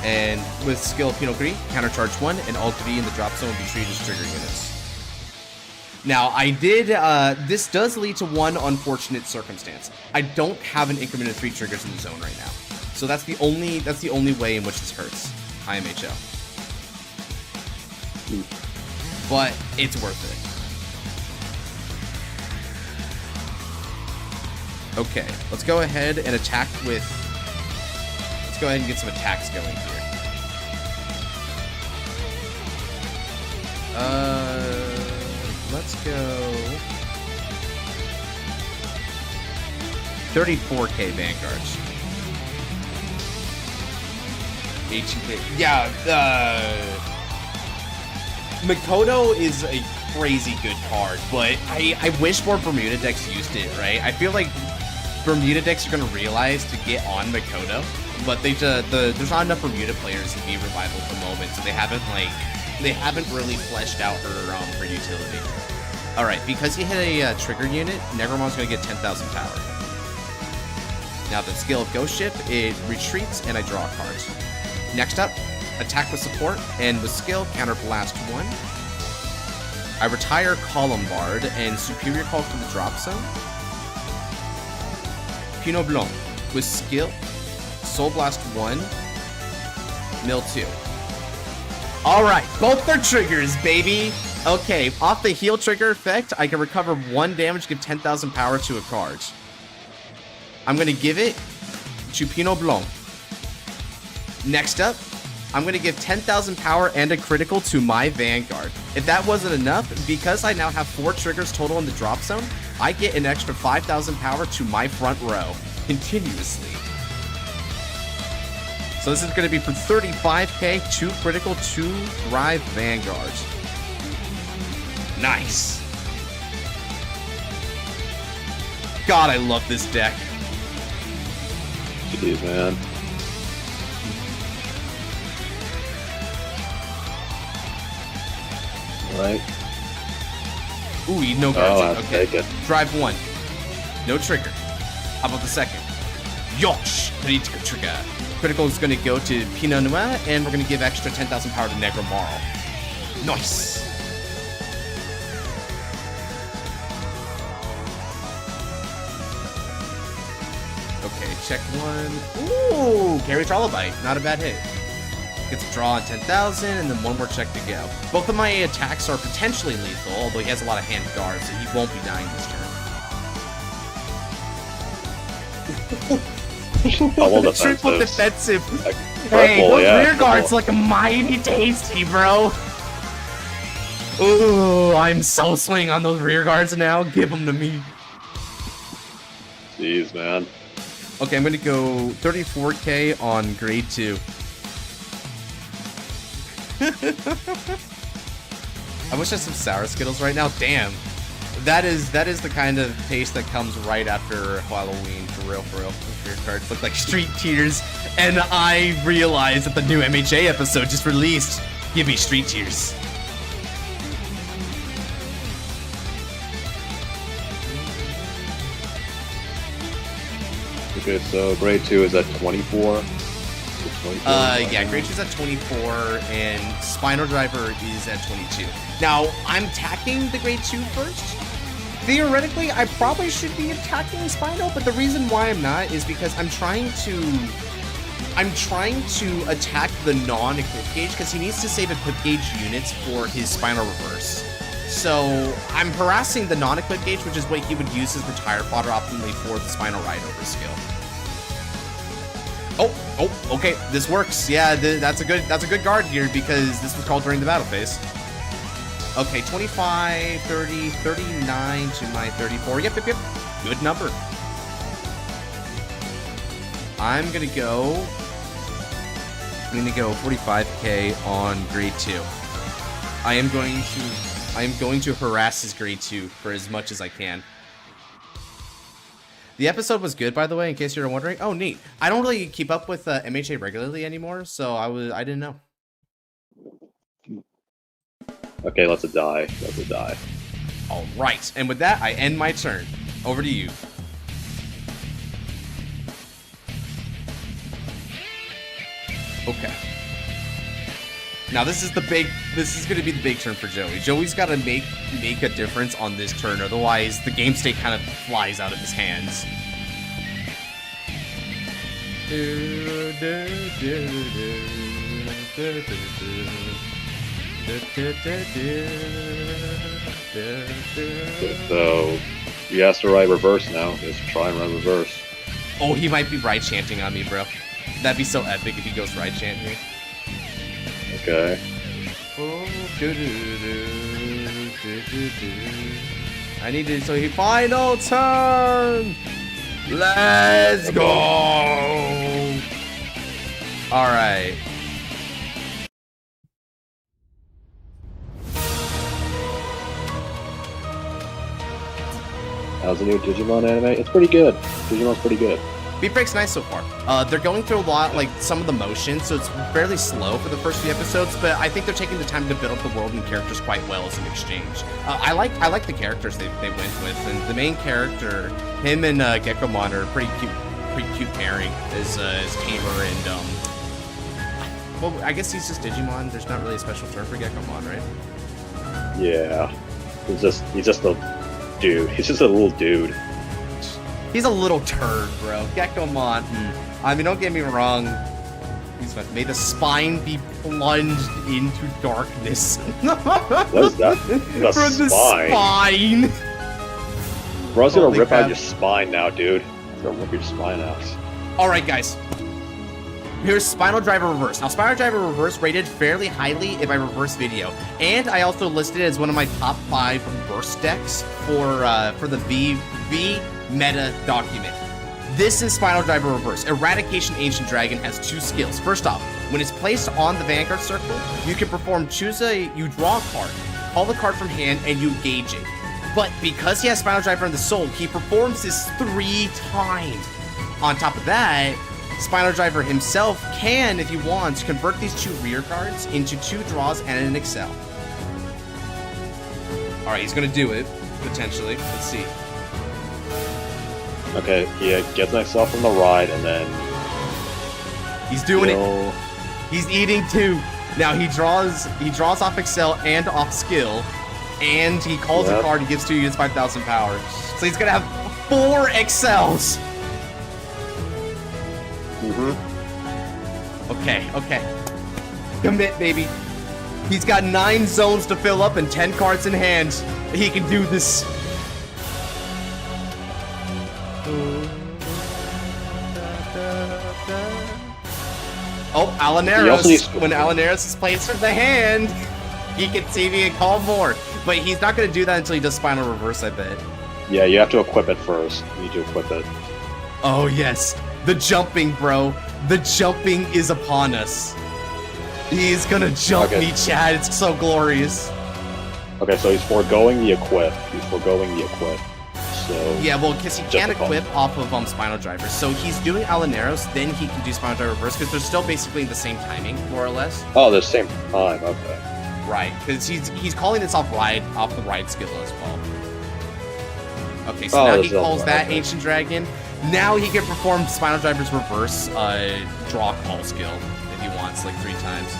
And with skill Pinot Gris, countercharge 1, and all 3 in the drop zone will be treated as trigger units. Now, I did, this does lead to one unfortunate circumstance. I don't have an increment of 3 triggers in the zone right now. So that's the only way in which this hurts, IMHO. But it's worth it. Okay, let's go ahead and attack with, let's go ahead and get some attacks going here. Let's go 34k Vanguards. 18k. Yeah, Mikoto is a crazy good card, but I wish more Bermuda decks used it, right? I feel like Bermuda decks are gonna realize to get on Mikoto, but they there's not enough Bermuda players in V Revival at the moment, so they haven't really fleshed out her utility. All right, because he hit a trigger unit, Negromarl's gonna get 10,000 power. Now the skill of Ghost Ship, it retreats and I draw a card. Next up, attack with support, and with skill, counter blast 1. I retire Columbard and Superior Call from the drop zone. Pinot Blanc with skill, Soul Blast 1, Mill 2. Alright, both their triggers, baby! Okay, off the heal trigger effect, I can recover 1 damage, give 10,000 power to a card. I'm gonna give it to Pinot Blanc. Next up, I'm gonna give 10,000 power and a critical to my Vanguard. If that wasn't enough, because I now have 4 triggers total in the drop zone, I get an extra 5,000 power to my front row, continuously. So this is gonna be for 35k, 2 critical, 2 Thrive Vanguards. Nice. God, I love this deck. Jeez, man. Right. Ooh, no cards. Okay. Take it. Drive 1. No trigger. How about the second? Yosh! Critical trigger. Critical is going to go to Pinot Noir, and we're going to give extra 10,000 power to Negromarl. Nice! Okay, check 1. Ooh! Carry Trilobite. Not a bad hit. Gets a draw on 10,000, and then 1 more check to go. Both of my attacks are potentially lethal, although he has a lot of hand guards, so he won't be dying this turn. Triple defensive. Hey, those rear guards look mighty tasty, bro. Ooh, I'm so swing on those rear guards now. Give them to me. Jeez, man. Okay, I'm gonna go 34k on grade 2. I wish I had some sour Skittles right now. Damn. That is the kind of taste that comes right after Halloween, for real. Your cards look like street tears, and I realized that the new MHA episode just released. Give me street tears. Okay, so grade 2 is at 24. Yeah, grade 2 is at 24, and Spinal Driver is at 22. Now, I'm attacking the grade 2 first. Theoretically, I probably should be attacking Spinal, but the reason why I'm not is because I'm trying to I'm trying to attack the non-equip gauge because he needs to save equip gauge units for his Spinal Reverse. So I'm harassing the non-equip gauge, which is what he would use as retire fodder optimally for the Spinal Ride Over skill. Oh, okay, this works. Yeah, that's a good guard here because this was called during the battle phase. Okay, 25, 30, 39 to my 34. Yep. Good number. I'm gonna go 45k on grade 2. I am going to harass his grade 2 for as much as I can. The episode was good, by the way, in case you're wondering. Oh, neat. I don't really keep up with MHA regularly anymore, so I didn't know. Okay, let's die. All right, and with that, I end my turn. Over to you. Okay. Now this is gonna be the big turn for Joey. Joey's gotta make a difference on this turn, otherwise the game state kind of flies out of his hands. So he has to ride reverse now. He has to try and run reverse. Oh, he might be ride chanting on me, bro. That'd be so epic if he goes ride chant here. Okay. I need to. So he final turn. Let's go. All right. How's the new Digimon anime? It's pretty good. Digimon's pretty good. Beat Break's nice so far. They're going through a lot, like some of the motion, so it's fairly slow for the first few episodes, but I think they're taking the time to build up the world and characters quite well as an exchange. I like the characters they went with, and the main character, him and Gekomon are a pretty cute pairing as Tamer and well, I guess he's just Digimon. There's not really a special term for Gekomon, right? Yeah, he's just a dude. He's just a little dude. He's a little turd, bro. Gekomon. I mean, don't get me wrong. He's fun. May the spine be plunged into darkness. What is that? The spine? Bro's gonna rip out your spine now, dude. He's gonna rip your spine out. Alright, guys. Here's Spinal Driver Reverse. Now, Spinal Driver Reverse rated fairly highly in my reverse video. And I also listed it as one of my top 5 reverse decks for the V meta document. This is Spinal Driver Reverse. Eradication Ancient Dragon has 2 skills. First off, when it's placed on the Vanguard circle, you can you draw a card, call the card from hand, and you engage it. But because he has Spinal Driver in the soul, he performs this 3 times. On top of that, Spinal Driver himself can, if he wants, convert these 2 rear cards into 2 draws and an Excel. Alright, he's gonna do it, potentially. Let's see. Okay, he gets an Excel from the ride, and then... He's doing it. He's eating 2. Now he draws off Excel and off skill, and he calls a card and gives 2 units 5,000 power. So he's gonna have 4 Excels! Okay. Commit, baby. He's got 9 zones to fill up and 10 cards in hand. He can do this. Oh, Alaneros. When Alaneros is placed for the hand, he can see me and call more. But he's not going to do that until he does Spinal Reverse, I bet. Yeah, you have to equip it first. You need to equip it. Oh, yes. The jumping, bro. The jumping is upon us. He's gonna jump me, Chad. It's so glorious. Okay, so he's foregoing the equip. So yeah, well, because he can't equip off of Spinal Driver. So he's doing Alaneros, then he can do Spinal Driver Reverse, because they're still basically in the same timing, more or less. Oh, the same time, okay. Right, because he's calling this off the ride skill as well. Okay, so now he calls that Ancient Dragon. Now he can perform Spinal Driver's Reverse draw call skill if he wants, like 3 times.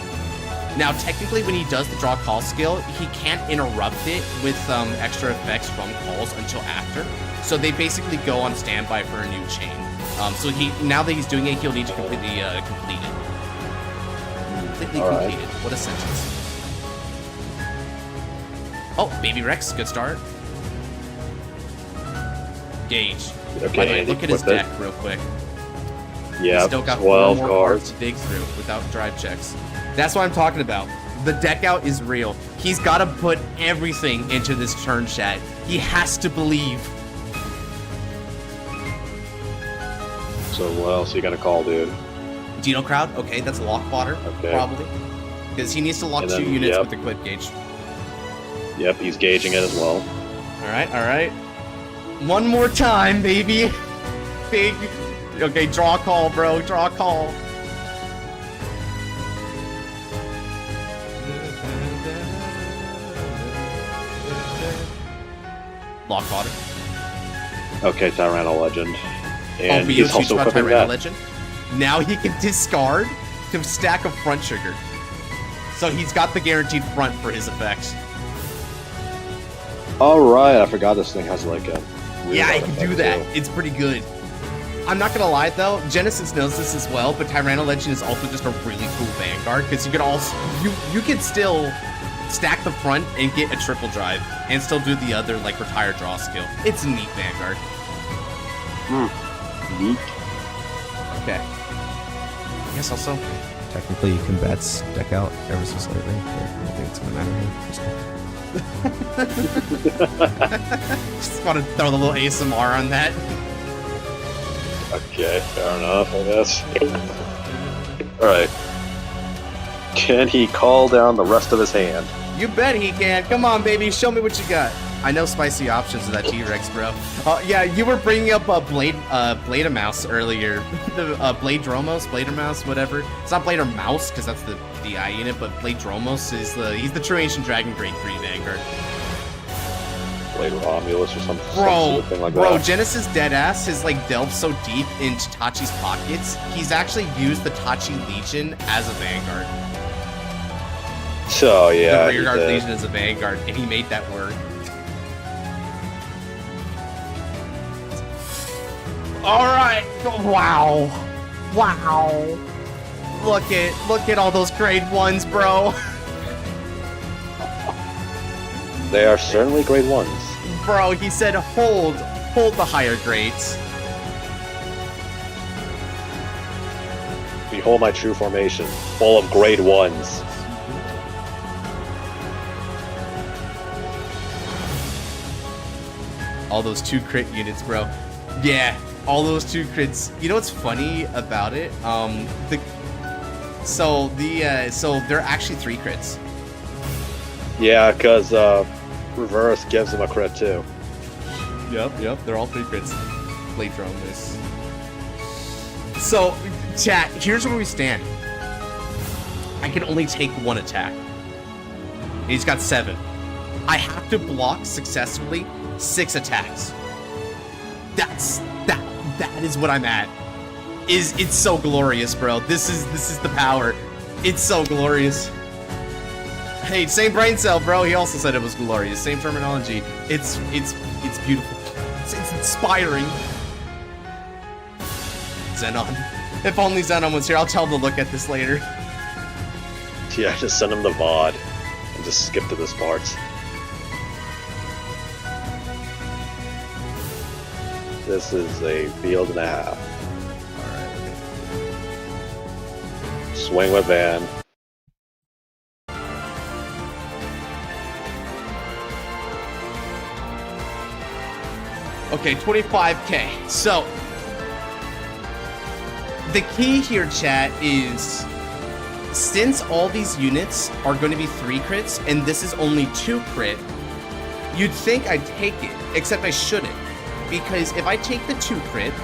Now, technically, when he does the draw call skill, he can't interrupt it with extra effects from calls until after. So they basically go on standby for a new chain. So now that he's doing it, he'll need to completely complete it. Completely completed. What a sentence. Oh, Baby Rex, good start. Gauge. Okay, By the way, look at his deck real quick. Yeah, He's still got 12 4 more cards to dig through without drive checks. That's what I'm talking about. The deck out is real. He's got to put everything into this turn, chat. He has to believe. So what else you gonna call, dude? Dino Crowd? Okay, that's lock fodder, probably. Because he needs to lock 2 units with the Equip Gauge. Yep, he's gauging it as well. Alright. One more time, baby. Big. Okay, draw a call, bro. Draw a call. Lock fodder. Okay, Tyranno Legend. And Rio he's also about equipping Tyranno that. Legend. Now he can discard to stack a front trigger. So he's got the guaranteed front for his effects. Alright, I forgot this thing has like a... Yeah, he can do that. Too. It's pretty good. I'm not gonna lie though, Genesis knows this as well, but Tyranno Legend is also just a really cool Vanguard, because you could also... You could still stack the front and get a triple drive, and still do the other, like, retire draw skill. It's a neat Vanguard. Neat. Okay. I guess also... Technically, you can bats deck out ever so slightly, but I don't think it's gonna matter here. Just want to throw the little ASMR on that. Okay, fair enough, I guess. Alright. Can he call down the rest of his hand? You bet he can. Come on, baby. Show me what you got. I know spicy options with that T-Rex, bro. Yeah, you were bringing up Blade-A-Mouse earlier. The Blade-Dromos, whatever. It's not Blade-A-Mouse, because that's the DI unit, but Blade-Dromos is he's the True Ancient Dragon Grade 3 Vanguard. Blade Romulus or something like that. Bro, Genesis deadass has like delved so deep into Tachi's pockets, he's actually used the Tachi Legion as a Vanguard. So yeah, the Rearguard Legion as a Vanguard, and he made that work. Alright! Wow! Wow! Look at all those grade 1s, bro! They are certainly grade 1s. Bro, he said hold the higher grades. Behold my true formation, full of grade 1s. All those 2 crit units, bro. Yeah, all those 2 crits. You know what's funny about it? So they're actually 3 crits. Yeah, because Reverse gives him a crit too. Yep, they're all 3 crits. Blade Drone this. So, chat, here's where we stand. I can only take 1 attack. He's got 7. I have to block successfully 6 attacks. That is what I'm at. It's so glorious, bro. This is the power. It's so glorious. Hey, same brain cell, bro. He also said it was glorious. Same terminology. It's beautiful. It's inspiring. Xenon. If only Xenon was here. I'll tell him to look at this later. Yeah, just send him the VOD and just skip to this part. This is a field and a half. Alright. Swing with Van. Okay, 25k. So, the key here, chat, is since all these units are going to be 3 crits, and this is only 2 crit, you'd think I'd take it, except I shouldn't. Because if I take the 2 crit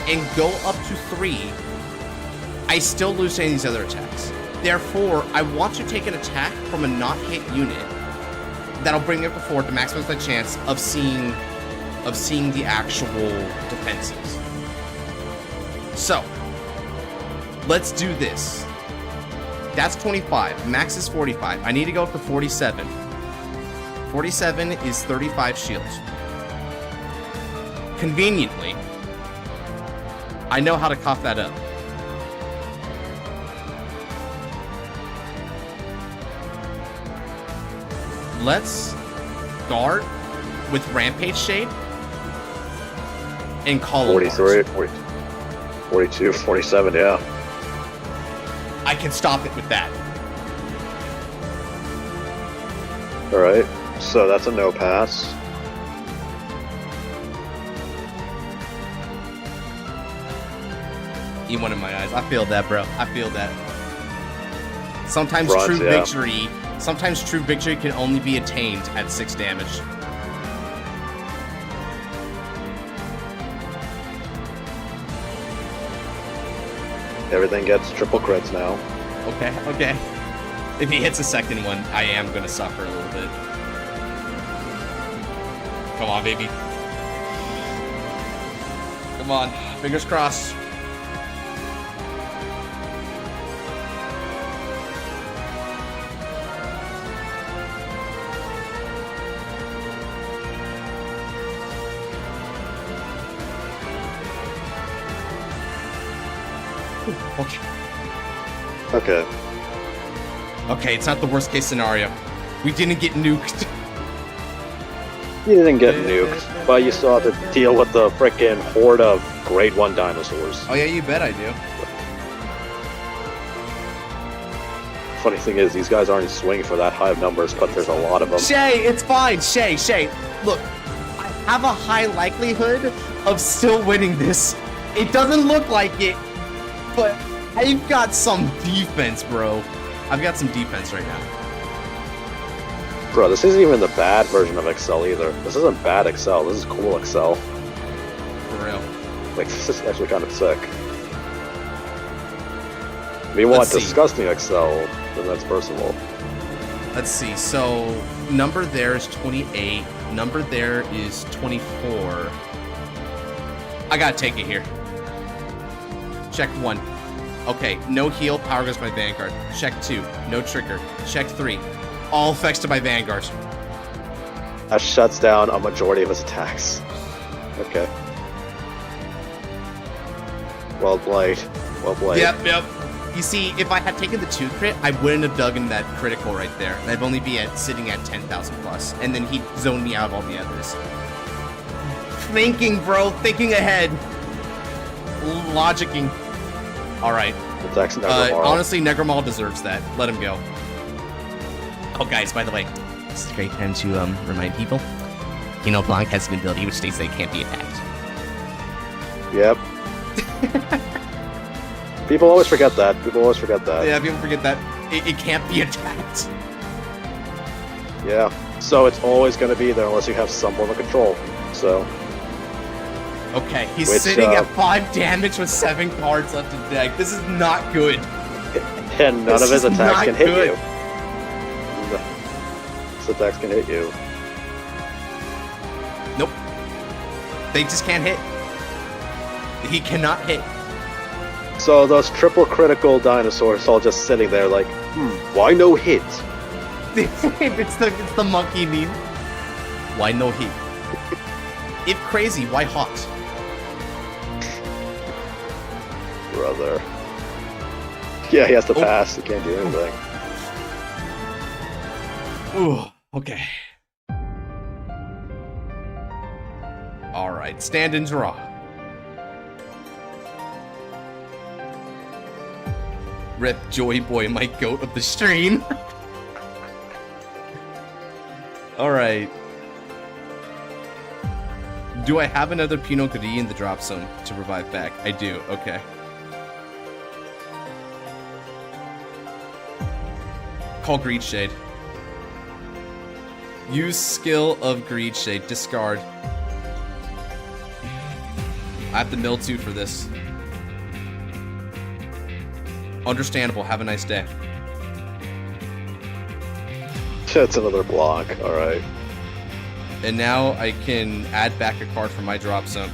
and go up to 3, I still lose any of these other attacks. Therefore, I want to take an attack from a not hit unit that'll bring it up to 4 to maximize my chance of seeing the actual defenses. So, let's do this. That's 25. Max is 45. I need to go up to 47. 47 is 35 shields. Conveniently, I know how to cough that up. Let's guard with Rampage Shade and call 43, 40, 42, 47, yeah. I can stop it with that. Alright, so that's a no pass. E1 in my eyes. I feel that, bro. I feel that. Sometimes Bronze, true yeah. victory. Sometimes true victory can only be attained at 6 damage. Everything gets triple crits now. Okay, okay. If he hits a second one, I am gonna suffer a little bit. Come on, baby. Come on. Fingers crossed. Okay. Okay. Okay, it's not the worst case scenario. We didn't get nuked. You didn't get nuked, but you still have to deal with the frickin' horde of grade 1 dinosaurs. Oh yeah, you bet I do. Funny thing is, these guys aren't swinging for that high of numbers, but there's a lot of them. Shay, it's fine. Shay. Look, I have a high likelihood of still winning this. It doesn't look like it, but I've got some defense, bro. I've got some defense right now. Bro, this isn't even the bad version of Excel either. This isn't bad Excel, this is cool Excel. For real. Like, this is actually kind of sick. If you want Let's see. disgusting Excel, then that's personal. Let's see. So, number there is 28. Number there is 24. I gotta take it here. Check 1. Okay, no heal, power goes to my Vanguard. Check 2, no trigger. Check 3, all effects to my Vanguard. That shuts down a majority of his attacks. Okay. Well played. Well played. Yep. You see, if I had taken the 2 crit, I wouldn't have dug in that critical right there. I'd only be sitting at 10,000 plus, and then he'd zone me out of all the others. Thinking, bro, thinking ahead. Logicking. Alright. Attacks Nevermore. Honestly, Negromal deserves that. Let him go. Oh, guys, by the way, this is a great time to remind people. You know, Blanc has an ability which states they can't be attacked. Yep. People always forget that. Yeah, people forget that. It can't be attacked. Yeah. So it's always going to be there unless you have some form of control. So. Okay, he's sitting at 5 damage with 7 cards left in deck. This is not good. And none of his attacks can hit good. you. His attacks can hit you. Nope. They just can't hit. He cannot hit. So those triple critical dinosaurs all just sitting there like, why no hit? it's the monkey meme. Why no hit? If crazy, why hot? Brother. Yeah, he has to pass. He can't do anything. Ooh, okay. Alright, stand and draw. Rip Joy Boy, my goat of the stream. Alright. Do I have another Pinot Gris in the drop zone to revive back? I do, okay. Call Greed Shade. Use skill of Greed Shade. Discard. I have the Mildew for this. Understandable. Have a nice day. That's another block. Alright. And now I can add back a card from my drop zone.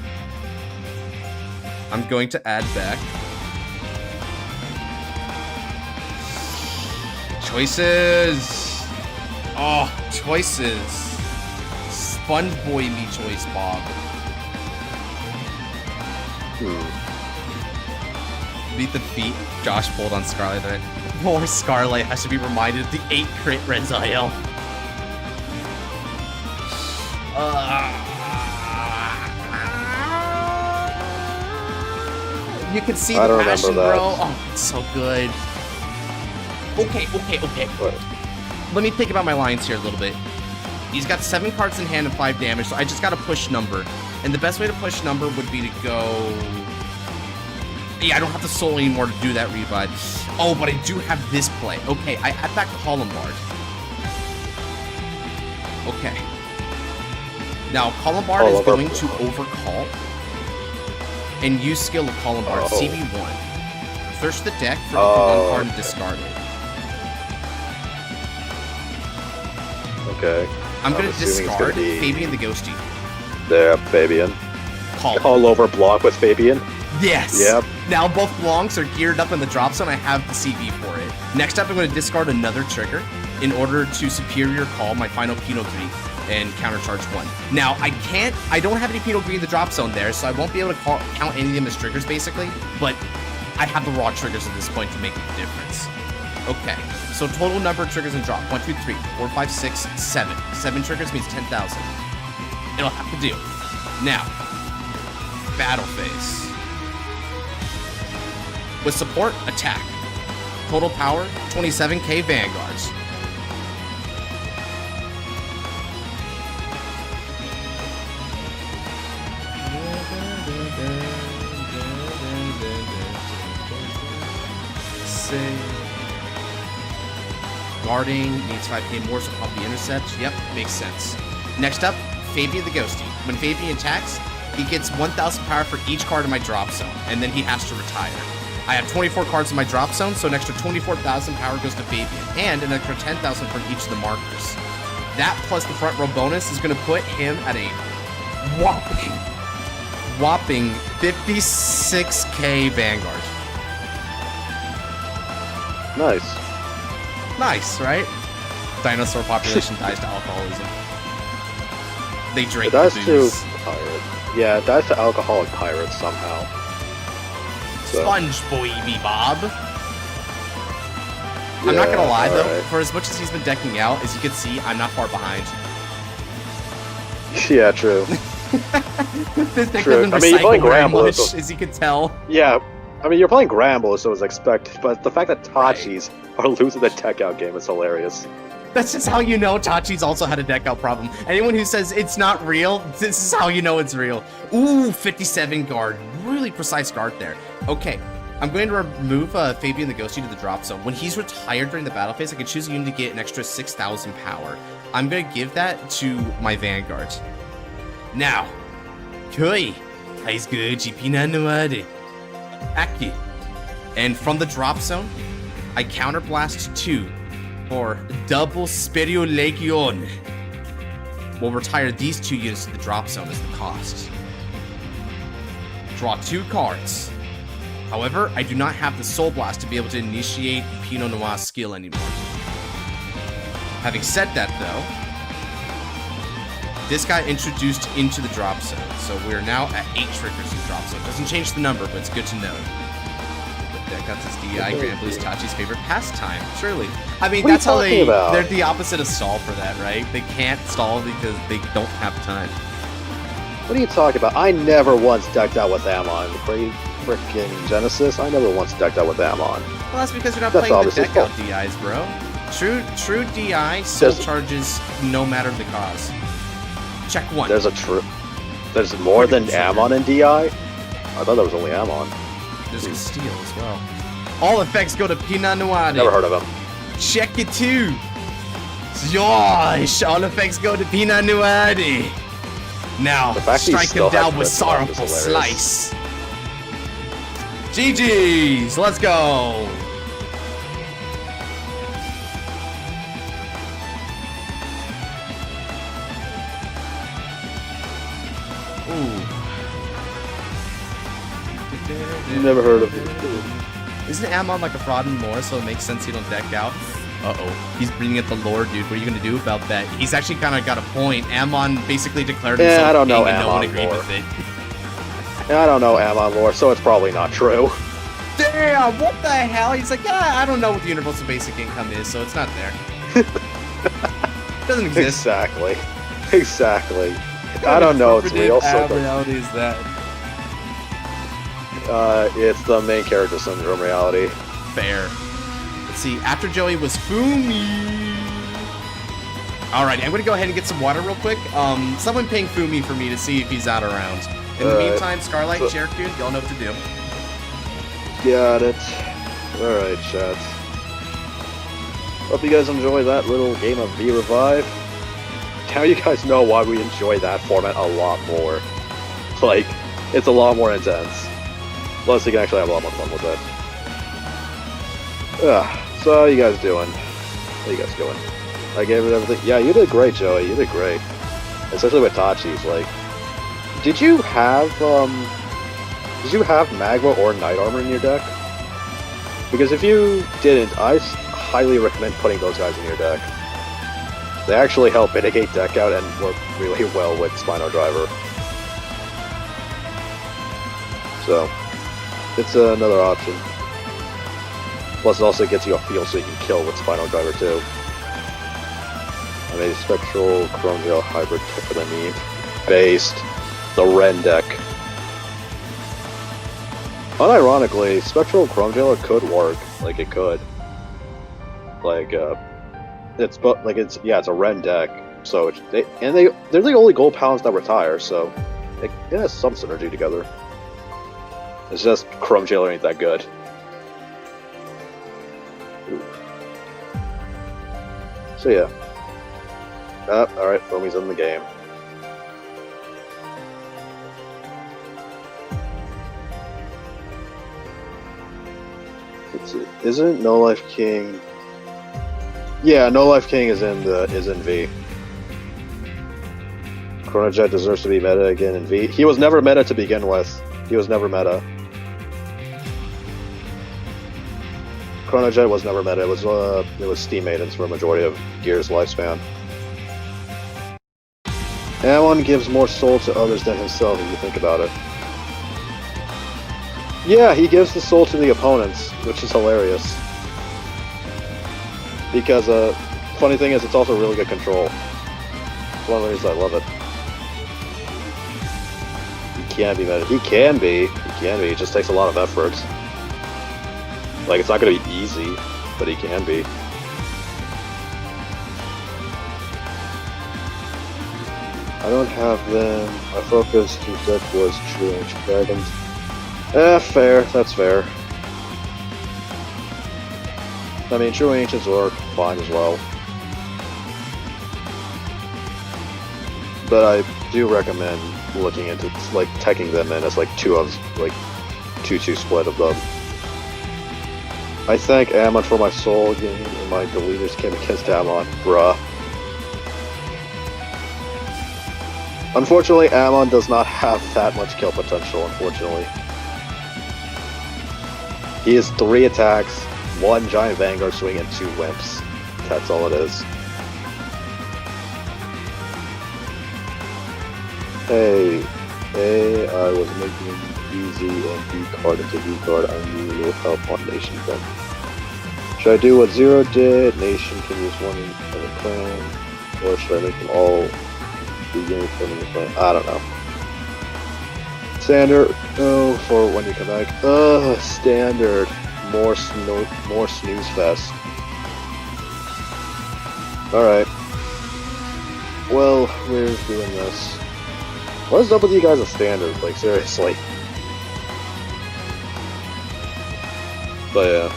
I'm going to add back. Choices! Oh, choices. Sponge Boy me choice, Bob. Beat the feet Josh pulled on Scarlet. Right? Poor Scarlet has to be reminded of the 8 crit Renzael. You can see the passion, bro. Oh, it's so good. Okay. What? Let me think about my lines here a little bit. He's got 7 cards in hand and 5 damage, so I just gotta push number. And the best way to push number would be to go... Yeah, I don't have to soul anymore to do that revive. Oh, but I do have this play. Okay, I add that Columbard. Okay. Now, Columbard is going to overcall. And use skill of Columbard, CB1. Search the deck for one card and discard it. Okay. I'm gonna discard Fabian the Ghosty. There, Fabian. Call over block with Fabian. Yes! Yep. Now both blonks are geared up in the drop zone. I have the CV for it. Next up, I'm going to discard another trigger in order to superior call my final Pinot Gris and countercharge 1. Now, I don't have any Pinot Gris in the drop zone there, so I won't be able to count any of them as triggers, basically, but I have the raw triggers at this point to make a difference. Okay, so total number of triggers in drop. 1, 2, 3, 4, 5, 6, 7. 7 triggers means 10,000. It'll have to do. Now, battle phase. With support, attack. Total power, 27k Vanguards. Guarding needs 5k more, so probably intercept. Yep, makes sense. Next up, Fabian the Ghosty. When Fabian attacks, he gets 1,000 power for each card in my drop zone, and then he has to retire. I have 24 cards in my drop zone, so an extra 24,000 power goes to Fabian, and an extra 10,000 from each of the markers. That plus the front row bonus is going to put him at a whopping 56k Vanguard. Nice. Nice, right? Dinosaur population dies to alcoholism. They drink It dies the to booze. pirate. Yeah, it dies to alcoholic pirates somehow. So. Sponge baby Bob. I'm not gonna lie though, right. for as much as he's been decking out, as you can see, I'm not far behind. Yeah, true. This deck True. doesn't I mean, you're playing recycle very Gramble, much, so- as you can tell. Yeah, I mean, you're playing Gramble, so it's expected, but the fact that Tachis are losing the deck out game is hilarious. That's just how you know Tachi's also had a deck out problem. Anyone who says it's not real, this is how you know it's real. Ooh, 57 guard. Really precise guard there. Okay, I'm going to remove Fabian the Ghosty to the drop zone. When he's retired during the battle phase, I can choose a unit to get an extra 6,000 power. I'm going to give that to my Vanguard. Now, Koi, Kaisugu Jipina Nuade. Aki. And from the drop zone, I counterblast 2 for double Sperio Legion. We'll retire these 2 units to the drop zone as the cost. Draw 2 cards. However, I do not have the Soul Blast to be able to initiate Pinot Noir's skill anymore. Having said that, though, this got introduced into the drop zone, so we're now at 8 triggers in the drop zone. Doesn't change the number, but it's good to know. But that got this DI, Grand Blue's Tachi's favorite pastime, surely. I mean, that's how they're the opposite of stall for that, right? They can't stall because they don't have time. What are you talking about? I never once decked out with Amon. Freaking Genesis, I never once decked out with Amon. Well, that's because you're not playing the deck out DIs, bro. True DI still charges no matter the cause. Check 1. There's more than Amon in DI? I thought there was only Amon. There's Castile as well. All effects go to Pinot Noir. Never heard of him. Check it too. Yosh! All effects go to Pinot Noir. Now, strike him down with sorrowful slice. GG's! Let's go! Ooh. Never heard of it. Isn't Amon like a fraud anymore, so it makes sense you don't deck out? Uh-oh. He's bringing up the lore, dude. What are you going to do about that? He's actually kind of got a point. Amon basically declared himself I don't know king and no one Amon agreed lore. with it. I don't know Amon lore, so it's probably not true. Damn, what the hell? He's like, yeah, I don't know what the universal basic income is, so it's not there. Doesn't exist. Exactly. Exactly. I don't know. It's real. So reality is that. It's the main character syndrome reality. Fair. Let's see. After Joey was Fumi. Alrighty, I'm gonna go ahead and get some water real quick. Someone ping Fumi for me to see if he's out around. In the meantime, Scarlight, Cherokee, y'all know what to do. Got it. Alright, chat. Hope you guys enjoy that little game of V-Revive. Now you guys know why we enjoy that format a lot more. Like, it's a lot more intense. Plus, you can actually have a lot more fun with it. So, how you guys doing? How you guys doing? I gave it everything. Yeah, you did great, Joey. You did great. Especially with Tachi's. Like, did you have Magma or Knight Armor in your deck? Because if you didn't, I highly recommend putting those guys in your deck. They actually help mitigate deck out and work really well with Spino Driver. So, it's another option. Plus, it also gets you a feel so you can kill with Spino Driver too. I made a Spectral Chrome Gel Hybrid Tiffany based the Ren deck. Unironically, Spectral Chrome Gel could work. Like, it could. Like, it's a Ren deck. So, they're the only gold pounds that retire, so it has some synergy together. It's just Chrome Gel ain't that good. Ooh. So yeah. Alright, Fomi's in the game. Let's see. Isn't No Life King? Yeah, No Life King is in V. Chrono Jet deserves to be meta again in V. He was never meta to begin with. He was never meta. Chrono Jet was never meta. It was Steam Maidens for a majority of Gear's lifespan. Alan gives more soul to others than himself if you think about it. Yeah, he gives the soul to the opponents, which is hilarious. Because, funny thing is, it's also really good control. It's one of the reasons I love it. He can be meta. He can be. It just takes a lot of effort. Like, it's not gonna be easy, but he can be. I don't have them. My focus to deck was True Ancient Dragons. Fair. That's fair. I mean, True Ancients work fine as well. But I do recommend looking into, like, teching them in as, like, 2-2 split of them. I thank Amon for my soul game, and my deleters came against Amon. Bruh. Unfortunately, Amon does not have that much kill potential, unfortunately. He has 3 attacks, 1 giant Vanguard swing, and 2 wimps. That's all it is. Hey, I was making easy and V card into V card. I need a little help on Nation then. Should I do what Zero did? Nation can use 1 in the clan, or should I make them all begin from the clan? I don't know. Standard, no, for when you come back. Standard. More snooze fest. Alright. Well, we're doing this. What is up with you guys at standard? Like, seriously. But yeah.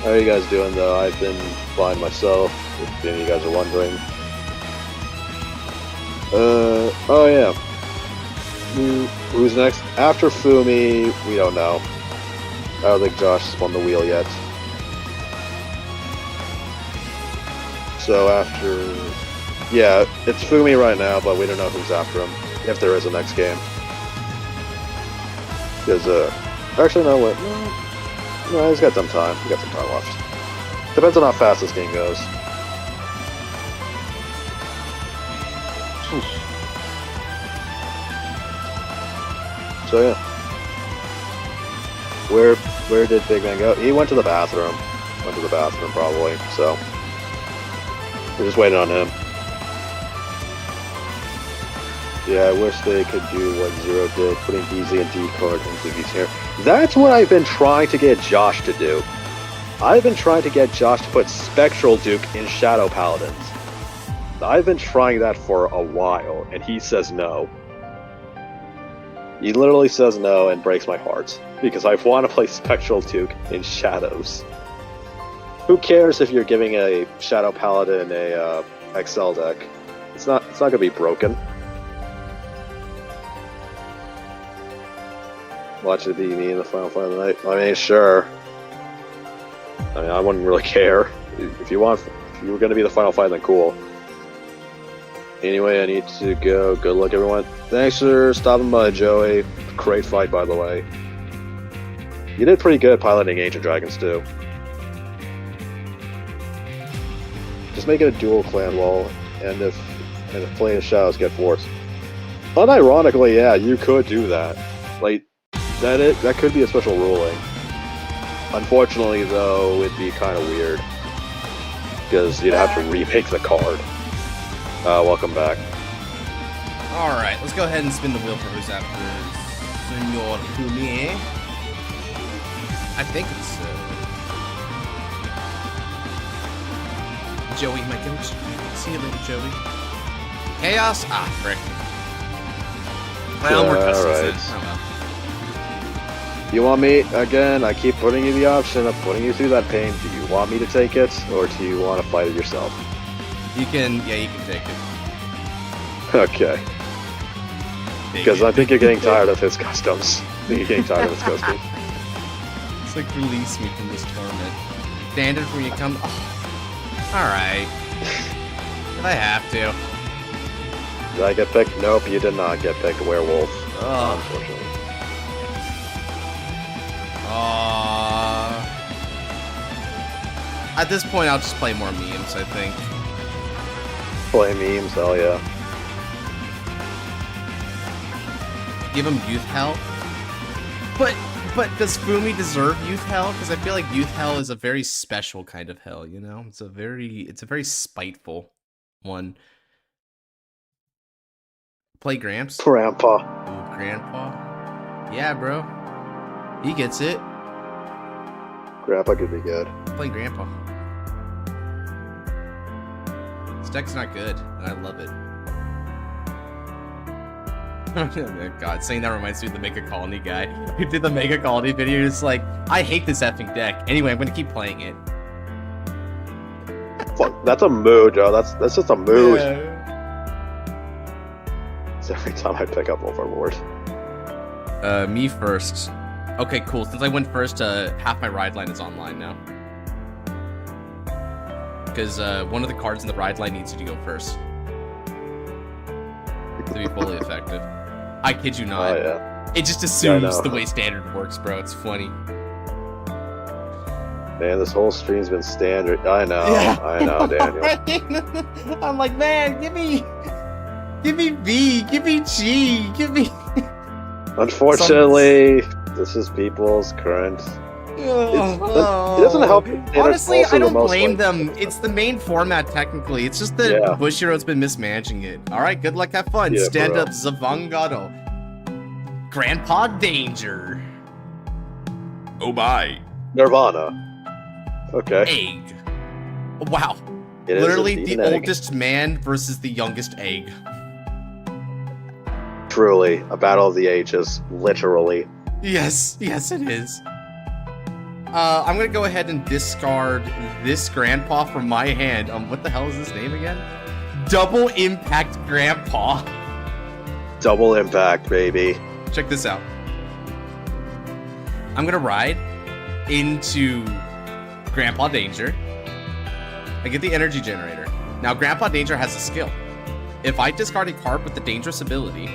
How are you guys doing though? I've been fine myself, if any of you guys are wondering. Oh yeah. Who's next? After Fumi, we don't know. I don't think Josh spun the wheel yet. So after... Yeah, it's Fumi right now, but we don't know who's after him. If there is a next game. Because, actually, no, wait. No, he's got some time. He's got some time left. Depends on how fast this game goes. So, yeah. We're Where did Big Man go? He went to the bathroom. Went to the bathroom, probably, so... We're just waiting on him. Yeah, I wish they could do what Zero did, putting DZ and D card into these here. That's what I've been trying to get Josh to do. I've been trying to get Josh to put Spectral Duke in Shadow Paladins. I've been trying that for a while, and he says no. He literally says no and breaks my heart, because I want to play Spectral Duke in Shadows. Who cares if you're giving a Shadow Paladin a XL deck? It's not gonna be broken. Watch it be me in the final fight of the night. I mean, sure. I mean, I wouldn't really care. If you were gonna be the final fight, then cool. Anyway, I need to go. Good luck, everyone. Thanks for stopping by, Joey. Great fight, by the way. You did pretty good piloting Ancient Dragons, too. Just make it a dual clan wall, and if Plane of Shadows get forced. Unironically, yeah, you could do that. Like, that could be a special ruling. Unfortunately, though, it'd be kind of weird. Because you'd have to remake the card. Welcome back. Alright, let's go ahead and spin the wheel for who's after Senor Kumi. I think it's Joey, my coach. See you later, Joey. Chaos? Ah, frick. Well, we're customs then. Oh well. You want me, again, I keep putting you the option of putting you through that pain. Do you want me to take it, or do you want to fight it yourself? You can take it. Okay. Because I think you're getting tired of his customs. I think you're getting tired of his customs. It's like, release me from this torment. Standard for you come. Oh. Alright. If I have to. Did I get picked? Nope, you did not get picked. Werewolf. Unfortunately. At this point, I'll just play more memes, I think. Play memes, hell yeah. Give him youth hell. But does Fumi deserve youth hell? Because I feel like youth hell is a very special kind of hell, you know? It's a very spiteful one. Play Gramps? Grandpa. Ooh, Grandpa? Yeah, bro. He gets it. Grandpa could be good. Play Grandpa. This deck's not good, and I love it. God, saying that reminds me of the Mega Colony guy who did the Mega Colony video. It's like, I hate this effing deck. Anyway, I'm gonna keep playing it. Fuck, that's a mood, Joe. That's just a mood. Yeah. It's every time I pick up Overlord. Me first. Okay, cool. Since I went first, half my ride line is online now. Because one of the cards in the ride line needs you to go first. To be fully effective. I kid you not. Oh, yeah. It just assumes the way standard works, bro. It's funny. Man, this whole stream's been standard. I know, yeah. I know, Daniel. I'm like, man, give me B, give me G, give me... Unfortunately, this is people's current... It doesn't help. Honestly, I don't blame them. It's the main format, technically. It's just that Bushiroad's been mismanaging it. Alright, good luck, have fun. Yeah, Stand up, Zavangado. Grandpa Danger. Oh my. Nirvana. Okay. Egg. Wow. It literally the egg. oldest man versus the youngest egg. Truly, a battle of the ages. Literally. Yes, yes it is. I'm gonna go ahead and discard this Grandpa from my hand. What the hell is his name again? Double Impact Grandpa. Double Impact, baby. Check this out. I'm gonna ride into Grandpa Danger and get the energy generator. Now, Grandpa Danger has a skill. If I discard a card with the dangerous skill ability,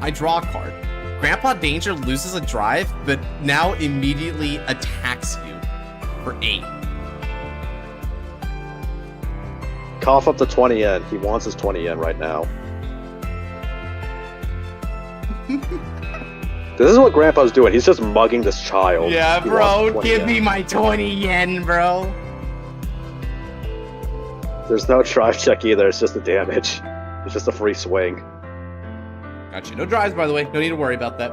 I draw a card. Grandpa Danger loses a drive, but now immediately attacks you for 8. Cough up the 20 yen. He wants his 20 yen right now. This is what Grandpa's doing. He's just mugging this child. Yeah, He bro, wants 20 give yen. me my 20 yen, bro. There's no drive check either. It's just the damage. It's just a free swing. Gotcha. No drives, by the way. No need to worry about that.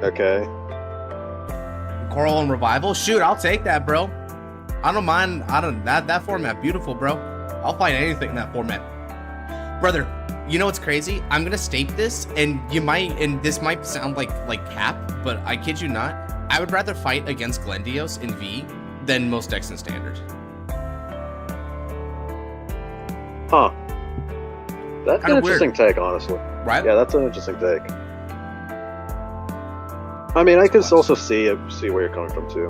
Okay. Coral and Revival? Shoot, I'll take that, bro. I don't mind. That format, beautiful, bro. I'll fight anything in that format. Brother, you know what's crazy? I'm gonna state this, and this might sound like cap, but I kid you not. I would rather fight against Glendios in V than most decks in Standard. Huh. That's Kinda an interesting take, honestly. Right? Yeah, that's an interesting take. I mean, I can also see where you're coming from, too.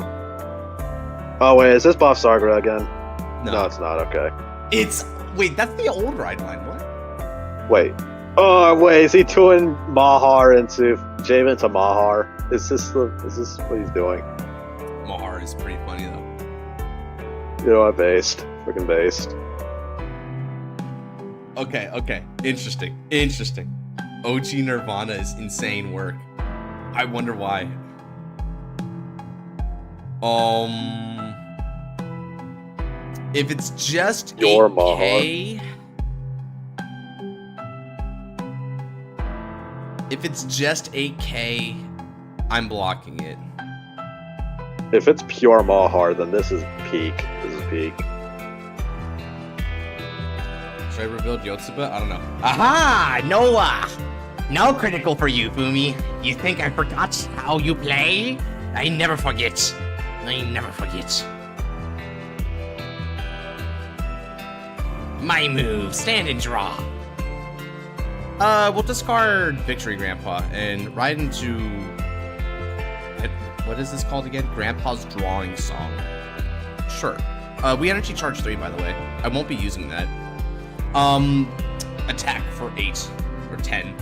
Oh, wait, is this Bob Sargra again? No, it's not. Okay. Wait, that's the old ride line. What? Wait. Oh, wait, is he doing Mahar into Javen into Mahar? Is this what he's doing? Mahar is pretty funny, though. You know what? Based. Freaking based. Okay. Interesting. OG Nirvana is insane work. I wonder why. If it's just Your 8K, if it's just 8K, I'm blocking it. If it's pure Mahar, then this is peak. This is peak. Should I rebuild Yotsuba? I don't know. Aha! No critical for you, Fumi. You think I forgot how you play? I never forget. My move, stand and draw. We'll discard Victory Grandpa and ride into... What is this called again? Grandpa's Drawing Song. Sure. We energy charge 3, by the way. I won't be using that. Attack for 8 or 10.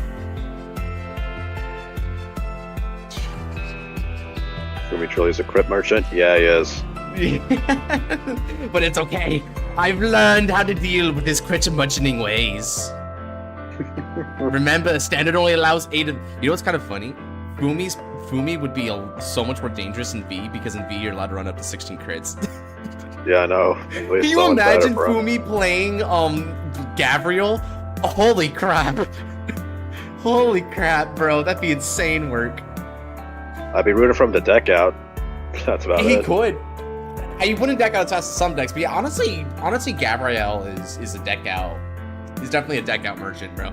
Fumi Trilly's a crypt merchant? Yeah, he is. But it's okay. I've learned how to deal with his crit merchanting ways. Remember, Standard only allows 8 of... You know what's kind of funny? Fumi would be so much more dangerous in V, because in V you're allowed to run up to 16 crits. Yeah, I know. Can you imagine Fumi playing Gabriel? Holy crap. Holy crap, bro. That'd be insane work. I'd be rooting for him to deck out. That's about it. He could. He wouldn't deck out some decks, but yeah, honestly, Gabriel is a deck out. He's definitely a deck out merchant, bro.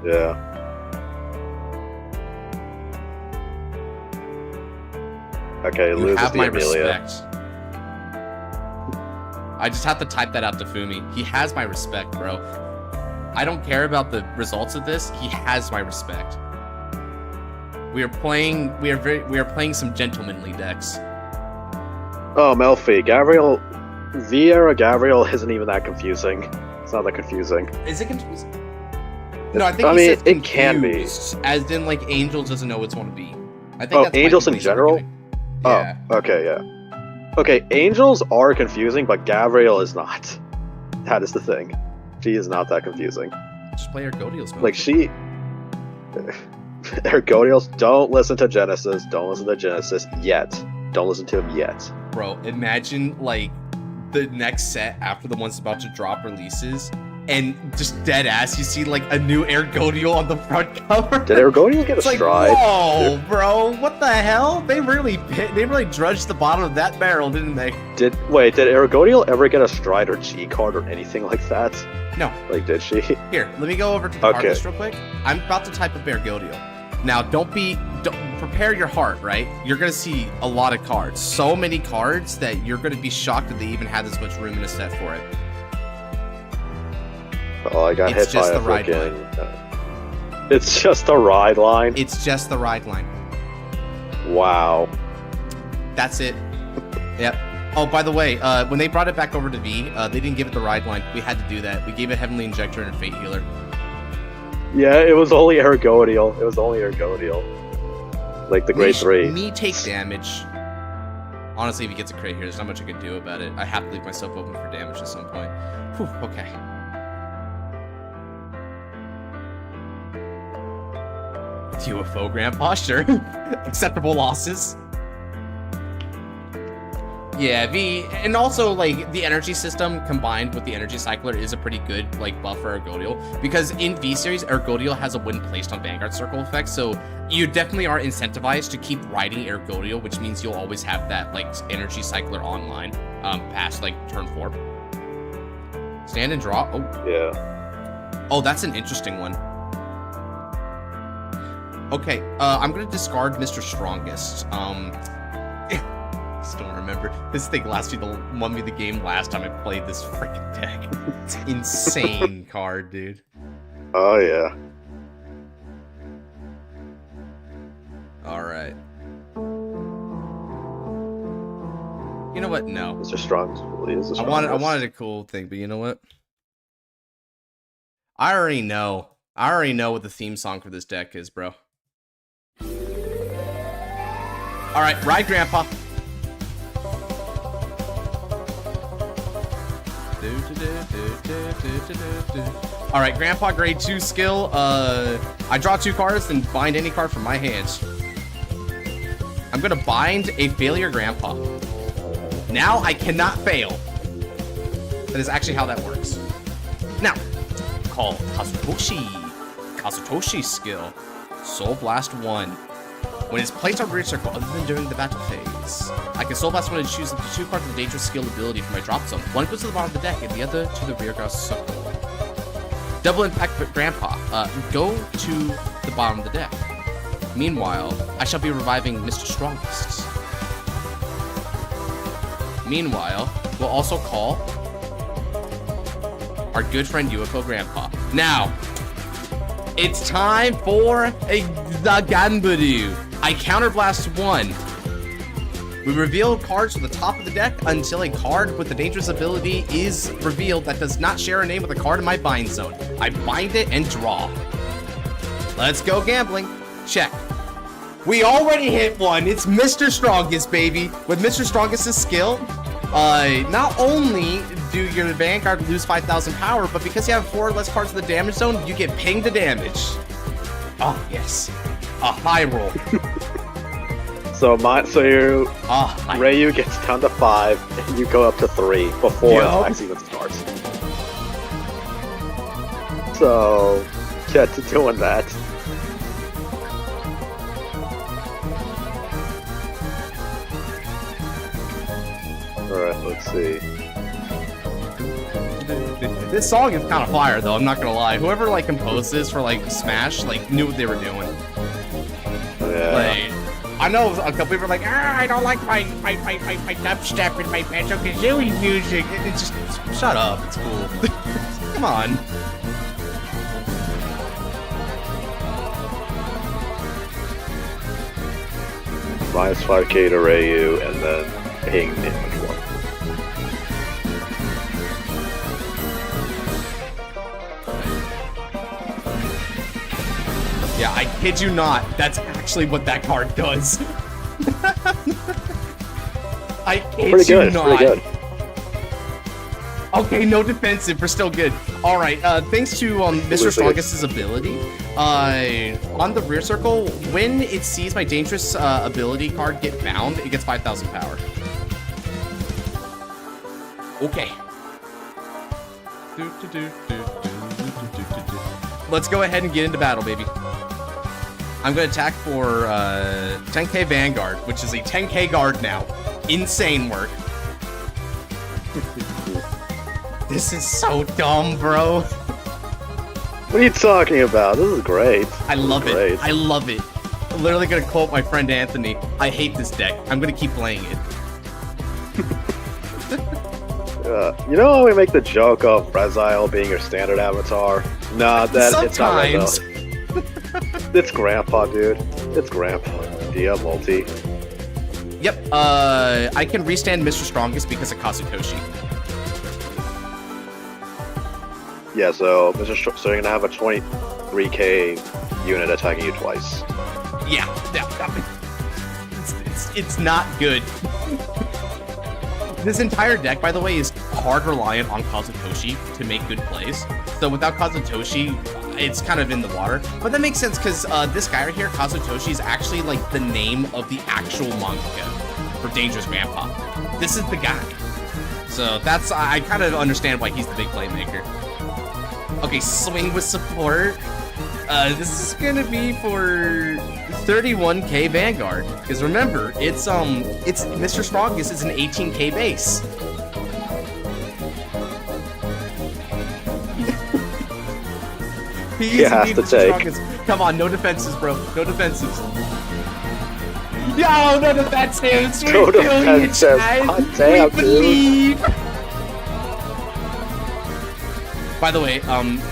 Yeah. Okay, You loses have the my Amelia. respect. I just have to type that out to Fumi. He has my respect, bro. I don't care about the results of this. He has my respect. We are playing some gentlemanly decks. Oh, Melfi, Gabriel, V-era Gabriel isn't even that confusing. It's not that confusing. Is it confusing? No, I think I he mean, says it can be. confused, as in like Angels doesn't know what it's want to be. I think Oh, that's Angels in my general? argument. Yeah. Oh, okay, yeah. Okay, Angels are confusing, but Gabriel is not. That is the thing. She is not that confusing. Just play Ergodiel's mode. Like, she... Ergodiels, don't listen to Genesis. Don't listen to Genesis yet. Don't listen to him yet. Bro, imagine like the next set after the one's about to drop releases, and just dead ass, you see like a new Ergodiel on the front cover. Did Ergodiel get a It's like, stride? whoa, bro, what the hell? They really drudged the bottom of that barrel, didn't they? Did Ergodiel ever get a stride or G card or anything like that? No. Like, did she? Here, let me go over to the card Okay. list real quick. I'm about to type up Ergodiel. Now, don't prepare your heart, right? You're gonna see a lot of cards. So many cards that you're gonna be shocked that they even had this much room in a set for it. Oh, I got It's hit just by a the ride freaking... It's just a ride line? It's just the ride line. Wow. That's it. Yep. Oh, by the way, when they brought it back over to V, they didn't give it the ride line. We had to do that. We gave it Heavenly Injector and a Fate Healer. Yeah, it was only Ergodiel. Like the grade 3. Me take damage. Honestly, if he gets a crit here, there's not much I can do about it. I have to leave myself open for damage at some point. Whew, okay. UFO Grandpa, sure. Acceptable losses. Yeah, and also, like, the energy system combined with the energy cycler is a pretty good, like, buff for Ergodiel. Because in V-Series, Ergodiel has a when placed on Vanguard Circle effect, so you definitely are incentivized to keep riding Ergodiel, which means you'll always have that, like, energy cycler online, past, like, turn 4. Stand and draw. Oh. Yeah. Oh, that's an interesting one. Okay, I'm gonna discard Mr. Strongest. Just don't remember. This thing won me the game last time I played this freaking deck. It's an insane card, dude. Oh, yeah. Alright. You know what? No. Mr. Strong really is I wanted a cool thing, but you know what? I already know what the theme song for this deck is, bro. Alright, ride Grandpa. Alright, Grandpa grade 2 skill. I draw 2 cards and bind any card from my hands. I'm gonna bind a failure Grandpa. Now I cannot fail. That is actually how that works. Now, call Kazutoshi. Kazutoshi skill. Soul Blast 1. When it's placed on rear circle other than during the battle phase, I can Soul Blast 1 and choose up to 2 cards of the dangerous skill ability from my drop zone. One goes to the bottom of the deck and the other to the rear circle. Double impact Grandpa. Go to the bottom of the deck. Meanwhile, I shall be reviving Mr. Strongest. Meanwhile, we'll also call our good friend UFO Grandpa. Now, it's time for the Ganburu. I counterblast 1. We reveal cards from the top of the deck until a card with the dangerous ability is revealed that does not share a name with a card in my bind zone. I bind it and draw. Let's go gambling. Check. We already hit one. It's Mr. Strongest, baby. With Mr. Strongest's skill, not only do your Vanguard lose 5,000 power, but because you have 4 or less cards in the damage zone, you get pinged to damage. Oh, yes. A high roll. So Rayu gets down to 5, and you go up to 3 before attack sequence starts. So, get to doing that. Alright, let's see. This song is kind of fire, though, I'm not gonna lie. Whoever, like, composed this for, like, Smash, like, knew what they were doing. Yeah. Like, I know a couple people are like, I don't like my dubstep and my Banjo-Kazooie music. It's just, shut up, it's cool. Come on. Minus 5k to Rayu, and then ping damage 1. Yeah, I kid you not, that's actually what that card does. I kid you not. Pretty good. Okay, no defensive, we're still good. Alright, thanks to Mr. Strongest's ability, on the rear circle, when it sees my dangerous ability card get bound, it gets 5,000 power. Okay. Let's go ahead and get into battle, baby. I'm gonna attack for 10k Vanguard, which is a 10k guard now. Insane work. This is so dumb, bro. What are you talking about? This is great. I love it. I love it. I'm literally gonna quote my friend Anthony. I hate this deck. I'm gonna keep playing it. You know how we make the joke of Rezile being your standard avatar? Nah, it's not right, though. It's Grandpa, dude. It's Grandpa. Dia multi. Yep. I can restand Mr. Strongest because of Kazutoshi. Yeah, so so you're gonna have a 23k unit attacking you twice. Yeah. It's not good. This entire deck, by the way, is hard reliant on Kazutoshi to make good plays. So without Kazutoshi, it's kind of in the water. But that makes sense because this guy right here, Kazutoshi, is actually like the name of the actual mangaka for Dangerous Grandpa. This is the guy. So that's, I kind of understand why he's the big playmaker. Okay, swing with support. This is gonna be for 31k Vanguard. Because remember, it's Mr. Strongest is an 18k base. You have to take. Strongest. Come on, no defenses, bro. No defenses. Yo, no defenses. No defenses. God damn, we believe. By the way,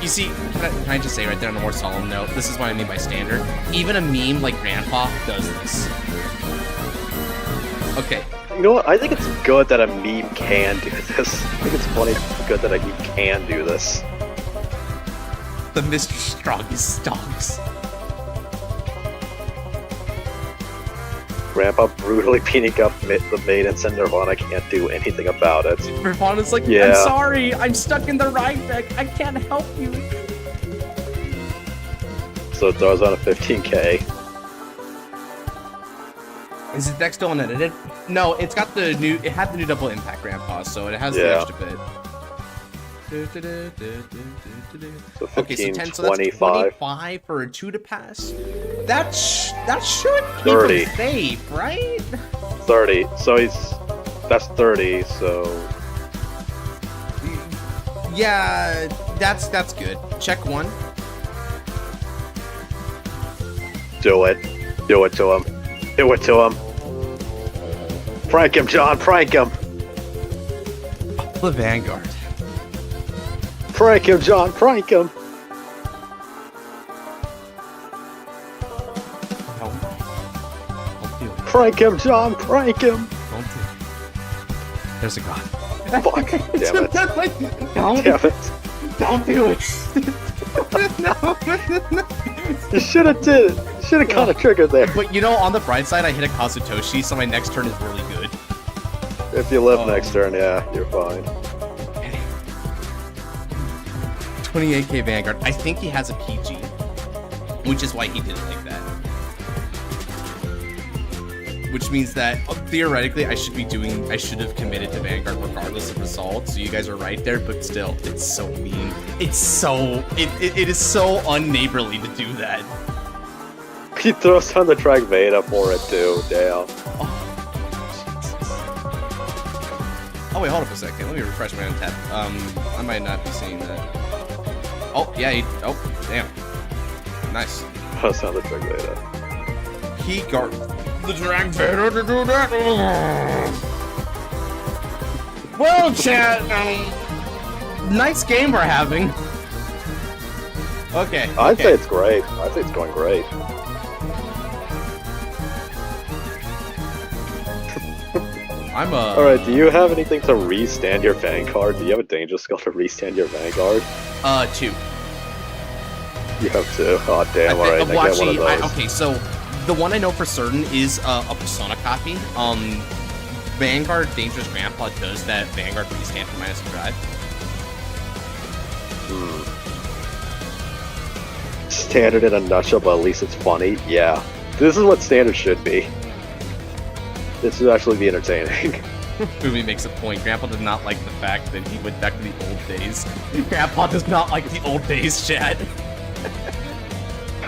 you see, can I just say right there on a more solemn note, this is what I mean by standard. Even a meme like Grandpa does this. Okay. You know what? I think it's good that a meme can do this. I think it's funny good that a meme can do this. The Mr. Strongest stonks. Grandpa brutally beating up the maidens and Nirvana can't do anything about it. Nirvana's like, yeah. I'm sorry, I'm stuck in the ride deck, I can't help you. So it throws on a 15k. Is the deck still unedited? No, it's got the new, it had the new double impact Grandpa, so it has the extra bit. So 15, okay, so 10, so 25. That's 25 for a 2 to pass. That should keep 30. him safe, right? 30. So that's 30. So yeah, that's good. Check 1. do it. Do it to him. Do it to him. Prank him, John. Prank him. The Vanguard. Prank him, John. Prank him. Don't do it. Prank him, John. Prank him. Don't do it. There's a god. Fuck. Damn it. Don't, Damn it. don't do it. No. You should have did it. You should have caught a trigger there. But you know, on the bright side, I hit a Kazutoshi, so my next turn is really good. If you live next turn, yeah, you're fine. 28k Vanguard. I think he has a PG, which is why he did it like that. Which means that theoretically, I should have committed to Vanguard regardless of result. So you guys are right there, but still, it's so mean. It's so it is so unneighborly to do that. He throws on the track Veda for it too. Damn. Oh wait, hold up a second. Let me refresh my Untap. I might not be seeing that. Oh yeah. Oh damn. Nice. Throws on the track Veda. He got the drag Vader to do that. Well, chat. Nice game we're having. Okay. I'd say it's great. I'd say it's going great. Alright, do you have anything to restand your Vanguard? Do you have a danger skill to restand your Vanguard? 2. You have 2. Oh damn, alright, I get one of those. Okay, so the one I know for certain is a Persona copy. Vanguard Dangerous Grandpa does that Vanguard restand for -2 drive. Standard in a nutshell, but at least it's funny. Yeah. This is what standard should be. This would actually be entertaining. Fumi makes a point. Grandpa does not like the fact that he went back to the old days. Grandpa does not like the old days, chat.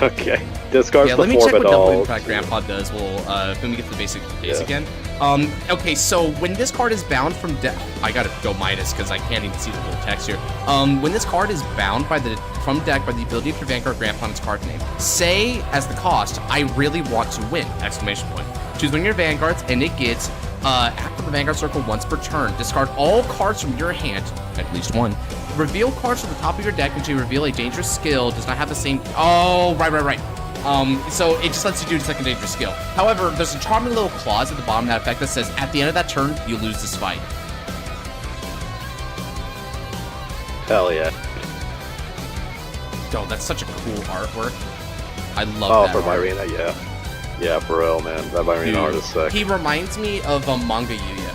Okay. Discards yeah, the let me check what double all. impact Grandpa does. Well, Fumi gets the basic base again. Okay, so when this card is bound from deck, I gotta go minus because I can't even see the whole text here. When this card is bound from deck by the ability of your Vanguard Grandpa and its card name, say as the cost, I really want to win! Exclamation point. Choose one of your Vanguards, and it gets active the Vanguard circle once per turn. Discard all cards from your hand, at least one. Reveal cards from the top of your deck until you reveal a dangerous skill. Does not have the same. Oh, right. So it just lets you do the second dangerous skill. However, there's a charming little clause at the bottom of that effect that says, at the end of that turn, you lose this fight. Hell yeah. Oh, that's such a cool artwork. I love that. Oh, for Myrina, yeah. Yeah, for real, man. That Myrina art is sick. He reminds me of a manga Yuya.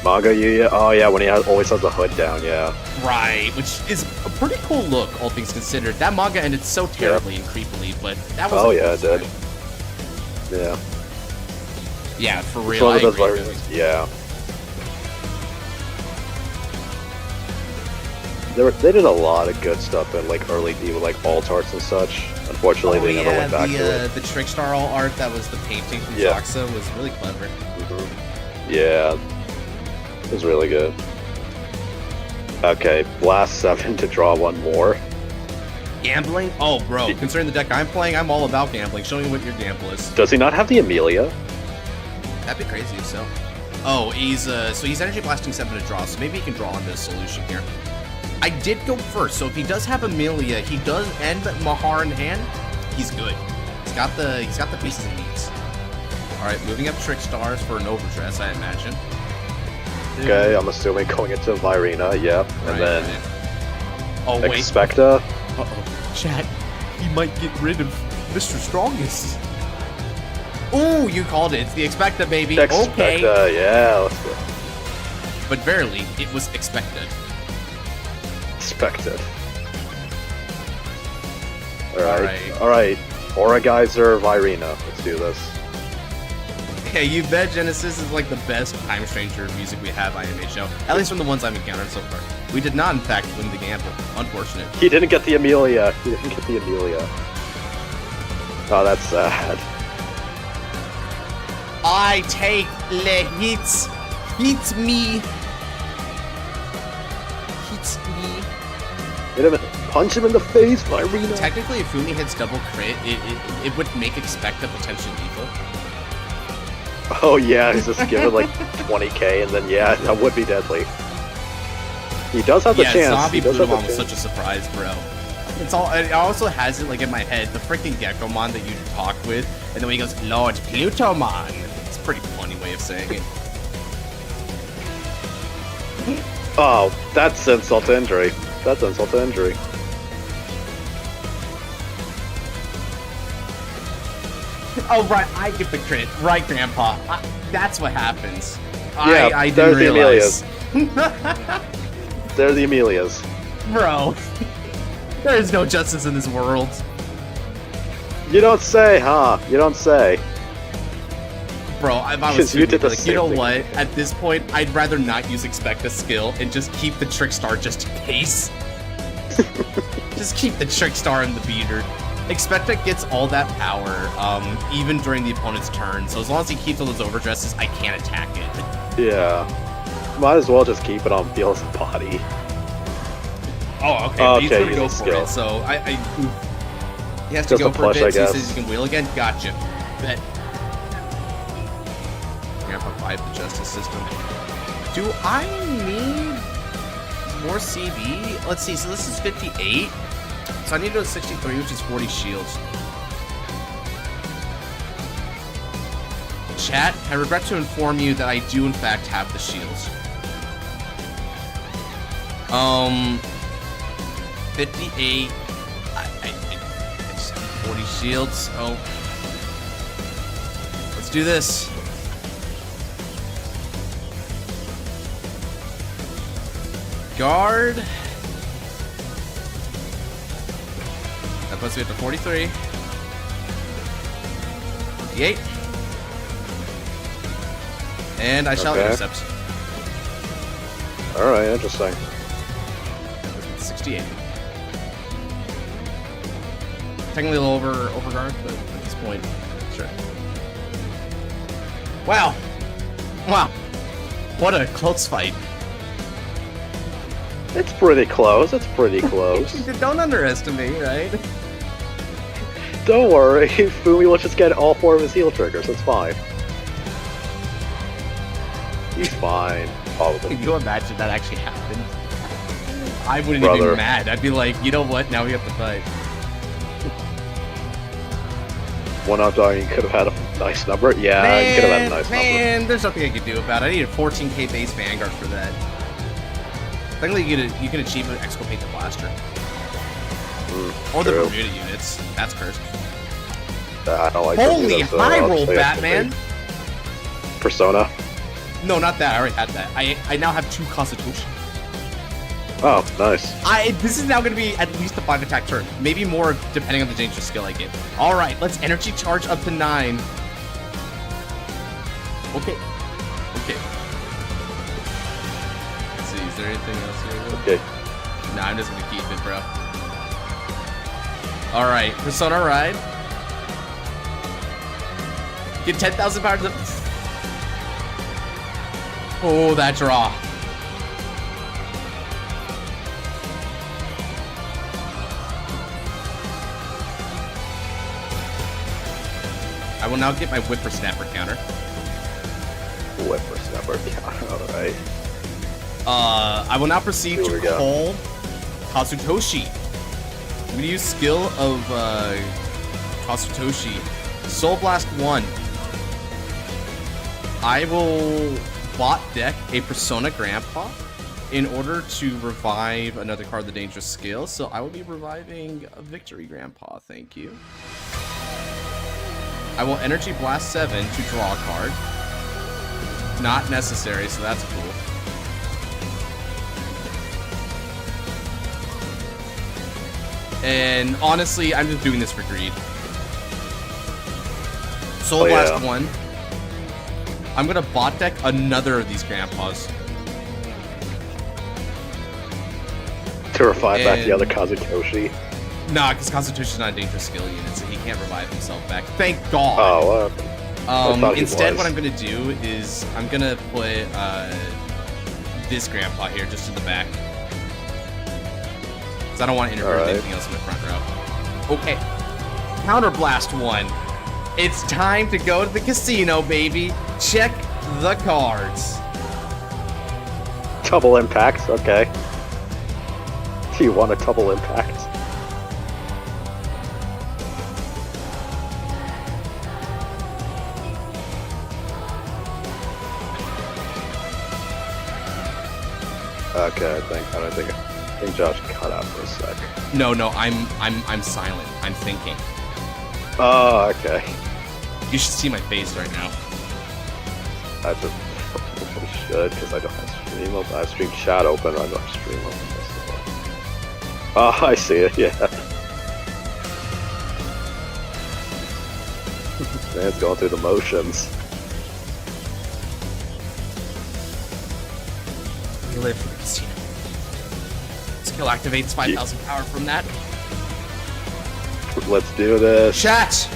Manga Yuya? Oh yeah, when he always has the hood down, yeah. Right, which is a pretty cool look, all things considered. That manga ended so terribly and creepily, but that was. Oh yeah, it did. Yeah. Yeah, for real. It's one of those I agree. yeah. They did a lot of good stuff in like early D with like alt arts and such. Unfortunately, they never went back to it. The Trickstar all art that was the painting from Toxa was really clever. Yeah, it was really good. Okay, blast 7 to draw one more. Gambling? Oh, bro. Considering the deck I'm playing, I'm all about gambling. Show me what your gamble is. Does he not have the Amelia? That'd be crazy if so. Oh, he's energy blasting 7 to draw, so maybe he can draw on this solution here. I did go first, so if he does have Amelia, he does end Mahar in hand. He's good. He's got the pieces he needs. All right, moving up Trickstars for an Overdress, I imagine. Okay, I'm assuming going into Virina, yeah, and then oh wait, Expecta. Uh-oh, chat. He might get rid of Mr. Strongest. Ooh, you called it. It's the Expecta, baby. Expecta, okay. Yeah. Let's go. But verily, it was expected. Expected. All right. Aura Geyser, Virina. Let's do this. Okay, you bet Genesis is like the best Time Stranger music we have IMH show. At least from the ones I've encountered so far. We did not, in fact, win the gamble. Unfortunate. He didn't get the Amelia. Oh, that's sad. I take the hits. Hit me. Hit me. Hit him, punch him in the face, Virina. Technically, if Fumi hits double crit, it would make Expecta potentially lethal. Oh yeah, he's just given like 20k, and then yeah, that would be deadly. He does have the chance. Zombie Plutomon was such a surprise, bro. It also has it like in my head, the freaking Gekomon that you talk with, and then when he goes, Lord Plutomon. It's a pretty funny way of saying it. Oh, that's insult to injury. That's insult to injury. Oh, right, I get the crit. Right, Grandpa. That's what happens. Yeah, I didn't realize. They're the Amelias. Bro, there is no justice in this world. You don't say, huh? You don't say. Bro, if I was You did the like, same you know thing. what? At this point, I'd rather not use Expecta skill and just keep the Trickstar just in case. Just keep the Trickstar in the beater. Expecta gets all that power, even during the opponent's turn, so as long as he keeps all those overdresses, I can't attack it. Yeah. Might as well just keep it on Beel's body. Oh, okay. Okay, He's gonna use go a for skill. it, so he has to Just go a for push, a bit, I so he guess. says he can wheel again. Gotcha. Bet. Grandpa 5, the justice system. Do I need more CD? Let's see, so this is 58. So I need to go to 63, which is 40 shields. Chat, I regret to inform you that I do in fact have the shields. 58. I just have 40 shields. Oh. Let's do this. Guard. That puts me up to 43. 58. And I shall Okay. intercept. Alright, interesting. 68. Technically a little overguard, but at this point, sure. Wow. Wow. What a close fight. It's pretty close. Don't underestimate, right? Don't worry, Fumi will just get all 4 of his heal triggers. It's fine. He's fine. Probably. Can you imagine that actually happened? I wouldn't Brother. even be mad. I'd be like, you know what? Now we have to fight. One out dying could have had a nice number. Yeah, he could have had a nice number. Man, there's nothing I could do about it. I needed 14k base Vanguard for that. Technically, you can achieve an Exculpate the Blaster. Or the true. Bermuda units. That's cursed. I don't like Holy Bermuda, so high I'll roll, say Batman! Persona. No, not that. I already had that. I now have 2 Kazutoshi. Oh, nice. This is now going to be at least a 5 attack turn. Maybe more depending on the dangerous skill I get. Alright, let's energy charge up to 9. Okay. Okay. Let's see, is there anything else here? Okay. Nah, I'm just going to keep it, bro. Alright, Persona Ride. Get 10,000 power to the... Oh, that draw. I will now get my Whippersnapper counter. Whippersnapper counter, alright. I will now proceed Here to we go. call Kazutoshi. I'm going to use skill of Kazutoshi. Soul Blast 1. I will bot deck a Persona Grandpa in order to revive another card of the dangerous skill. So I will be reviving a Victory Grandpa, thank you. I will Energy Blast 7 to draw a card. Not necessary, so that's cool. And honestly, I'm just doing this for greed. Soul Blast 1. I'm gonna bot deck another of these grandpas. To revive back the other Kazutoshi. Nah, because Kazutoshi is not a dangerous skill unit, so he can't revive himself back. Thank God. Oh, instead, what I'm gonna do is I'm gonna put this grandpa here just in the back. Because I don't want to interfere with anything else in the front row. Okay. Counter Blast 1. It's time to go to the casino, baby. Check the cards. Double impact, okay. Do you want a double impact? Okay, I think Josh cut out for a sec. No, I'm silent. I'm thinking. Oh, okay. You should see my face right now. I should, because I don't have stream open. I have stream chat open, I don't have stream open. Oh, I see it, yeah. Man's going through the motions. We live for the casino. Skill activates 5,000 power from that. Let's do this. Chat!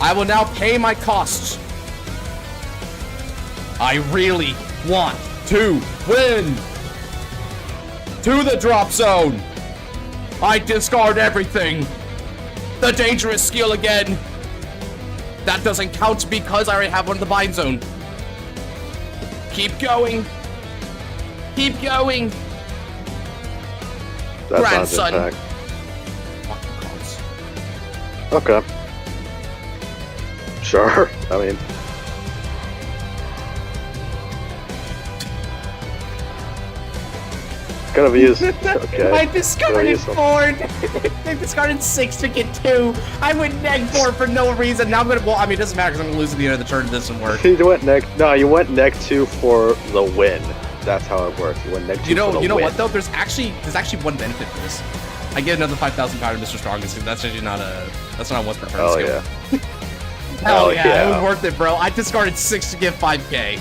I will now pay my costs. I really want to win! To the drop zone! I discard everything! The dangerous skill again! That doesn't count because I already have one in the bind zone. Keep going! Keep going! That's Grandson! not okay. Sure. I mean, could have used. Okay. I discarded 4. I discarded 6 to get 2. I went neg 4 for no reason. Now I'm gonna. Well, I mean, it doesn't matter because I'm gonna lose at the end of the turn. It doesn't work. You went neg. No, you went neg 2 for the win. That's how it works. You went neg 2 for the win. You know what though? There's actually one benefit to this. I get another 5,000 power to Mr. Strongest because that's actually not a once per turn skill. Yeah. Hell yeah, it was worth it, bro. I discarded 6 to get 5k.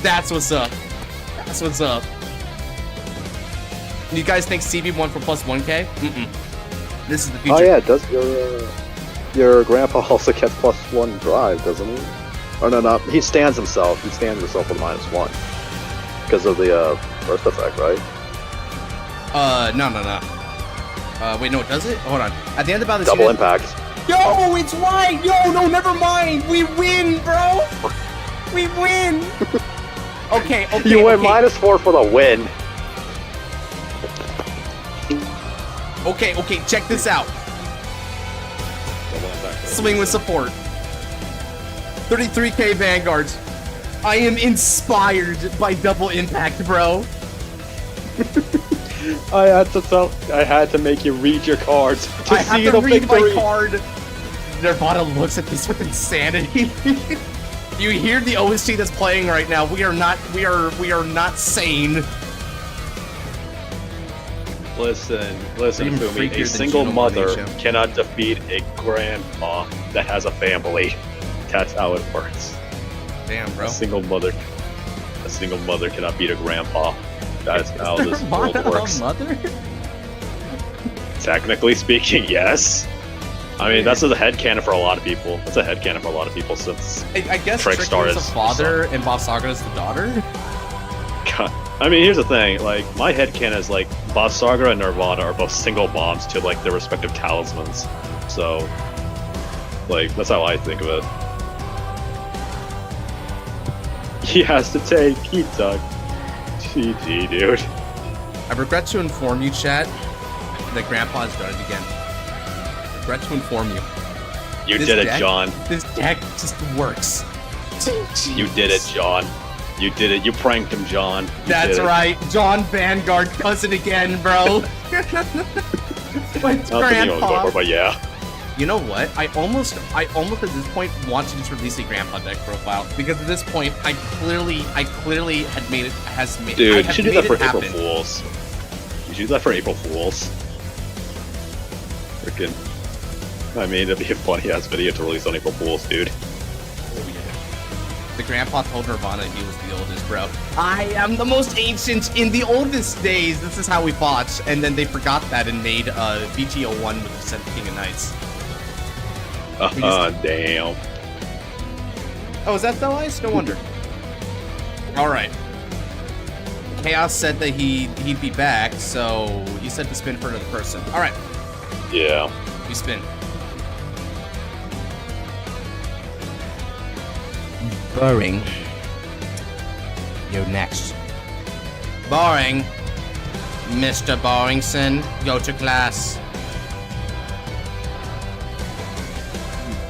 That's what's up. That's what's up. You guys think CB won for plus 1k? This is the future. Oh yeah, does your grandpa also gets +1 drive, doesn't he? Oh no, he stands himself. He stands himself with -1 because of the first effect, right? No. Wait, no, does it? Hold on. At the end of the double impact. Yo, it's right! Yo, no, never mind! We win, bro! We win! Okay. You went -4 for the win. Okay, check this out. Swing with support. 33k Vanguards. I am inspired by double impact, bro. I had to make you read your cards to see the read victory. my card. Nirvana looks at this with insanity. you hear the OST that's playing right now, we are not sane. Listen, Even Fumi. freakier A than single Genome mother Nation. cannot defeat a grandpa that has a family. That's how it works. Damn, bro. A single mother cannot beat a grandpa. That's how this world Nirvana a works. mother? Technically speaking, yes. I mean, that's a headcanon for a lot of people. That's a headcanon for a lot of people since I guess Trickstar Trick is is the father and Bob Saga is the daughter? God. I mean, here's the thing. Like, my headcanon is like Bob Saga and Nirvana are both single moms to like their respective talismans. So, like, that's how I think of it. He has to take Kita. GG, dude. I regret to inform you, chat, that Grandpa's done it again. I regret to inform you. You This did it, deck- John. This deck just works. You did it, John. You did it. You pranked him, John. You That's did it. right. John Vanguard does it again, bro. It's Not the name I was going Grandpa. for, but yeah. You know what? I almost at this point want to just release a Grandpa deck profile because at this point I clearly had made it Dude, I you have should do made that for it April happen. Fools. You should do that for April Fools. Freaking. I mean, it'd be a funny ass video to release on April Fools, dude. Oh, yeah. The Grandpa told Nirvana he was the oldest, bro. I am the most ancient in the oldest days. This is how we fought, and then they forgot that and made VT01 with the Descent King of Knights. Damn. Oh, is that the ice? No wonder. All right. Chaos said that he'd be back, so he said to spin for another person. All right, Yeah. we spin. Boring. You're next. Boring. Mr. Boringson, go to class.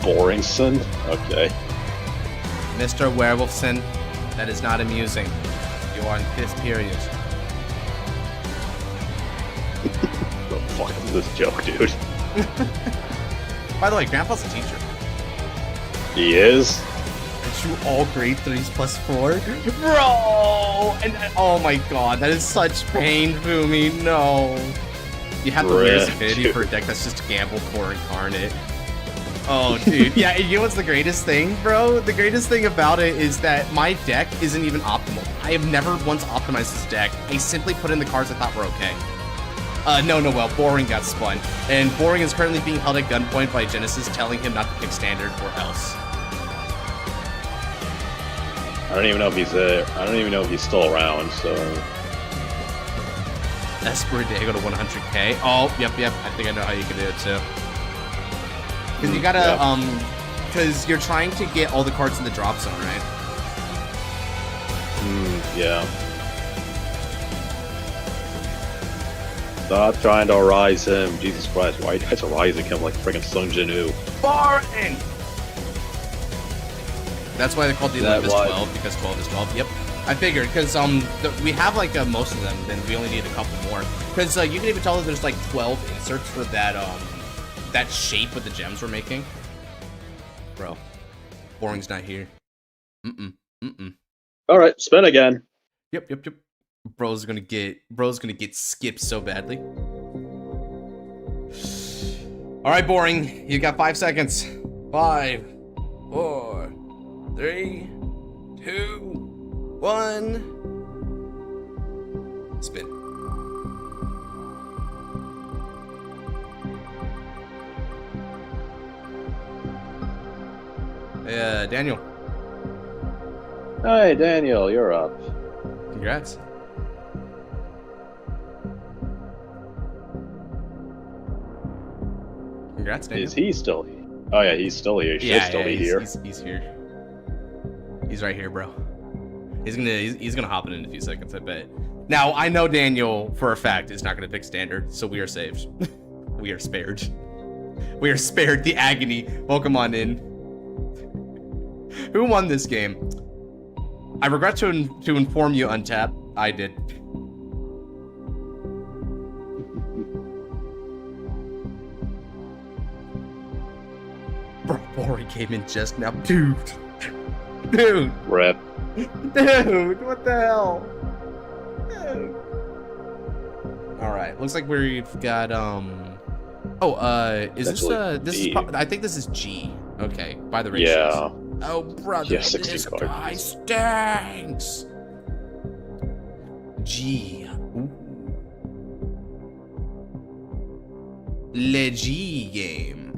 Boringson? Okay. Mr. Werewolfson, that is not amusing. You are in 5th period. The fuck is this joke, dude? By the way, Grandpa's a teacher. He is? Aren't you all grade 3s plus 4? Bro! And oh my god, that is such pain, Fumi. No. You have the weirdest Bruh, affinity dude. for a deck that's just gamble for incarnate. Oh, dude. Yeah, you know what's the greatest thing, bro? The greatest thing about it is that my deck isn't even optimal. I have never once optimized this deck. I simply put in the cards I thought were okay. Well, Boring got spun. And Boring is currently being held at gunpoint by Genesis, telling him not to pick Standard or else. I don't even know if he's I don't even know if he's still around, so. Esper Diego to 100k. Oh, yep. I think I know how you can do it too. Because you gotta, because you're trying to get all the cards in the drop zone, right? Yeah. Stop trying to rise him. Jesus Christ, why are you guys rising him like freaking Sung Jin-woo? Boring! That's why they're called the That 11 is why- 12, because 12 is 12. Yep. I figured, because we have like most of them, then we only need a couple more. Because you can even tell that there's like 12 inserts for that that shape with the gems we're making. Bro, Boring's not here. Alright, spin again. Yep. Bro's gonna get skipped so badly. All right, Boring, you got 5 seconds. 5, 4, 3, 2, 1. Spin. Hey, Daniel. Hey, Daniel, you're up. Congrats. Congrats, Daniel. Is he still here? Oh yeah, he's still here. He should still be here. He's here. He's right here, bro. He's gonna hop in a few seconds, I bet. Now I know Daniel for a fact is not gonna pick Standard, so we are saved. We are spared. We are spared the agony. Welcome on in. Who won this game? I regret to inform you, Untap. I did. Bro, Boring came in just now. Dude. Dude. Rip. Dude, what the hell? Dude. Alright, looks like we've got, is this, I think this is G. Okay, by the ratios. Yeah. Oh, brother, Yeah, 60 this cards. guy stinks. G. Ooh. Le G game.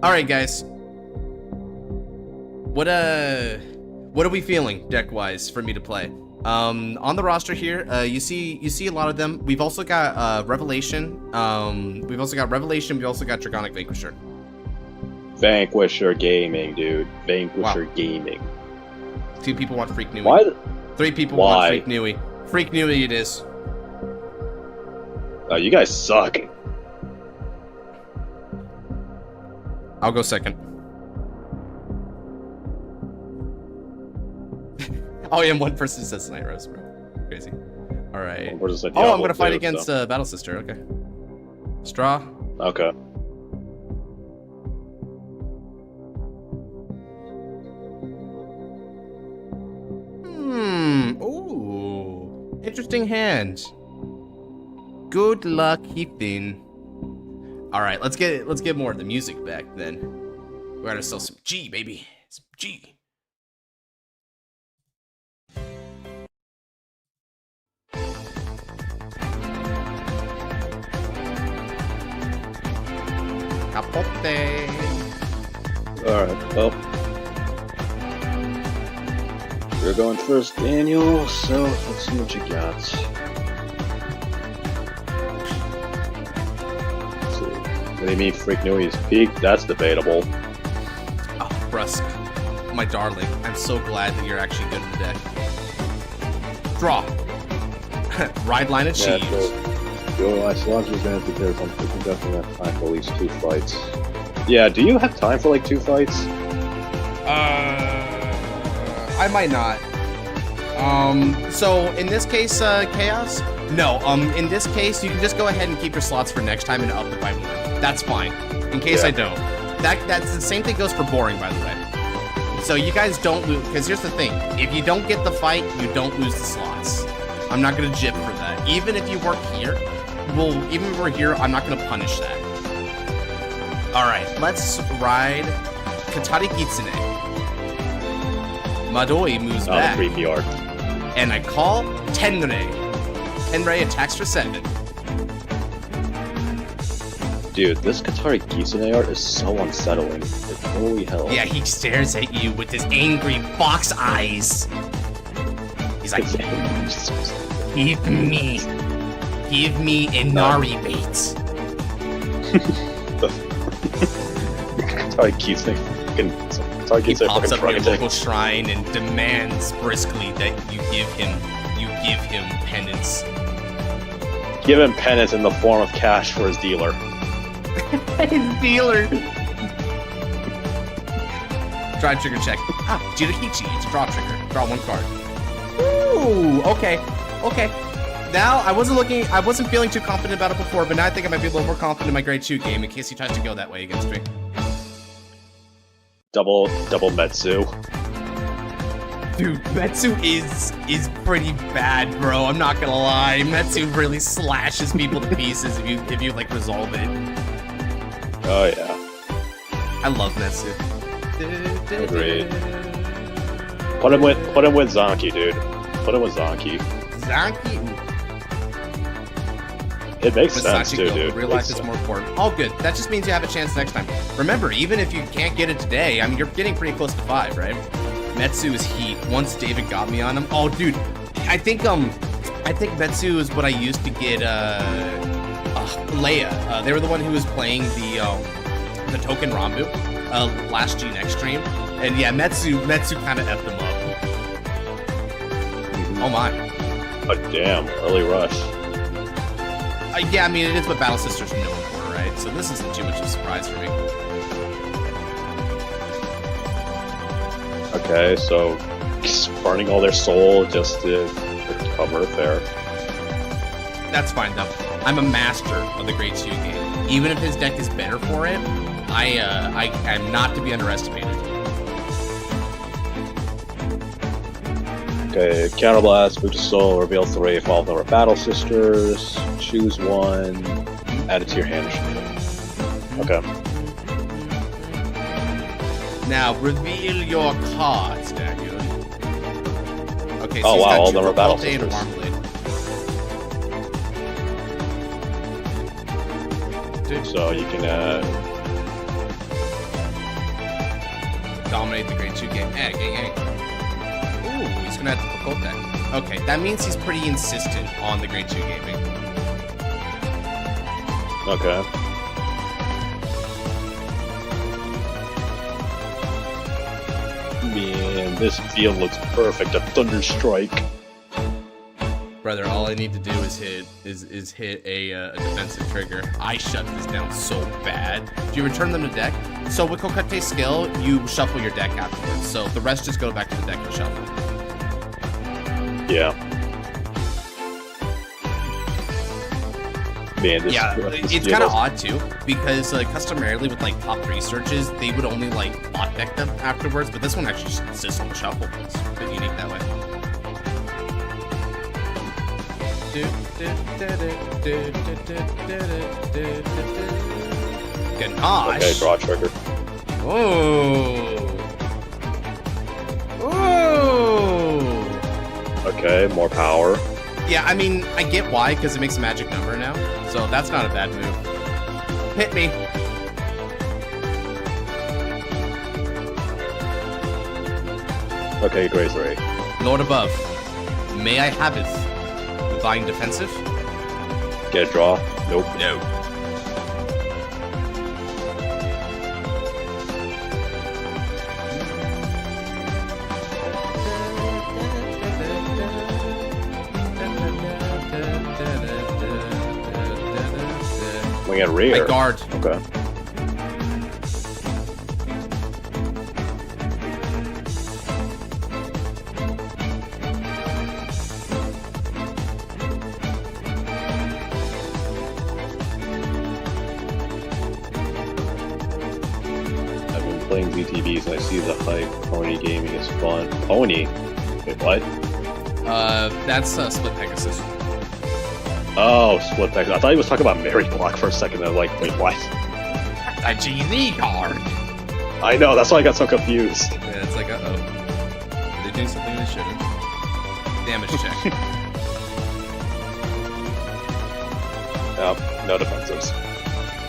Alright, guys. What are we feeling deck-wise for me to play? On the roster here, you see a lot of them. We've also got Revelation. We've also got Dragonic Vanquisher. Vanquisher Gaming, dude. Vanquisher Gaming. 2 people want Freak Nui. Why? 3 people want Freak Nui. Freak Nui it is. Oh, you guys suck. I'll go second. Oh yeah, one person says Night Rose, bro. Crazy. All right. Oh, I'm gonna fight against Battle Sister. Okay. Straw. Okay. Ooh. Interesting hand. Good luck, Ethan. All right, let's get more of the music back then. We gotta sell some G, baby. Some G. Capote. Alright, well. You're going first, Daniel, so let's see what you got. Let's see. What do you mean Freak Nui's peak? That's debatable. Oh, Brusk. My darling. I'm so glad that you're actually good in the deck. Draw. Ride line achieved. Yo, I still have to advance because I'm definitely have time for at least 2 fights. Yeah, do you have time for like 2 fights? I might not. So in this case, Chaos? No, in this case, you can just go ahead and keep your slots for next time and up it by 1. That's fine. In case I don't. That's the same thing goes for boring, by the way. So you guys don't lose, because here's the thing. If you don't get the fight, you don't lose the slots. I'm not gonna jip for that. Even if you work here, even if we're here, I'm not gonna punish that. Alright, let's ride Katari Kitsune. Madoi moves back. The creepy art. And I call Tenrei. Tenrei attacks for 7. Dude, this Katari Kitsune art is so unsettling. Like, holy hell. Yeah, he stares at you with his angry fox eyes. He's like, give me Inari bait. Katari Kitsune fucking... He pops up in your local shrine and demands briskly that you give him penance. Give him penance in the form of cash for his dealer. His dealer. Try trigger check. Ah, Jirakichi. It's a draw trigger. Draw 1 card. Ooh, okay. Now I wasn't feeling too confident about it before, but now I think I might be a little more confident in my grade 2 game in case he tries to go that way against me. Double Metsu. Dude, Metsu is pretty bad, bro. I'm not gonna lie. Metsu really slashes people to pieces if you like resolve it. Oh yeah. I love Metsu. Agreed. Put him with Zanki, dude. Put him with Zanki. Zanki. It makes sense too, dude. Real life is more important. All good. That just means you have a chance next time. Remember, even if you can't get it today, I mean, you're getting pretty close to 5, right? Metsu is heat. Once David got me on him. Oh, dude. I think Metsu is what I used to get Leia. They were the one who was playing the token Rambu last G-Next stream. And yeah, Metsu kind of effed them up. Oh my. Oh damn, early rush. Yeah, I mean, it is what Battle Sister's known for, right? So this isn't too much of a surprise for me. Okay, so burning all their soul just to recover, fair. That's fine, though. I'm a master of the grade 2 game. Even if his deck is better for it, I am not to be underestimated. Okay, Counterblast, Boot of Soul, reveals the Ray of our Battle Sisters. Choose one, add it to your hand. Okay. Now, reveal your cards, Daniel. Okay, so Oh he's wow, got all of them are Battle Jubilee and Sisters. Marmalade. Dude, So you can, dominate the grade 2 game. Gang, gang. Ooh, he's gonna have to put that. Okay, that means he's pretty insistent on the grade 2 gaming. okay. Man, this field looks perfect. A Thunder Strike. Brother, all I need to do is hit a defensive trigger. I shut this down so bad. Do you return them to deck? So with Kokate skill, you shuffle your deck afterwards. So the rest just go back to the deck and shuffle. Yeah. Man, this Yeah, this it's field kind of is- odd too, because customarily with like top 3 searches, they would only like bot deck them afterwards, but this one actually just insists on the shuffle. It's a bit unique that way. Ganache. Okay, draw trigger. Oh. Oh. Okay, more power. Yeah, I mean, I get why, because it makes a magic number now. So that's not a bad move. Hit me. Okay, Grace Ray. Lord above. May I have it? Divine defensive? Get a draw. Nope. No. We got rear. I guard. Okay. I've been playing VTBs and I see the hype. Pony gaming is fun. Pony? Wait, what? That's Split Pegasus. Oh, Split Pegasus. I thought he was talking about Mary Block for a second. I'm like, wait, what? A GZ card. I know, that's why I got so confused. Yeah, it's like, uh-oh. They do something they shouldn't. Damage check. Nope, no defensives.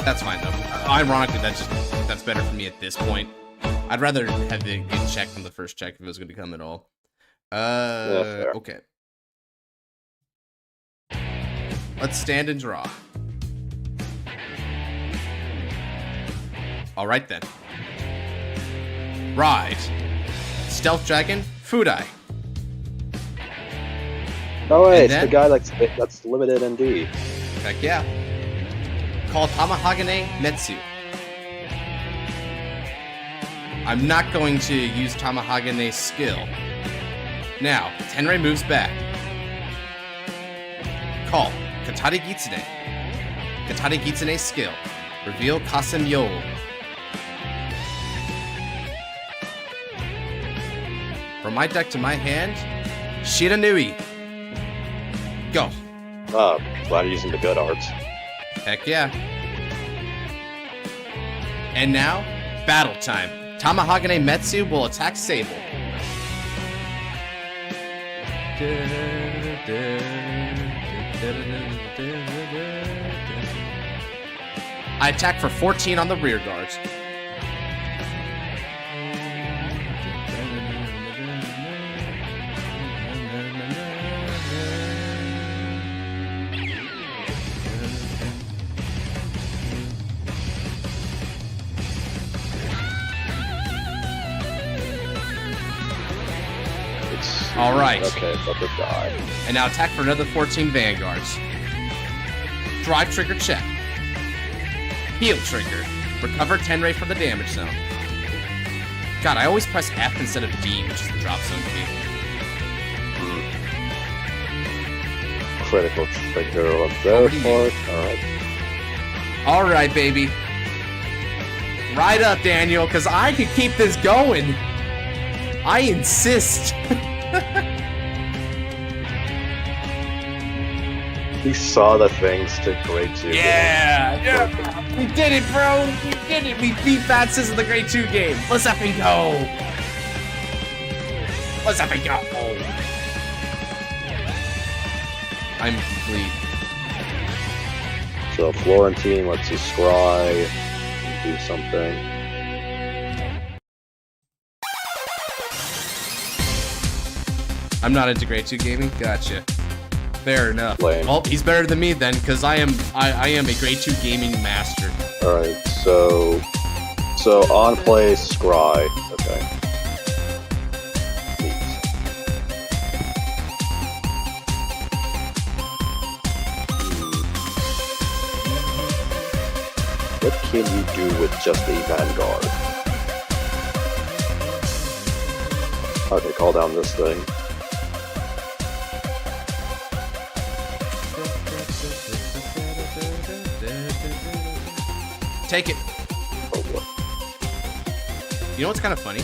That's fine, though. Ironically, that's better for me at this point. I'd rather have it get checked from the first check if it was going to come at all. fair. Okay. Let's stand and draw. Alright then. Ride. Stealth Dragon, Fudai. Oh wait, it's the guy that's limited ND. Heck yeah. Call Tamahagane Metsu. I'm not going to use Tamahagane's skill. Now, Tenrei moves back. Call Katari Gitsune. Katari Gitsune's skill. Reveal Kasem Yo. From my deck to my hand, Shiranui. Go. Oh, glad you're using the good arts. Heck yeah. And now, battle time. Tamahagane Metsu will attack Sable. I attack for 14 on the rear guards. All right. Okay, let this die. And now attack for another 14 Vanguards. Drive trigger check. Heal trigger. Recover Tenrei from the damage zone. God, I always press F instead of D, which is the drop zone key. Critical trigger on their part. Alright. Alright, baby. Ride up, Daniel, because I can keep this going. I insist. He saw the things to grade 2. Yeah! We did it, bro! We did it! We beat Fatsis in the grade 2 game! Let's effing go! Let's effing go! I'm complete. So Florentine lets you scry and do something. I'm not into grade 2 gaming? Gotcha. Fair enough. Lame. Well, he's better than me then, because I am a grade 2 gaming master. Alright, so on play scry. Okay. Neat. What can you do with just a Vanguard? Okay, call down this thing. Take it. Oh, what? You know what's kind of funny?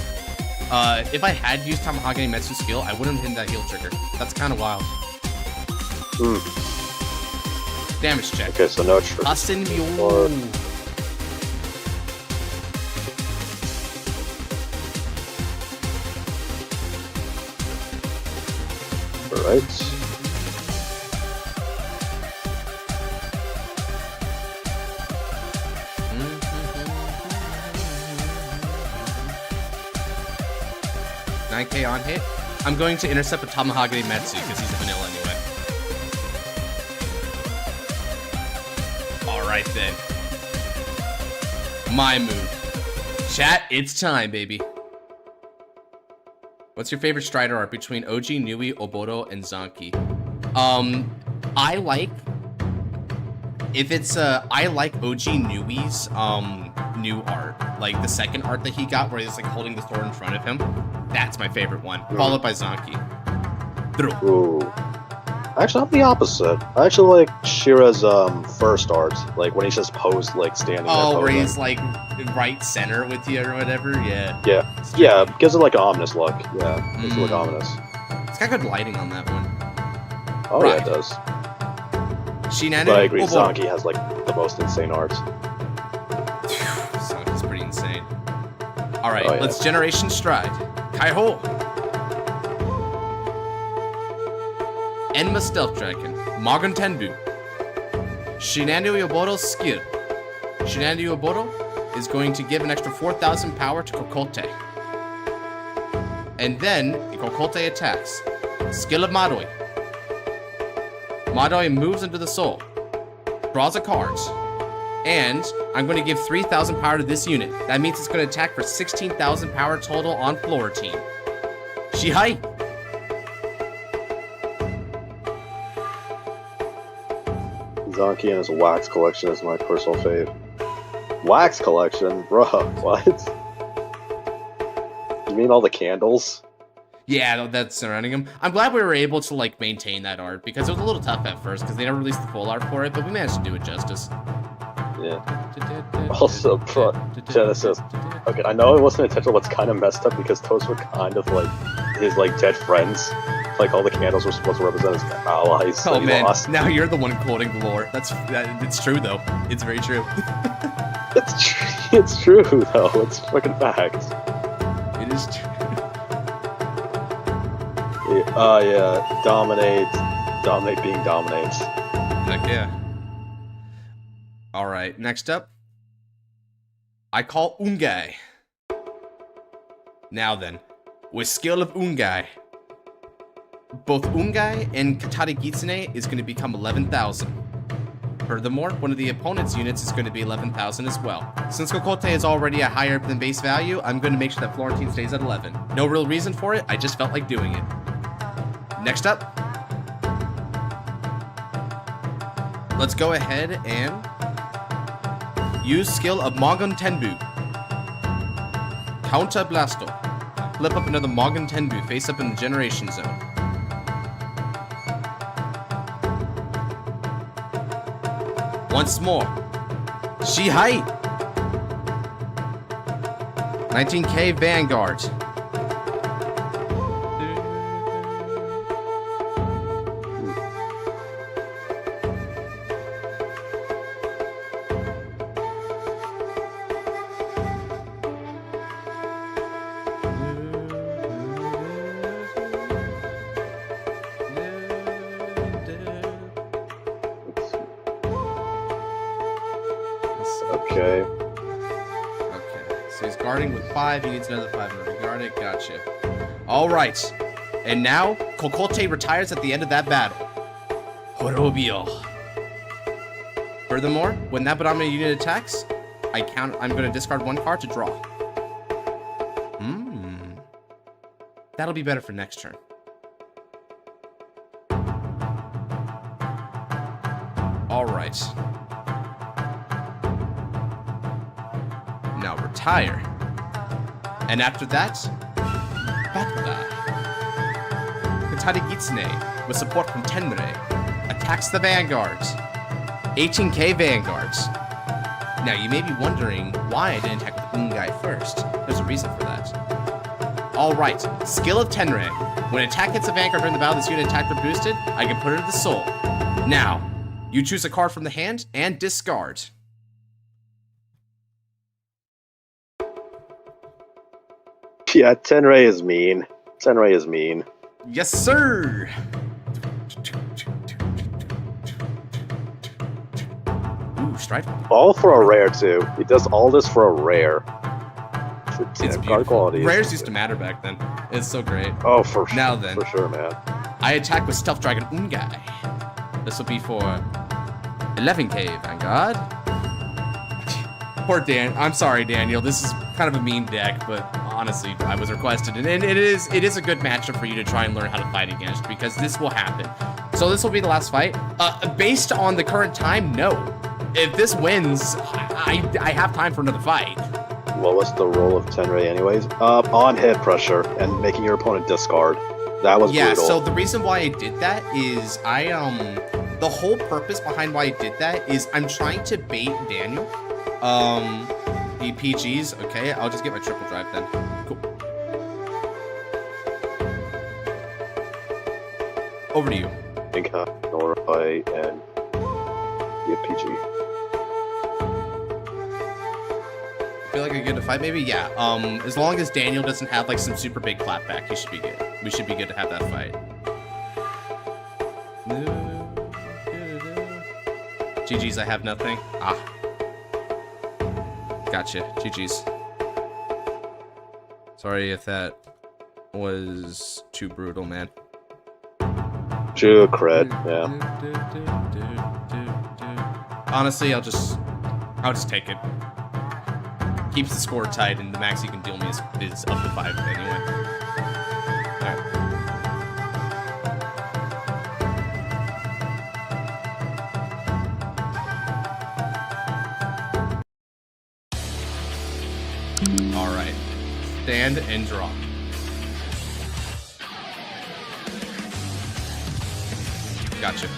If I had used Tamahagane Metsu skill, I wouldn't have hit that heal trigger. That's kind of wild. Damage check. Okay, so no trigger. Asen Myo. Alright. $9K on hit. I'm going to intercept with Tamahagane Metsu because he's a vanilla anyway. Alright then. My move. Chat, it's time, baby. What's your favorite Strider art between OG, Nui, Oboro, and Zanki? I like... If it's, I like OG Nui's, new art. Like, the second art that he got where he's, like, holding the sword in front of him. That's my favorite one. Followed by Zanki. Ooh. Actually, I'm the opposite. I actually like Shira's, first art. Like, when he's just posed, like, standing there Oh, where posing. he's, like, right center with you or whatever? Yeah. Yeah, gives it, like, an ominous look. Yeah, gives it look ominous. It's got good lighting on that one. Oh, Right. yeah, it does. Shinanu. But I agree, Oh, boy. Zanki has, like, the most insane art. Zanki's pretty insane. Alright, Oh, yeah. let's Generation Stride. Kaiho! Enma Stealth Dragon. Magon Tenbu. Shinanu Yoboro's skill. Shinanu Yoboro is going to give an extra 4,000 power to Kokote. And then, Kokote attacks. Skill of Madoi. Madoi moves into the soul. Draws a card. And I'm going to give 3,000 power to this unit. That means it's going to attack for 16,000 power total on Florentine. Shihai! Zanki and his wax collection is my personal fave. Wax collection? Bruh, what? You mean all the candles? Yeah, that's surrounding him. I'm glad we were able to, like, maintain that art, because it was a little tough at first, because they never released the full art for it, but we managed to do it justice. Yeah. Also, Genesis. Okay, I know it wasn't intentional, but it's kind of messed up because those were kind of like his like dead friends. Like all the candles were supposed to represent his allies. Oh that he man, lost. now you're the one quoting the lore. It's true though. It's very true. It's true though. It's fucking fact. It is true. Yeah. Dominate being dominates. Heck yeah. Alright, next up. I call Ungai. Now then, with skill of Ungai, both Ungai and Katari Gitsune is going to become 11,000. Furthermore, one of the opponent's units is going to be 11,000 as well. Since Kokote is already a higher than base value, I'm going to make sure that Florentine stays at 11. No real reason for it, I just felt like doing it. Next up, let's go ahead and use skill of Magon Tenbu. Counter Blasto. Flip up another Magon Tenbu face up in the generation zone. Once more. Shihai! 19K Vanguard. Okay. Okay, so he's guarding with 5. He needs another 5 in order to guard it. Gotcha. All right, and now Kokote retires at the end of that battle. Horobio. Furthermore, when that Barame unit attacks, I'm going to discard 1 card to draw. That'll be better for next turn. All right. Now retire. And after that, Batda. Katari Gitsune, with support from Tenrei, attacks the Vanguards. 18k Vanguards. Now, you may be wondering why I didn't attack the Ungai first. There's a reason for that. Alright, skill of Tenrei. When an attack hits a Vanguard during the battle, this unit attack or boosted, I can put it to the soul. Now, you choose a card from the hand and discard. Yeah, Tenrei is mean. Tenrei is mean. Yes, sir! Ooh, strike. All for a rare, too. He does all this for a rare. It's card quality. Rares used to matter back then. It's so great. Oh, for sure. Now then. For sure, man. I attack with Stealth Dragon Ungai. This will be for 11k Vanguard. Poor Dan. I'm sorry, Daniel. This is kind of a mean deck, but honestly, I was requested, and it is a good matchup for you to try and learn how to fight against, because this will happen. So this will be the last fight. Based on the current time, no. If this wins, I have time for another fight. What was the role of Tenrei anyways? On hit pressure and making your opponent discard. That was brutal. So the reason why I did that is the whole purpose behind why I did that is I'm trying to bait Daniel. The PGs, okay, I'll just get my triple drive then. Cool. Over to you. Inca, Norai, and the PG. Feel like I get a fight, maybe? Yeah. As long as Daniel doesn't have like some super big clapback, he should be good. We should be good to have that fight. GG's, I have nothing. Ah. Gotcha. GG's. Sorry if that was too brutal, man. True cred, yeah. Honestly, I'll just take it. Keeps the score tight, and the max you can deal me is up to 5 anyway. Alright. Stand and draw. Gotcha.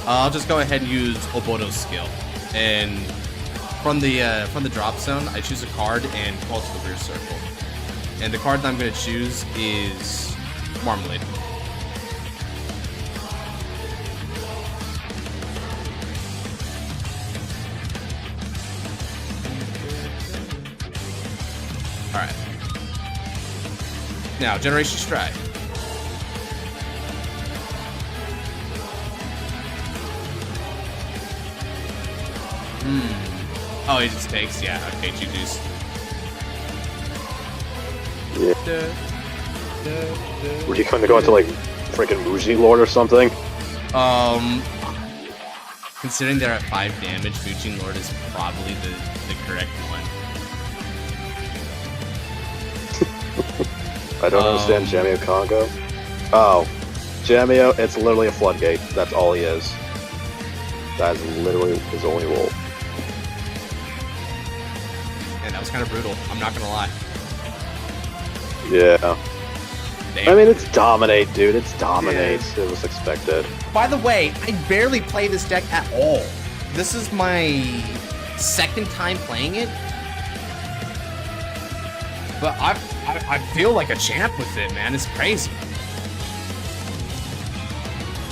I'll just go ahead and use Oboto's skill. And from the drop zone, I choose a card and call to the rear circle. And the card that I'm going to choose is Marmalade. Alright. Now, Generation Strike. Oh, he just takes? Yeah, okay, GG's. Yeah. Were you going to go into, like, freaking Muji Lord or something? Considering they're at 5 damage, Muji Lord is probably the correct one. I don't understand Jamio Congo. Oh. Jamio, it's literally a floodgate. That's all he is. That is literally his only role. And that was kind of brutal. I'm not gonna lie. Yeah. Damn. I mean, it's Dominate, dude. It's Dominate. Yeah. It was expected. By the way, I barely play this deck at all. This is my second time playing it. But I feel like a champ with it, man. It's crazy.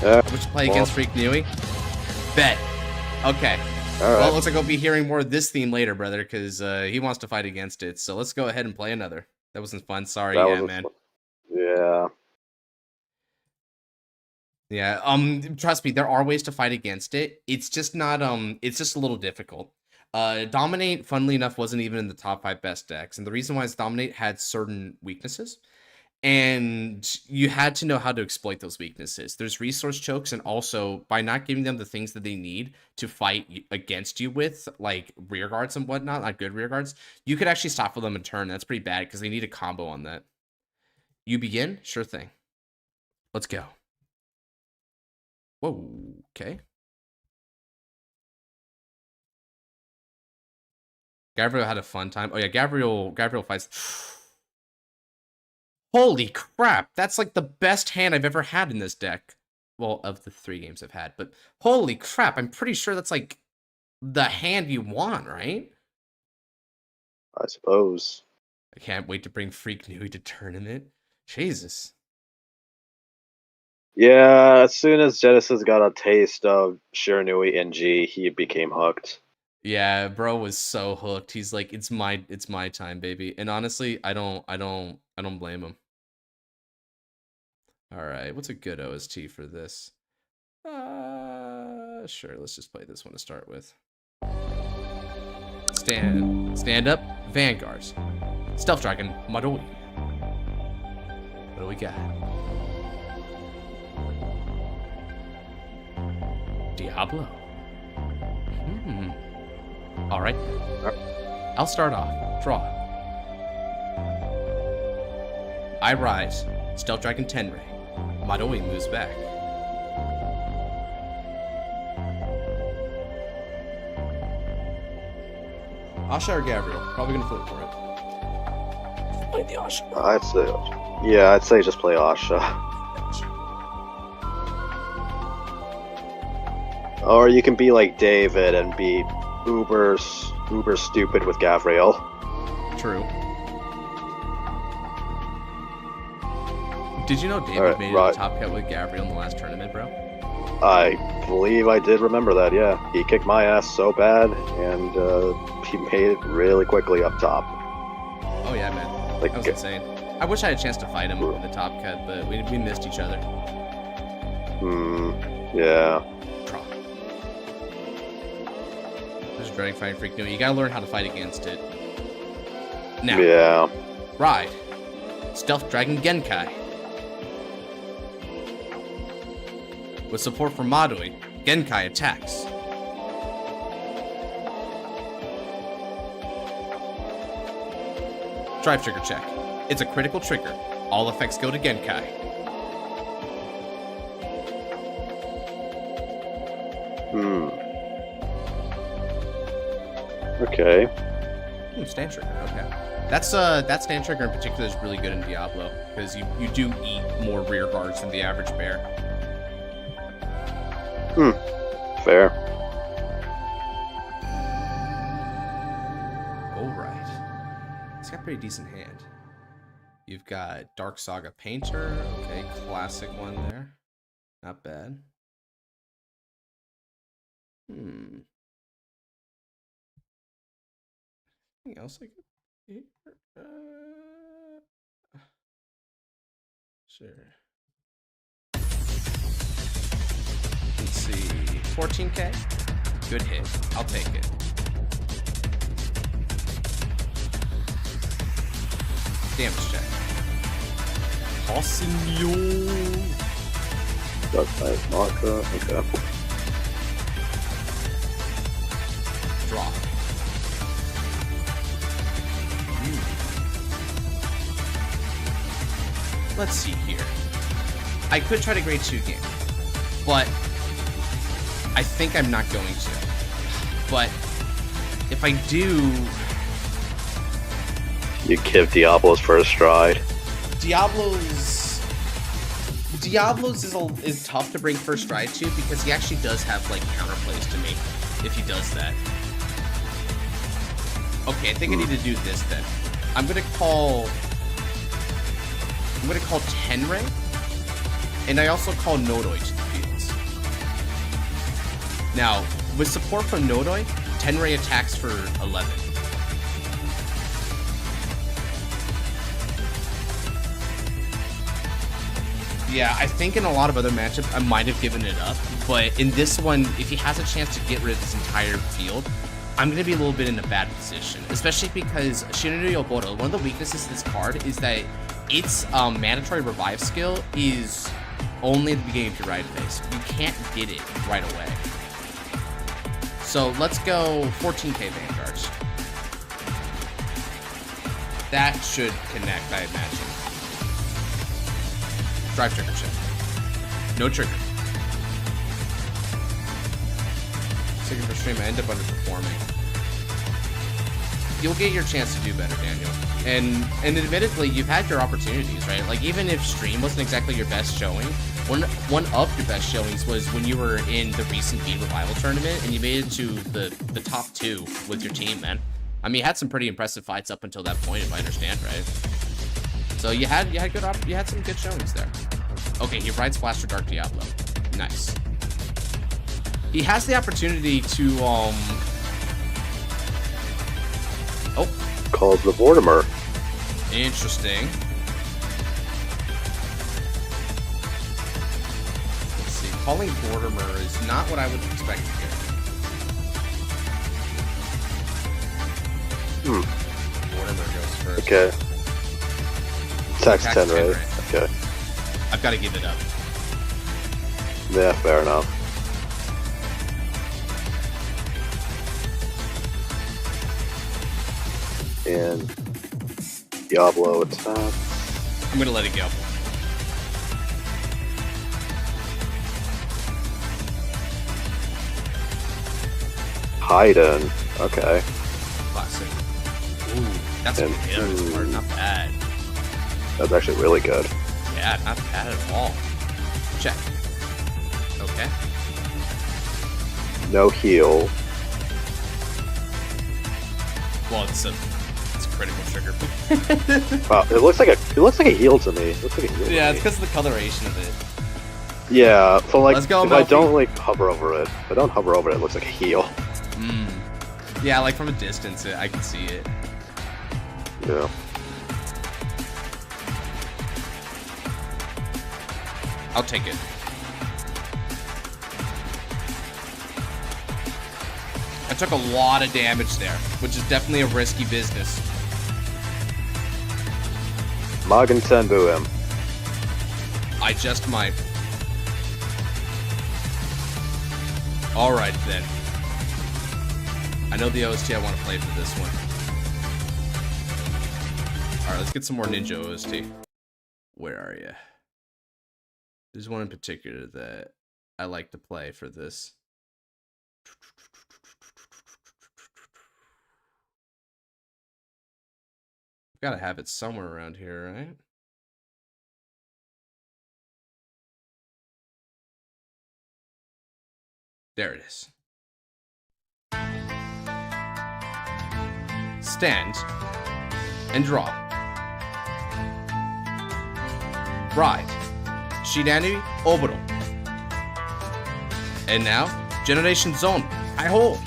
Yeah. Would you play against Freak Nui? Bet. Okay. All right. Well, it looks like I'll be hearing more of this theme later, brother, because he wants to fight against it. So let's go ahead and play another. That wasn't fun. Sorry, yeah, man. Yeah. Yeah, trust me, there are ways to fight against it. It's just not, it's just a little difficult. Dominate, funnily enough, wasn't even in the top 5 best decks, and the reason why is Dominate had certain weaknesses, and you had to know how to exploit those weaknesses. There's resource chokes, and also, by not giving them the things that they need to fight against you with, like rear guards and whatnot, like good rear guards, you could actually stop for them in turn. That's pretty bad, because they need a combo on that. You begin? Sure thing. Let's go. Whoa, okay. Gabriel had a fun time. Oh yeah, Gabriel fights. Holy crap, that's like the best hand I've ever had in this deck. Well, of the 3 games I've had, but holy crap, I'm pretty sure that's like the hand you want, right? I suppose. I can't wait to bring Freak Nui to tournament. Jesus. Yeah, as soon as Genesis got a taste of Shiranui NG, he became hooked. Yeah, bro was so hooked. He's like, it's my time, baby. And honestly, I don't blame him. All right, what's a good OST for this? Sure, let's just play this one to start with. Stand up, Vanguard. Stealth Dragon, Maroi. What do we got? Diablo. All right. I'll start off. Draw. I rise. Stealth Dragon Tenrei. Maroi moves back. Asha or Gabriel? Probably gonna flip for it. Play the Asha. I'd say just play Asha. Or you can be like David and be uber stupid with Gabriel. True. Did you know David made it to top cut with Gabriel in the last tournament, bro? I believe I did remember that, yeah. He kicked my ass so bad, and he made it really quickly up top. Oh yeah, man. That was insane. I wish I had a chance to fight him in the top cut, but we missed each other. Yeah. Draw. Just dreading fighting Freak Nui. You gotta learn how to fight against it. Now. Yeah. Ride. Stealth Dragon Genkai. With support from Maroi, Genkai attacks. Drive trigger check. It's a critical trigger. All effects go to Genkai. Okay. Stand trigger. Okay. That stand trigger in particular is really good in Diablo because you do eat more rear guards than the average bear. Fair. Alright. It's got a pretty decent hand. You've got Dark Saga Painter. Okay, classic one there. Not bad. Anything else I could hear? Sure. Let's see. 14k? Good hit. I'll take it. Damage check. Tossing you. That's nice marker. Okay. Draw. Let's see here. I could try to grade 2 game, but I think I'm not going to. But if I do, you give Diablo's first stride. Diablo's is tough to bring first stride to because he actually does have like counterplays to make if he does that. Okay, I think I need to do this then. I'm gonna call Tenrei, and I also call Nodoi to the fields. Now, with support from Nodoi, Tenrei attacks for 11. Yeah, I think in a lot of other matchups, I might have given it up. But in this one, if he has a chance to get rid of this entire field, I'm going to be a little bit in a bad position. Especially because Shinryu Yoboro, one of the weaknesses of this card is that its mandatory revive skill is only at the beginning of your ride phase. You can't get it right away. So let's go 14k Vanguards. That should connect, I imagine. Drive trigger check. No trigger. Second for stream, I end up underperforming. You'll get your chance to do better, Daniel. And admittedly, you've had your opportunities, right? Like, even if stream wasn't exactly your best showing, one of your best showings was when you were in the recent Beat Revival tournament and you made it to the top 2 with your team, man. I mean, you had some pretty impressive fights up until that point, if I understand, right? So you had some good showings there. Okay, he rides Blaster Dark Diablo. Nice. He has the opportunity to oh, Calls the Vortimer. interesting. Let's see. Calling Vortimer is not what I would expect here. Vortimer goes first. Okay. Tax 10, right? Okay. I've got to give it up. Yeah, fair enough. And Diablo attack. I'm going to let it go. Haydn. Okay. Classic. Ooh, that's a good hit on this card. Not bad. That's actually really good. Yeah, not bad at all. Check. Okay. No heal. Well, it's a critical trigger. Wow, it looks like a heal to me. It looks like a heal. Yeah, it's because of the coloration of it. Yeah, so like Let's go, if I Melfi. don't like hover over it, if I don't hover over it, it looks like a heal. Yeah, like from a distance, I can see it. Yeah. I'll take it. I took a lot of damage there, which is definitely a risky business. Magen Tenbu him. I just might. Alright then. I know the OST I want to play for this one. Alright, let's get some more Ninja OST. Where are you? There's one in particular that I like to play for this. Gotta have it somewhere around here, right? There it is. Stand and draw. Ride. Shidani Oboro. And now, Generation Zone. Hi-ho!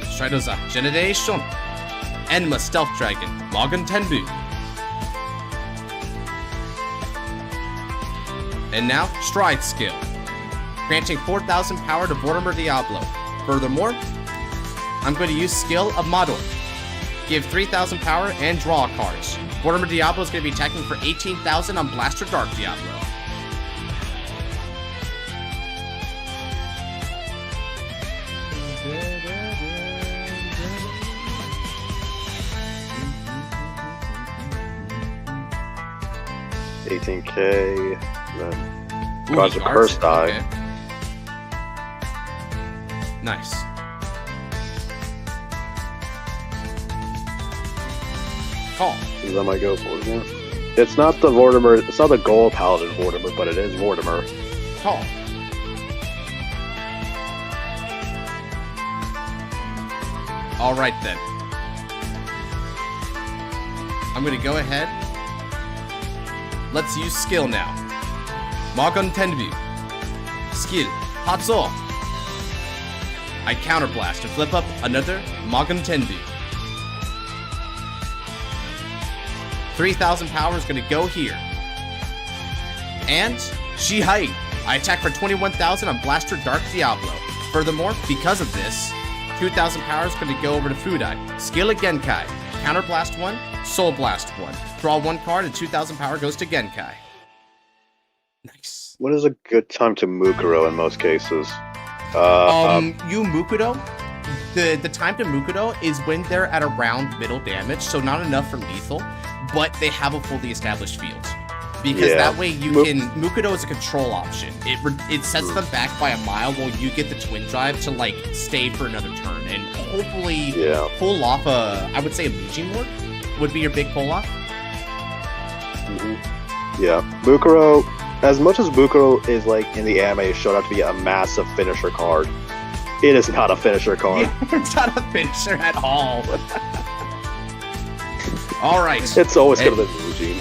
Stridoza Generation. Enma Stealth Dragon. Magen Tenbu. And now, Stride Skill. Granting 4,000 power to Vortimer Diablo. Furthermore, I'm going to use Skill of Mador. Give 3,000 power and draw cards. Vortimer Diablo is going to be attacking for 18,000 on Blaster Dark Diablo. $18K. Then Ooh, Gods of Curse die. Okay. Nice. Call. That might go for it. Yeah. It's not the Vortimer. It's not the Gold Paladin Vortimer, but it is Vortimer. Call. Alright then. I'm gonna go ahead. Let's use skill now. Magen Tenbu. Skill. Hatsuo. I counterblast to flip up another Magen Tenbu. 3,000 power is going to go here. And Shihai. I attack for 21,000 on Blaster Dark Diablo. Furthermore, because of this, 2,000 power is going to go over to Fudai. Skill of Genkai. Counterblast 1, Soul Blast 1. Draw 1 card and 2,000 power goes to Genkai. Nice. When is a good time to Mukuro in most cases? You Mukudo, the time to Mukudo is when they're at around middle damage, so not enough for lethal, but they have a fully established field. Because that way you can... Mukudo is a control option. It sets them back by a mile while you get the Twin Drive to, like, stay for another turn. And hopefully pull off I would say a Mujin Ward would be your big pull-off. Yeah. Mukuro, as much as Mukuro is, like, in the anime, showed out to be a massive finisher card, it is not a finisher card. Yeah, it's not a finisher at all. Alright. It's always going to be Mujin.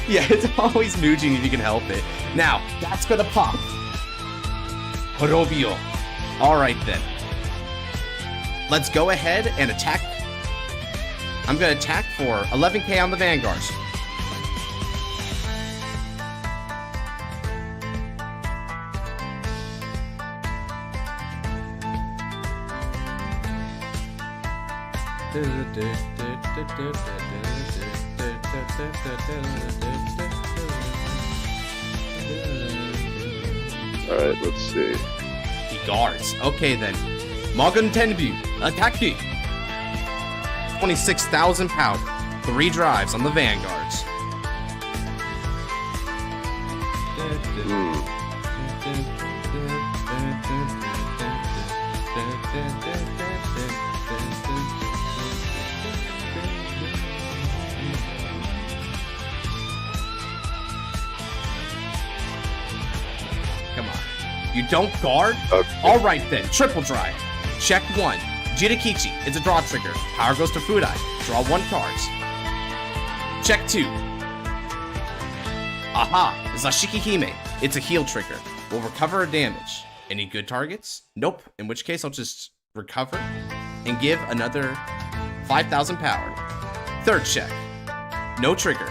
Yeah, it's always Nuging if you can help it. Now, that's gonna pop. Horobio. Alright then. Let's go ahead and attack. I'm gonna attack for 11k on the Vanguards. Alright, let's see. He guards. Okay then. Magen Tenbu. Attack me. 26,000 power. 3 drives on the Vanguards. Come on. You don't guard? Okay. Alright then, triple drive. Check 1. Jitakichi, it's a draw trigger. Power goes to Fudai. Draw 1 cards. Check 2. Aha, Zashiki Hime. It's a heal trigger. Will recover a damage. Any good targets? Nope. In which case I'll just recover and give another 5,000 power. Third check. No trigger.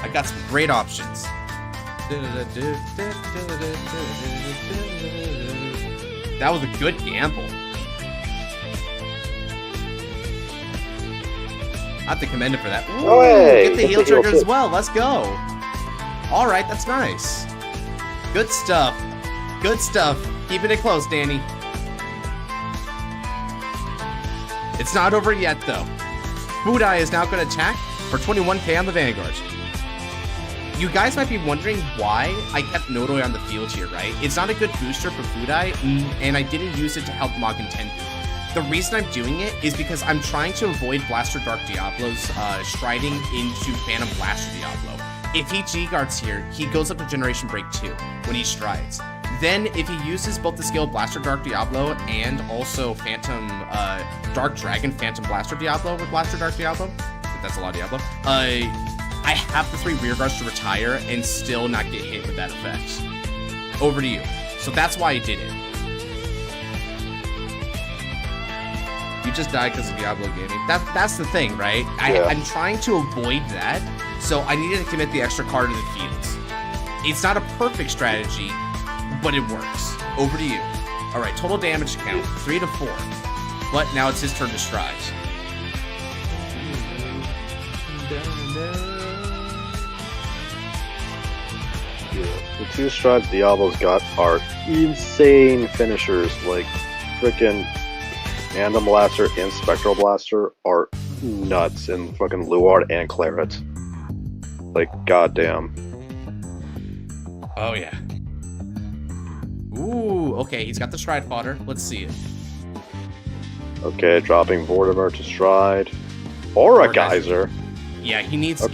I got some great options. That was a good gamble. I have to commend him for that. Ooh, hey, get the heal trigger as well. Let's go. All right, that's nice. Good stuff. Good stuff. Keeping it close, Danny. It's not over yet, though. Fudai is now going to attack for 21k on the Vanguard. You guys might be wondering why I kept Noroi on the field here, right? It's not a good booster for Fudai, and I didn't use it to help Magen Tenbu. The reason I'm doing it is because I'm trying to avoid Blaster Dark Diablo's striding into Phantom Blaster Diablo. If he G-Guards here, he goes up to Generation Break 2 when he strides. Then, if he uses both the skill Blaster Dark Diablo and also Phantom Dark Dragon Phantom Blaster Diablo with Blaster Dark Diablo, that's a lot of Diablo, I have the 3 rear guards to retire and still not get hit with that effect. Over to you. So that's why I did it. You just died because of Diablo Gaming. That's the thing, right? Yeah. I'm trying to avoid that, so I needed to commit the extra card to the fields. It's not a perfect strategy, but it works. Over to you. Alright, total damage count, 3 to 4. But now it's his turn to stride. The 2 strides Diablo's got are insane finishers. Like, frickin' Phantom Blaster and Spectral Blaster are nuts in fucking Luard and Claret. Like, goddamn. Oh, yeah. Ooh, okay, he's got the stride fodder. Let's see it. Okay, dropping Vortimer to stride. Aura Geyser. Yeah, he needs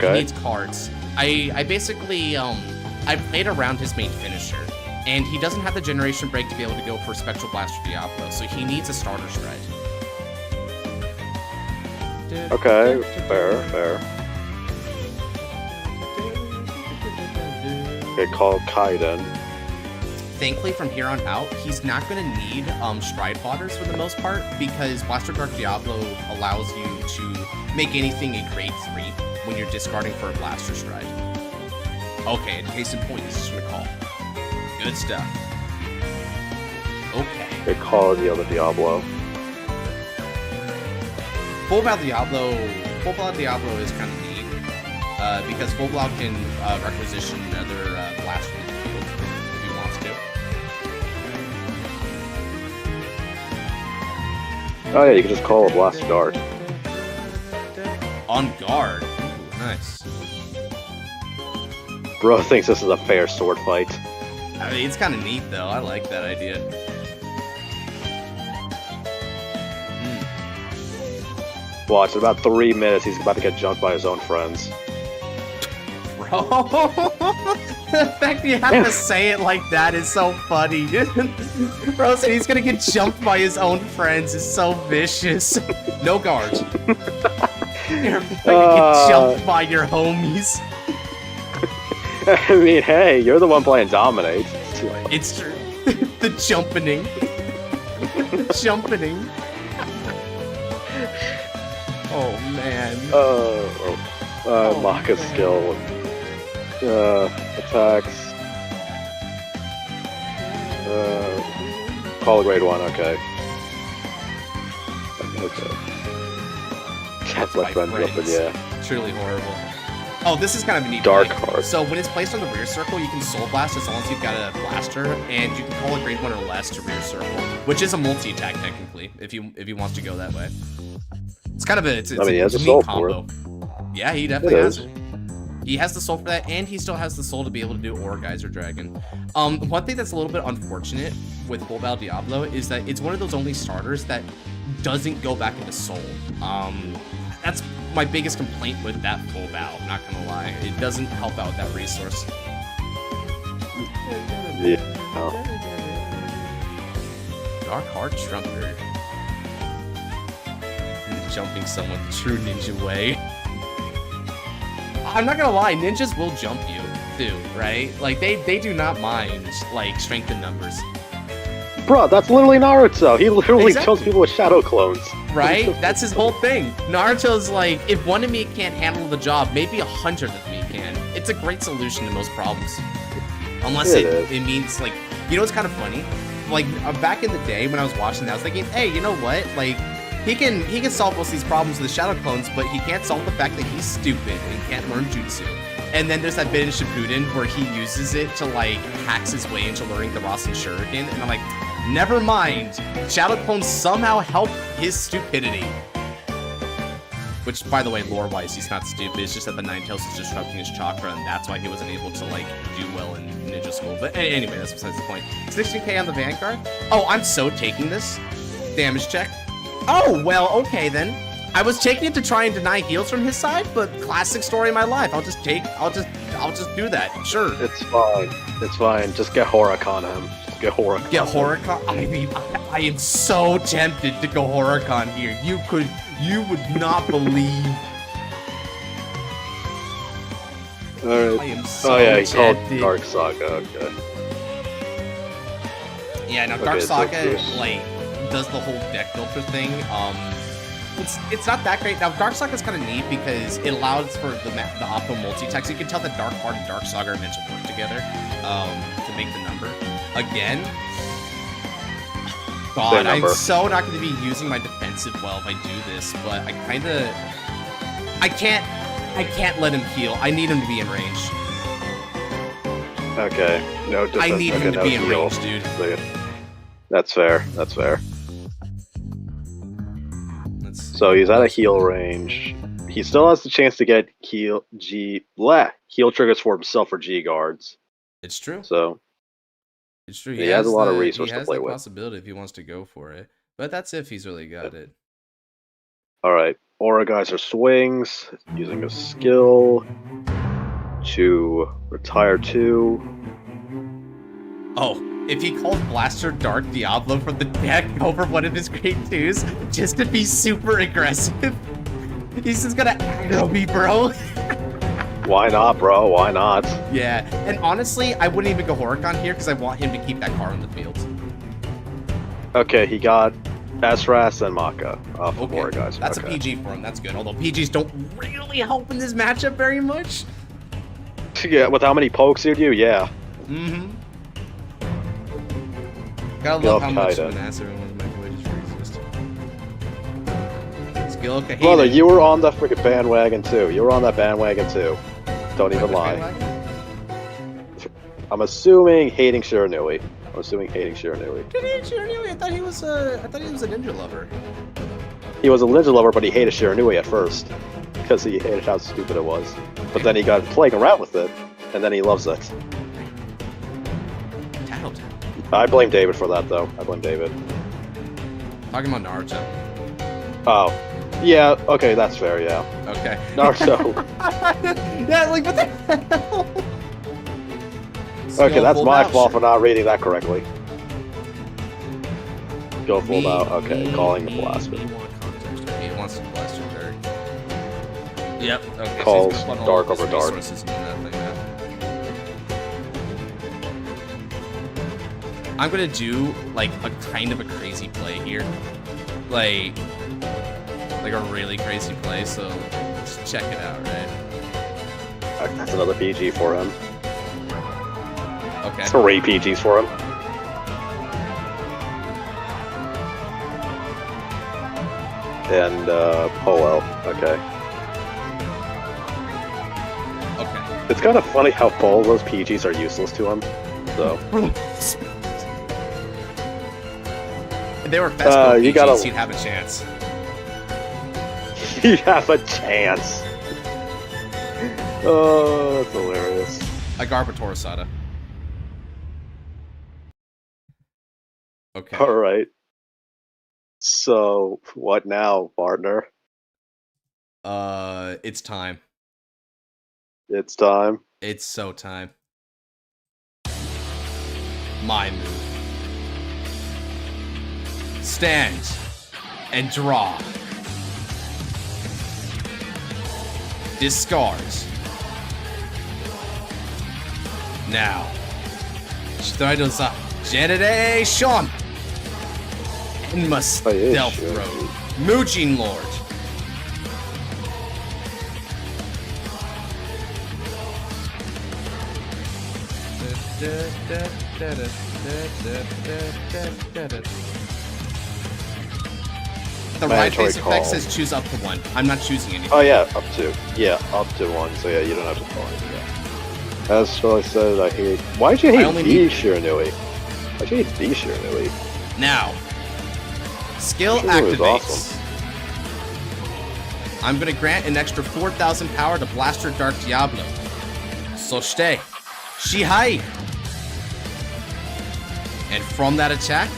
cards. I basically I played around his main finisher, and he doesn't have the Generation Break to be able to go for Spectral Blaster Diablo, so he needs a starter stride. Okay, fair. Okay, call Kaiden. Thankfully, from here on out, he's not going to need stride botters for the most part, because Blaster Dark Diablo allows you to make anything a grade 3 when you're discarding for a Blaster Stride. Okay, and case in point, this is recall. Good stuff. Okay. They call the other Diablo. Full Battle Diablo is kind of neat, because Full Blau can requisition another Blaster field if he wants to. Oh yeah, you can just call a Blast Dart. On guard. Nice. Bro thinks this is a fair sword fight. I mean, it's kind of neat though. I like that idea. Watch, in about 3 minutes, he's about to get jumped by his own friends. Bro, the fact that you have to say it like that is so funny. Bro said he's gonna get jumped by his own friends is so vicious. No guards. You're gonna get jumped by your homies. I mean, hey, you're the one playing Dominate. It's true. The jumpening. Jumpening. Oh man. Maka's skill. Attacks. Call a grade 1, okay. Okay. That's my friend jumping, yeah. Truly horrible. Oh, this is kind of a neat Dark thing. card. So when it's placed on the rear circle, you can Soul Blast as long as you've got a blaster, and you can call a grade 1 or less to rear circle, which is a multi-attack technically, if he wants to go that way. It's kind of a it's he has a a soul neat for combo. it. Yeah, he definitely It has is. it. He has the soul for that, and he still has the soul to be able to do Aura Geyser Dragon. One thing that's a little bit unfortunate with Full Battle Diablo is that it's one of those only starters that doesn't go back into soul. That's my biggest complaint with that Full Battle, not gonna lie. It doesn't help out that resource. Yeah. Oh. Dark Heart Trumper. Jumping someone the true ninja way. I'm not gonna lie, ninjas will jump you too, right? Like they do not mind like strength in numbers. Bro, that's literally Naruto. He literally Exactly. kills people with shadow clones. Right? That's his whole thing. Naruto's like, if one of me can't handle the job, maybe 100 of me can. It's a great solution to most problems. Unless it means like, you know what's kind of funny? Like back in the day when I was watching that, I was thinking, hey, you know what? Like he can solve most of these problems with the shadow clones, but he can't solve the fact that he's stupid and can't learn jutsu. And then there's that bit in Shippuden where he uses it to like hacks his way into learning the Rasen Shuriken, and I'm like, never mind. Shadow clones somehow help his stupidity. Which, by the way, lore-wise, he's not stupid. It's just that the Ninetales is disrupting his chakra, and that's why he wasn't able to like do well in ninja school. But anyway, that's besides the point. 16k on the Vanguard. Oh, I'm so taking this. Damage check. Oh, well, okay then. I was taking it to try and deny heals from his side, but classic story of my life. I'll just do that. Sure. It's fine. It's fine. Just get Horicon him. Just get Horicon. Get Horicon? I mean, I am so tempted to go Horicon here. You would not believe. Alright. I am so he called tempted. Dark Saga, okay. Yeah, now Okay, Dark so Saga, there's- like, does the whole deck filter thing. It's not that great. Now, Dark Saga is kind of neat because it allows for the optimal multi-text. You can tell that Dark Heart and Dark Saga are meant to work together to make the number. Again, God, I'm so not going to be using my defensive well if I do this, but I can't let him heal. I need him to be in range. Okay. No defense. I need him to be in heal. range, dude. That's fair. That's fair. So he's at a heal range. He still has the chance to get heal triggers for himself or G guards. It's true. So It's true. he has a lot of resources to play He has the with. possibility if he wants to go for it, but that's if he's really got it. All right, Aura Geyser swings using a skill to retire 2. Oh, if he called Blaster Dark Diablo from the deck over one of his grade 2s just to be super aggressive, he's just gonna aggro me, bro. Why not, bro? Why not? Yeah, and honestly, I wouldn't even go Horicon here because I want him to keep that card on the field. Okay, he got Esras and Maka off the board, guys. That's a PG for him. That's good. Although PGs don't really help in this matchup very much. Yeah, with how many pokes you do, yeah. Mm-hmm. Gotta love how much of an ass everyone's microwave just resist. Skill Kahina. Brother, you were on the freaking bandwagon too. You were on that bandwagon too. Don't even lie. I'm assuming hating Shiranui. Did he hate Shiranui? I thought he was a ninja lover. He was a ninja lover, but he hated Shiranui at first. Because he hated how stupid it was. But then he got playing around with it, and then he loves it. Tattletale. I blame David for that, though. I blame David. Talking about Naruto. Oh. Yeah, okay, that's fair, yeah. Okay. Naruto. Yeah, like, what the hell? Okay, that's my fault for sure. not reading that correctly. Go full out. Okay, calling the blaster. He wants to blast your dirt. Yep. Okay. Calls so he's gonna put all dark of his over dark. resources into that thing now. I'm gonna do like a kind of a crazy play here, like a really crazy play. So let's check it out, right? That's another PG for him. Okay. 3 PGs for him. And Polo. Okay. Okay. It's kind of funny how Polo's PGs are useless to him. So. If they were Fesco you PGs, gotta- he'd have a chance. You have a chance. Oh, that's hilarious. A Garbator Sada. Okay. Alright. So, what now, partner? It's time. It's time. It's so time. My move. Stand and draw. Discard. Now. Shidaidoza Generation! Enma Stealth Road. Mooching Lord. The right Mandatory face effect call. says choose up to 1. I'm not choosing anything. Oh yeah, up to. Yeah, up to 1, so yeah, you don't have to call it. Yeah. As I said, I hate... Why'd you hate only the need- Shiranui? Why'd you hate the Shiranui? Now, skill Shiranui is activates. awesome. I'm gonna grant an extra 4,000 power to Blaster Dark Diablo. So stay. Shihai! And from that attack,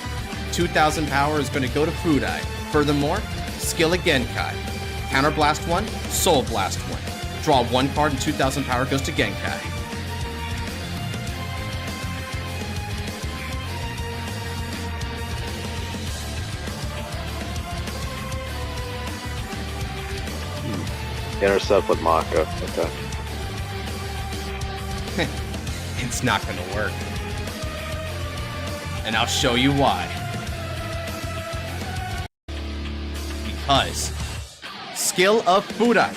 2,000 power is gonna go to Fudai. Furthermore, skill again Kai. Counter Blast 1, Soul Blast 1. Draw 1 card and 2,000 power goes to Genkai. Intercept with Maka. Okay. It's not gonna work. And I'll show you why. Because skill of Fudai.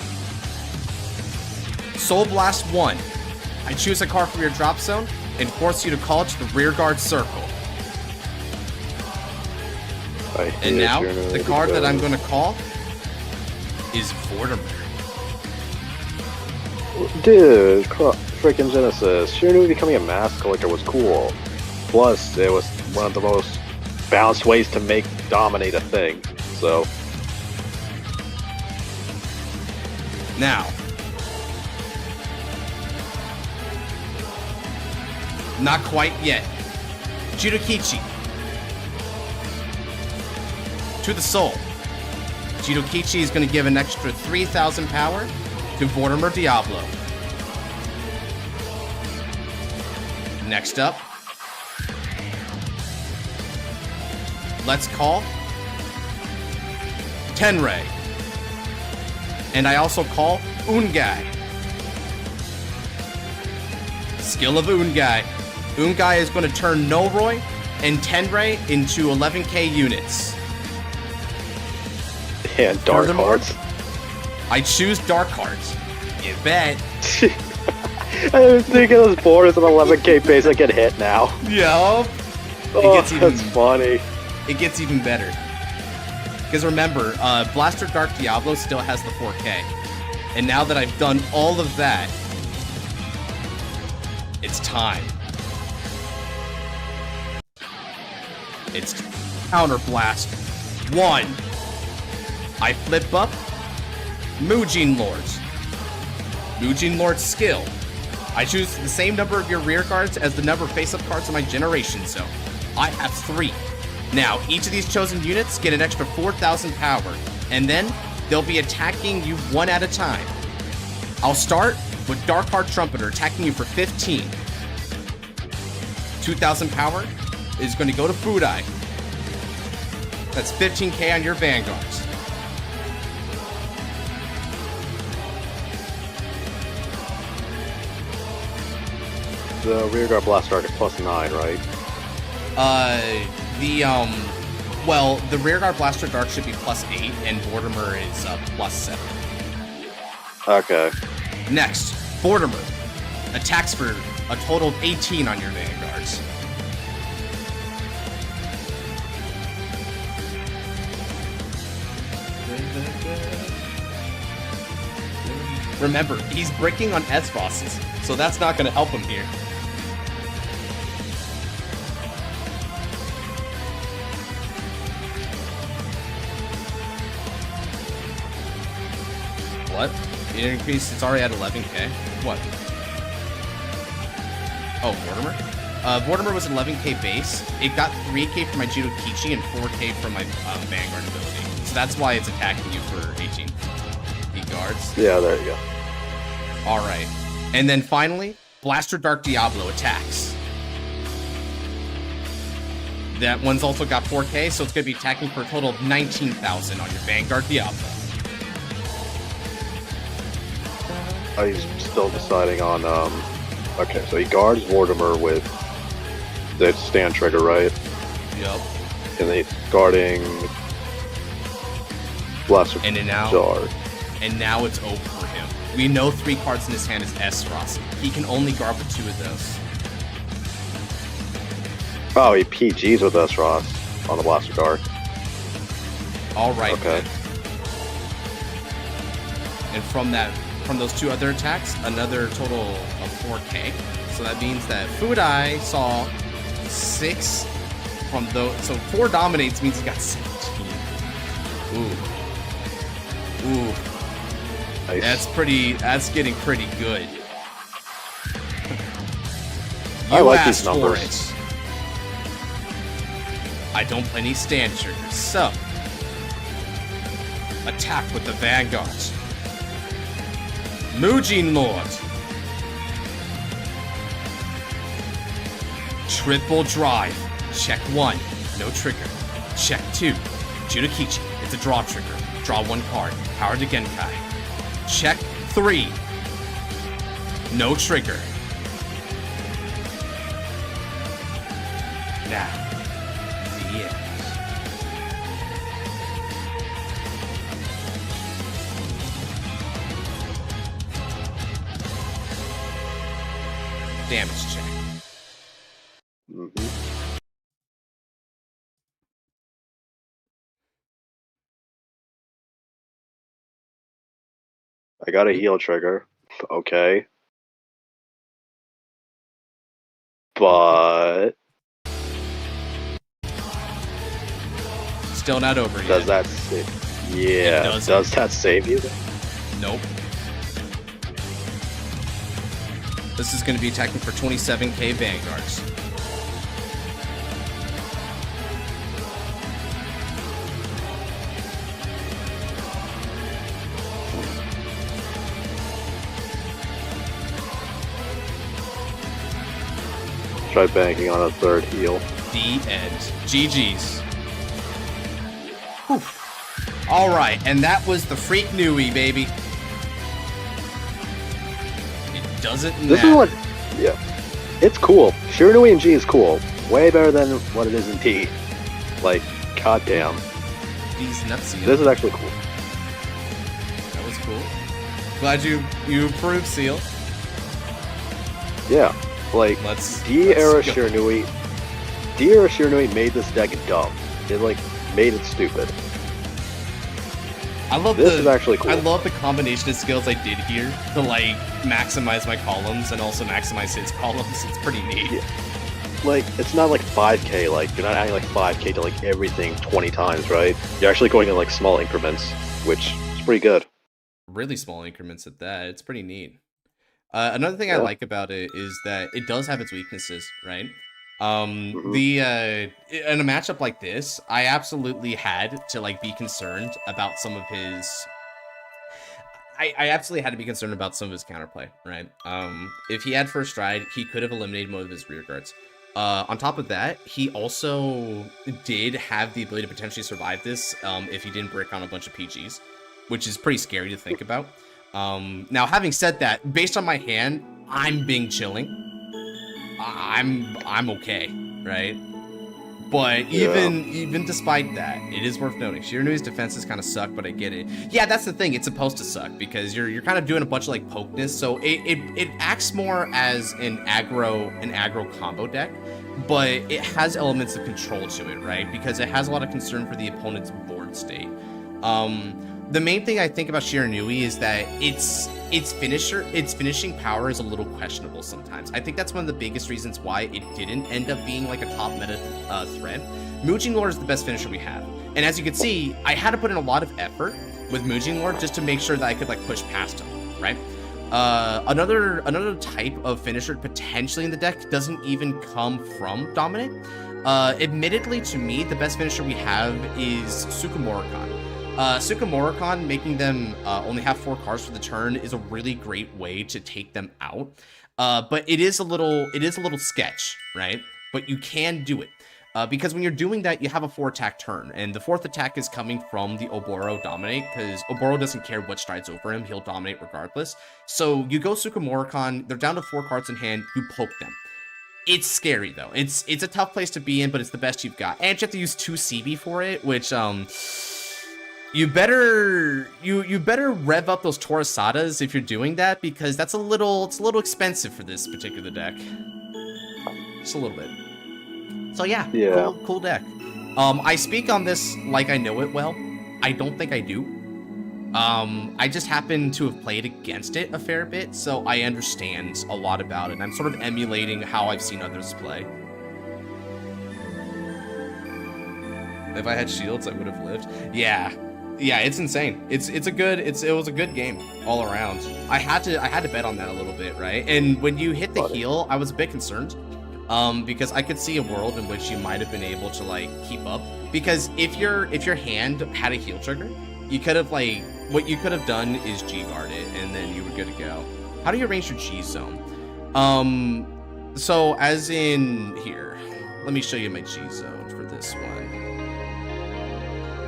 Soul Blast 1. I choose a card from your drop zone and force you to call it to the rear guard circle. I And hate now, Shiranui the card that I'm because- gonna call is Vortimer. Dude, freaking Genesis. Shiranui becoming a mask collector was cool. Plus, it was one of the most balanced ways to make dominate a thing. So, Now, not quite yet. Judokichi. To the soul. Judokichi is going to give an extra 3,000 power to Vortimer Diablo. Next up, let's call Tenrei. And I also call Ungai. Skill of Ungai. Ungai is going to turn Noroy and Tenrei into 11k units. And dark Furthermore, cards. I choose dark cards. You bet. I was thinking those boards on 11k base that get hit now. Yup. Oh, gets even- that's funny. It gets even better. Because remember, Blaster Dark Diablo still has the 4K. And now that I've done all of that, it's time. It's Counter Blast. 1. I flip up Mujin Lords. Mujin Lord's skill. I choose the same number of your rear cards as the number of face-up cards in my generation zone. I have 3. Now, each of these chosen units get an extra 4,000 power, and then they'll be attacking you one at a time. I'll start with Darkheart Trumpeter attacking you for 15. 2,000 power is going to go to Fudai. That's 15k on your Vanguards. The Rearguard Blast Dark is +9, right? Well, the Rearguard Blaster Dark should be +8, and Vortimer is +7. Okay. Next, Vortimer attacks for a total of 18 on your Vanguards. Remember, he's breaking on S-Bosses, so that's not going to help him here. What? It increased, it's already at 11k? What? Oh, Vortimer? Vortimer was 11k base. It got 3k from my Judokichi and 4k from my Vanguard ability. So that's why it's attacking you for 18. He guards. Yeah, there you go. Alright. And then finally, Blaster Dark Diablo attacks. That one's also got 4k, so it's going to be attacking for a total of 19,000 on your Vanguard Diablo. I'm still deciding on, okay, so he guards Vortimer with the stand trigger, right? Yup. And then he's guarding Blaster And then now, Dark. and now it's over for him. We know 3 cards in his hand is S-Frost. He can only guard with 2 of those. Oh, he PGs with us, Ross, on the Blaster Dark. Alright, Okay. then. And from those 2 other attacks, another total of 4k. So that means that Fudai saw 6 from those. So 4 dominates means he got 17. Ooh. Ooh. Nice. That's getting pretty good. I You like asked these numbers. for it. I don't play any stand triggers, so attack with the Vanguard. Mujin Lord. Triple drive. Check 1. No trigger. Check 2. Judokichi. It's a draw trigger. Draw 1 card. Power to Genkai. Check 3. No trigger. Now, the end. Damage check. Mm-hmm. I got a heal trigger. Okay. But Still not over does yet. that save? Yeah. doesn't. Does that save you? Nope. This is going to be attacking for 27k Vanguards. Try banking on a 3rd heal. The end. GG's. Alright, and that was the Freak Nui, baby. It doesn't matter. This is what, yeah. It's cool. Shiranui in G is cool. Way better than what it is in T. Like, goddamn. These nuts. This is actually cool. That was cool. Glad you approved, Seal. Yeah, like D-era Shiranui made this deck dumb. It like made it stupid. I love this is actually cool. I love the combination of skills I did here to like maximize my columns and also maximize his columns. It's pretty neat. Yeah. Like, it's not like 5k, like, you're not adding like 5k to like everything 20 times, right? You're actually going in like small increments, which is pretty good. Really small increments at that. It's pretty neat. Another thing I like about it is that it does have its weaknesses, right? In a matchup like this, I absolutely had to like be concerned about some of his... I absolutely had to be concerned about some of his counterplay, right? If he had first stride, he could have eliminated one of his rear guards. On top of that, he also did have the ability to potentially survive this if he didn't brick on a bunch of PGs, which is pretty scary to think about. Now, having said that, based on my hand, I'm being chilling. I'm okay, right? But even despite that, it is worth noting Shiranui's defenses kind of suck, but I get it. Yeah, that's the thing. It's supposed to suck because you're kind of doing a bunch of like pokeness, so it acts more as an aggro combo deck, but it has elements of control to it, right? Because it has a lot of concern for the opponent's board state. The main thing I think about Shiranui is that its finishing power is a little questionable sometimes. I think that's one of the biggest reasons why it didn't end up being like a top meta threat. Mujin Lord is the best finisher we have. And as you can see, I had to put in a lot of effort with Mujin Lord just to make sure that I could like push past him, right? Another type of finisher potentially in the deck doesn't even come from Dominant. Admittedly, to me, the best finisher we have is Sukumura-kan. Sukumura-kan, making them only have 4 cards for the turn is a really great way to take them out. But it is a little sketch, right? But you can do it. Because when you're doing that, you have a 4-attack turn, and the 4th attack is coming from the Oboro Dominate, because Oboro doesn't care what strides over him, he'll dominate regardless. So you go Sukumura-kan, they're down to 4 cards in hand, you poke them. It's scary though. It's a tough place to be in, but it's the best you've got. And you have to use 2 CB for it, which you better rev up those Torosadas if you're doing that, because it's a little expensive for this particular deck. Just a little bit. So yeah. Cool deck. I speak on this like I know it well. I don't think I do. I just happen to have played against it a fair bit, so I understand a lot about it. I'm sort of emulating how I've seen others play. If I had shields, I would have lived. Yeah, it's insane. It was a good game all around. I had to bet on that a little bit, right? And when you hit the heal, I was a bit concerned. Because I could see a world in which you might have been able to like keep up. Because if your hand had a heal trigger, you could have like what you could have done is G guard it, and then you were good to go. How do you arrange your G zone? So as in here, let me show you my G zone for this one.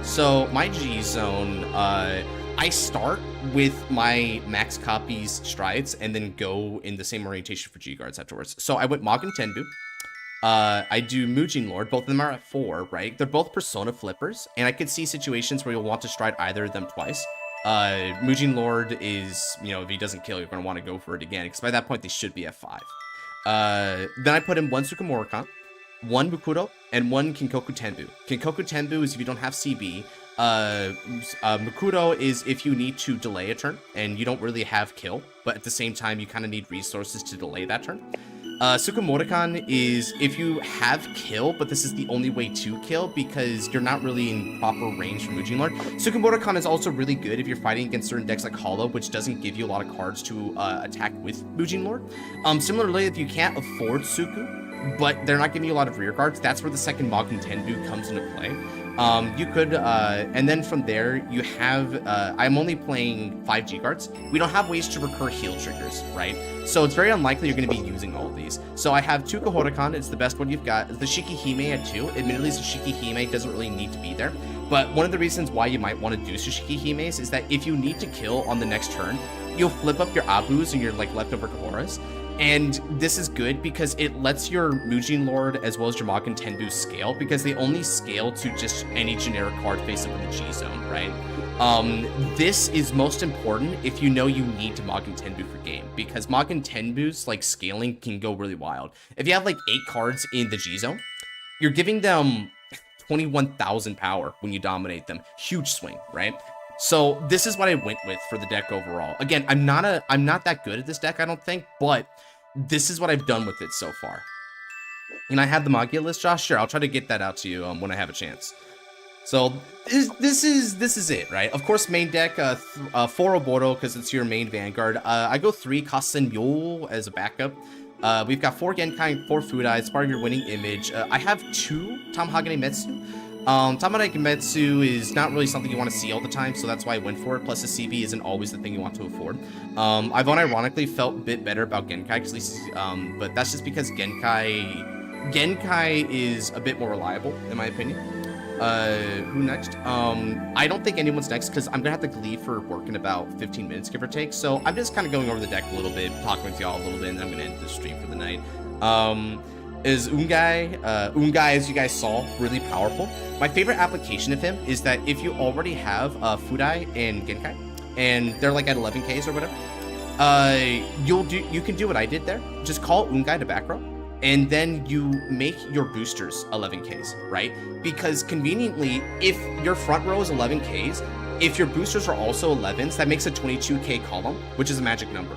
So my G zone, I start with my max copies strides and then go in the same orientation for G guards afterwards. So I went Magen Tenbu. I do Mujin Lord. Both of them are at 4, right? They're both Persona flippers, and I could see situations where you'll want to stride either of them twice. Mujin Lord is, if he doesn't kill, you're going to want to go for it again, because by that point they should be at 5. Then I put in 1 Sukumura-kan, 1 Mukuro, and 1 Kinkoku Tenbu. Kinkoku Tenbu is if you don't have CB. Mukuro is if you need to delay a turn and you don't really have kill, but at the same time you kind of need resources to delay that turn. Sukumura-kan is if you have kill, but this is the only way to kill because you're not really in proper range from Mujin Lord. Sukumura-kan is also really good if you're fighting against certain decks like Hollow, which doesn't give you a lot of cards to attack with Mujin Lord. Similarly, if you can't afford Suku, but they're not giving you a lot of rear guards, that's where the second Magen Tenbu comes into play. You could, and then from there, you have, I'm only playing 5 G guards. We don't have ways to recur heal triggers, right? So it's very unlikely you're going to be using all of these. So I have 2 Kohora-kan, it's the best one you've got. The Shikihime at 2, admittedly, the Shikihime doesn't really need to be there. But one of the reasons why you might want to do Shikihimes is that if you need to kill on the next turn, you'll flip up your Abus and your like leftover Kohoras. And this is good because it lets your Mujin Lord as well as your Magen Tenbu scale, because they only scale to just any generic card face up in the G zone, right? This is most important if you know you need to Magen Tenbu for game, because Magen Tenbu's like scaling can go really wild. If you have like 8 cards in the G zone, you're giving them 21,000 power when you dominate them. Huge swing, right? So this is what I went with for the deck overall. Again, I'm not that good at this deck, I don't think, but this is what I've done with it so far. And I have the Magia list, Josh. Sure, I'll try to get that out to you when I have a chance. So this is it, right? Of course, main deck 4 Oboro because it's your main Vanguard. I go 3 Kasen Mule as a backup. We've got 4 Genkai, 4 Fudai. It's part of your winning image. I have 2 Tamahagane Metsu. Tamahagane Metsu is not really something you want to see all the time, so that's why I went for it. Plus, the CB isn't always the thing you want to afford. I've unironically felt a bit better about Genkai, at least, but that's just because Genkai is a bit more reliable, in my opinion. Who next? I don't think anyone's next because I'm gonna have to leave for work in about 15 minutes, give or take. So I'm just kind of going over the deck a little bit, talking with y'all a little bit, and I'm gonna end the stream for the night. Is Ungai. Ungai, as you guys saw, really powerful. My favorite application of him is that if you already have Fudai and Genkai, and they're like at 11Ks or whatever, you can do what I did there. Just call Ungai to back row, and then you make your boosters 11Ks, right? Because conveniently, if your front row is 11Ks, if your boosters are also 11s, that makes a 22K column, which is a magic number.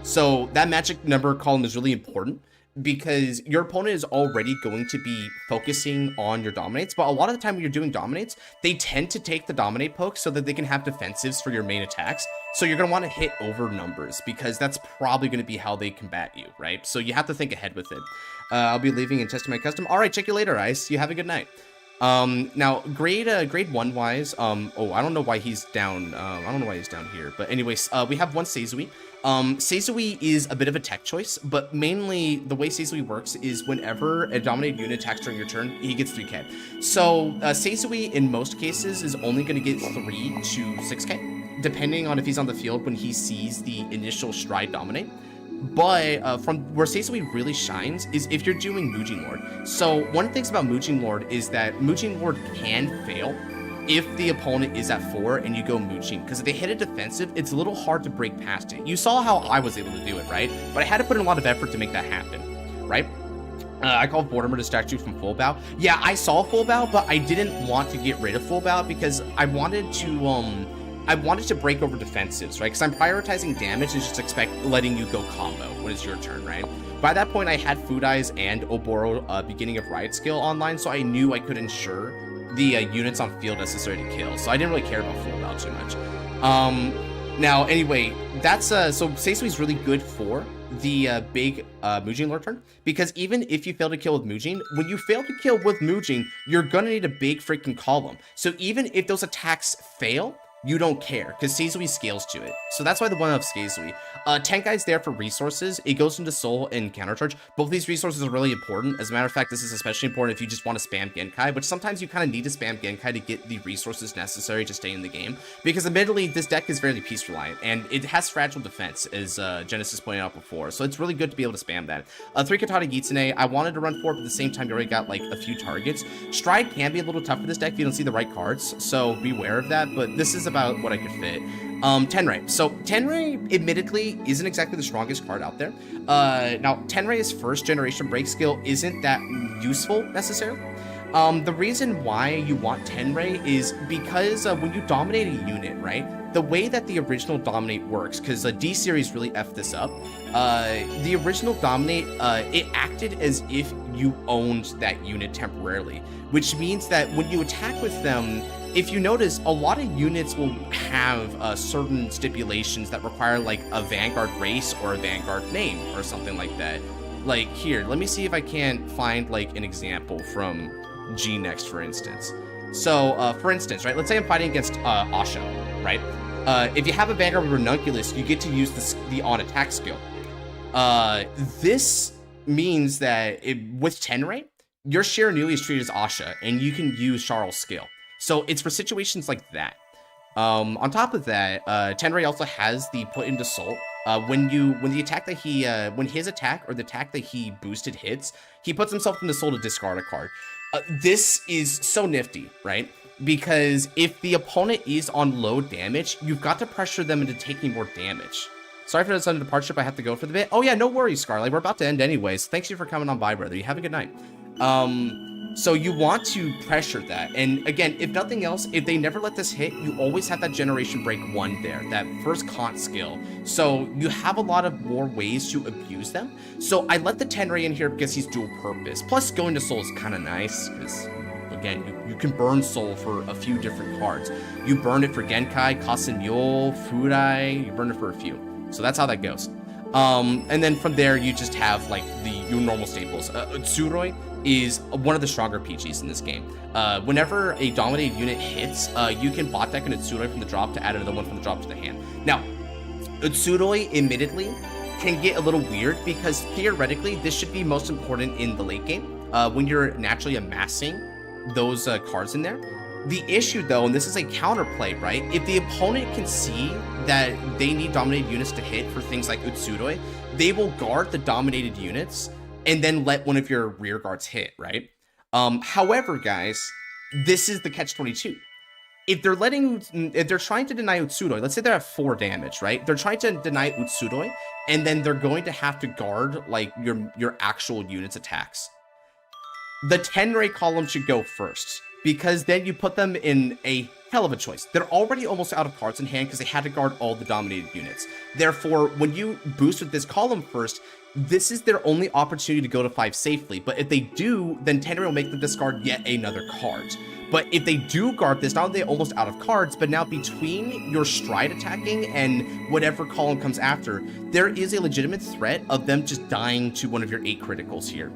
So that magic number column is really important because your opponent is already going to be focusing on your dominates, but a lot of the time when you're doing dominates, they tend to take the dominate poke so that they can have defensives for your main attacks. So you're going to want to hit over numbers because that's probably going to be how they combat you, right? So you have to think ahead with it. I'll be leaving and testing my custom. All right, check you later, Ice. You have a good night. Now grade 1 wise, oh, I don't know why he's down. I don't know why he's down here, but anyways, we have one Seizui. Seizui is a bit of a tech choice, but mainly the way Seizui works is whenever a dominated unit attacks during your turn, he gets 3k. So Seizui in most cases is only going to get 3 to 6k, depending on if he's on the field when he sees the initial stride dominate. But from where Seizui really shines is if you're doing Mujin Lord. So one of the things about Mujin Lord is that Mujin Lord can fail if the opponent is at 4 and you go Mujin, because if they hit a defensive, it's a little hard to break past it. You saw how I was able to do it, right? But I had to put in a lot of effort to make that happen, right? I called Vortimer to distract you from full bow. Yeah, I saw full bow, but I didn't want to get rid of full bow because I wanted to break over defensives, right? Because I'm prioritizing damage and just letting you go combo when it's your turn, right? By that point, I had Fudai's and Oboro beginning of Riot skill online, so I knew I could ensure the units on field necessary to kill. So I didn't really care about full bow too much. Now, anyway, that's so Seizui's really good for the big Mujin Lord turn, because even if you fail to kill with Mujin, when you fail to kill with Mujin, you're gonna need a big freaking column. So even if those attacks fail, you don't care, because Seizui scales to it. So that's why the one of Seizui. Tenkai's there for resources. It goes into Soul and Countercharge. Both these resources are really important. As a matter of fact, this is especially important if you just want to spam Genkai, which sometimes you kind of need to spam Genkai to get the resources necessary to stay in the game. Because admittedly, this deck is very piece reliant, and it has fragile defense, as Genesis pointed out before. So it's really good to be able to spam that. 3 Katana Gitsune, I wanted to run 4, but at the same time, you already got like a few targets. Stride can be a little tough for this deck if you don't see the right cards, so beware of that, but this is about what I could fit. Tenrei. So Tenrei, admittedly, isn't exactly the strongest card out there. Now, Tenrei's first generation break skill isn't that useful necessarily. The reason why you want Tenrei is because when you dominate a unit, right, the way that the original Dominate works, because D-Series really effed this up, the original Dominate, it acted as if you owned that unit temporarily, which means that when you attack with them, if you notice, a lot of units will have certain stipulations that require like a Vanguard race or a Vanguard name or something like that. Like here, let me see if I can find like an example from G-Next, for instance. So, for instance, right, let's say I'm fighting against Asha, right? If you have a Vanguard Ranunculus, you get to use the on-attack skill. This means that with Tenrei, your Shiranui is treated as Asha, and you can use Charles' skill. So it's for situations like that. On top of that, Tenrei also has the put into Soul When the attack that he when his attack or the attack that he boosted hits, he puts himself in the soul to discard a card. This is so nifty, right? Because if the opponent is on low damage, you've got to pressure them into taking more damage. Sorry for the sudden departure, but I have to go for the bit. Oh yeah, no worries, Scarlet. We're about to end anyways. Thanks you for coming on by, brother. You have a good night. So you want to pressure that. And again, if nothing else, if they never let this hit, you always have that Generation Break 1 there, that first Kant skill. So you have a lot of more ways to abuse them. So I let the Tenrei in here because he's dual purpose. Plus going to Soul is kind of nice because, again, you can burn Soul for a few different cards. You burn it for Genkai, Kasenmyo, Furai, you burn it for a few. So that's how that goes. And then from there, you just have like your normal staples. Utsuroi is one of the stronger PGs in this game. Whenever a dominated unit hits, you can bot deck an Utsuroi from the drop to add another one from the drop to the hand. Now, Utsuroi, admittedly, can get a little weird because theoretically, this should be most important in the late game when you're naturally amassing those cards in there. The issue, though, and this is a counterplay, right? If the opponent can see that they need dominated units to hit for things like Utsuroi, they will guard the dominated units and then let one of your rear guards hit, right? However, guys, this is the catch-22. If they're trying to deny Utsuroi, let's say they're at 4 damage, right? They're trying to deny Utsuroi, and then they're going to have to guard like your actual unit's attacks. The Tenrei column should go first, because then you put them in a hell of a choice. They're already almost out of cards in hand because they had to guard all the dominated units. Therefore, when you boost with this column first, this is their only opportunity to go to 5 safely. But if they do, then Tenrei will make them discard yet another card. But if they do guard this, not only are they almost out of cards, but now between your stride attacking and whatever column comes after, there is a legitimate threat of them just dying to one of your 8 criticals here.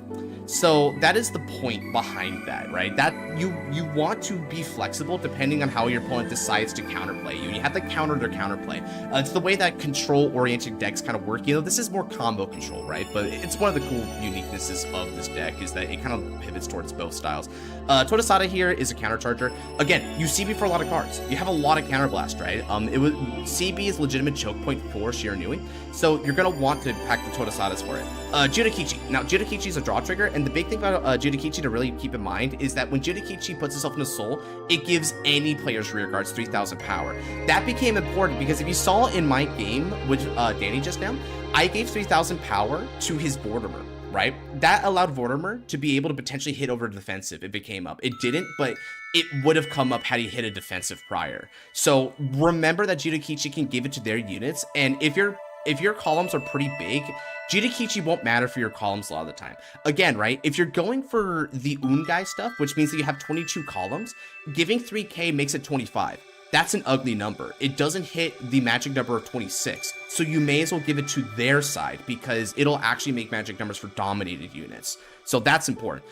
So that is the point behind that, right? That you want to be flexible depending on how your opponent decides to counterplay you. You have to counter their counterplay. It's the way that control-oriented decks kind of work. You know, this is more combo control, right? But it's one of the cool uniquenesses of this deck is that it kind of pivots towards both styles. Todesada here is a countercharger. Again, you CB for a lot of cards. You have a lot of counterblast, right? CB is legitimate choke point for Shiranui, so you're gonna want to pack the Todesadas for it. Judokichi. Now, Judokichi is a draw trigger, and the big thing about Judokichi to really keep in mind is that when Judokichi puts itself in a soul, it gives any player's rear guards 3,000 power. That became important because if you saw in my game with Danny just now, I gave 3,000 power to his Vortimer, right? That allowed Vortimer to be able to potentially hit over defensive if it came up. It didn't, but it would have come up had he hit a defensive prior. So remember that Judokichi can give it to their units, and if your columns are pretty big, Judokichi won't matter for your columns a lot of the time. Again, right, if you're going for the Ungai stuff, which means that you have 22 columns, giving 3k makes it 25. That's an ugly number. It doesn't hit the magic number of 26. So you may as well give it to their side because it'll actually make magic numbers for dominated units. So that's important.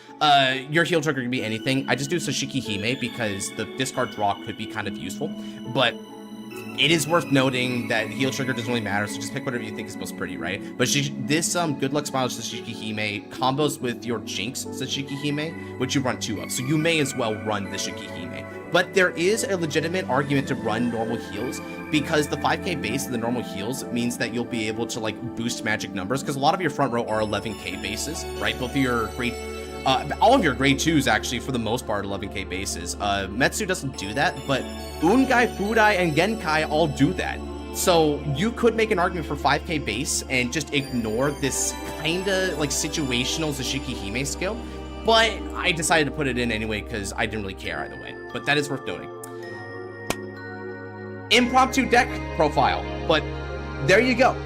Your heal trigger can be anything. I just do Sashiki Hime because the discard draw could be kind of useful, but it is worth noting that heal trigger doesn't really matter, so just pick whatever you think is most pretty, right? But this good luck smile Sashiki Hime combos with your Jinx Sashiki Hime, which you run 2 of, so you may as well run the Shiki Hime. But there is a legitimate argument to run normal heals because the 5k base of the normal heals means that you'll be able to like boost magic numbers because a lot of your front row are 11k bases, right? Both of your grade, all of your grade 2s actually for the most part are 11k bases. Metsu doesn't do that, but Ungai, Fudai, and Genkai all do that. So you could make an argument for 5k base and just ignore this kinda like situational Sashiki Hime skill. But I decided to put it in anyway because I didn't really care either way. But that is worth noting. Impromptu deck profile. But there you go.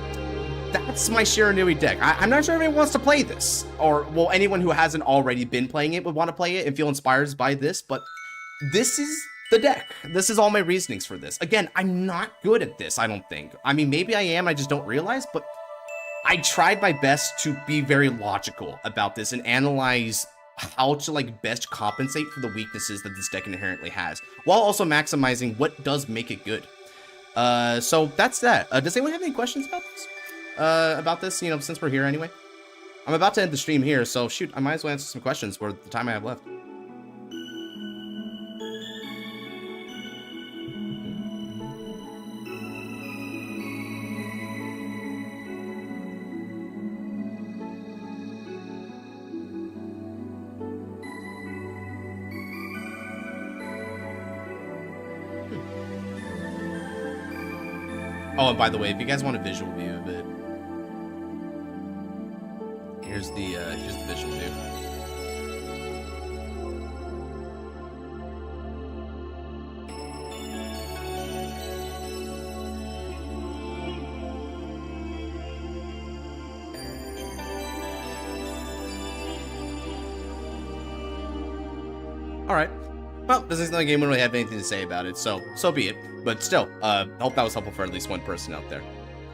That's my Shiranui deck. I'm not sure if anyone wants to play this. Or, well, anyone who hasn't already been playing it would want to play it and feel inspired by this. But this is the deck. This is all my reasonings for this. Again, I'm not good at this, I don't think. I mean, maybe I am, I just don't realize. But I tried my best to be very logical about this and analyze how to like best compensate for the weaknesses that this deck inherently has, while also maximizing what does make it good. So that's that. Does anyone have any questions about this? You know, since we're here anyway. I'm about to end the stream here, so shoot, I might as well answer some questions for the time I have left. Oh, and by the way, if you guys want a visual view of it, here's the visual view. All right. Well, this is another game. We don't really have anything to say about it, so be it. But still, hope that was helpful for at least one person out there.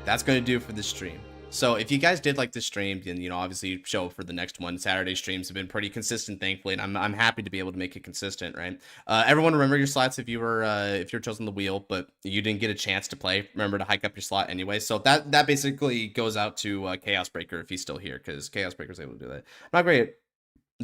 That's going to do it for the stream. So if you guys did like the stream, then, you know, obviously show up for the next one. Saturday streams have been pretty consistent, thankfully, and I'm happy to be able to make it consistent, right? Everyone remember your slots if you're chosen the wheel, but you didn't get a chance to play. Remember to hike up your slot anyway. So that basically goes out to Chaos Breaker if he's still here, because Chaos Breaker's able to do that. Not great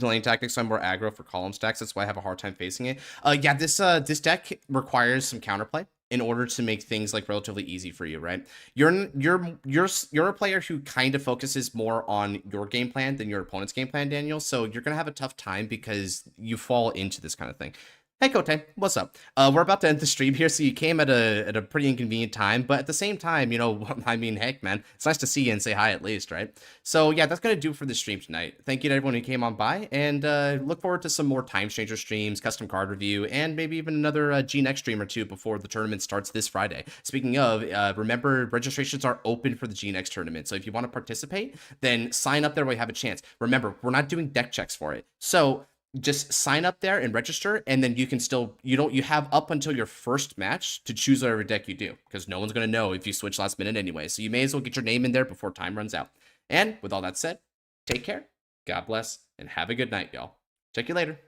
lane tactics. I'm more aggro for column stacks. That's why I have a hard time facing it. Yeah, this deck requires some counterplay in order to make things like relatively easy for you, right? You're a player who kind of focuses more on your game plan than your opponent's game plan, Daniel. So you're gonna have a tough time because you fall into this kind of thing. Hey Kote, what's up? We're about to end the stream here, so you came at a pretty inconvenient time, but at the same time, you know, I mean, heck, man, it's nice to see you and say hi at least, right? So yeah, that's gonna do for the stream tonight. Thank you to everyone who came on by, and look forward to some more Time Changer streams, custom card review, and maybe even another G-Next stream or two before the tournament starts this Friday. Speaking of, remember, registrations are open for the G-Next tournament, so if you want to participate, then sign up there where you have a chance. Remember, we're not doing deck checks for it, so just sign up there and register, and then you can still, you have up until your first match to choose whatever deck you do, because no one's going to know if you switch last minute anyway, so you may as well get your name in there before time runs out. And with all that said, take care, God bless, and have a good night, y'all. Check you later.